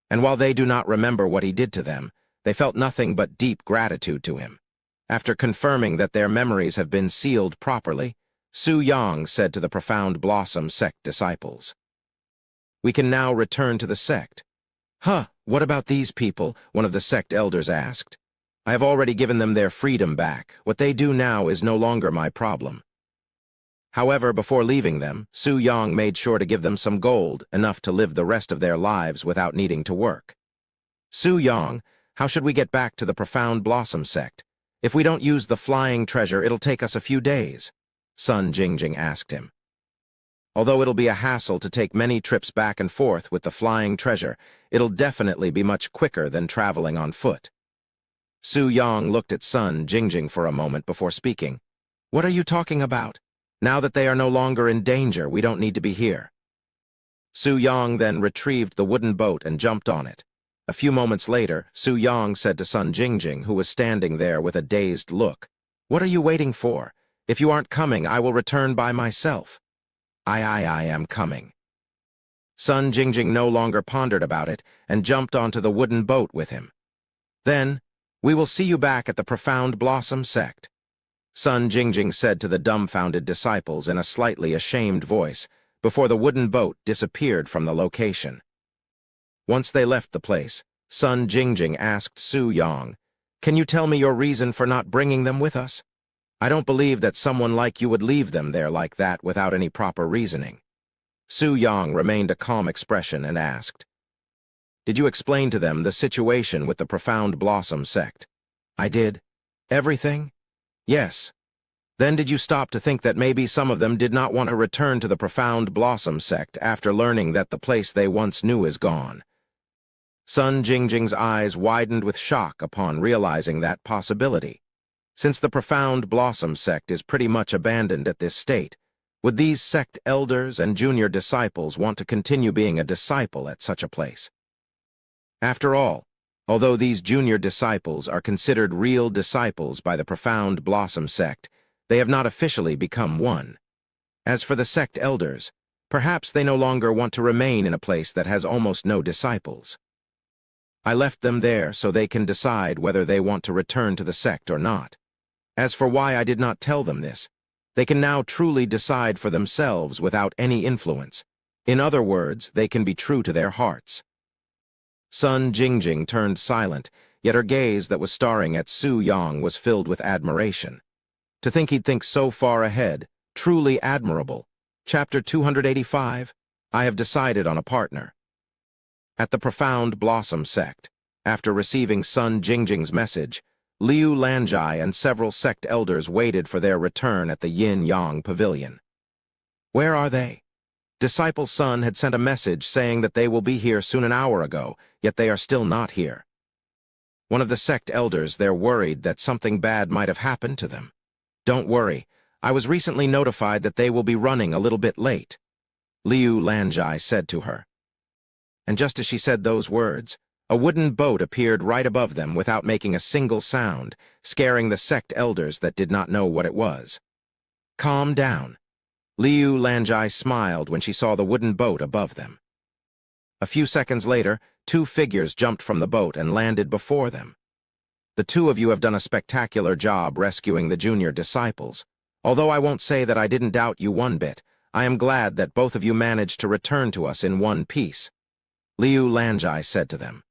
[SPEAKER 1] And while they do not remember what he did to them, they felt nothing but deep gratitude to him. After confirming that their memories have been sealed properly, Su Yang said to the Profound Blossom sect disciples, We can now return to the sect. What about these people? One of the sect elders asked. I have already given them their freedom back. What they do now is no longer my problem. However, before leaving them, Su Yang made sure to give them some gold, enough to live the rest of their lives without needing to work. Su Yang, how should we get back to the Profound Blossom sect? If we don't use the flying treasure, it'll take us a few days, Sun Jingjing asked him. Although it'll be a hassle to take many trips back and forth with the flying treasure, it'll definitely be much quicker than traveling on foot. Su Yang looked at Sun Jingjing for a moment before speaking. What are you talking about? Now that they are no longer in danger, we don't need to be here. Su Yang then retrieved the wooden boat and jumped on it. A few moments later, Su Yang said to Sun Jingjing, who was standing there with a dazed look, "What are you waiting for? If you aren't coming, I will return by myself." I am coming." Sun Jingjing no longer pondered about it and jumped onto the wooden boat with him. "Then, we will see you back at the Profound Blossom sect," Sun Jingjing said to the dumbfounded disciples in a slightly ashamed voice, before the wooden boat disappeared from the location. Once they left the place, Sun Jingjing asked Su Yang, "Can you tell me your reason for not bringing them with us? I don't believe that someone like you would leave them there like that without any proper reasoning." Su Yang remained a calm expression and asked, "Did you explain to them the situation with the Profound Blossom sect?" "I did." "Everything?" "Yes." "Then did you stop to think that maybe some of them did not want to return to the Profound Blossom sect after learning that the place they once knew is gone?" Sun Jingjing's eyes widened with shock upon realizing that possibility. Since the Profound Blossom sect is pretty much abandoned at this state, would these sect elders and junior disciples want to continue being a disciple at such a place? After all, although these junior disciples are considered real disciples by the Profound Blossom sect, they have not officially become one. As for the sect elders, perhaps they no longer want to remain in a place that has almost no disciples. I left them there so they can decide whether they want to return to the sect or not. As for why I did not tell them this, they can now truly decide for themselves without any influence. In other words, they can be true to their hearts. Sun Jingjing turned silent, yet her gaze that was staring at Su Yang was filled with admiration. To think he'd think so far ahead, truly admirable. Chapter 285, I have decided on a partner. At the Profound Blossom sect, after receiving Sun Jingjing's message, Liu Lanjai and several sect elders waited for their return at the Yin-Yang Pavilion. Where are they? Disciple Sun had sent a message saying that they will be here soon an hour ago, yet they are still not here. One of the sect elders there worried that something bad might have happened to them. "Don't worry, I was recently notified that they will be running a little bit late," Liu Lanjai said to her. And just as she said those words, a wooden boat appeared right above them without making a single sound, scaring the sect elders that did not know what it was. "Calm down." Liu Lanjai smiled when she saw the wooden boat above them. A few seconds later, two figures jumped from the boat and landed before them. "The two of you have done a spectacular job rescuing the junior disciples. Although I won't say that I didn't doubt you one bit, I am glad that both of you managed to return to us in one piece," Liu Lanjai said to them.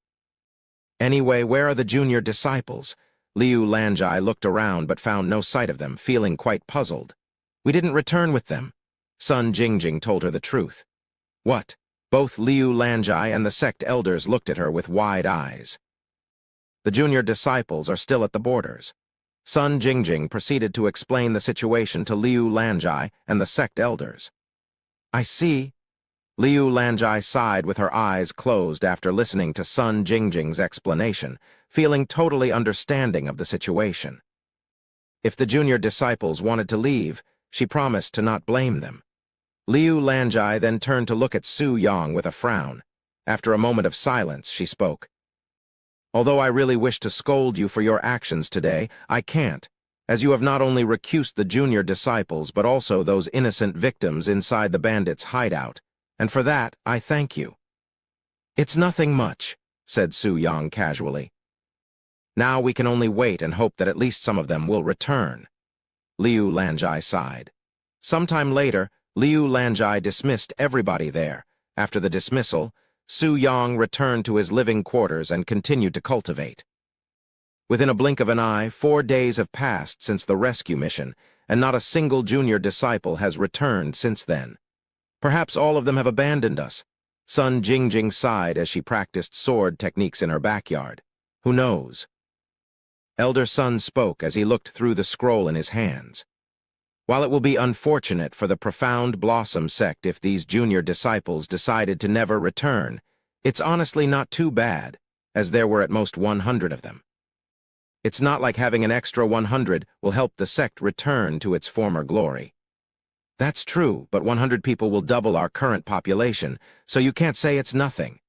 [SPEAKER 1] "Anyway, where are the junior disciples?" Liu Lanjai looked around but found no sight of them, feeling quite puzzled. "We didn't return with them." Sun Jingjing told her the truth. "What?" Both Liu Lanjai and the sect elders looked at her with wide eyes. "The junior disciples are still at the borders." Sun Jingjing proceeded to explain the situation to Liu Lanjai and the sect elders. "I see." Liu Lanjai sighed with her eyes closed after listening to Sun Jingjing's explanation, feeling totally understanding of the situation. If the junior disciples wanted to leave, she promised to not blame them. Liu Lanjai then turned to look at Su Yang with a frown. After a moment of silence, she spoke. "Although I really wish to scold you for your actions today, I can't, as you have not only recused the junior disciples but also those innocent victims inside the bandits' hideout, and for that, I thank you." "It's nothing much," said Su Yang casually. "Now we can only wait and hope that at least some of them will return." Liu Lanjai sighed. Sometime later, Liu Lanjai dismissed everybody there. After the dismissal, Su Yang returned to his living quarters and continued to cultivate. Within a blink of an eye, 4 days have passed since the rescue mission, and not a single junior disciple has returned since then. Perhaps all of them have abandoned us. Sun Jingjing sighed as she practiced sword techniques in her backyard. Who knows? Elder Sun spoke as he looked through the scroll in his hands. While it will be unfortunate for the Profound Blossom sect if these junior disciples decided to never return, it's honestly not too bad, as there were at most 100 of them. It's not like having an extra 100 will help the sect return to its former glory. That's true, but 100 people will double our current population, so you can't say it's nothing.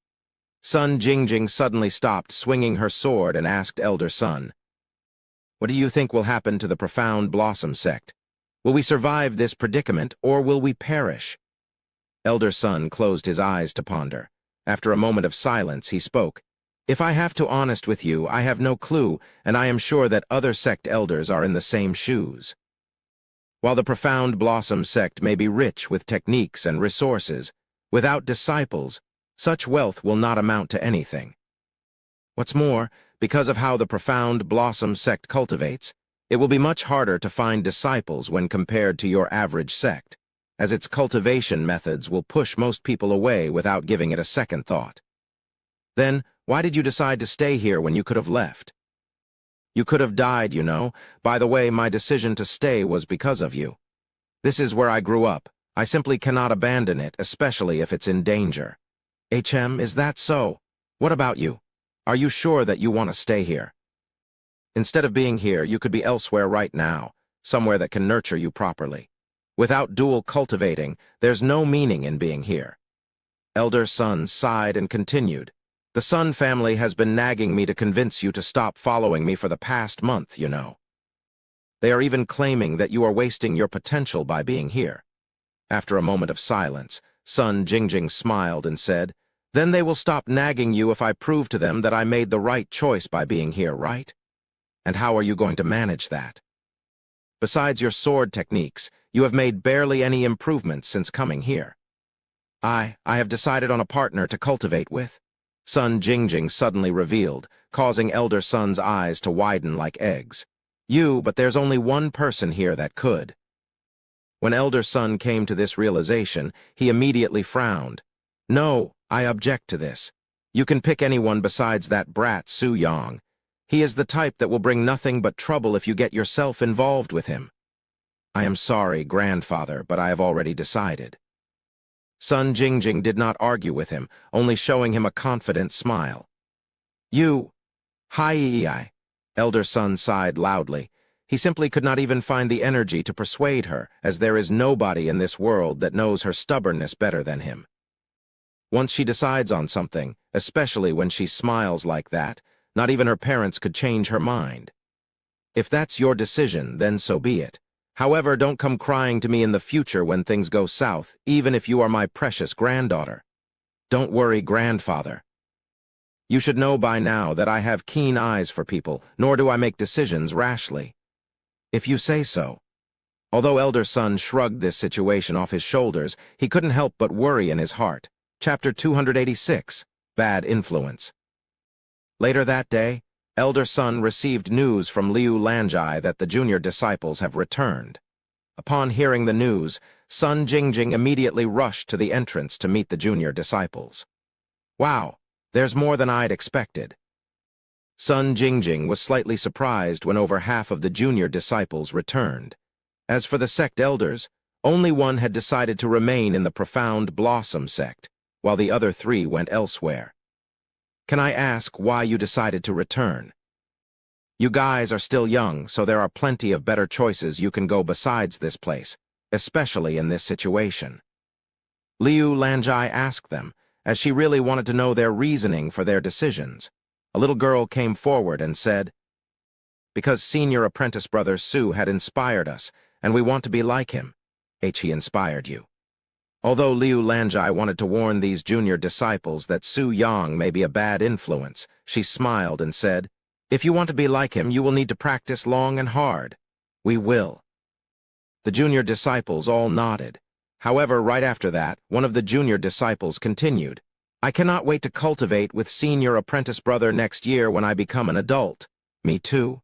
[SPEAKER 1] Sun Jingjing suddenly stopped swinging her sword and asked Elder Sun, "What do you think will happen to the Profound Blossom sect? Will we survive this predicament, or will we perish?" Elder Sun closed his eyes to ponder. After a moment of silence, he spoke, "If I have to be honest with you, I have no clue, and I am sure that other sect elders are in the same shoes. While the Profound Blossom sect may be rich with techniques and resources, without disciples, such wealth will not amount to anything. What's more, because of how the Profound Blossom sect cultivates, it will be much harder to find disciples when compared to your average sect, as its cultivation methods will push most people away without giving it a second thought. Then, why did you decide to stay here when you could have left? You could have died, you know. By the way, my decision to stay was because of you. This is where I grew up. I simply cannot abandon it, especially if it's in danger." Is that so? What about you? Are you sure that you want to stay here? Instead of being here, you could be elsewhere right now, somewhere that can nurture you properly. Without dual cultivating, there's no meaning in being here. Elder Sun sighed and continued, "The Sun family has been nagging me to convince you to stop following me for the past month, you know. They are even claiming that you are wasting your potential by being here." After a moment of silence, Sun Jingjing smiled and said, "Then they will stop nagging you if I prove to them that I made the right choice by being here, right? And how are you going to manage that? Besides your sword techniques, you have made barely any improvements since coming here." I have decided on a partner to cultivate with," Sun Jingjing suddenly revealed, causing Elder Sun's eyes to widen like eggs. But there's only one person here that could." When Elder Sun came to this realization, he immediately frowned. "No, I object to this. You can pick anyone besides that brat Su Yang. He is the type that will bring nothing but trouble if you get yourself involved with him." "I am sorry, grandfather, but I have already decided." Sun Jingjing did not argue with him, only showing him a confident smile. Hi. Elder Sun sighed loudly. He simply could not even find the energy to persuade her, as there is nobody in this world that knows her stubbornness better than him. Once she decides on something, especially when she smiles like that, not even her parents could change her mind. If that's your decision, then so be it. However, don't come crying to me in the future when things go south, even if you are my precious granddaughter. Don't worry, grandfather. You should know by now that I have keen eyes for people, nor do I make decisions rashly. If you say so. Although Elder Sun shrugged this situation off his shoulders, he couldn't help but worry in his heart. Chapter 286, Bad Influence. Later that day, Elder Sun received news from Liu Lanjai that the junior disciples have returned. Upon hearing the news, Sun Jingjing immediately rushed to the entrance to meet the junior disciples. "Wow, there's more than I'd expected." Sun Jingjing was slightly surprised when over half of the junior disciples returned. As for the sect elders, only one had decided to remain in the Profound Blossom sect, while the other 3 went elsewhere. "Can I ask why you decided to return?" "You guys are still young, so there are plenty of better choices you can go besides this place, especially in this situation." Liu Lanjai asked them, as she really wanted to know their reasoning for their decisions. A little girl came forward and said, "Because senior apprentice brother Su had inspired us, and we want to be like him." He inspired you. Although Liu Lanjai wanted to warn these junior disciples that Su Yang may be a bad influence, she smiled and said, "If you want to be like him, you will need to practice long and hard." "We will." The junior disciples all nodded. However, right after that, one of the junior disciples continued, "I cannot wait to cultivate with senior apprentice brother next year when I become an adult." "Me too."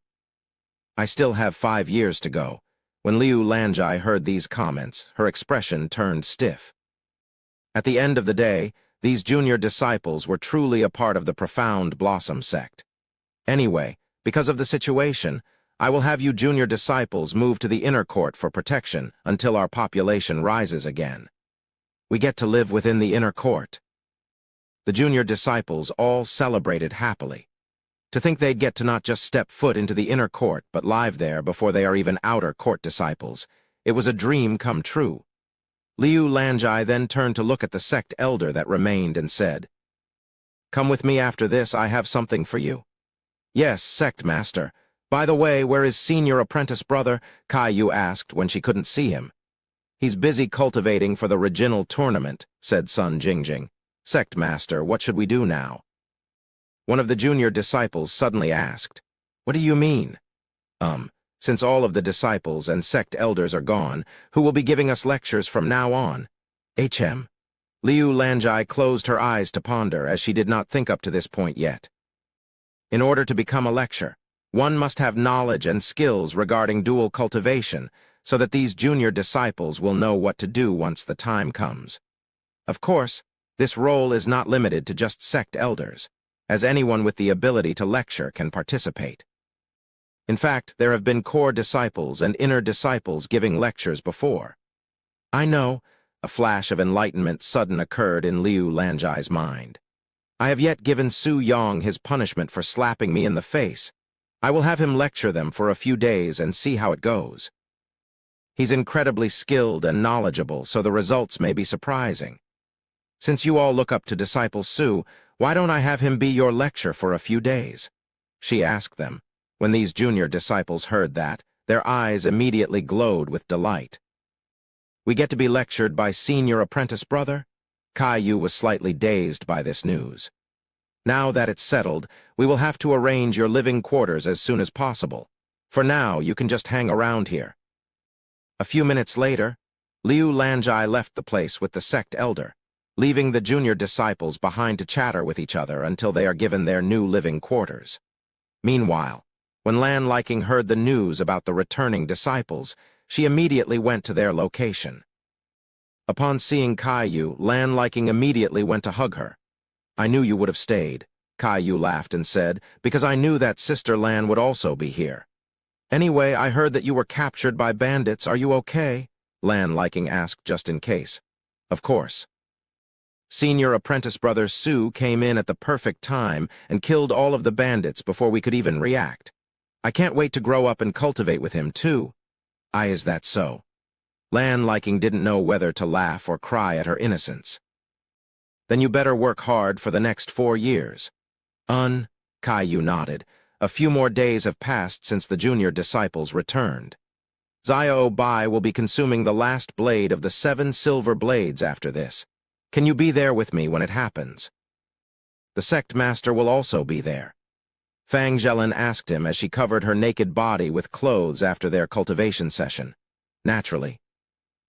[SPEAKER 1] "I still have 5 years to go." When Liu Lanjai heard these comments, her expression turned stiff. At the end of the day, these junior disciples were truly a part of the Profound Blossom sect. Anyway, because of the situation, I will have you junior disciples move to the inner court for protection until our population rises again. We get to live within the inner court. The junior disciples all celebrated happily. To think they'd get to not just step foot into the inner court, but live there before they are even outer court disciples. It was a dream come true. Liu Lanjai then turned to look at the sect elder that remained and said, "Come with me after this, I have something for you." "Yes, sect master. By the way, where is senior apprentice brother?" Caillou asked when she couldn't see him. "He's busy cultivating for the regional tournament," said Sun Jingjing. "Sect master, what should we do now?" One of the junior disciples suddenly asked, "What do you mean?" Since all of the disciples and sect elders are gone, who will be giving us lectures from now on?" "HM." Liu Lanjai closed her eyes to ponder, as she did not think up to this point yet. In order to become a lecturer, one must have knowledge and skills regarding dual cultivation, so that these junior disciples will know what to do once the time comes. Of course, this role is not limited to just sect elders, as anyone with the ability to lecture can participate. In fact, there have been core disciples and inner disciples giving lectures before. "I know," a flash of enlightenment sudden occurred in Liu Lanjai's mind. "I have yet given Su Yong his punishment for slapping me in the face. I will have him lecture them for a few days and see how it goes. He's incredibly skilled and knowledgeable, so the results may be surprising. Since you all look up to Disciple Su, why don't I have him be your lecturer for a few days?" she asked them. When these junior disciples heard that, their eyes immediately glowed with delight. "We get to be lectured by senior apprentice brother?" Caillou was slightly dazed by this news. "Now that it's settled, we will have to arrange your living quarters as soon as possible. For now, you can just hang around here." A few minutes later, Liu Lanjai left the place with the sect elder, leaving the junior disciples behind to chatter with each other until they are given their new living quarters. Meanwhile, when Lan Liking heard the news about the returning disciples, she immediately went to their location. Upon seeing Caillou, Lan Liking immediately went to hug her. "I knew you would have stayed," Caillou laughed and said, "because I knew that Sister Lan would also be here." "Anyway, I heard that you were captured by bandits. Are you okay?" Lan Liking asked just in case. "Of course. Senior apprentice brother Su came in at the perfect time and killed all of the bandits before we could even react. I can't wait to grow up and cultivate with him, too." Is that so?" Lan Liking didn't know whether to laugh or cry at her innocence. "Then you better work hard for the next 4 years. Caillou nodded. A few more days have passed since the junior disciples returned. Xiao Bai will be consuming the last blade of the 7 silver blades after this. Can you be there with me when it happens?" "The sect master will also be there." Fang Zhelin asked him as she covered her naked body with clothes after their cultivation session. "Naturally."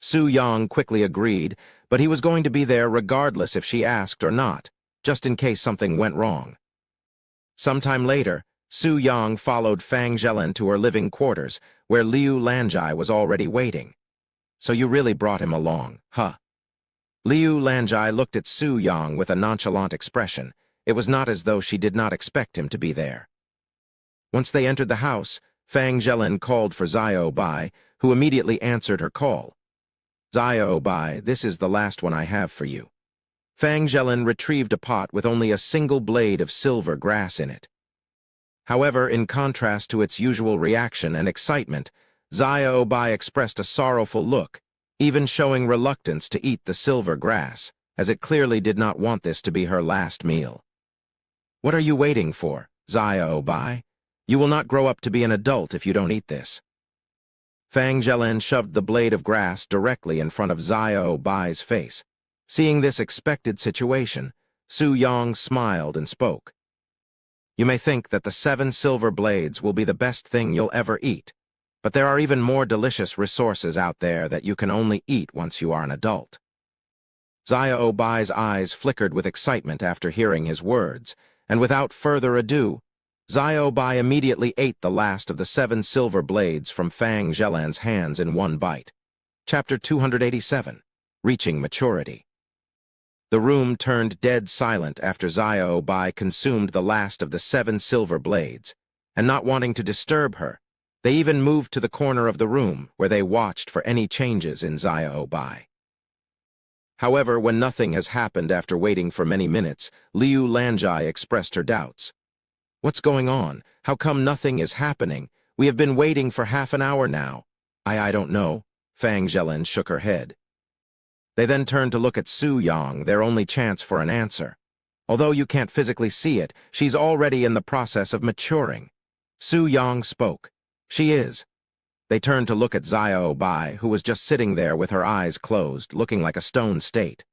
[SPEAKER 1] Su Yang quickly agreed, but he was going to be there regardless if she asked or not, just in case something went wrong. Sometime later, Su Yang followed Fang Zhelin to her living quarters, where Liu Lanjai was already waiting. "So you really brought him along, huh?" Liu Lanjai looked at Su Yang with a nonchalant expression. It was not as though she did not expect him to be there. Once they entered the house, Fang Zhelin called for Xiao Bai, who immediately answered her call. "Xiao Bai, this is the last one I have for you." Fang Zhelin retrieved a pot with only a single blade of silver grass in it. However, in contrast to its usual reaction and excitement, Xiao Bai expressed a sorrowful look, even showing reluctance to eat the silver grass, as it clearly did not want this to be her last meal. "What are you waiting for, Xiao Bai? You will not grow up to be an adult if you don't eat this." Fang Zhelin shoved the blade of grass directly in front of Xiao Bai's face. Seeing this expected situation, Su Yang smiled and spoke. "You may think that the 7 silver blades will be the best thing you'll ever eat, but there are even more delicious resources out there that you can only eat once you are an adult." Xiao Bai's eyes flickered with excitement after hearing his words, and without further ado, Xiao Bai immediately ate the last of the 7 silver blades from Fang Zhelin's hands in one bite. Chapter 287, Reaching Maturity. The room turned dead silent after Xiao Bai consumed the last of the 7 silver blades, and not wanting to disturb her, They even moved to the corner of the room, where they watched for any changes in Xiao Bai. However, when nothing has happened after waiting for many minutes, Liu Lanjai expressed her doubts. "What's going on? How come nothing is happening? We have been waiting for half an hour now." I don't know." Fang Zhelin shook her head. They then turned to look at Su Yang, their only chance for an answer. "Although you can't physically see it, she's already in the process of maturing." Su Yang spoke. "She is." They turned to look at Xiao Bai, who was just sitting there with her eyes closed, looking like a stone state.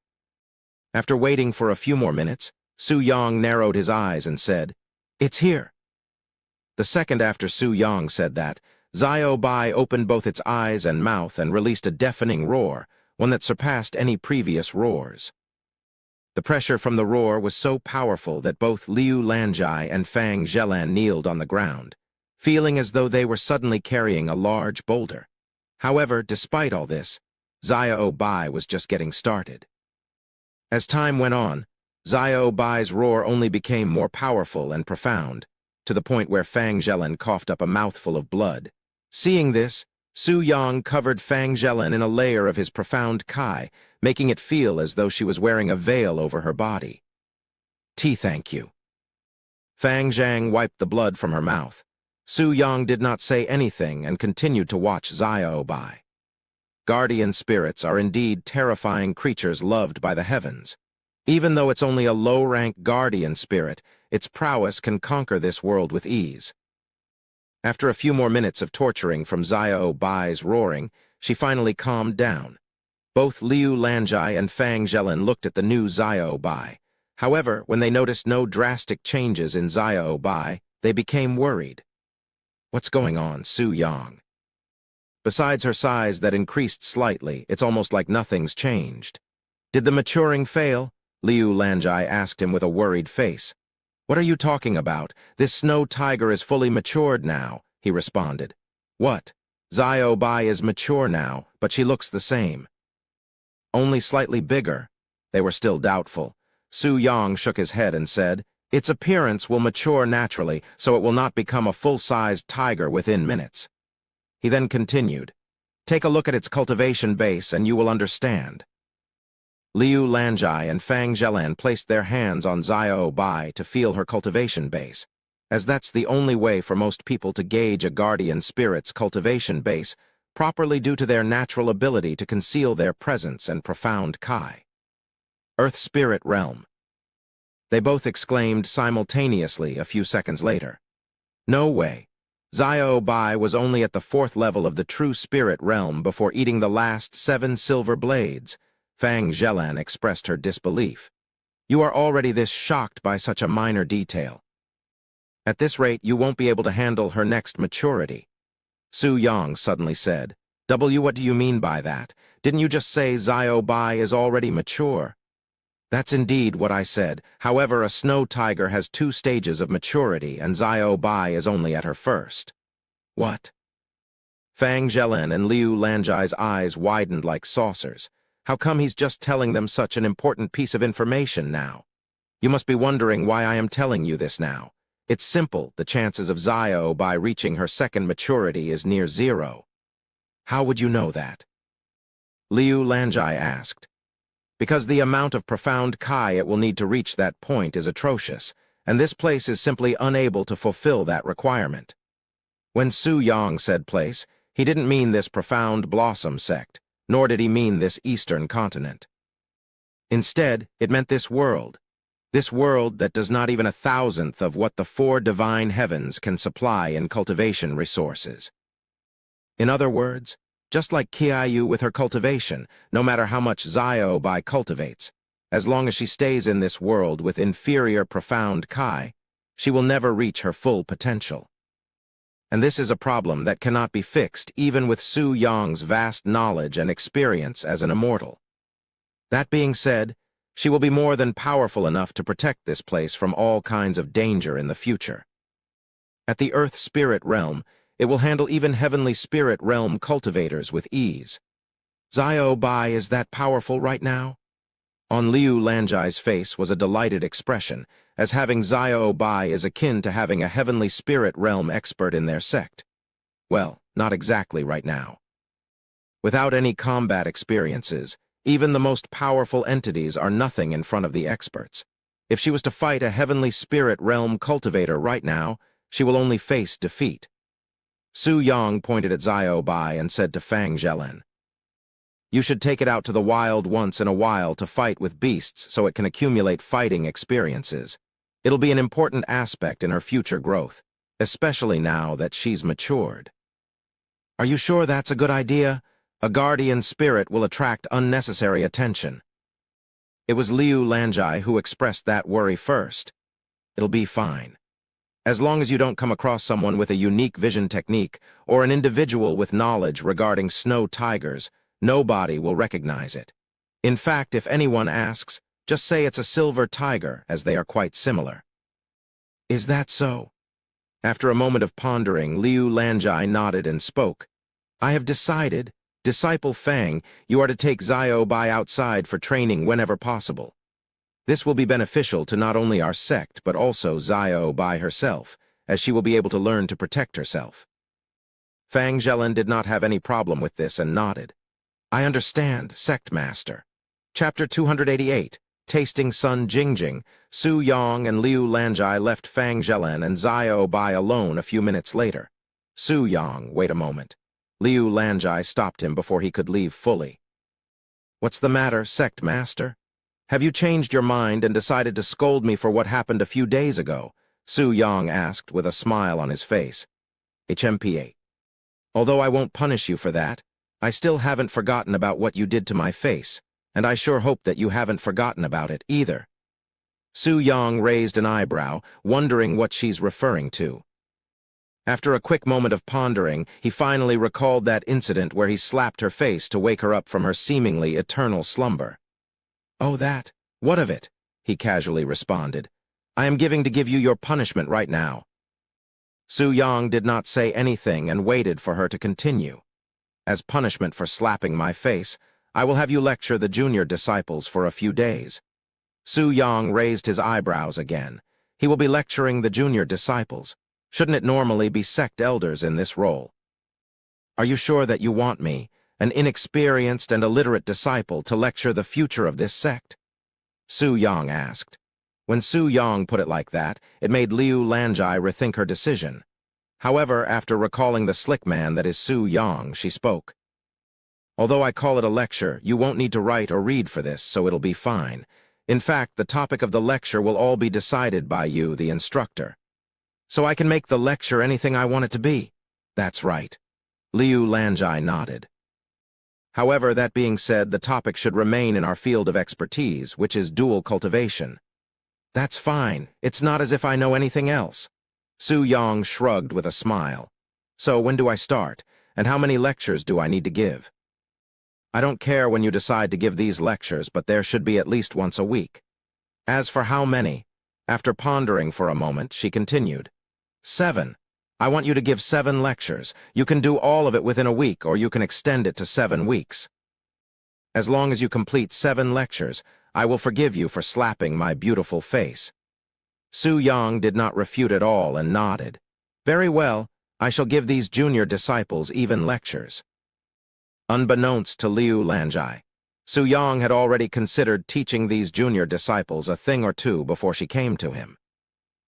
[SPEAKER 1] After waiting for a few more minutes, Su Yang narrowed his eyes and said, "It's here." The second after Su Yang said that, Xiao Bai opened both its eyes and mouth and released a deafening roar, one that surpassed any previous roars. The pressure from the roar was so powerful that both Liu Lanjai and Fang Zhelin kneeled on the ground, feeling as though they were suddenly carrying a large boulder. However, despite all this, Xiao Bai was just getting started. As time went on, Xiao Bai's roar only became more powerful and profound, to the point where Fang Zhelin coughed up a mouthful of blood. Seeing this, Su Yang covered Fang Zhelin in a layer of his profound kai, making it feel as though she was wearing a veil over her body. Thank you." Fang Zhang wiped the blood from her mouth. Su Yang did not say anything and continued to watch Xiao Bai. Guardian spirits are indeed terrifying creatures loved by the heavens. Even though it's only a low-rank guardian spirit, its prowess can conquer this world with ease. After a few more minutes of torturing from Xiao Bai's roaring, she finally calmed down. Both Liu Lanjai and Fang Zhelin looked at the new Xiao Bai. However, when they noticed no drastic changes in Xiao Bai, they became worried. "What's going on, Su Yang?" Besides her size that increased slightly, it's almost like nothing's changed. "Did the maturing fail?" Liu Lanjai asked him with a worried face. "What are you talking about? This snow tiger is fully matured now," he responded. "What? Xiao Bai is mature now, but she looks the same." "Only slightly bigger." They were still doubtful. Su Yang shook his head and said, "Its appearance will mature naturally, so it will not become a full-sized tiger within minutes." He then continued, "Take a look at its cultivation base and you will understand." Liu Lanjai and Fang Zhelin placed their hands on Xiao Bai to feel her cultivation base, as that's the only way for most people to gauge a guardian spirit's cultivation base, properly due to their natural ability to conceal their presence and profound kai. Earth Spirit Realm. They both exclaimed simultaneously a few seconds later. No way. Xiao Bai was only at the 4th level of the true spirit realm before eating the last 7 silver blades. Fang Zhelin expressed her disbelief. "You are already this shocked by such a minor detail. At this rate, you won't be able to handle her next maturity." Su Yang suddenly said, What do you mean by that? Didn't you just say Xiao Bai is already mature?" "That's indeed what I said. However, a snow tiger has 2 stages of maturity, and Xiao Bai is only at her first." "What?" Fang Zhelin and Liu Lanjai's eyes widened like saucers. How come he's just telling them such an important piece of information now? You must be wondering why I am telling you this now. It's simple, the chances of Xiao Bai reaching her second maturity is near 0. "How would you know that?" Liu Lanjai asked. "Because the amount of profound kai it will need to reach that point is atrocious, and this place is simply unable to fulfill that requirement." When Su Yang said place, he didn't mean this profound blossom sect, nor did he mean this eastern continent. Instead, it meant this world that does not even 1,000th of what the 4 divine heavens can supply in cultivation resources. In other words, just like Kiayu with her cultivation, no matter how much Xiao Bai cultivates, as long as she stays in this world with inferior profound kai, she will never reach her full potential. And this is a problem that cannot be fixed even with Su Yang's vast knowledge and experience as an immortal. That being said, she will be more than powerful enough to protect this place from all kinds of danger in the future. At the Earth Spirit Realm, it will handle even Heavenly Spirit Realm cultivators with ease. Xiao Bai is that powerful right now? On Liu Lanjai's face was a delighted expression, as having Xiao Bai is akin to having a Heavenly Spirit Realm expert in their sect. Well, not exactly right now. Without any combat experiences, even the most powerful entities are nothing in front of the experts. If she was to fight a heavenly spirit realm cultivator right now, she will only face defeat. Su Yang pointed at Xiao Bai and said to Fang Zhelin, "You should take it out to the wild once in a while to fight with beasts so it can accumulate fighting experiences. It'll be an important aspect in her future growth, especially now that she's matured." "Are you sure that's a good idea? A guardian spirit will attract unnecessary attention." It was Liu Lanjai who expressed that worry first. "It'll be fine. As long as you don't come across someone with a unique vision technique or an individual with knowledge regarding snow tigers, nobody will recognize it. In fact, if anyone asks, just say it's a silver tiger, as they are quite similar." "Is that so?" After a moment of pondering, Liu Lanjai nodded and spoke. "I have decided. Disciple Fang, you are to take Xiao Bai outside for training whenever possible. This will be beneficial to not only our sect, but also Xiao Bai herself, as she will be able to learn to protect herself." Fang Zhelin did not have any problem with this and nodded. "I understand, Sect Master." Chapter 288, Tasting Sun Jingjing. Su Yang and Liu Lanjai left Fang Zhelin and Xiao Bai alone a few minutes later. "Su Yang, wait a moment." Liu Lanjai stopped him before he could leave fully. "What's the matter, Sect Master? Have you changed your mind and decided to scold me for what happened a few days ago?" Su Yang asked with a smile on his face. "HMPA. Although I won't punish you for that, I still haven't forgotten about what you did to my face, and I sure hope that you haven't forgotten about it either." Su Yang raised an eyebrow, wondering what she's referring to. After a quick moment of pondering, he finally recalled that incident where he slapped her face to wake her up from her seemingly eternal slumber. "Oh, that? What of it?" he casually responded. "I am giving to give you your punishment right now." Su Yang did not say anything and waited for her to continue. "As punishment for slapping my face, I will have you lecture the junior disciples for a few days." Su Yang raised his eyebrows again. He will be lecturing the junior disciples. Shouldn't it normally be sect elders in this role? "Are you sure that you want me, an inexperienced and illiterate disciple, to lecture the future of this sect?" Su Yang asked. When Su Yang put it like that, it made Liu Lanjai rethink her decision. However, after recalling the slick man that is Su Yang, she spoke. "Although I call it a lecture, you won't need to write or read for this, so it'll be fine. In fact, the topic of the lecture will all be decided by you, the instructor. So I can make the lecture anything I want it to be." "That's right." Liu Lanjai nodded. "However, that being said, the topic should remain in our field of expertise, which is dual cultivation." "That's fine. It's not as if I know anything else." Su Yang shrugged with a smile. "So when do I start, and how many lectures do I need to give?" "I don't care when you decide to give these lectures, but there should be at least once a week." As for how many, after pondering for a moment, she continued. 7. I want you to give 7 lectures. You can do all of it within a week, or you can extend it to 7 weeks. As long as you complete 7 lectures, I will forgive you for slapping my beautiful face." Su Yang did not refute at all and nodded. "Very well, I shall give these junior disciples even lectures." Unbeknownst to Liu Lanjai, Su Yang had already considered teaching these junior disciples a thing or two before she came to him.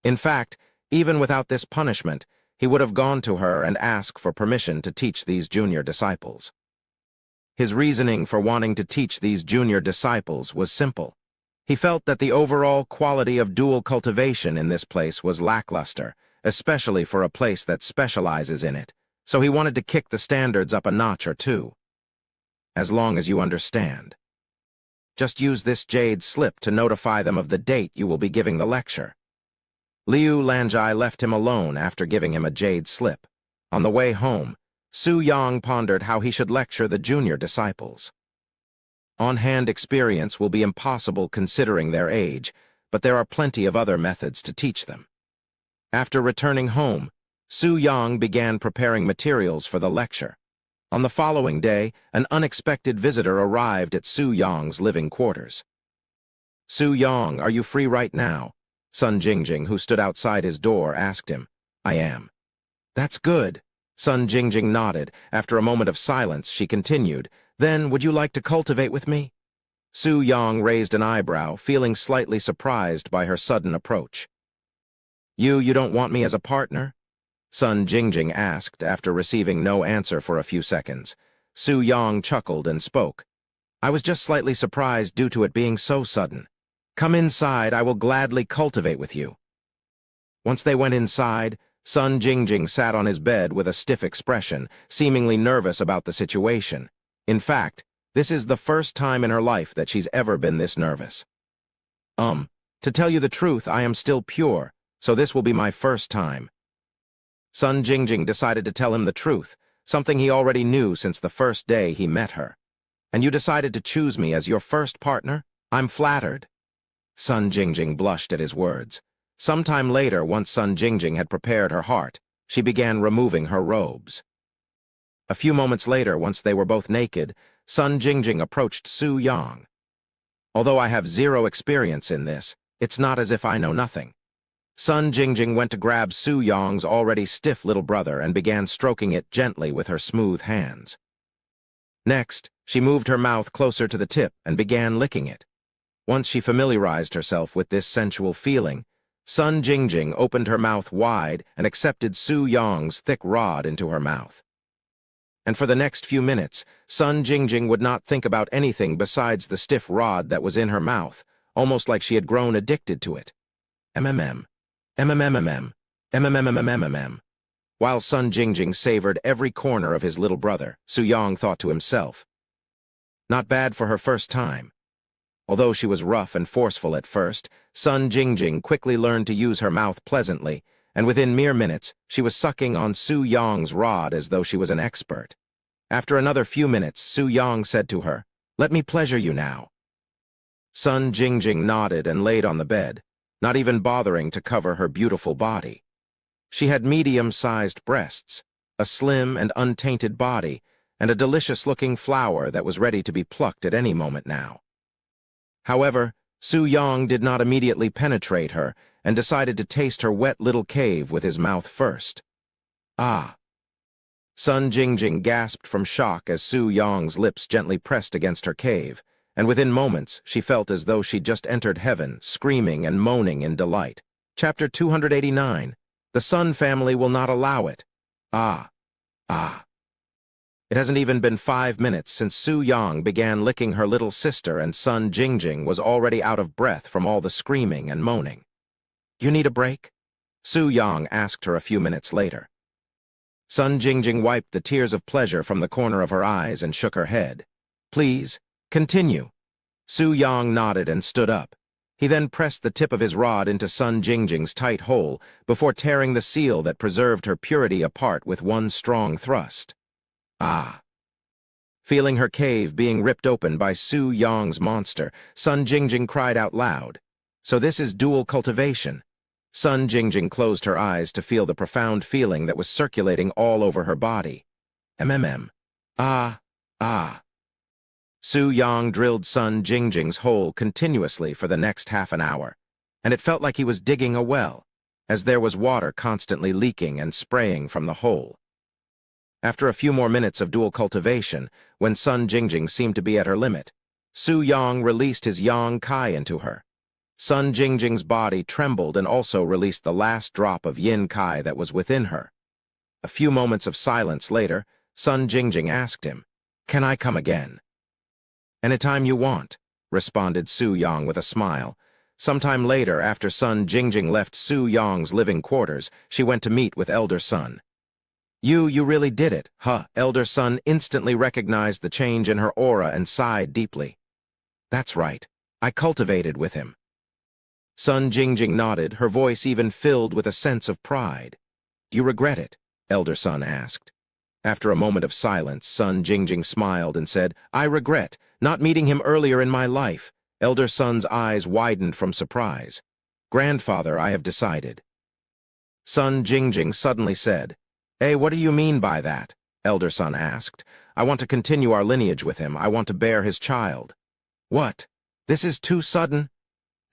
[SPEAKER 1] In fact, even without this punishment, he would have gone to her and asked for permission to teach these junior disciples. His reasoning for wanting to teach these junior disciples was simple. He felt that the overall quality of dual cultivation in this place was lackluster, especially for a place that specializes in it, so he wanted to kick the standards up a notch or two. "As long as you understand. Just use this jade slip to notify them of the date you will be giving the lecture." Liu Lanjai left him alone after giving him a jade slip. On the way home, Su Yang pondered how he should lecture the junior disciples. On-hand experience will be impossible considering their age, but there are plenty of other methods to teach them. After returning home, Su Yang began preparing materials for the lecture. On the following day, an unexpected visitor arrived at Su Yang's living quarters. "Su Yang, are you free right now?" Sun Jingjing, who stood outside his door, asked him. "I am." "That's good." Sun Jingjing nodded. After a moment of silence, she continued, "Then, would you like to cultivate with me?" Su Yang raised an eyebrow, feeling slightly surprised by her sudden approach. You don't want me as a partner?" Sun Jingjing asked after receiving no answer for a few seconds. Su Yang chuckled and spoke. "I was just slightly surprised due to it being so sudden. Come inside, I will gladly cultivate with you." Once they went inside, Sun Jingjing sat on his bed with a stiff expression, seemingly nervous about the situation. In fact, this is the first time in her life that she's ever been this nervous. To tell you the truth, I am still pure, so this will be my first time." Sun Jingjing decided to tell him the truth, something he already knew since the first day he met her. "And you decided to choose me as your first partner? I'm flattered." Sun Jingjing blushed at his words. Sometime later, once Sun Jingjing had prepared her heart, she began removing her robes. A few moments later, once they were both naked, Sun Jingjing approached Su Yang. "Although I have zero experience in this, it's not as if I know nothing." Sun Jingjing went to grab Su Yang's already stiff little brother and began stroking it gently with her smooth hands. Next, she moved her mouth closer to the tip and began licking it. Once she familiarized herself with this sensual feeling, Sun Jingjing opened her mouth wide and accepted Su Yang's thick rod into her mouth. And for the next few minutes, Sun Jingjing would not think about anything besides the stiff rod that was in her mouth, almost like she had grown addicted to it. MMM. MMMMM. MMMMMMM. While Sun Jingjing savored every corner of his little brother, Su Yang thought to himself, "Not bad for her first time." Although she was rough and forceful at first, Sun Jingjing quickly learned to use her mouth pleasantly, and within mere minutes, she was sucking on Su Yang's rod as though she was an expert. After another few minutes, Su Yang said to her, "Let me pleasure you now." Sun Jingjing nodded and laid on the bed, not even bothering to cover her beautiful body. She had medium-sized breasts, a slim and untainted body, and a delicious-looking flower that was ready to be plucked at any moment now. However, Su Yang did not immediately penetrate her and decided to taste her wet little cave with his mouth first. "Ah!" Sun Jingjing gasped from shock as Su Yang's lips gently pressed against her cave, and within moments she felt as though she'd just entered heaven, screaming and moaning in delight. Chapter 289. The Sun family will not allow it. Ah. Ah. It hasn't even been 5 minutes since Su Yang began licking her little sister and Sun Jingjing was already out of breath from all the screaming and moaning. "You need a break?" Su Yang asked her a few minutes later. Sun Jingjing wiped the tears of pleasure from the corner of her eyes and shook her head. "Please, continue." Su Yang nodded and stood up. He then pressed the tip of his rod into Sun Jingjing's tight hole before tearing the seal that preserved her purity apart with one strong thrust. Ah. Feeling her cave being ripped open by Su Yang's monster, Sun Jingjing cried out loud. "So this is dual cultivation." Sun Jingjing closed her eyes to feel the profound feeling that was circulating all over her body. MMM. Ah. Ah. Su Yang drilled Sun Jingjing's hole continuously for the next half an hour, and it felt like he was digging a well, as there was water constantly leaking and spraying from the hole. After a few more minutes of dual cultivation, when Sun Jingjing seemed to be at her limit, Su Yang released his Yang Kai into her. Sun Jingjing's body trembled and also released the last drop of Yin Kai that was within her. A few moments of silence later, Sun Jingjing asked him, "Can I come again?" "Anytime you want," responded Su Yang with a smile. Sometime later, after Sun Jingjing left Su Yang's living quarters, she went to meet with Elder Sun. You really did it, huh?" Elder Sun instantly recognized the change in her aura and sighed deeply. "That's right. I cultivated with him." Sun Jingjing nodded, her voice even filled with a sense of pride. "You regret it?" Elder Sun asked. After a moment of silence, Sun Jingjing smiled and said, "I regret not meeting him earlier in my life." Elder Sun's eyes widened from surprise. "Grandfather, I have decided." Sun Jingjing suddenly said, "Hey, what do you mean by that?" Elder Sun asked. "I want to continue our lineage with him. I want to bear his child." "What? This is too sudden?"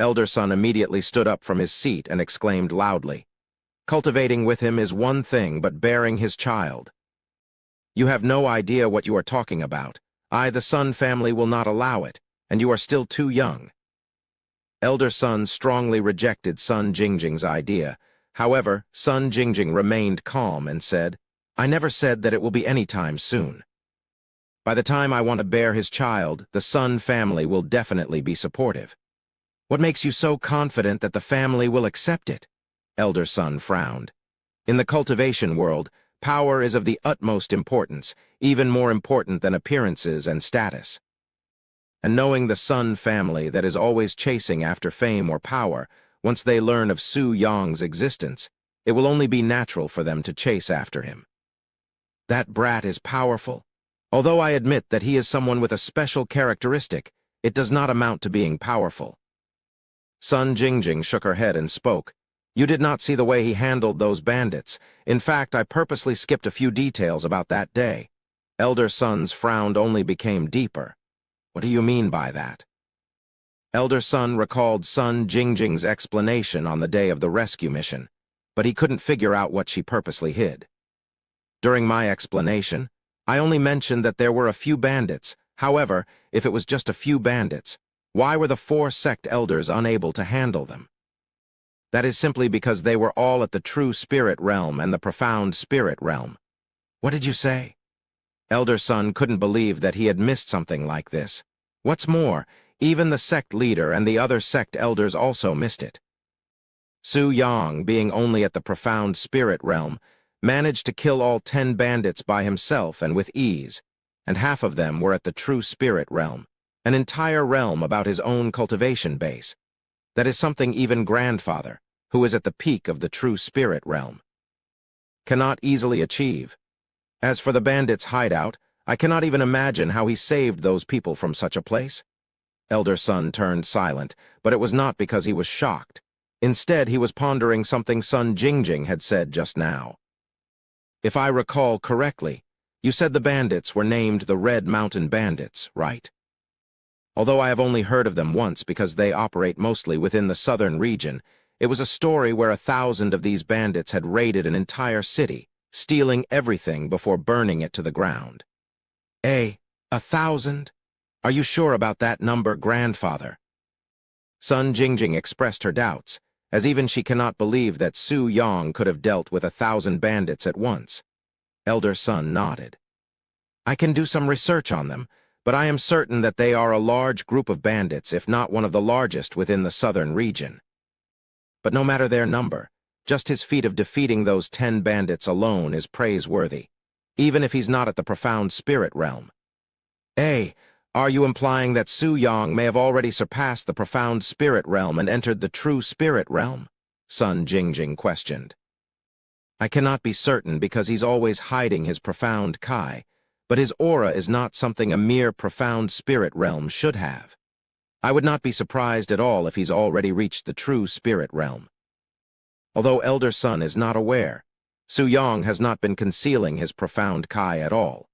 [SPEAKER 1] Elder Sun immediately stood up from his seat and exclaimed loudly, "Cultivating with him is one thing, but bearing his child, You have no idea what you are talking about. I, the Sun family, will not allow it, and you are still too young. Elder Sun strongly rejected Sun Jingjing's idea. However, Sun Jingjing remained calm and said, I never said that it will be any time soon. By the time I want to bear his child, the Sun family will definitely be supportive. What makes you so confident that the family will accept it? Elder Sun frowned. In the cultivation world, power is of the utmost importance, even more important than appearances and status. And knowing the Sun family that is always chasing after fame or power, once they learn of Su Yong's existence, it will only be natural for them to chase after him. That brat is powerful. Although I admit that he is someone with a special characteristic, it does not amount to being powerful. Sun Jingjing shook her head and spoke. You did not see the way he handled those bandits. In fact, I purposely skipped a few details about that day. Elder Sun's frown only became deeper. What do you mean by that? Elder Sun recalled Sun Jingjing's explanation on the day of the rescue mission, but he couldn't figure out what she purposely hid. During my explanation, I only mentioned that there were a few bandits. However, if it was just a few bandits, why were the 4 sect elders unable to handle them? That is simply because they were all at the true spirit realm and the profound spirit realm. What did you say? Elder Sun couldn't believe that he had missed something like this. What's more, even the sect leader and the other sect elders also missed it. Su Yang, being only at the profound spirit realm, managed to kill all 10 bandits by himself and with ease, and half of them were at the true spirit realm, an entire realm about his own cultivation base. That is something even Grandfather, who is at the peak of the true spirit realm, cannot easily achieve. As for the bandits' hideout, I cannot even imagine how he saved those people from such a place. Elder Sun turned silent, but it was not because he was shocked. Instead, he was pondering something Sun Jingjing had said just now. If I recall correctly, you said the bandits were named the Red Mountain Bandits, right? Although I have only heard of them once because they operate mostly within the southern region, it was a story where 1,000 of these bandits had raided an entire city, stealing everything before burning it to the ground. 1,000? Are you sure about that number, Grandfather? Sun Jingjing expressed her doubts, as even she cannot believe that Su Yang could have dealt with 1,000 bandits at once. Elder Sun nodded. I can do some research on them, but I am certain that they are a large group of bandits, if not one of the largest within the southern region. But no matter their number, just his feat of defeating those 10 bandits alone is praiseworthy, even if he's not at the profound spirit realm. Are you implying that Su Yang may have already surpassed the profound spirit realm and entered the true spirit realm? Sun Jingjing questioned. I cannot be certain because he's always hiding his profound Kai, but his aura is not something a mere profound spirit realm should have. I would not be surprised at all if he's already reached the true spirit realm. Although Elder Sun is not aware, Su Yang has not been concealing his profound Kai at all.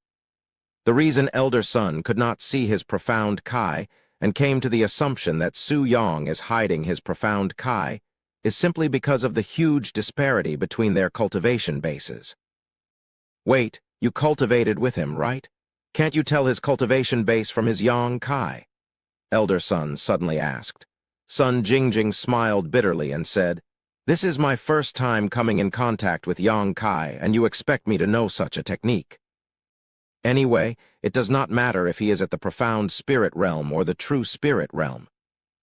[SPEAKER 1] The reason Elder Sun could not see his profound Kai and came to the assumption that Su Yang is hiding his profound Kai is simply because of the huge disparity between their cultivation bases. Wait, you cultivated with him, right? Can't you tell his cultivation base from his Yang Kai? Elder Sun suddenly asked. Sun Jingjing smiled bitterly and said, This is my first time coming in contact with Yang Kai, and you expect me to know such a technique. Anyway, it does not matter if he is at the profound spirit realm or the true spirit realm.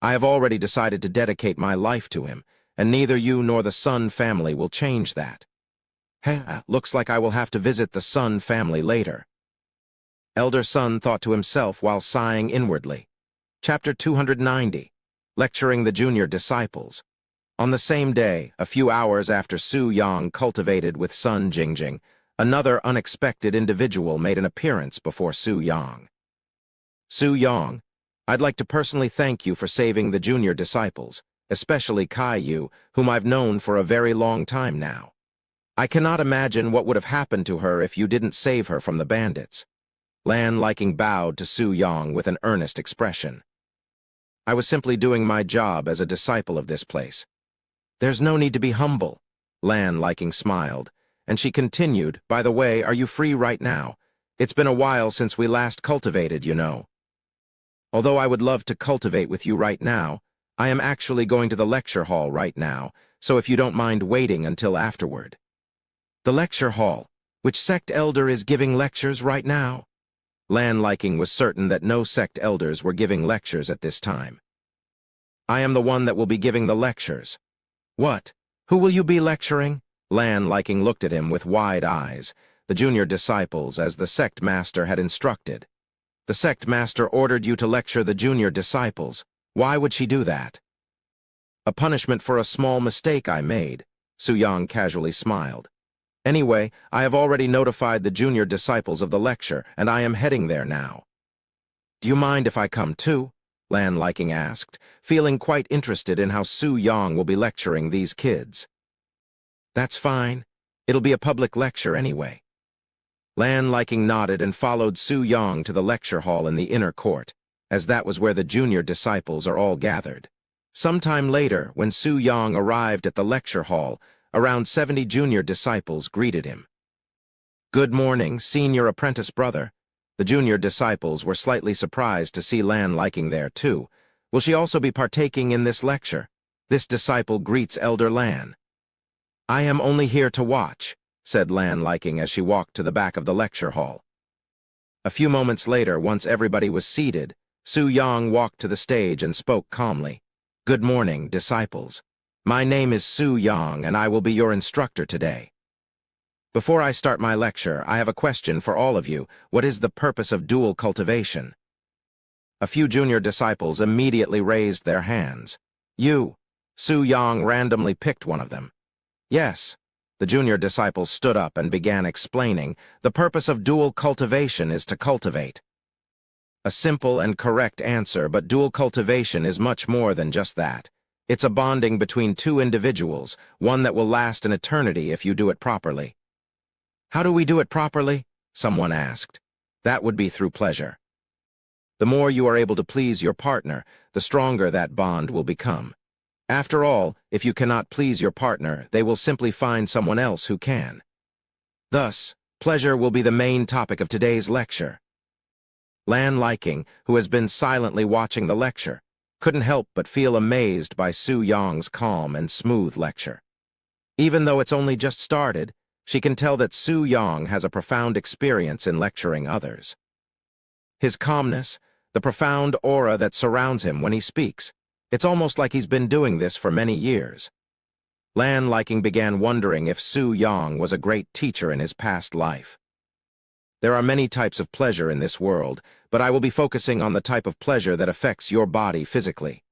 [SPEAKER 1] I have already decided to dedicate my life to him, and neither you nor the Sun family will change that. Looks like I will have to visit the Sun family later. Elder Sun thought to himself while sighing inwardly. Chapter 290, Lecturing the Junior Disciples. On the same day, a few hours after Su Yang cultivated with Sun Jingjing, another unexpected individual made an appearance before Su Yang. Su Yang, I'd like to personally thank you for saving the junior disciples, especially Kai Yu, whom I've known for a very long time now. I cannot imagine what would have happened to her if you didn't save her from the bandits. Lan Liking bowed to Su Yang with an earnest expression. I was simply doing my job as a disciple of this place. There's no need to be humble. Lan Liking smiled, and she continued, By the way, are you free right now? It's been a while since we last cultivated, you know. Although I would love to cultivate with you right now, I am actually going to the lecture hall right now, so if you don't mind waiting until afterward. The lecture hall? Which sect elder is giving lectures right now? Lan Liking was certain that no sect elders were giving lectures at this time. I am the one that will be giving the lectures. What? Who will you be lecturing? Lan Liking looked at him with wide eyes, the junior disciples, as the sect master had instructed. The sect master ordered you to lecture the junior disciples. Why would she do that? A punishment for a small mistake I made, Su Yang casually smiled. Anyway, I have already notified the junior disciples of the lecture, and I am heading there now. Do you mind if I come too? Lan Liking asked, feeling quite interested in how Su Yang will be lecturing these kids. That's fine. It'll be a public lecture anyway. Lan Liking nodded and followed Su Yang to the lecture hall in the inner court, as that was where the junior disciples are all gathered. Sometime later, when Su Yang arrived at the lecture hall, around 70 junior disciples greeted him. Good morning, senior apprentice brother. The junior disciples were slightly surprised to see Lan Liking there too. Will she also be partaking in this lecture? This disciple greets Elder Lan. I am only here to watch, said Lan Liking as she walked to the back of the lecture hall. A few moments later, once everybody was seated, Su Yang walked to the stage and spoke calmly. Good morning, disciples. My name is Su Yang, and I will be your instructor today. Before I start my lecture, I have a question for all of you. What is the purpose of dual cultivation? A few junior disciples immediately raised their hands. You. Su Yang randomly picked one of them. Yes. The junior disciples stood up and began explaining. The purpose of dual cultivation is to cultivate. A simple and correct answer, but dual cultivation is much more than just that. It's a bonding between two individuals, one that will last an eternity if you do it properly. How do we do it properly? Someone asked. That would be through pleasure. The more you are able to please your partner, the stronger that bond will become. After all, if you cannot please your partner, they will simply find someone else who can. Thus, pleasure will be the main topic of today's lecture. Lan Liking, who has been silently watching the lecture, couldn't help but feel amazed by Su Yang's calm and smooth lecture. Even though it's only just started, she can tell that Su Yang has a profound experience in lecturing others. His calmness, the profound aura that surrounds him when he speaks, it's almost like he's been doing this for many years. Lan Liking began wondering if Su Yang was a great teacher in his past life. There are many types of pleasure in this world, but I will be focusing on the type of pleasure that affects your body physically.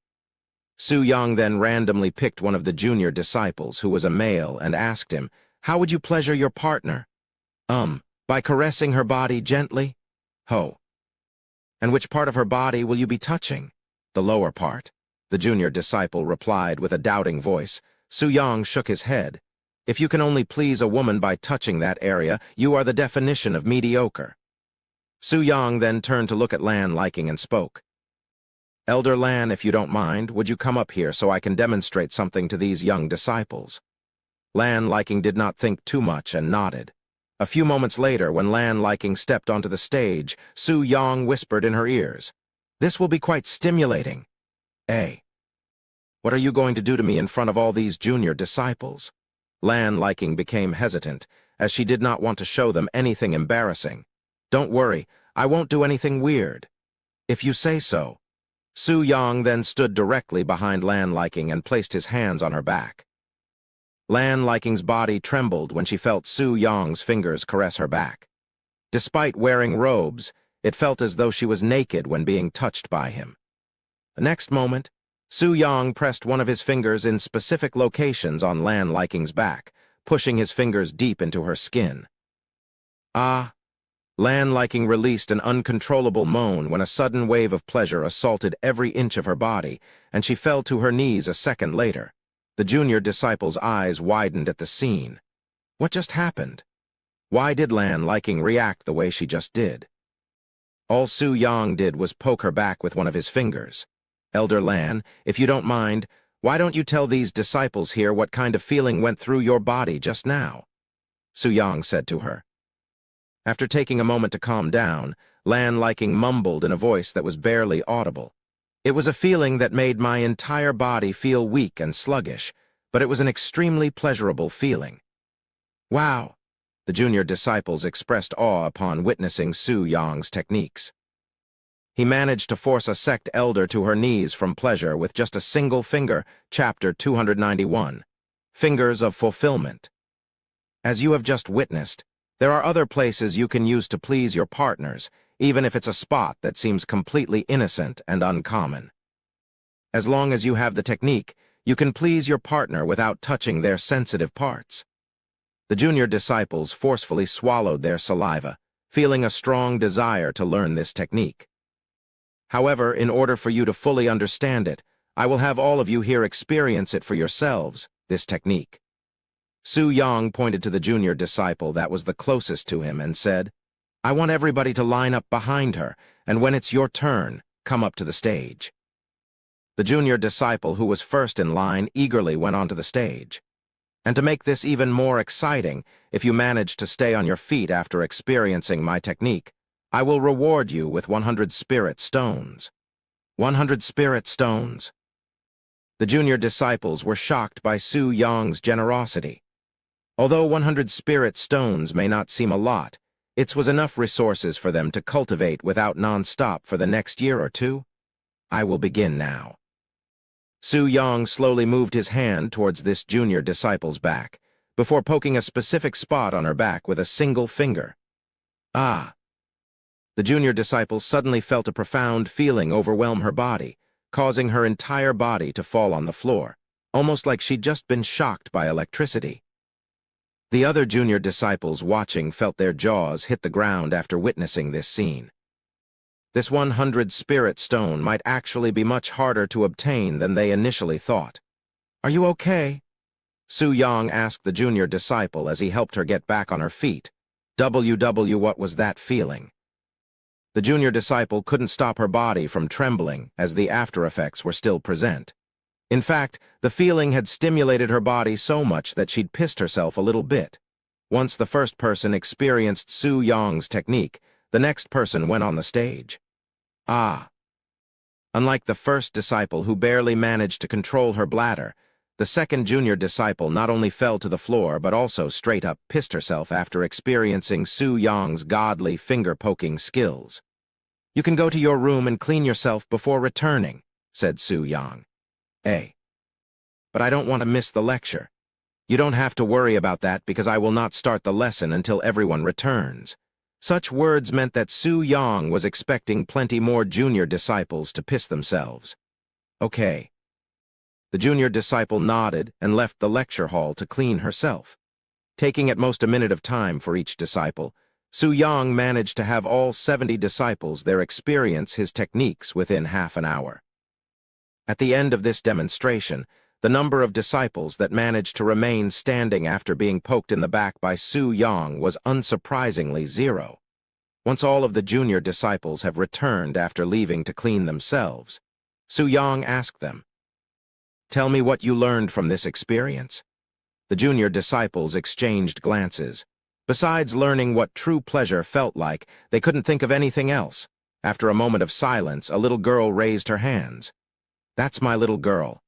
[SPEAKER 1] Su Yang then randomly picked one of the junior disciples, who was a male, and asked him, How would you pleasure your partner? By caressing her body gently? Ho. And which part of her body will you be touching? The lower part. The junior disciple replied with a doubting voice. Su Yang shook his head. If you can only please a woman by touching that area, you are the definition of mediocre. Su Yang then turned to look at Lan Liking and spoke. Elder Lan, if you don't mind, would you come up here so I can demonstrate something to these young disciples? Lan Liking did not think too much and nodded. A few moments later, when Lan Liking stepped onto the stage, Su Yang whispered in her ears, This will be quite stimulating. Hey. What are you going to do to me in front of all these junior disciples? Lan Liking became hesitant, as she did not want to show them anything embarrassing. Don't worry, I won't do anything weird. If you say so. Su Yang then stood directly behind Lan Liking and placed his hands on her back. Lan Liking's body trembled when she felt Su Yang's fingers caress her back. Despite wearing robes, it felt as though she was naked when being touched by him. The next moment, Su Yang pressed one of his fingers in specific locations on Lan Liking's back, pushing his fingers deep into her skin. Ah! Lan Liking released an uncontrollable moan when a sudden wave of pleasure assaulted every inch of her body, and she fell to her knees a second later. The junior disciple's eyes widened at the scene. What just happened? Why did Lan Liking react the way she just did? All Su Yang did was poke her back with one of his fingers. Elder Lan, if you don't mind, why don't you tell these disciples here what kind of feeling went through your body just now? Su Yang said to her. After taking a moment to calm down, Lan Liking mumbled in a voice that was barely audible. It was a feeling that made my entire body feel weak and sluggish, but it was an extremely pleasurable feeling. Wow! The junior disciples expressed awe upon witnessing Su Yang's techniques. He managed to force a sect elder to her knees from pleasure with just a single finger, chapter 291. Fingers of Fulfillment. As you have just witnessed, there are other places you can use to please your partners, even if it's a spot that seems completely innocent and uncommon. As long as you have the technique, you can please your partner without touching their sensitive parts. The junior disciples forcefully swallowed their saliva, feeling a strong desire to learn this technique. However, in order for you to fully understand it, I will have all of you here experience it for yourselves, this technique. Su Yang pointed to the junior disciple that was the closest to him and said, I want everybody to line up behind her, and when it's your turn, come up to the stage. The junior disciple who was first in line eagerly went onto the stage. And to make this even more exciting, if you manage to stay on your feet after experiencing my technique, I will reward you with 100 spirit stones. 100 spirit stones? The junior disciples were shocked by Su Yang's generosity. Although 100 spirit stones may not seem a lot, it was enough resources for them to cultivate without non-stop for the next year or two. I will begin now. Su Yang slowly moved his hand towards this junior disciple's back, before poking a specific spot on her back with a single finger. Ah! The junior disciple suddenly felt a profound feeling overwhelm her body, causing her entire body to fall on the floor, almost like she'd just been shocked by electricity. The other junior disciples watching felt their jaws hit the ground after witnessing this scene. This 100 spirit stone might actually be much harder to obtain than they initially thought. Are you okay? Su Yang asked the junior disciple as he helped her get back on her feet. What was that feeling? The junior disciple couldn't stop her body from trembling as the after effects were still present. In fact, the feeling had stimulated her body so much that she'd pissed herself a little bit. Once the first person experienced Su Yang's technique, the next person went on the stage. Ah! Unlike the first disciple who barely managed to control her bladder, the second junior disciple not only fell to the floor but also straight up pissed herself after experiencing Su Yang's godly finger-poking skills. You can go to your room and clean yourself before returning, said Su Yang. But I don't want to miss the lecture. You don't have to worry about that because I will not start the lesson until everyone returns. Such words meant that Su Yang was expecting plenty more junior disciples to piss themselves. Okay. The junior disciple nodded and left the lecture hall to clean herself. Taking at most a minute of time for each disciple, Su Yang managed to have all 70 disciples there experience his techniques within half an hour. At the end of this demonstration, the number of disciples that managed to remain standing after being poked in the back by Su Yang was unsurprisingly 0. Once all of the junior disciples have returned after leaving to clean themselves, Su Yang asked them, Tell me what you learned from this experience. The junior disciples exchanged glances. Besides learning what true pleasure felt like, they couldn't think of anything else. After a moment of silence, a little girl raised her hands. That's my little girl.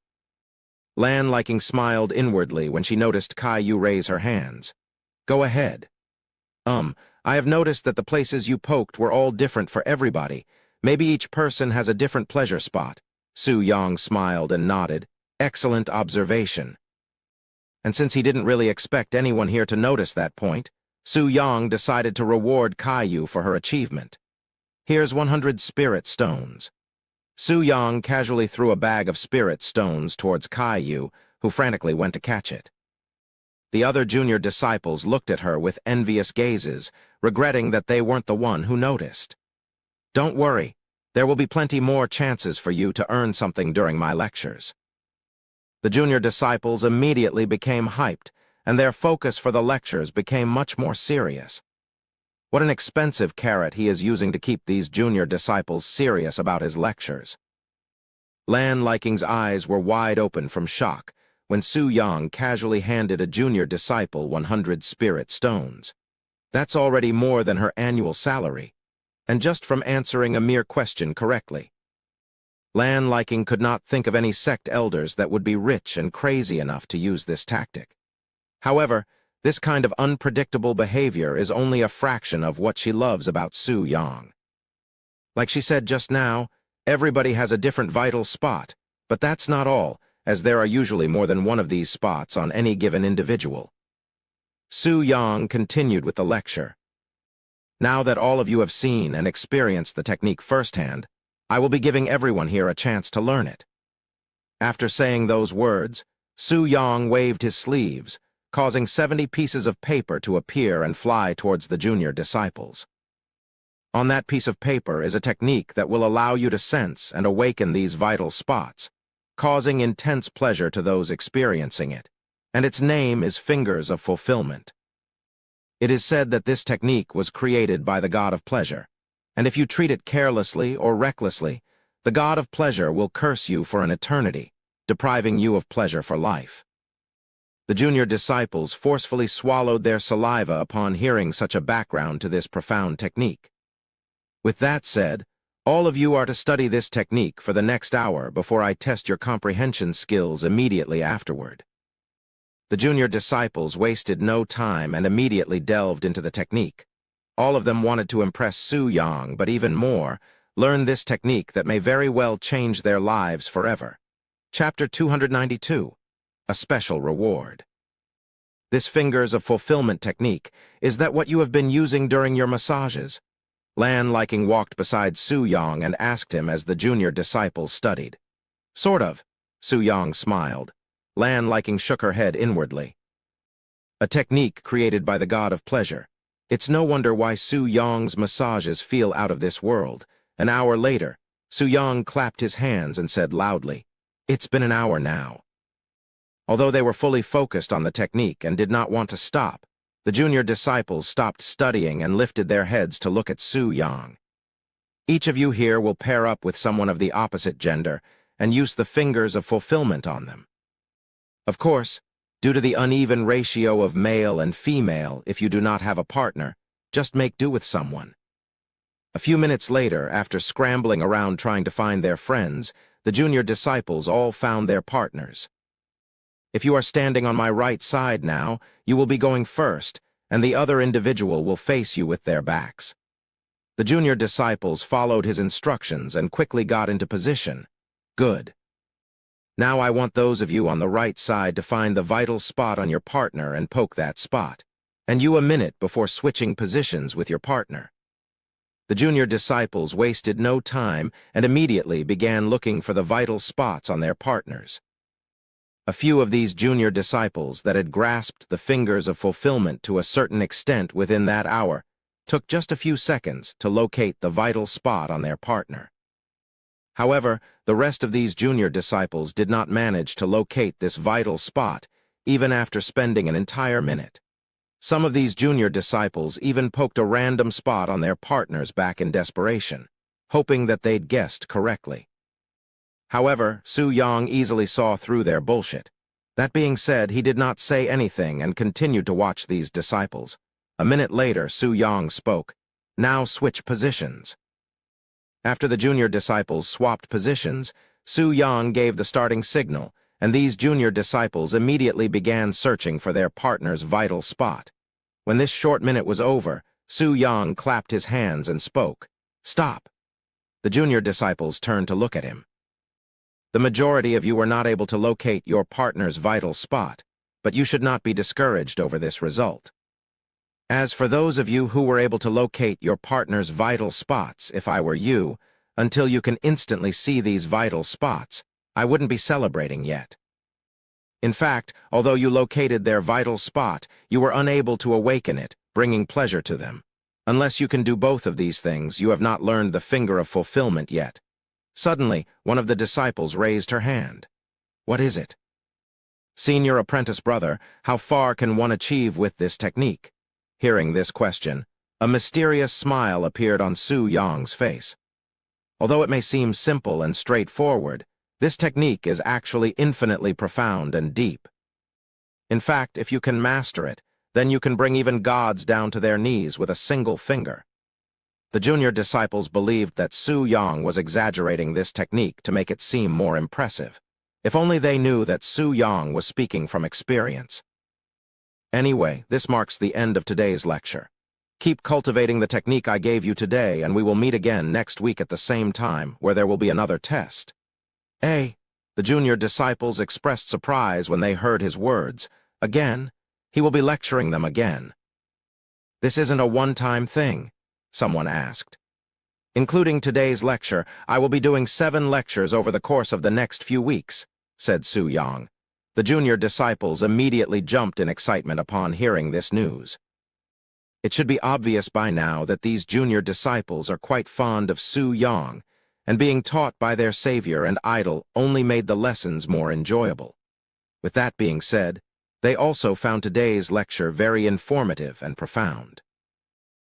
[SPEAKER 1] Lan Liking smiled inwardly when she noticed Caillou raise her hands. Go ahead. I have noticed that the places you poked were all different for everybody. Maybe each person has a different pleasure spot. Su Yang smiled and nodded. Excellent observation. And since he didn't really expect anyone here to notice that point, Su Yang decided to reward Caillou for her achievement. Here's 100 spirit stones. Su Yang casually threw a bag of spirit stones towards Caillou, who frantically went to catch it. The other junior disciples looked at her with envious gazes, regretting that they weren't the one who noticed. Don't worry, there will be plenty more chances for you to earn something during my lectures. The junior disciples immediately became hyped, and their focus for the lectures became much more serious. What an expensive carrot he is using to keep these junior disciples serious about his lectures. Lan Liking's eyes were wide open from shock when Su Yang casually handed a junior disciple 100 spirit stones. That's already more than her annual salary, and just from answering a mere question correctly. Lan Liking could not think of any sect elders that would be rich and crazy enough to use this tactic. However, this kind of unpredictable behavior is only a fraction of what she loves about Su Yang. Like she said just now, everybody has a different vital spot, but that's not all, as there are usually more than one of these spots on any given individual. Su Yang continued with the lecture. Now that all of you have seen and experienced the technique firsthand, I will be giving everyone here a chance to learn it. After saying those words, Su Yang waved his sleeves, causing 70 pieces of paper to appear and fly towards the junior disciples. On that piece of paper is a technique that will allow you to sense and awaken these vital spots, causing intense pleasure to those experiencing it, and its name is Fingers of Fulfillment. It is said that this technique was created by the god of pleasure, and if you treat it carelessly or recklessly, the god of pleasure will curse you for an eternity, depriving you of pleasure for life. The junior disciples forcefully swallowed their saliva upon hearing such a background to this profound technique. With that said, all of you are to study this technique for the next hour before I test your comprehension skills immediately afterward. The junior disciples wasted no time and immediately delved into the technique. All of them wanted to impress Su Yang, but even more, learn this technique that may very well change their lives forever. Chapter 292. A Special Reward. This Fingers of Fulfillment technique is that what you have been using during your massages. Lan Liking walked beside Su Yang and asked him as the junior disciples studied. Sort of, Su Yang smiled. Lan Liking shook her head inwardly. A technique created by the god of pleasure. It's no wonder why Su Yang's massages feel out of this world. An hour later, Su Yang clapped his hands and said loudly, "It's been an hour now." Although they were fully focused on the technique and did not want to stop, the junior disciples stopped studying and lifted their heads to look at Su Yang. Each of you here will pair up with someone of the opposite gender and use the Fingers of Fulfillment on them. Of course, due to the uneven ratio of male and female, if you do not have a partner, just make do with someone. A few minutes later, after scrambling around trying to find their friends, the junior disciples all found their partners. If you are standing on my right side now, you will be going first, and the other individual will face you with their backs. The junior disciples followed his instructions and quickly got into position. Good. Now I want those of you on the right side to find the vital spot on your partner and poke that spot, and you a minute before switching positions with your partner. The junior disciples wasted no time and immediately began looking for the vital spots on their partners. A few of these junior disciples that had grasped the Fingers of Fulfillment to a certain extent within that hour took just a few seconds to locate the vital spot on their partner. However, the rest of these junior disciples did not manage to locate this vital spot even after spending an entire minute. Some of these junior disciples even poked a random spot on their partner's back in desperation, hoping that they'd guessed correctly. However, Su Yang easily saw through their bullshit. That being said, he did not say anything and continued to watch these disciples. A minute later, Su Yang spoke. "Now switch positions." After the junior disciples swapped positions, Su Yang gave the starting signal, and these junior disciples immediately began searching for their partner's vital spot. When this short minute was over, Su Yang clapped his hands and spoke. "Stop." The junior disciples turned to look at him. The majority of you were not able to locate your partner's vital spot, but you should not be discouraged over this result. As for those of you who were able to locate your partner's vital spots, if I were you, until you can instantly see these vital spots, I wouldn't be celebrating yet. In fact, although you located their vital spot, you were unable to awaken it, bringing pleasure to them. Unless you can do both of these things, you have not learned the Finger of Fulfillment yet. Suddenly, one of the disciples raised her hand. "What is it?" "Senior apprentice brother, how far can one achieve with this technique?" Hearing this question, a mysterious smile appeared on Su Yang's face. Although it may seem simple and straightforward, this technique is actually infinitely profound and deep. In fact, if you can master it, Then you can bring even gods down to their knees with a single finger. The junior disciples believed that Su Yang was exaggerating this technique to make it seem more impressive. If only they knew that Su Yang was speaking from experience. Anyway, this marks the end of today's lecture. Keep cultivating the technique I gave you today, and we will meet again next week at the same time, where there will be another test. The junior disciples expressed surprise when they heard his words. Again? He will be lecturing them again. This isn't a one-time thing, someone asked. Including today's lecture, I will be doing 7 lectures over the course of the next few weeks, said Su Yang. The junior disciples immediately jumped in excitement upon hearing this news. It should be obvious by now that these junior disciples are quite fond of Su Yang, and being taught by their savior and idol only made the lessons more enjoyable. With that being said, they also found today's lecture very informative and profound.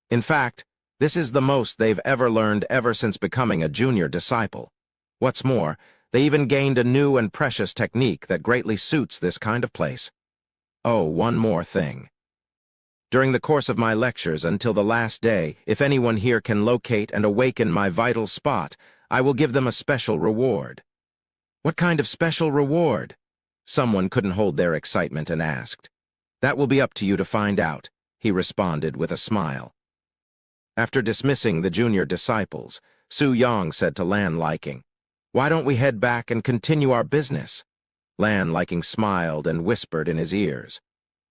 [SPEAKER 1] In fact, this is the most they've ever learned ever since becoming a junior disciple. What's more, they even gained a new and precious technique that greatly suits this kind of place. Oh, one more thing. During the course of my lectures until the last day, if anyone here can locate and awaken my vital spot, I will give them a special reward. What kind of special reward? Someone couldn't hold their excitement and asked. That will be up to you to find out, he responded with a smile. After dismissing the junior disciples, Su Yang said to Lan Liking, "Why don't we head back and continue our business?" Lan Liking smiled and whispered in his ears,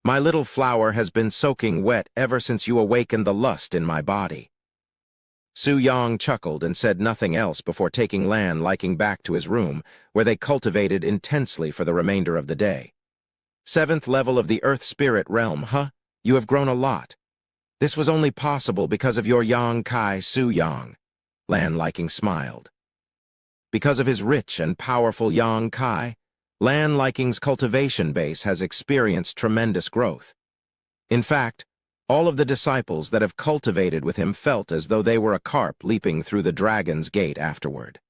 [SPEAKER 1] "My little flower has been soaking wet ever since you awakened the lust in my body." Su Yang chuckled and said nothing else before taking Lan Liking back to his room, where they cultivated intensely for the remainder of the day. 7th level of the Earth Spirit realm, huh? You have grown a lot. This was only possible because of your Yang Kai Su Yang. Lan Liking smiled. Because of his rich and powerful Yang Kai, Lan Liking's cultivation base has experienced tremendous growth. In fact, all of the disciples that have cultivated with him felt as though they were a carp leaping through the dragon's gate afterward.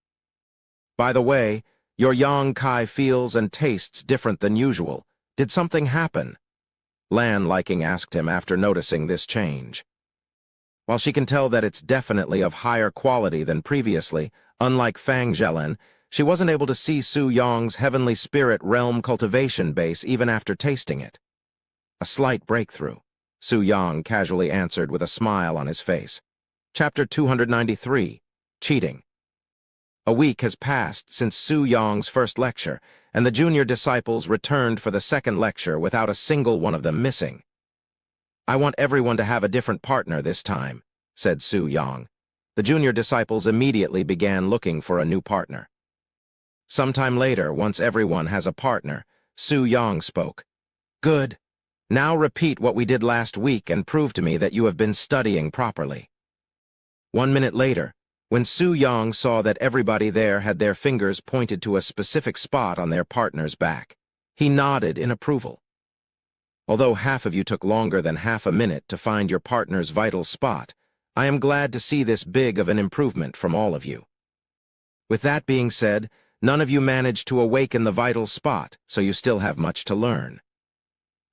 [SPEAKER 1] By the way, your Yang Kai feels and tastes different than usual. Did something happen? Lan Liking asked him after noticing this change. While she can tell that it's definitely of higher quality than previously, unlike Fang Zhelin, she wasn't able to see Su Yang's heavenly spirit realm cultivation base even after tasting it. A slight breakthrough, Su Yang casually answered with a smile on his face. Chapter 293, Cheating. A week has passed since Su Yang's first lecture, and the junior disciples returned for the second lecture without a single one of them missing. "I want everyone to have a different partner this time," said Su Yang. The junior disciples immediately began looking for a new partner. Sometime later, once everyone has a partner, Su Yang spoke. "Good. Now repeat what we did last week and prove to me that you have been studying properly." 1 minute later, when Su Yang saw that everybody there had their fingers pointed to a specific spot on their partner's back, he nodded in approval. Although half of you took longer than half a minute to find your partner's vital spot, I am glad to see this big of an improvement from all of you. With that being said, none of you managed to awaken the vital spot, so you still have much to learn.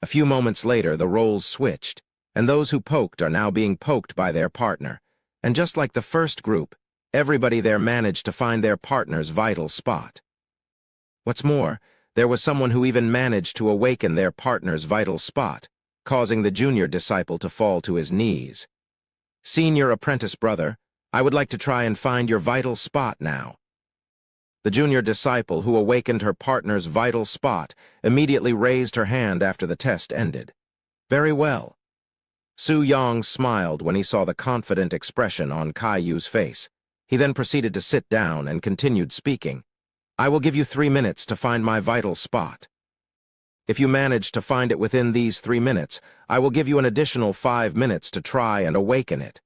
[SPEAKER 1] A few moments later, the roles switched, and those who poked are now being poked by their partner, and just like the first group, everybody there managed to find their partner's vital spot. What's more, there was someone who even managed to awaken their partner's vital spot, causing the junior disciple to fall to his knees. "Senior apprentice brother, I would like to try and find your vital spot now." The junior disciple who awakened her partner's vital spot immediately raised her hand after the test ended. "Very well." Su Yang smiled when he saw the confident expression on Caillou's face. He then proceeded to sit down and continued speaking. "I will give you 3 minutes to find my vital spot. If you manage to find it within these 3 minutes, I will give you an additional 5 minutes to try and awaken it."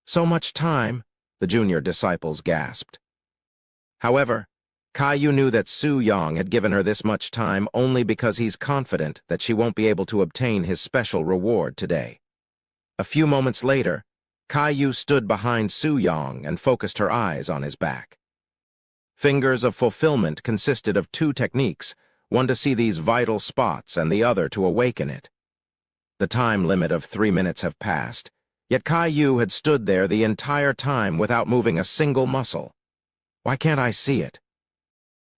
[SPEAKER 1] "So much time," the junior disciples gasped. However, Caillou knew that Su Yang had given her this much time only because he's confident that she won't be able to obtain his special reward today. A few moments later, Caillou stood behind Su Yang and focused her eyes on his back. Fingers of Fulfillment consisted of 2 techniques, one to see these vital spots and the other to awaken it. The time limit of 3 minutes have passed, yet Caillou had stood there the entire time without moving a single muscle. Why can't I see it?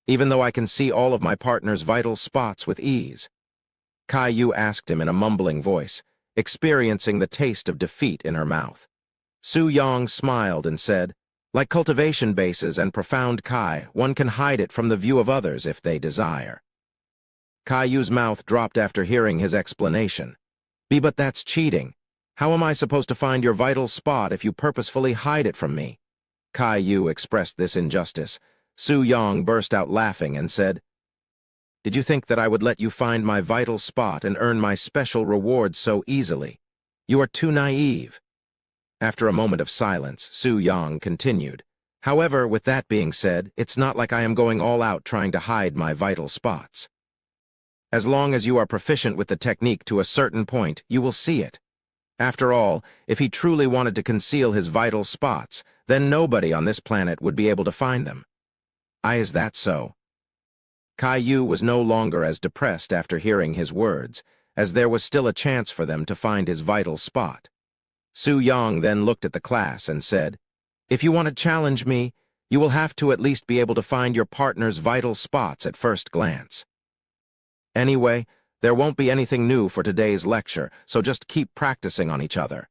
[SPEAKER 1] Even though I can see all of my partner's vital spots with ease. Caillou asked him in a mumbling voice, experiencing the taste of defeat in her mouth. Su-Yong smiled and said, like cultivation bases and profound Kai, one can hide it from the view of others if they desire. Caillou's mouth dropped after hearing his explanation. But that's cheating. How am I supposed to find your vital spot if you purposefully hide it from me? Caillou expressed this injustice. Su-Yong burst out laughing and said, Did you think that I would let you find my vital spot and earn my special reward so easily? You are too naive. After a moment of silence, Su-Yong continued, However, with that being said, it's not like I am going all out trying to hide my vital spots. As long as you are proficient with the technique to a certain point, you will see it. After all, if he truly wanted to conceal his vital spots, then nobody on this planet would be able to find them. Is that so? Caillou was no longer as depressed after hearing his words, as there was still a chance for them to find his vital spot. Su-Yong then looked at the class and said, If you want to challenge me, you will have to at least be able to find your partner's vital spots at first glance. Anyway, there won't be anything new for today's lecture, so just keep practicing on each other.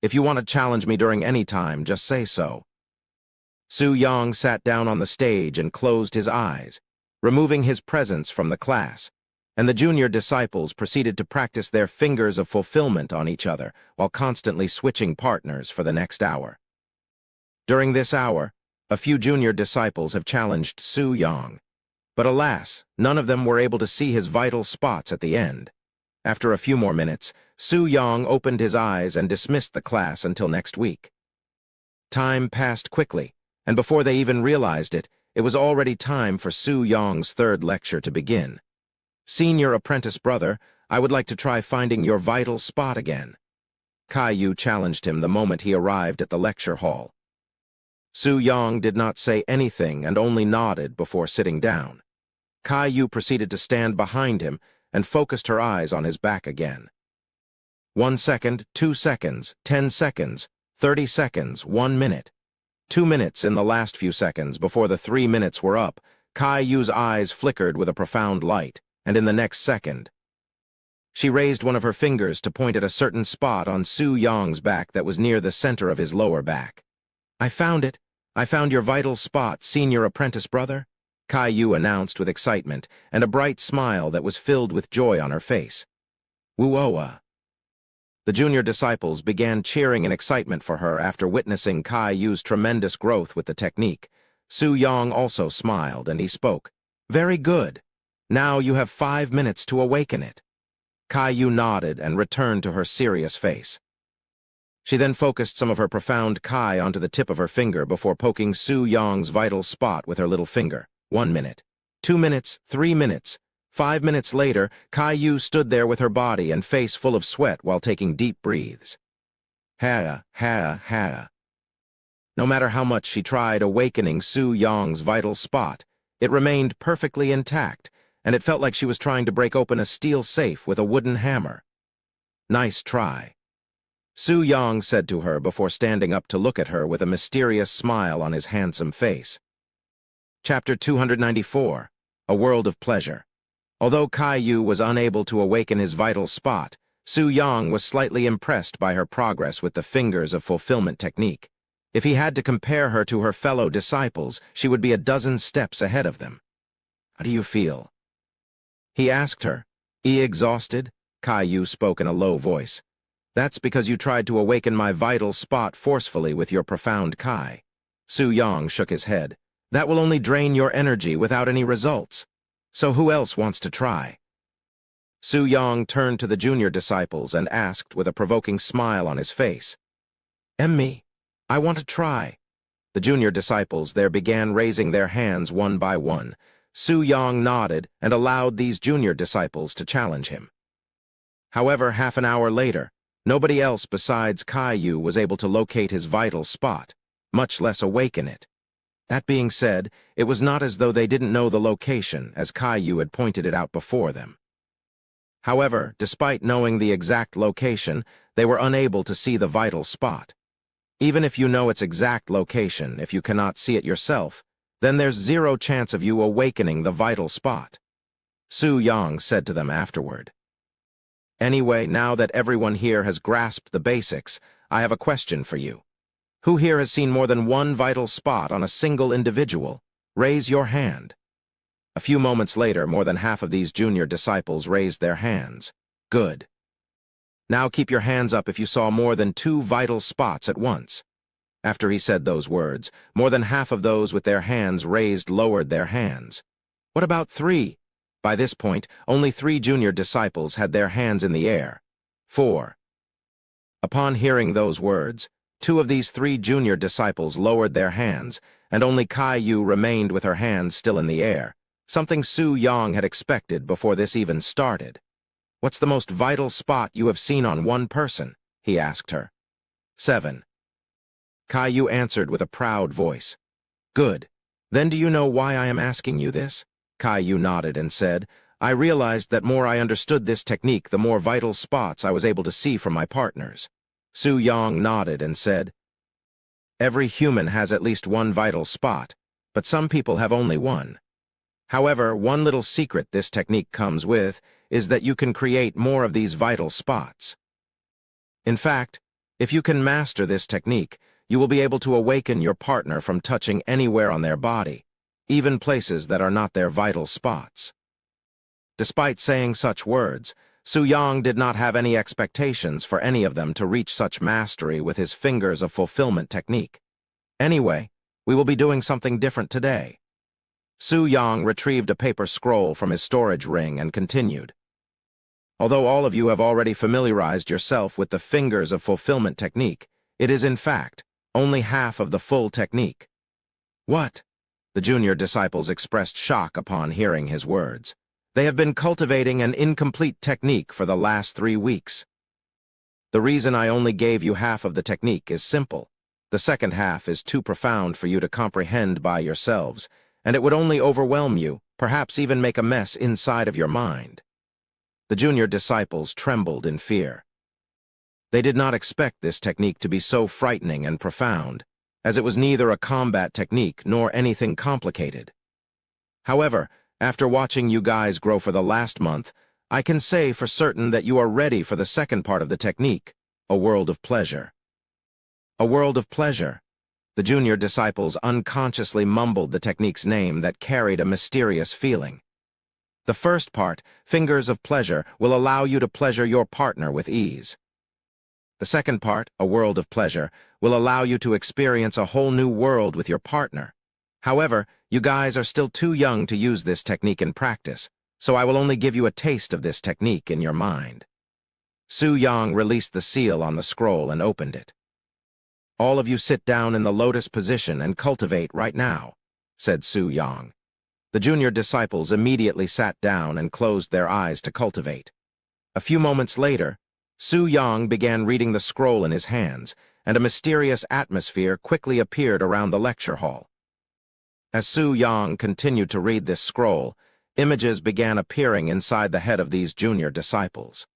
[SPEAKER 1] If you want to challenge me during any time, just say so. Su-Yong sat down on the stage and closed his eyes, removing his presence from the class, and the junior disciples proceeded to practice their fingers of fulfillment on each other while constantly switching partners for the next hour. During this hour, a few junior disciples have challenged Su-Yong, but alas, none of them were able to see his vital spots at the end. After a few more minutes, Su-Yong opened his eyes and dismissed the class until next week. Time passed quickly, and before they even realized it, it was already time for Su-Yong's third lecture to begin. Senior apprentice brother, I would like to try finding your vital spot again. Caillou challenged him the moment he arrived at the lecture hall. Su-Yong did not say anything and only nodded before sitting down. Caillou proceeded to stand behind him and focused her eyes on his back again. 1 second, 2 seconds, 10 seconds, 30 seconds, 1 minute. 2 minutes in the last few seconds before the 3 minutes were up, Caillou's eyes flickered with a profound light, and in the next second, she raised one of her fingers to point at a certain spot on Su-Yong's back that was near the center of his lower back. I found it. I found your vital spot, senior apprentice brother, Caillou announced with excitement and a bright smile that was filled with joy on her face. Woo-oa. The junior disciples began cheering in excitement for her after witnessing Caillou's tremendous growth with the technique. Su-Yong also smiled, and he spoke. Very good. Now you have 5 minutes to awaken it. Caillou nodded and returned to her serious face. She then focused some of her profound Kai onto the tip of her finger before poking Su-Yong's vital spot with her little finger. 1 minute. 2 minutes. 3 minutes. 5 minutes later, Caillou stood there with her body and face full of sweat while taking deep breaths. Ha, ha, ha. No matter how much she tried awakening Su-Yong's vital spot, it remained perfectly intact, and it felt like she was trying to break open a steel safe with a wooden hammer. Nice try. Su-Yong said to her before standing up to look at her with a mysterious smile on his handsome face. Chapter 294, A World of Pleasure. Although Caillou was unable to awaken his vital spot, Su-Yong was slightly impressed by her progress with the fingers of fulfillment technique. If he had to compare her to her fellow disciples, she would be a dozen steps ahead of them. How do you feel? He asked her. Exhausted? Caillou spoke in a low voice. That's because you tried to awaken my vital spot forcefully with your profound Kai. Su-Yong shook his head. That will only drain your energy without any results. So who else wants to try? Su-Yong turned to the junior disciples and asked with a provoking smile on his face. Me. I want to try. The junior disciples there began raising their hands one by one. Su-Yong nodded and allowed these junior disciples to challenge him. However, half an hour later, nobody else besides Caillou was able to locate his vital spot, much less awaken it. That being said, it was not as though they didn't know the location, as Caillou had pointed it out before them. However, despite knowing the exact location, they were unable to see the vital spot. Even if you know its exact location, if you cannot see it yourself, then there's zero chance of you awakening the vital spot. Su Yang said to them afterward. Anyway, now that everyone here has grasped the basics, I have a question for you. Who here has seen more than one vital spot on a single individual? Raise your hand. A few moments later, more than half of these junior disciples raised their hands. Good. Now keep your hands up if you saw more than 2 vital spots at once. After he said those words, more than half of those with their hands raised lowered their hands. What about 3? By this point, only 3 junior disciples had their hands in the air. 4. Upon hearing those words, 2 of these 3 junior disciples lowered their hands, and only Kai-Yu remained with her hands still in the air, something Su Yang had expected before this even started. What's the most vital spot you have seen on one person? He asked her. 7. Kai-Yu answered with a proud voice. Good. Then do you know why I am asking you this? Kai-Yu nodded and said, I realized that more I understood this technique, the more vital spots I was able to see from my partners. Su Yang nodded and said, Every human has at least one vital spot, but some people have only one. However, one little secret this technique comes with is that you can create more of these vital spots. In fact, if you can master this technique, you will be able to awaken your partner from touching anywhere on their body, even places that are not their vital spots. Despite saying such words, Su Yang did not have any expectations for any of them to reach such mastery with his fingers of fulfillment technique. Anyway, we will be doing something different today. Su Yang retrieved a paper scroll from his storage ring and continued. Although all of you have already familiarized yourself with the fingers of fulfillment technique, it is in fact only half of the full technique. What? The junior disciples expressed shock upon hearing his words. They have been cultivating an incomplete technique for the last 3 weeks. The reason I only gave you half of the technique is simple. The second half is too profound for you to comprehend by yourselves, and it would only overwhelm you, perhaps even make a mess inside of your mind. The junior disciples trembled in fear. They did not expect this technique to be so frightening and profound, as it was neither a combat technique nor anything complicated. However, after watching you guys grow for the last month, I can say for certain that you are ready for the second part of the technique, a world of pleasure. A world of pleasure. The junior disciples unconsciously mumbled the technique's name that carried a mysterious feeling. The first part, Fingers of Pleasure, will allow you to pleasure your partner with ease. The second part, A World of Pleasure, will allow you to experience a whole new world with your partner. However, you guys are still too young to use this technique in practice, so I will only give you a taste of this technique in your mind. Su Yang released the seal on the scroll and opened it. All of you sit down in the lotus position and cultivate right now, said Su Yang. The junior disciples immediately sat down and closed their eyes to cultivate. A few moments later, Su Yang began reading the scroll in his hands, and a mysterious atmosphere quickly appeared around the lecture hall. As Su Yang continued to read this scroll, images began appearing inside the head of these junior disciples.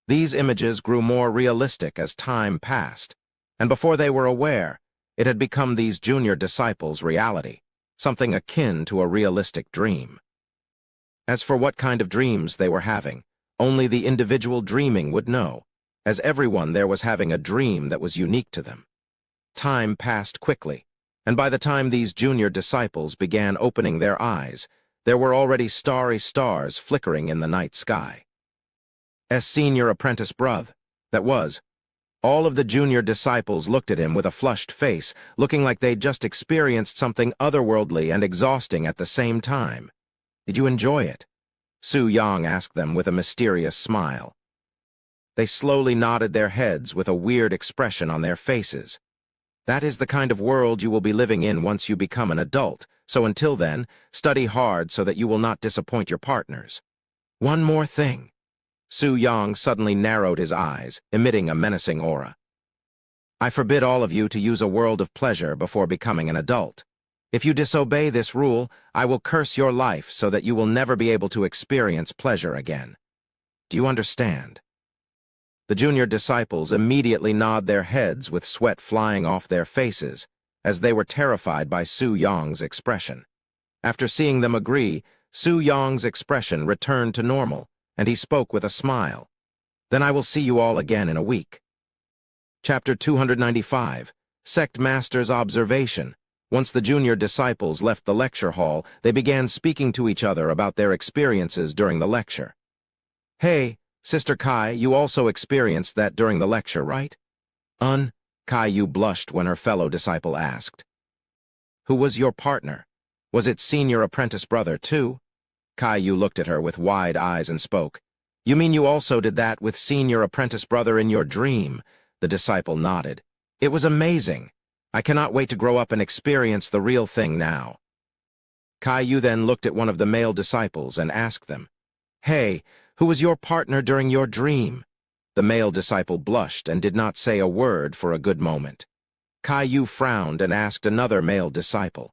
[SPEAKER 1] These images grew more realistic as time passed, and before they were aware, it had become these junior disciples' reality, something akin to a realistic dream. As for what kind of dreams they were having, only the individual dreaming would know, as everyone there was having a dream that was unique to them. Time passed quickly, and by the time these junior disciples began opening their eyes, there were already starry stars flickering in the night sky. As senior apprentice brother, that was, all of the junior disciples looked at him with a flushed face, looking like they'd just experienced something otherworldly and exhausting at the same time. Did you enjoy it? Su Yang asked them with a mysterious smile. They slowly nodded their heads with a weird expression on their faces. That is the kind of world you will be living in once you become an adult, so until then, study hard so that you will not disappoint your partners. One more thing. Su Yang suddenly narrowed his eyes, emitting a menacing aura. I forbid all of you to use a world of pleasure before becoming an adult. If you disobey this rule, I will curse your life so that you will never be able to experience pleasure again. Do you understand? The junior disciples immediately nod their heads with sweat flying off their faces, as they were terrified by Su Yong's expression. After seeing them agree, Su Yong's expression returned to normal, and he spoke with a smile. Then I will see you all again in a week. Chapter 295, Sect Master's Observation. Once the junior disciples left the lecture hall, they began speaking to each other about their experiences during the lecture. Hey, Sister Kai, you also experienced that during the lecture, right? Kai blushed when her fellow disciple asked. Who was your partner? Was it senior apprentice brother, too? Kai looked at her with wide eyes and spoke. You mean you also did that with senior apprentice brother in your dream? The disciple nodded. It was amazing. I cannot wait to grow up and experience the real thing now. Kai then looked at one of the male disciples and asked them, Hey, who was your partner during your dream? The male disciple blushed and did not say a word for a good moment. Kai frowned and asked another male disciple.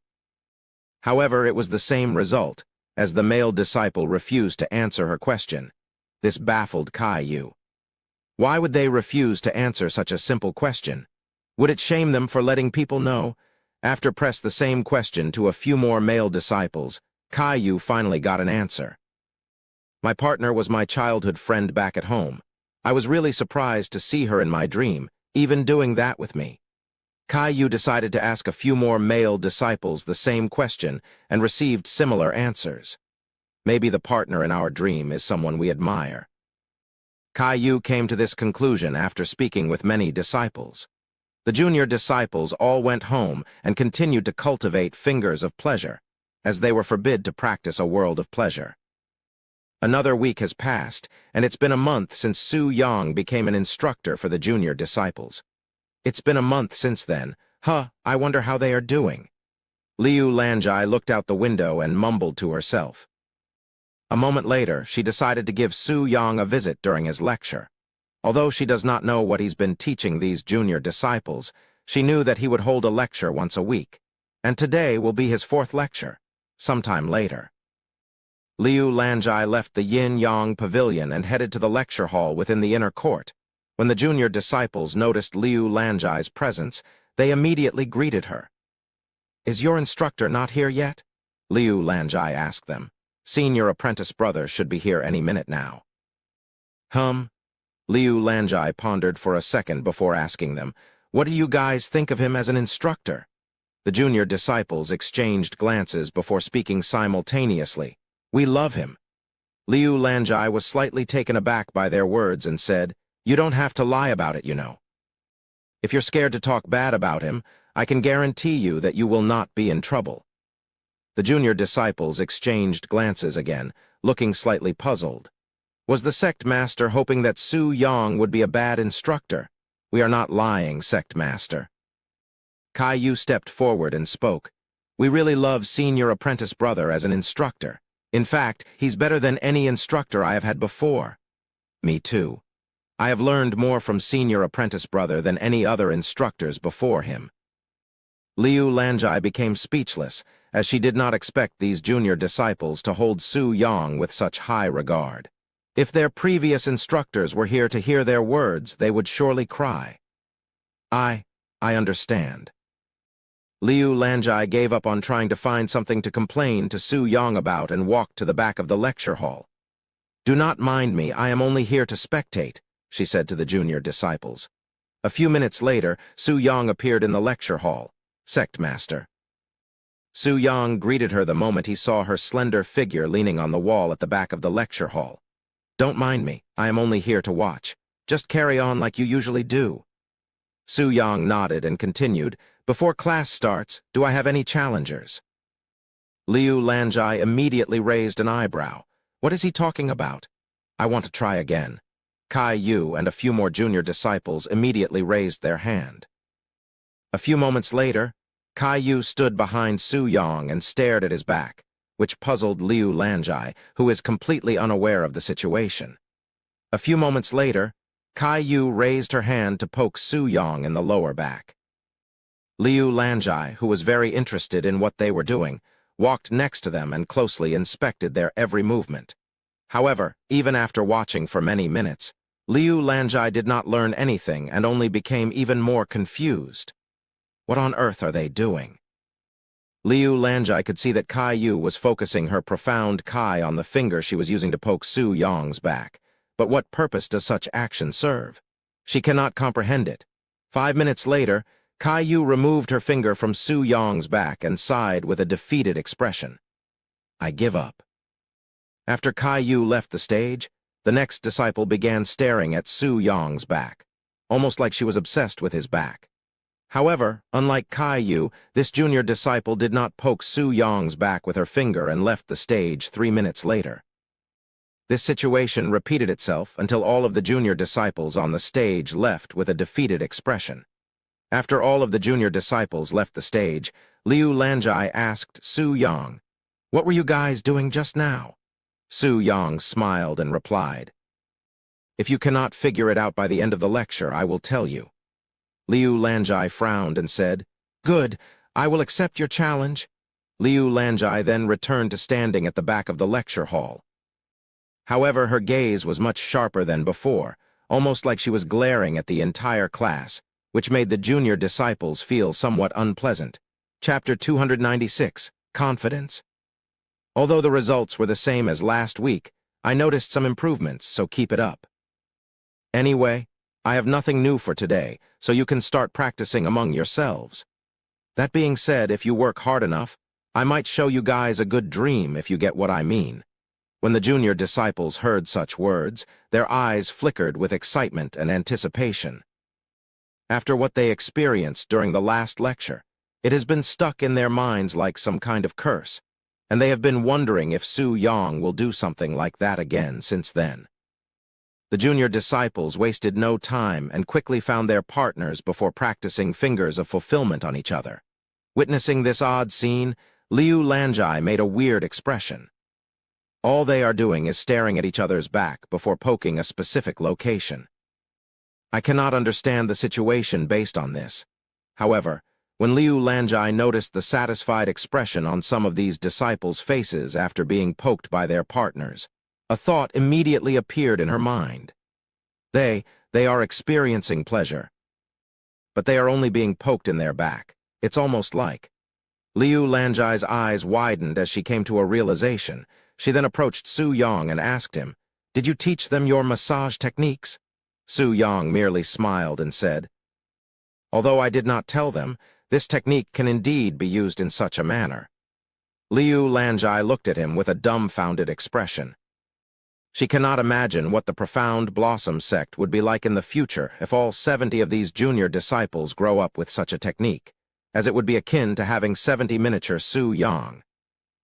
[SPEAKER 1] However, it was the same result, as the male disciple refused to answer her question. This baffled Kai. Why would they refuse to answer such a simple question? Would it shame them for letting people know? After pressed the same question to a few more male disciples, Kai finally got an answer. My partner was my childhood friend back at home. I was really surprised to see her in my dream, even doing that with me. Kai decided to ask a few more male disciples the same question and received similar answers. Maybe the partner in our dream is someone we admire. Kai came to this conclusion after speaking with many disciples. The junior disciples all went home and continued to cultivate fingers of pleasure, as they were forbid to practice a world of pleasure. Another week has passed, and it's been a month since Su Yang became an instructor for the junior disciples. It's been a month since then. I wonder how they are doing. Liu Lanjai looked out the window and mumbled to herself. A moment later, she decided to give Su Yang a visit during his lecture. Although she does not know what he's been teaching these junior disciples, she knew that he would hold a lecture once a week, and today will be his 4th lecture, sometime later. Liu Lanjai left the Yin-Yang Pavilion and headed to the lecture hall within the inner court. When the junior disciples noticed Liu Lanjai's presence, they immediately greeted her. Is your instructor not here yet? Liu Lanjai asked them. Senior apprentice brother should be here any minute now. Liu Lanjai pondered for a second before asking them, What do you guys think of him as an instructor? The junior disciples exchanged glances before speaking simultaneously. We love him. Liu Lanjai was slightly taken aback by their words and said, You don't have to lie about it, you know. If you're scared to talk bad about him, I can guarantee you that you will not be in trouble. The junior disciples exchanged glances again, looking slightly puzzled. Was the sect master hoping that Su Yang would be a bad instructor? We are not lying, sect master. Kai stepped forward and spoke. We really love senior apprentice brother as an instructor. In fact, he's better than any instructor I have had before. Me too. I have learned more from senior apprentice brother than any other instructors before him. Liu Lanjai became speechless, as she did not expect these junior disciples to hold Su Yang with such high regard. If their previous instructors were here to hear their words, they would surely cry. I understand. Liu Lanjai gave up on trying to find something to complain to Su Yang about and walked to the back of the lecture hall. Do not mind me, I am only here to spectate, she said to the junior disciples. A few minutes later, Su Yang appeared in the lecture hall. Sect master. Su Yang greeted her the moment he saw her slender figure leaning on the wall at the back of the lecture hall. Don't mind me, I am only here to watch. Just carry on like you usually do. Su Yang nodded and continued, Before class starts, do I have any challengers? Liu Lanjai immediately raised an eyebrow. What is he talking about? I want to try again. Kai and a few more junior disciples immediately raised their hand. A few moments later, Kai stood behind Su Yang and stared at his back, which puzzled Liu Lanjai, who is completely unaware of the situation. A few moments later, Kai raised her hand to poke Su Yang in the lower back. Liu Lanjai, who was very interested in what they were doing, walked next to them and closely inspected their every movement. However, even after watching for many minutes, Liu Lanjai did not learn anything and only became even more confused. What on earth are they doing? Liu Lanjai could see that Kai Yu was focusing her profound Kai on the finger she was using to poke Su Yong's back. But what purpose does such action serve? She cannot comprehend it. 5 minutes later, Kai Yu removed her finger from Su Yong's back and sighed with a defeated expression. I give up. After Kai Yu left the stage, the next disciple began staring at Su Yong's back, almost like she was obsessed with his back. However, unlike Kai Yu, this junior disciple did not poke Su Yong's back with her finger and left the stage 3 minutes later. This situation repeated itself until all of the junior disciples on the stage left with a defeated expression. After all of the junior disciples left the stage, Liu Lanjai asked Su Yong, "What were you guys doing just now?" Su Yong smiled and replied, "If you cannot figure it out by the end of the lecture, I will tell you." Liu Lanjai frowned and said, "Good, I will accept your challenge." Liu Lanjai then returned to standing at the back of the lecture hall. However, her gaze was much sharper than before, almost like she was glaring at the entire class, which made the junior disciples feel somewhat unpleasant. Chapter 296, Confidence. Although the results were the same as last week, I noticed some improvements, so keep it up. Anyway, I have nothing new for today, so you can start practicing among yourselves. That being said, if you work hard enough, I might show you guys a good dream if you get what I mean. When the junior disciples heard such words, their eyes flickered with excitement and anticipation. After what they experienced during the last lecture, it has been stuck in their minds like some kind of curse, and they have been wondering if Su Yong will do something like that again since then. The junior disciples wasted no time and quickly found their partners before practicing fingers of fulfillment on each other. Witnessing this odd scene, Liu Lanjai made a weird expression. All they are doing is staring at each other's back before poking a specific location. I cannot understand the situation based on this. However, when Liu Lanjai noticed the satisfied expression on some of these disciples' faces after being poked by their partners, a thought immediately appeared in her mind. They are experiencing pleasure. But they are only being poked in their back. It's almost like. Liu Lanjai's eyes widened as she came to a realization. She then approached Su Yong and asked him, "Did you teach them your massage techniques?" Su Yong merely smiled and said, "Although I did not tell them, this technique can indeed be used in such a manner." Liu Lanjai looked at him with a dumbfounded expression. She cannot imagine what the Profound Blossom sect would be like in the future if all 70 of these junior disciples grow up with such a technique, as it would be akin to having 70 miniature Su Yong.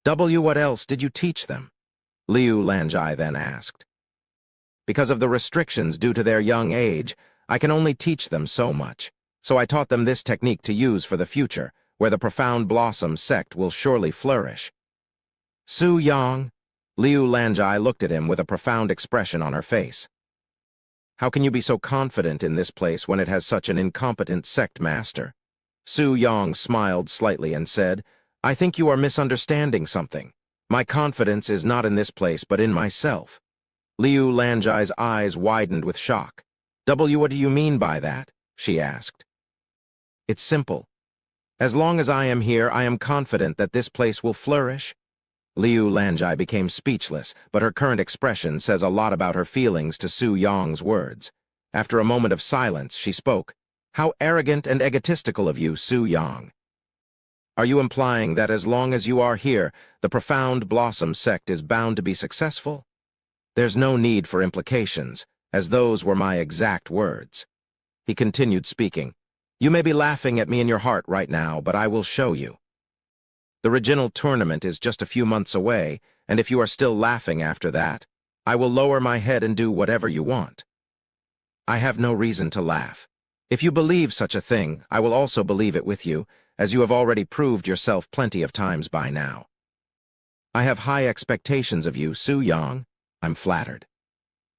[SPEAKER 1] What else did you teach them?" Liu Lanjai then asked. "Because of the restrictions due to their young age, I can only teach them so much. So I taught them this technique to use for the future, where the Profound Blossom sect will surely flourish." "Su Yong?" Liu Lanjai looked at him with a profound expression on her face. "How can you be so confident in this place when it has such an incompetent sect master?" Su Yong smiled slightly and said, "I think you are misunderstanding something. My confidence is not in this place but in myself." Liu Lanjai's eyes widened with shock. What do you mean by that?" she asked. "It's simple. As long as I am here, I am confident that this place will flourish." Liu Lanjai became speechless, but her current expression says a lot about her feelings to Su Yong's words. After a moment of silence, she spoke. "How arrogant and egotistical of you, Su Yong. Are you implying that as long as you are here, the Profound Blossom sect is bound to be successful?" "There's no need for implications, as those were my exact words." He continued speaking. "You may be laughing at me in your heart right now, but I will show you. The regional tournament is just a few months away, and if you are still laughing after that, I will lower my head and do whatever you want." "I have no reason to laugh. If you believe such a thing, I will also believe it with you, as you have already proved yourself plenty of times by now. I have high expectations of you, Su Yong. I'm flattered."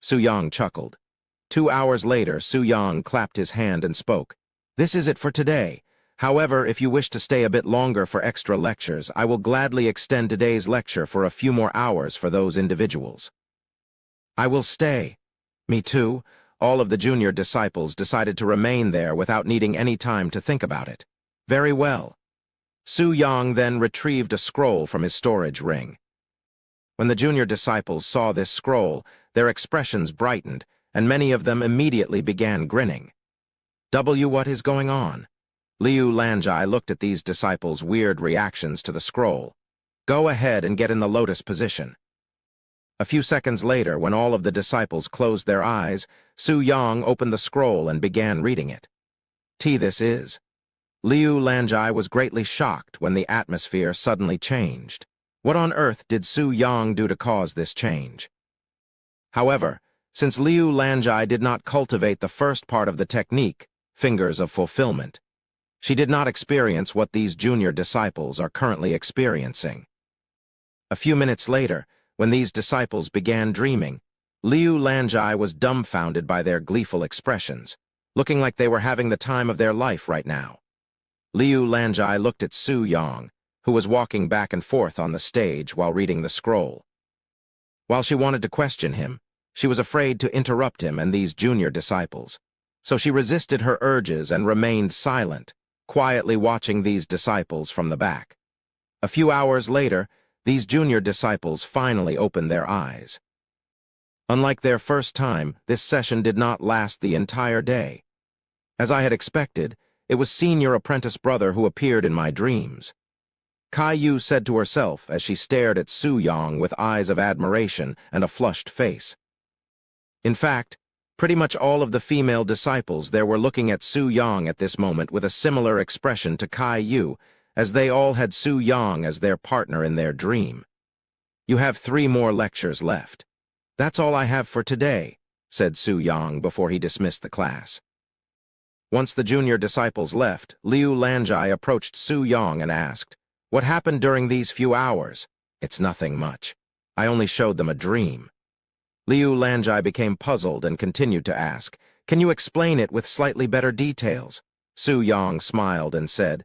[SPEAKER 1] Su Yong chuckled. 2 hours later, Su Yong clapped his hand and spoke. "This is it for today. However, if you wish to stay a bit longer for extra lectures, I will gladly extend today's lecture for a few more hours for those individuals." I will stay. Me too. All of the junior disciples decided to remain there without needing any time to think about it. Very well. Su Yang then retrieved a scroll from his storage ring. When the junior disciples saw this scroll, their expressions brightened, and many of them immediately began grinning. What is going on? Liu Lanjai looked at these disciples' weird reactions to the scroll. Go ahead and get in the lotus position. A few seconds later, when all of the disciples closed their eyes, Su Yang opened the scroll and began reading it. This is. Liu Lanjai was greatly shocked when the atmosphere suddenly changed. What on earth did Su Yang do to cause this change? However, since Liu Lanjai did not cultivate the first part of the technique, fingers of fulfillment, she did not experience what these junior disciples are currently experiencing. A few minutes later, when these disciples began dreaming, Liu Lanjai was dumbfounded by their gleeful expressions, looking like they were having the time of their life right now. Liu Lanjai looked at Su Yang, who was walking back and forth on the stage while reading the scroll. While she wanted to question him, she was afraid to interrupt him and these junior disciples, so she resisted her urges and remained silent, quietly watching these disciples from the back. A few hours later, these junior disciples finally opened their eyes. Unlike their first time, this session did not last the entire day. As I had expected, it was senior apprentice brother who appeared in my dreams. Caillou said to herself as she stared at Su Yang with eyes of admiration and a flushed face. In fact, pretty much all of the female disciples there were looking at Su Yang at this moment with a similar expression to Caillou, as they all had Su Yang as their partner in their dream. You have 3 more lectures left. That's all I have for today, said Su Yang before he dismissed the class. Once the junior disciples left, Liu Lanjai approached Su Yang and asked, What happened during these few hours? It's nothing much. I only showed them a dream. Liu Lanjai became puzzled and continued to ask, Can you explain it with slightly better details? Su Yang smiled and said,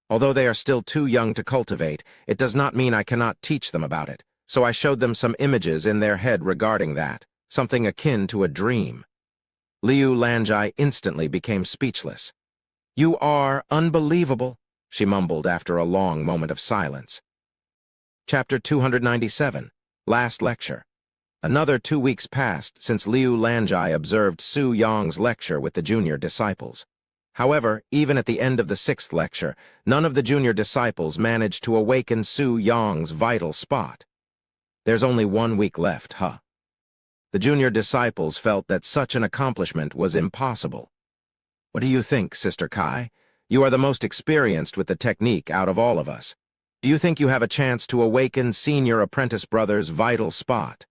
[SPEAKER 1] Although they are still too young to cultivate, it does not mean I cannot teach them about it, so I showed them some images in their head regarding that, something akin to a dream. Liu Lanjai instantly became speechless. You are unbelievable, she mumbled after a long moment of silence. Chapter 297, Last Lecture. Another 2 weeks passed since Liu Lanjai observed Su Yang's lecture with the junior disciples. However, even at the end of the 6th lecture, none of the junior disciples managed to awaken Su Yang's vital spot. There's only 1 week left, huh? The junior disciples felt that such an accomplishment was impossible. What do you think, Sister Kai? You are the most experienced with the technique out of all of us. Do you think you have a chance to awaken senior apprentice brother's vital spot?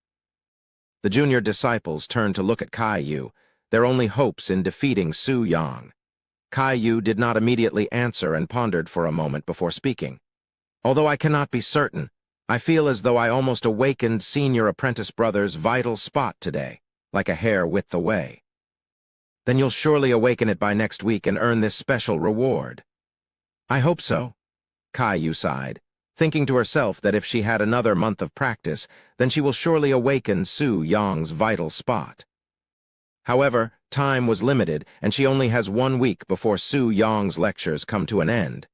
[SPEAKER 1] The junior disciples turned to look at Caillou, their only hopes in defeating Su Yang. Caillou did not immediately answer and pondered for a moment before speaking. Although I cannot be certain, I feel as though I almost awakened senior apprentice brother's vital spot today, like a hair width away. Then you'll surely awaken it by next week and earn this special reward. I hope so, Caillou sighed, thinking to herself that if she had another month of practice, then she will surely awaken Su Yang's vital spot. However, time was limited, and she only has 1 week before Su Yang's lectures come to an end.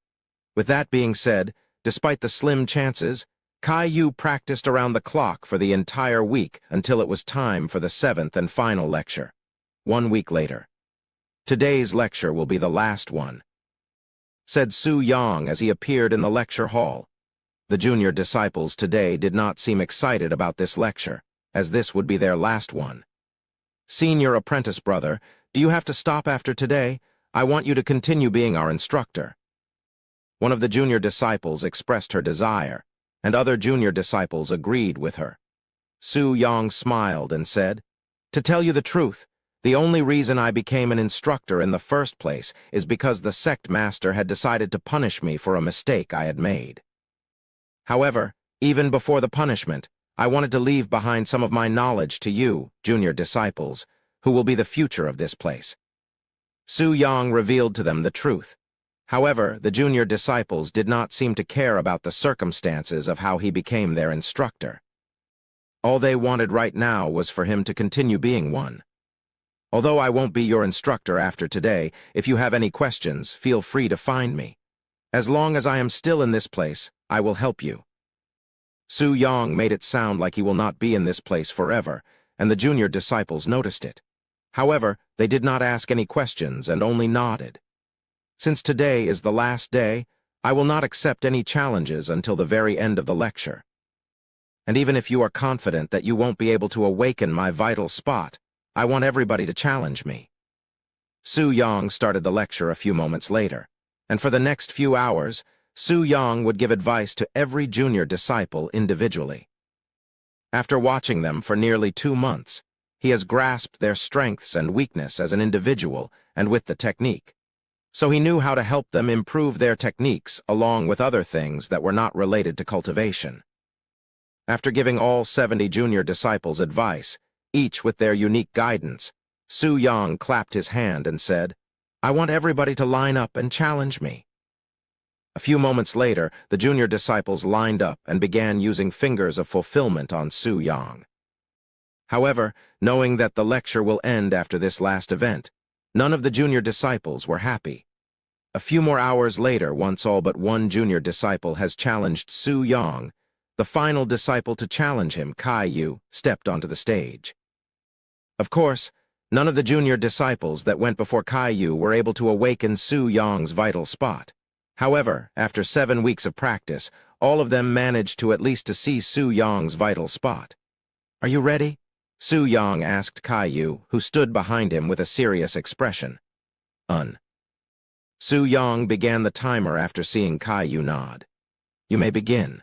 [SPEAKER 1] With that being said, despite the slim chances, Caillou practiced around the clock for the entire week until it was time for the 7th and final lecture. 1 week later. Today's lecture will be the last one, said Su Yang as he appeared in the lecture hall. The junior disciples today did not seem excited about this lecture, as this would be their last one. Senior apprentice brother, do you have to stop after today? I want you to continue being our instructor. One of the junior disciples expressed her desire, and other junior disciples agreed with her. Su Yang smiled and said, To tell you the truth, the only reason I became an instructor in the first place is because the sect master had decided to punish me for a mistake I had made. However, even before the punishment, I wanted to leave behind some of my knowledge to you, junior disciples, who will be the future of this place. Su Yang revealed to them the truth. However, the junior disciples did not seem to care about the circumstances of how he became their instructor. All they wanted right now was for him to continue being one. Although I won't be your instructor after today, if you have any questions, feel free to find me. As long as I am still in this place, I will help you. Su Yang made it sound like he will not be in this place forever, and the junior disciples noticed it. However, they did not ask any questions and only nodded. Since today is the last day, I will not accept any challenges until the very end of the lecture. And even if you are confident that you won't be able to awaken my vital spot, I want everybody to challenge me. Su Yang started the lecture a few moments later, and for the next few hours, Su Yang would give advice to every junior disciple individually. After watching them for nearly 2 months, he has grasped their strengths and weakness as an individual and with the technique. So he knew how to help them improve their techniques along with other things that were not related to cultivation. After giving all 70 junior disciples advice, each with their unique guidance, Su Yang clapped his hand and said, "I want everybody to line up and challenge me." A few moments later, the junior disciples lined up and began using fingers of fulfillment on Su Yang. However, knowing that the lecture will end after this last event, none of the junior disciples were happy. A few more hours later, once all but one junior disciple has challenged Su Yang, the final disciple to challenge him, Caillou, stepped onto the stage. Of course, none of the junior disciples that went before Caillou were able to awaken Su Yang's vital spot. However, after 7 weeks of practice, all of them managed to at least to see Su Yang's vital spot. "Are you ready?" Su Yang asked Caillou, who stood behind him with a serious expression. Su Yang began the timer after seeing Caillou nod. "You may begin."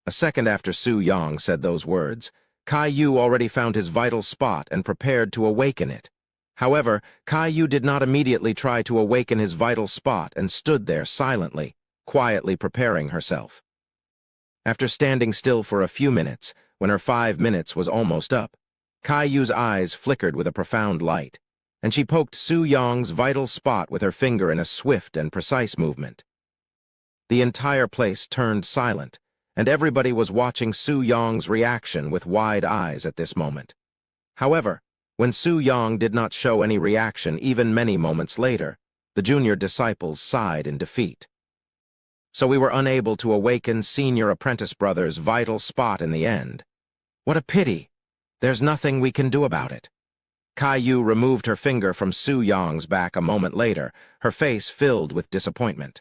[SPEAKER 1] A second after Su Yang said those words, Caillou already found his vital spot and prepared to awaken it. However, Caillou did not immediately try to awaken his vital spot and stood there silently, quietly preparing herself. After standing still for a few minutes, when her 5 minutes was almost up, Caillou's eyes flickered with a profound light, and she poked Su Yang's vital spot with her finger in a swift and precise movement. The entire place turned silent, and everybody was watching Su Yang's reaction with wide eyes at this moment. However, when Su Yang did not show any reaction even many moments later, the junior disciples sighed in defeat. "So we were unable to awaken senior apprentice brother's vital spot in the end. What a pity! There's nothing we can do about it." Caillou removed her finger from Su Yang's back a moment later, her face filled with disappointment.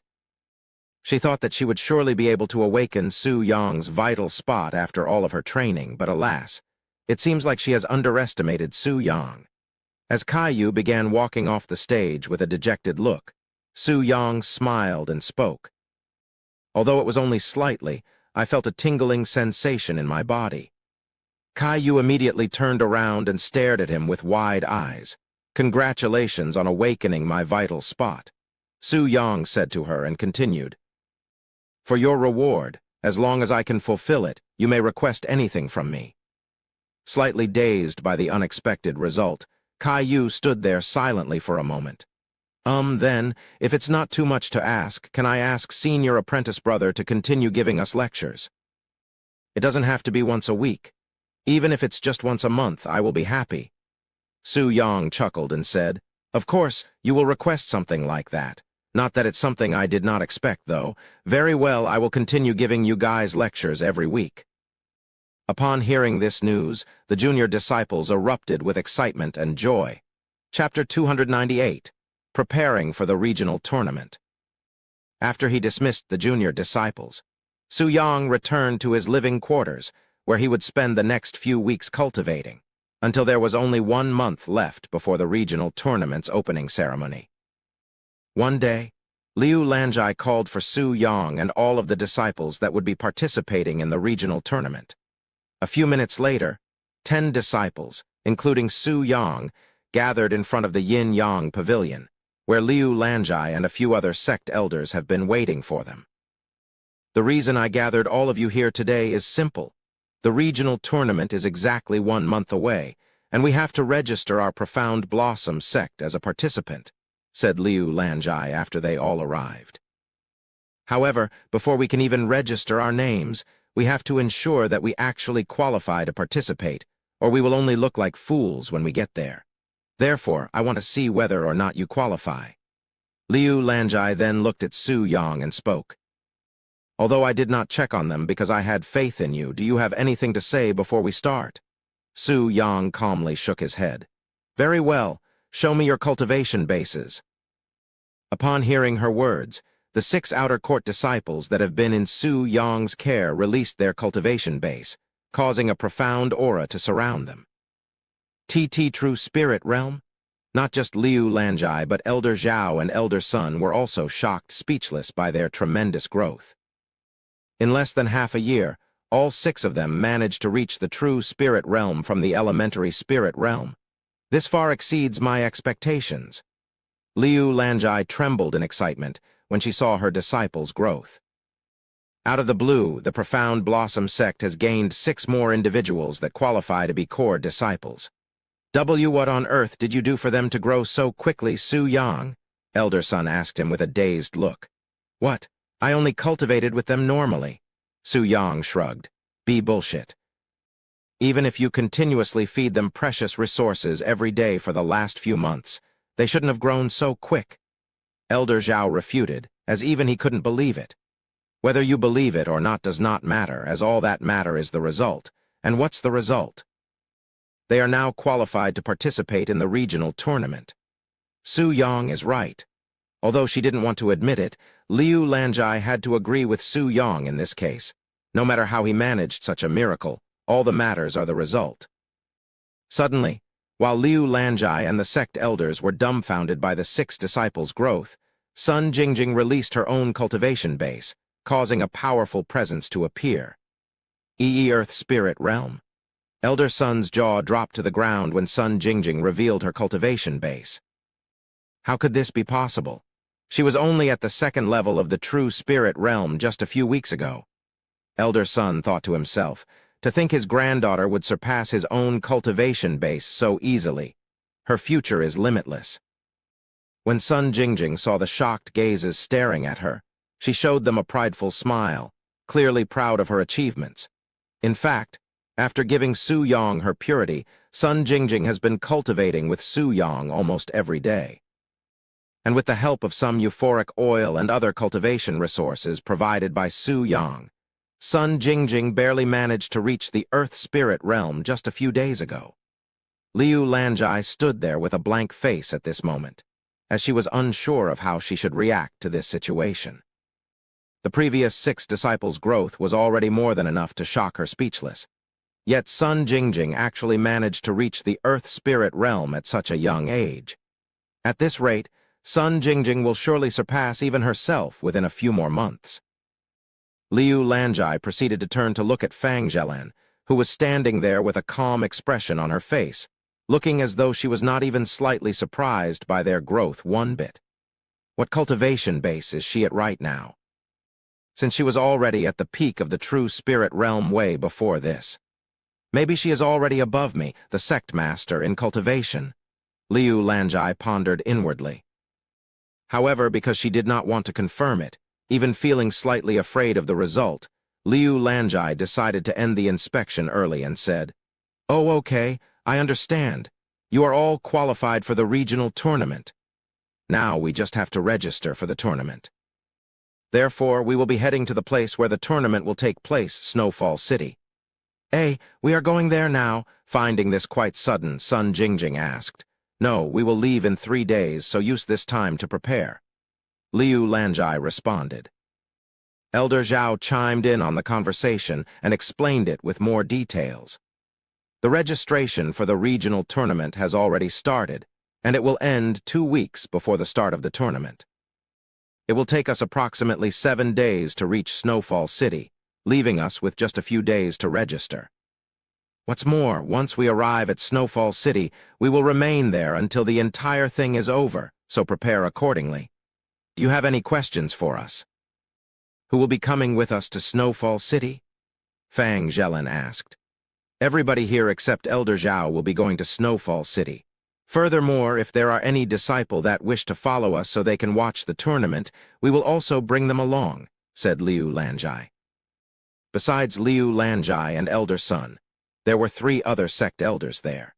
[SPEAKER 1] She thought that she would surely be able to awaken Su Yang's vital spot after all of her training, but alas, it seems like she has underestimated Su Yang. As Caillou began walking off the stage with a dejected look, Su Yang smiled and spoke. Although it was only slightly, I felt a tingling sensation in my body. Caillou immediately turned around and stared at him with wide eyes. "Congratulations on awakening my vital spot," Su Yang said to her and continued. "For your reward, as long as I can fulfill it, you may request anything from me." Slightly dazed by the unexpected result, Caillou stood there silently for a moment. Then, if it's not too much to ask, can I ask senior apprentice brother to continue giving us lectures? It doesn't have to be once a week. Even if it's just once a month, I will be happy." Su Yang chuckled and said, "Of course, you will request something like that. Not that it's something I did not expect, though. Very well, I will continue giving you guys lectures every week." Upon hearing this news, the junior disciples erupted with excitement and joy. Chapter 298, Preparing for the Regional Tournament. After he dismissed the junior disciples, Su Yang returned to his living quarters, where he would spend the next few weeks cultivating, until there was only 1 month left before the regional tournament's opening ceremony. One day, Liu Lanjai called for Su Yang and all of the disciples that would be participating in the regional tournament. A few minutes later, 10 disciples, including Su Yang, gathered in front of the Yin-Yang Pavilion, where Liu Lanjai and a few other sect elders have been waiting for them. "The reason I gathered all of you here today is simple. The regional tournament is exactly 1 month away, and we have to register our Profound Blossom sect as a participant," said Liu Lanjai after they all arrived. "However, before we can even register our names, We have to ensure that we actually qualify to participate, or we will only look like fools when we get there. Therefore, I want to see whether or not you qualify." Liu Lanjai then looked at Su Yang and spoke. "Although I did not check on them because I had faith in you, do you have anything to say before we start?" Su Yang calmly shook his head. "Very well. Show me your cultivation bases." Upon hearing her words, the 6 outer court disciples that have been in Su Yang's care released their cultivation base, causing a profound aura to surround them. TT True Spirit Realm? Not just Liu Lanjai, but Elder Zhao and Elder Sun were also shocked, speechless by their tremendous growth. In less than half a year, all 6 of them managed to reach the true spirit realm from the elementary spirit realm. This far exceeds my expectations. Liu Lanjai trembled in excitement when she saw her disciples' growth. Out of the blue, the Profound Blossom sect has gained 6 more individuals that qualify to be core disciples. What on earth did you do for them to grow so quickly, Su Yang? Elder Sun asked him with a dazed look. What? I only cultivated with them normally. Su Yang shrugged. Be bullshit. Even if you continuously feed them precious resources every day for the last few months, they shouldn't have grown so quick. Elder Zhao refuted, as even he couldn't believe it. Whether you believe it or not does not matter, as all that matter is the result. And what's the result? They are now qualified to participate in the regional tournament. Su Yang is right. Although she didn't want to admit it, Liu Lanjai had to agree with Su Yang in this case. No matter how he managed such a miracle, all that matters are the result. Suddenly, while Liu Lanjai and the sect elders were dumbfounded by the 6 disciples' growth, Sun Jingjing released her own cultivation base, causing a powerful presence to appear. Earth Spirit Realm. Elder Sun's jaw dropped to the ground when Sun Jingjing revealed her cultivation base. How could this be possible? She was only at the 2nd level of the true spirit realm just a few weeks ago. Elder Sun thought to himself, to think his granddaughter would surpass his own cultivation base so easily. Her future is limitless. When Sun Jingjing saw the shocked gazes staring at her, she showed them a prideful smile, clearly proud of her achievements. In fact, after giving Su Yang her purity, Sun Jingjing has been cultivating with Su Yang almost every day. And with the help of some euphoric oil and other cultivation resources provided by Su Yang, Sun Jingjing barely managed to reach the Earth Spirit Realm just a few days ago. Liu Lanjai stood there with a blank face at this moment, as she was unsure of how she should react to this situation. The previous 6 disciples' growth was already more than enough to shock her speechless. Yet Sun Jingjing actually managed to reach the Earth Spirit Realm at such a young age. At this rate, Sun Jingjing will surely surpass even herself within a few more months. Liu Lanjai proceeded to turn to look at Fang Zhelan, who was standing there with a calm expression on her face, looking as though she was not even slightly surprised by their growth one bit. What cultivation base is she at right now? Since she was already at the peak of the true spirit realm way before this. Maybe she is already above me, the sect master, in cultivation. Liu Lanjai pondered inwardly. However, because she did not want to confirm it, even feeling slightly afraid of the result, Liu Lanjai decided to end the inspection early and said, "Oh, okay, I understand. You are all qualified for the regional tournament. Now we just have to register for the tournament. Therefore, we will be heading to the place where the tournament will take place, Snowfall City." We are going there now?" Finding this quite sudden, Sun Jingjing asked. "No, we will leave in 3 days, so use this time to prepare." Liu Lanjai responded. Elder Zhao chimed in on the conversation and explained it with more details. The registration for the regional tournament has already started, and it will end 2 weeks before the start of the tournament. It will take us approximately 7 days to reach Snowfall City, leaving us with just a few days to register. What's more, once we arrive at Snowfall City, we will remain there until the entire thing is over, so prepare accordingly. Do you have any questions for us? Who will be coming with us to Snowfall City? Fang Zhelan asked. Everybody here except Elder Zhao will be going to Snowfall City. Furthermore, if there are any disciple that wish to follow us so they can watch the tournament, we will also bring them along, said Liu Lanjai. Besides Liu Lanjai and Elder Sun, there were 3 other sect elders there.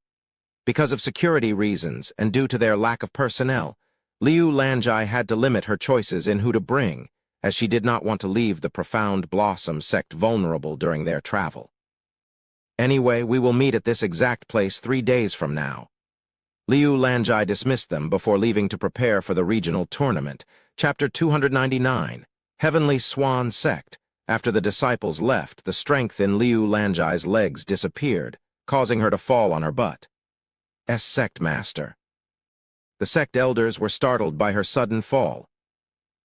[SPEAKER 1] Because of security reasons and due to their lack of personnel, Liu Lanjai had to limit her choices in who to bring, as she did not want to leave the Profound Blossom sect vulnerable during their travel. Anyway, we will meet at this exact place 3 days from now. Liu Lanjai dismissed them before leaving to prepare for the regional tournament. Chapter 299, Heavenly Swan Sect. After the disciples left, the strength in Liu Lanjai's legs disappeared, causing her to fall on her butt. Sect Master. The sect elders were startled by her sudden fall.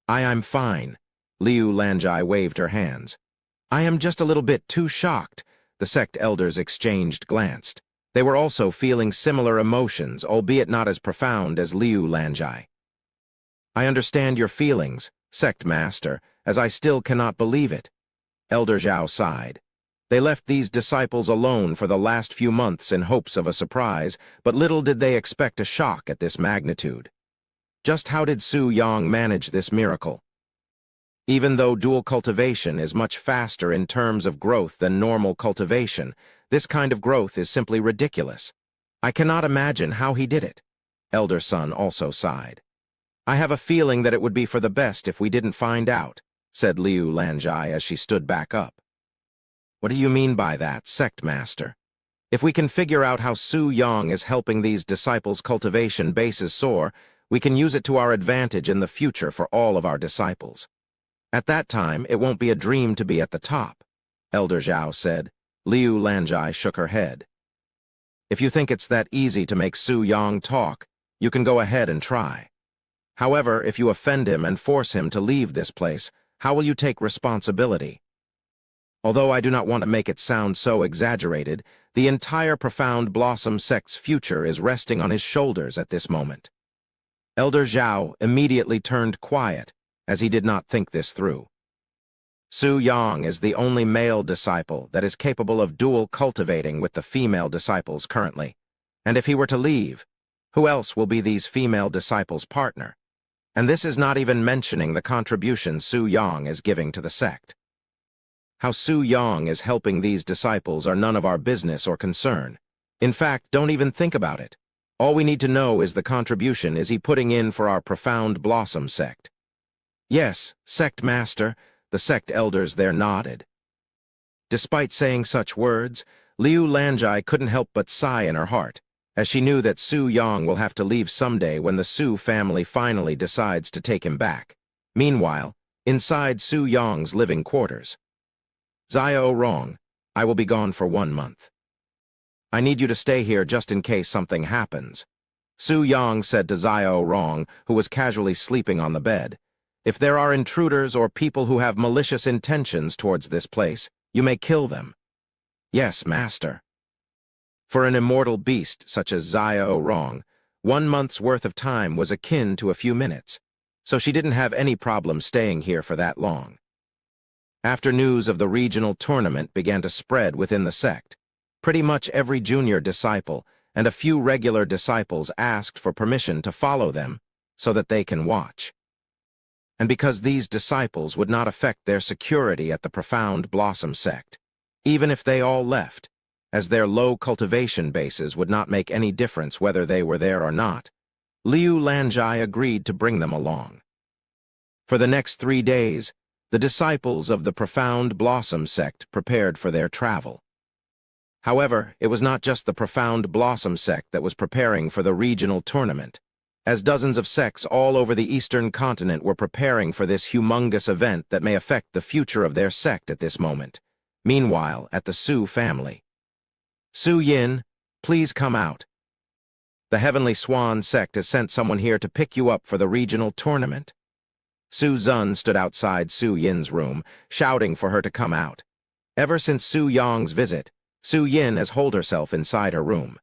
[SPEAKER 1] I'm fine. Liu Lanjai waved her hands. I am just a little bit too shocked. The sect elders exchanged glanced. They were also feeling similar emotions, albeit not as profound as Liu Lanjai. I understand your feelings, Sect Master, as I still cannot believe it. Elder Zhao sighed. They left these disciples alone for the last few months in hopes of a surprise, but little did they expect a shock at this magnitude. Just how did Su Yang manage this miracle? Even though dual cultivation is much faster in terms of growth than normal cultivation, this kind of growth is simply ridiculous. I cannot imagine how he did it. Elder Sun also sighed. I have a feeling that it would be for the best if we didn't find out, said Liu Lanjai as she stood back up. What do you mean by that, Sect Master? If we can figure out how Su Yang is helping these disciples' cultivation bases soar, we can use it to our advantage in the future for all of our disciples. At that time, it won't be a dream to be at the top, Elder Zhao said. Liu Lanjai shook her head. If you think it's that easy to make Su Yang talk, you can go ahead and try. However, if you offend him and force him to leave this place, how will you take responsibility? Although I do not want to make it sound so exaggerated, the entire Profound Blossom sect's future is resting on his shoulders at this moment. Elder Zhao immediately turned quiet, as he did not think this through. Su Yang is the only male disciple that is capable of dual cultivating with the female disciples currently, and if he were to leave, who else will be these female disciples' partner? And this is not even mentioning the contribution Su Yang is giving to the sect. How Su Yang is helping these disciples are none of our business or concern. In fact, don't even think about it. All we need to know is the contribution is he putting in for our Profound Blossom sect. Yes, Sect Master, the sect elders there nodded. Despite saying such words, Liu Lanjai couldn't help but sigh in her heart, as she knew that Su Yang will have to leave someday when the Su family finally decides to take him back. Meanwhile, inside Su Yang's living quarters. Xiao Rong, I will be gone for 1 month. I need you to stay here just in case something happens. Su Yang said to Xiao Rong, who was casually sleeping on the bed. If there are intruders or people who have malicious intentions towards this place, you may kill them. Yes, Master. For an immortal beast such as Xiao Rong, 1 month's worth of time was akin to a few minutes, so she didn't have any problem staying here for that long. After news of the regional tournament began to spread within the sect, pretty much every junior disciple and a few regular disciples asked for permission to follow them so that they can watch. And because these disciples would not affect their security at the Profound Blossom sect, even if they all left, as their low cultivation bases would not make any difference whether they were there or not, Liu Lanjai agreed to bring them along. For the next 3 days, the disciples of the Profound Blossom sect prepared for their travel. However, it was not just the Profound Blossom sect that was preparing for the regional tournament, as dozens of sects all over the eastern continent were preparing for this humongous event that may affect the future of their sect at this moment. Meanwhile, at the Su family. Su Yin, please come out. The Heavenly Swan sect has sent someone here to pick you up for the regional tournament. Su Zun stood outside Su Yin's room, shouting for her to come out. Ever since Su Yang's visit, Su Yin has holed herself inside her room.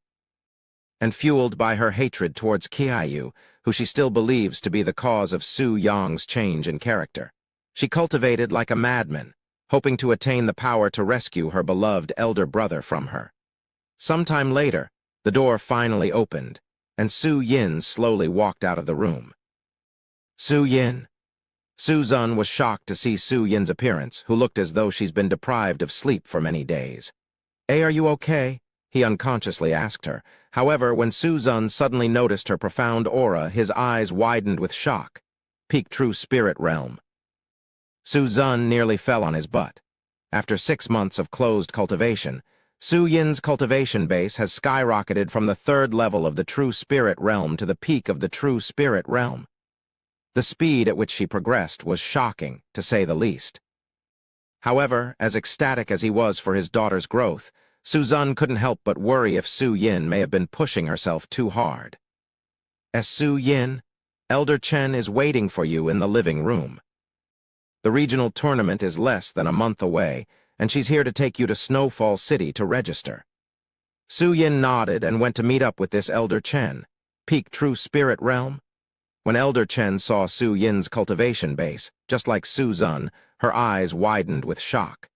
[SPEAKER 1] And fueled by her hatred towards Qiayu, who she still believes to be the cause of Su Yang's change in character, she cultivated like a madman, hoping to attain the power to rescue her beloved elder brother from her. Sometime later, the door finally opened, and Su Yin slowly walked out of the room. Su Yin. Su-zun was shocked to see Su-yin's appearance, who looked as though she's been deprived of sleep for many days. "Hey, are you okay?" he unconsciously asked her. However, when Su-zun suddenly noticed her profound aura, his eyes widened with shock. Peak true spirit realm. Su-zun nearly fell on his butt. After 6 months of closed cultivation, Su-yin's cultivation base has skyrocketed from the 3rd level of the true spirit realm to the peak of the true spirit realm. The speed at which she progressed was shocking, to say the least. However, as ecstatic as he was for his daughter's growth, Su-zun couldn't help but worry if Su-yin may have been pushing herself too hard. Su-yin, Elder Chen is waiting for you in the living room. The regional tournament is less than a month away, and she's here to take you to Snowfall City to register. Su-yin nodded and went to meet up with this Elder Chen. Peak true spirit realm? When Elder Chen saw Su-yin's cultivation base, just like Su-zun, her eyes widened with shock.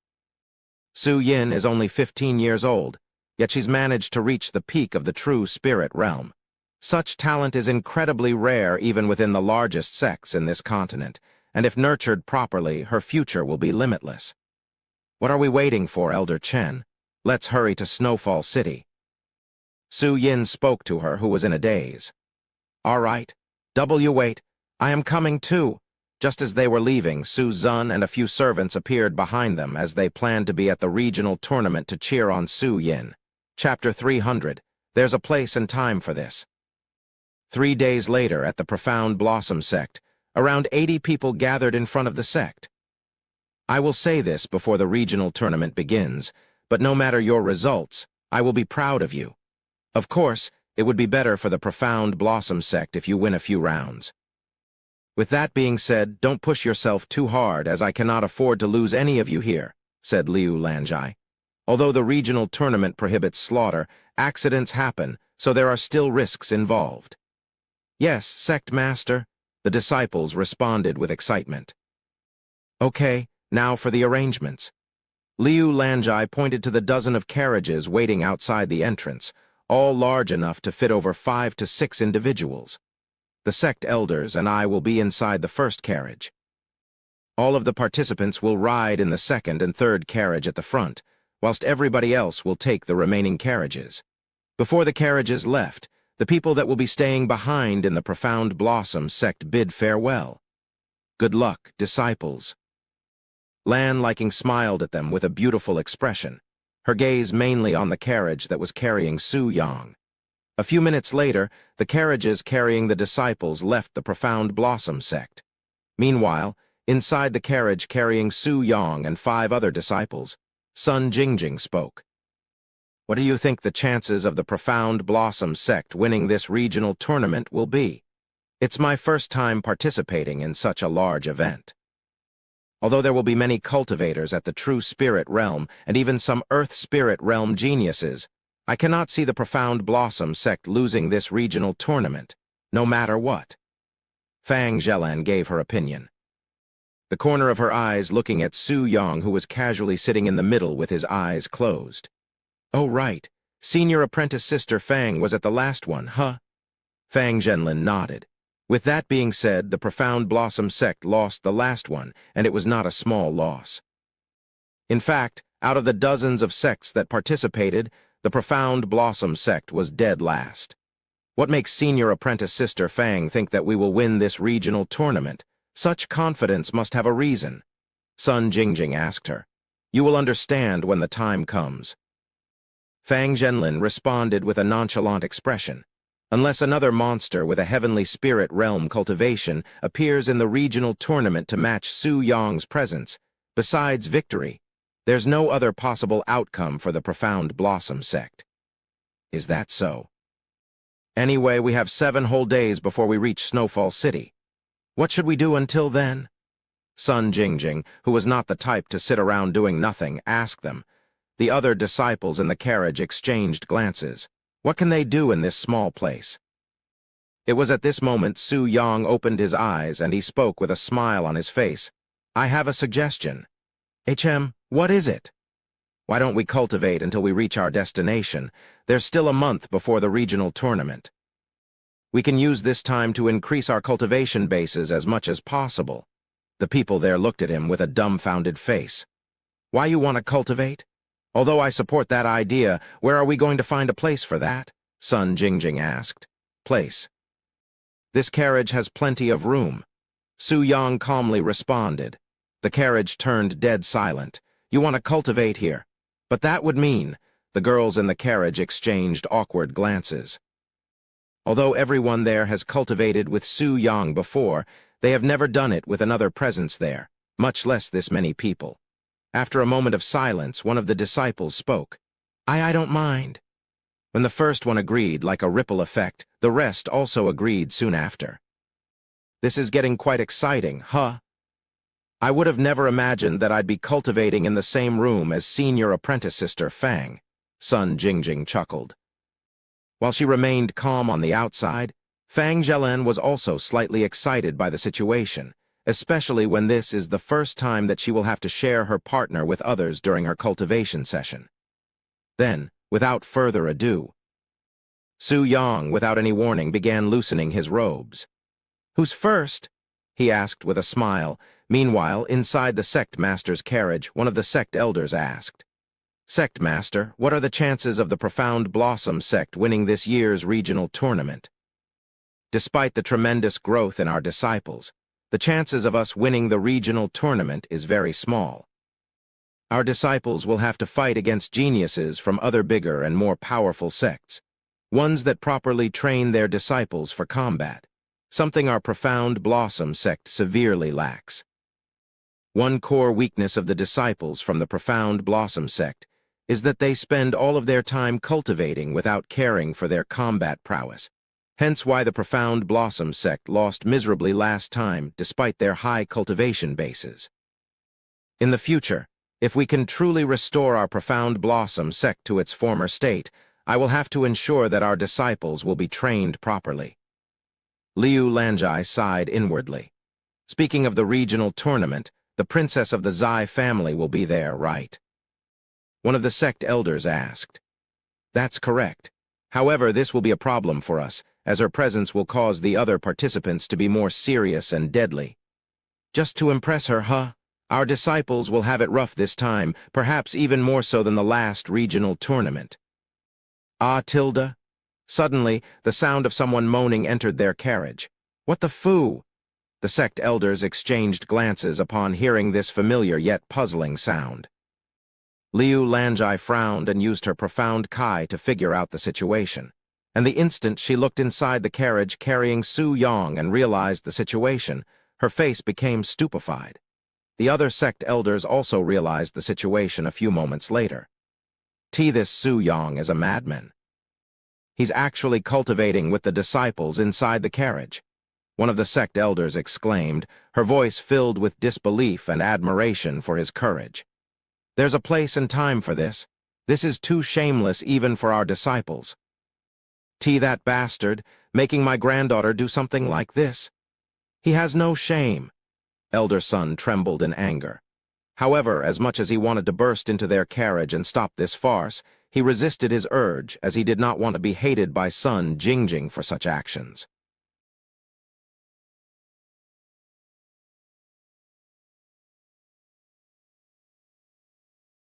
[SPEAKER 1] Su-yin is only 15 years old, yet she's managed to reach the peak of the true spirit realm. Such talent is incredibly rare even within the largest sects in this continent, and if nurtured properly, her future will be limitless. What are we waiting for, Elder Chen? Let's hurry to Snowfall City. Su-yin spoke to her, who was in a daze. All right, wait, I am coming too. Just as they were leaving, Su-zun and a few servants appeared behind them as they planned to be at the regional tournament to cheer on Su-yin. Chapter 300. There's a place and time for this. 3 days later, at the Profound Blossom sect, around 80 people gathered in front of the sect. I will say this before the regional tournament begins, but no matter your results, I will be proud of you. Of course, it would be better for the Profound Blossom sect if you win a few rounds. With that being said, don't push yourself too hard, as I cannot afford to lose any of you here, said Liu Lanjai. Although the regional tournament prohibits slaughter, accidents happen, so there are still risks involved. Yes, sect master, the disciples responded with excitement. Okay, now for the arrangements. Liu Lanjai pointed to the dozen of carriages waiting outside the entrance, all large enough to fit over 5 to 6 individuals. The sect elders and I will be inside the first carriage. All of the participants will ride in the second and third carriage at the front, whilst everybody else will take the remaining carriages. Before the carriages left, the people that will be staying behind in the Profound Blossom sect bid farewell. Good luck, disciples. Lan Liking smiled at them with a beautiful expression, her gaze mainly on the carriage that was carrying Su-yang. A few minutes later, the carriages carrying the disciples left the Profound Blossom sect. Meanwhile, inside the carriage carrying Su-yang and 5 other disciples, Sun Jingjing spoke. What do you think the chances of the Profound Blossom sect winning this regional tournament will be? It's my first time participating in such a large event. Although there will be many cultivators at the True Spirit Realm and even some Earth Spirit Realm geniuses, I cannot see the Profound Blossom sect losing this regional tournament, no matter what. Fang Zhelan gave her opinion, the corner of her eyes looking at Su-yang, who was casually sitting in the middle with his eyes closed. Oh right, senior apprentice sister Fang was at the last one, huh? Fang Zhenlin nodded. With that being said, the Profound Blossom sect lost the last one, and it was not a small loss. In fact, out of the dozens of sects that participated, the Profound Blossom sect was dead last. What makes senior apprentice sister Fang think that we will win this regional tournament? Such confidence must have a reason. Sun Jingjing asked her. You will understand when the time comes. Fang Zhenlin responded with a nonchalant expression. Unless another monster with a heavenly spirit realm cultivation appears in the regional tournament to match Su-yang's presence, besides victory, there's no other possible outcome for the Profound Blossom sect. Is that so? Anyway, we have 7 whole days before we reach Snowfall City. What should we do until then? Sun Jingjing, who was not the type to sit around doing nothing, asked them. The other disciples in the carriage exchanged glances. What can they do in this small place? It was at this moment Su-yang opened his eyes and he spoke with a smile on his face. I have a suggestion. What is it? Why don't we cultivate until we reach our destination? There's still a month before the regional tournament. We can use this time to increase our cultivation bases as much as possible. The people there looked at him with a dumbfounded face. Why you want to cultivate? Although I support that idea, where are we going to find a place for that? Sun Jingjing asked. Place. This carriage has plenty of room. Su Yang calmly responded. The carriage turned dead silent. You want to cultivate here? But that would mean... The girls in the carriage exchanged awkward glances. Although everyone there has cultivated with Su Yang before, they have never done it with another presence there, much less this many people. After a moment of silence, one of the disciples spoke. I don't mind. When the first one agreed, like a ripple effect, the rest also agreed soon after. This is getting quite exciting, huh? I would have never imagined that I'd be cultivating in the same room as senior apprentice sister Fang, Sun Jingjing chuckled. While she remained calm on the outside, Fang Zhelen was also slightly excited by the situation, especially when this is the first time that she will have to share her partner with others during her cultivation session. Then, without further ado, Su Yang, without any warning, began loosening his robes. Who's first? He asked with a smile. Meanwhile, inside the sect master's carriage, one of the sect elders asked, Sect Master, what are the chances of the Profound Blossom sect winning this year's regional tournament? Despite the tremendous growth in our disciples, the chances of us winning the regional tournament is very small. Our disciples will have to fight against geniuses from other bigger and more powerful sects, ones that properly train their disciples for combat, something our Profound Blossom sect severely lacks. One core weakness of the disciples from the Profound Blossom sect is that they spend all of their time cultivating without caring for their combat prowess, hence why the Profound Blossom sect lost miserably last time despite their high cultivation bases. In the future, if we can truly restore our Profound Blossom sect to its former state, I will have to ensure that our disciples will be trained properly. Liu Lanjai sighed inwardly. Speaking of the regional tournament, the princess of the Zai family will be there, right? One of the sect elders asked. That's correct. However, this will be a problem for us, as her presence will cause the other participants to be more serious and deadly. Just to impress her, huh? Our disciples will have it rough this time, perhaps even more so than the last regional tournament. Ah, Tilda? Suddenly, the sound of someone moaning entered their carriage. What the foo? The sect elders exchanged glances upon hearing this familiar yet puzzling sound. Liu Lanjai frowned and used her profound Kai to figure out the situation. And the instant she looked inside the carriage carrying Su Yang and realized the situation, her face became stupefied. The other sect elders also realized the situation a few moments later. This Su Yang is a madman. He's actually cultivating with the disciples inside the carriage. One of the sect elders exclaimed, her voice filled with disbelief and admiration for his courage. There's a place and time for this. This is too shameless even for our disciples. That bastard, making my granddaughter do something like this. He has no shame. Elder Sun trembled in anger. However, as much as he wanted to burst into their carriage and stop this farce, he resisted his urge as he did not want to be hated by Sun Jingjing for such actions.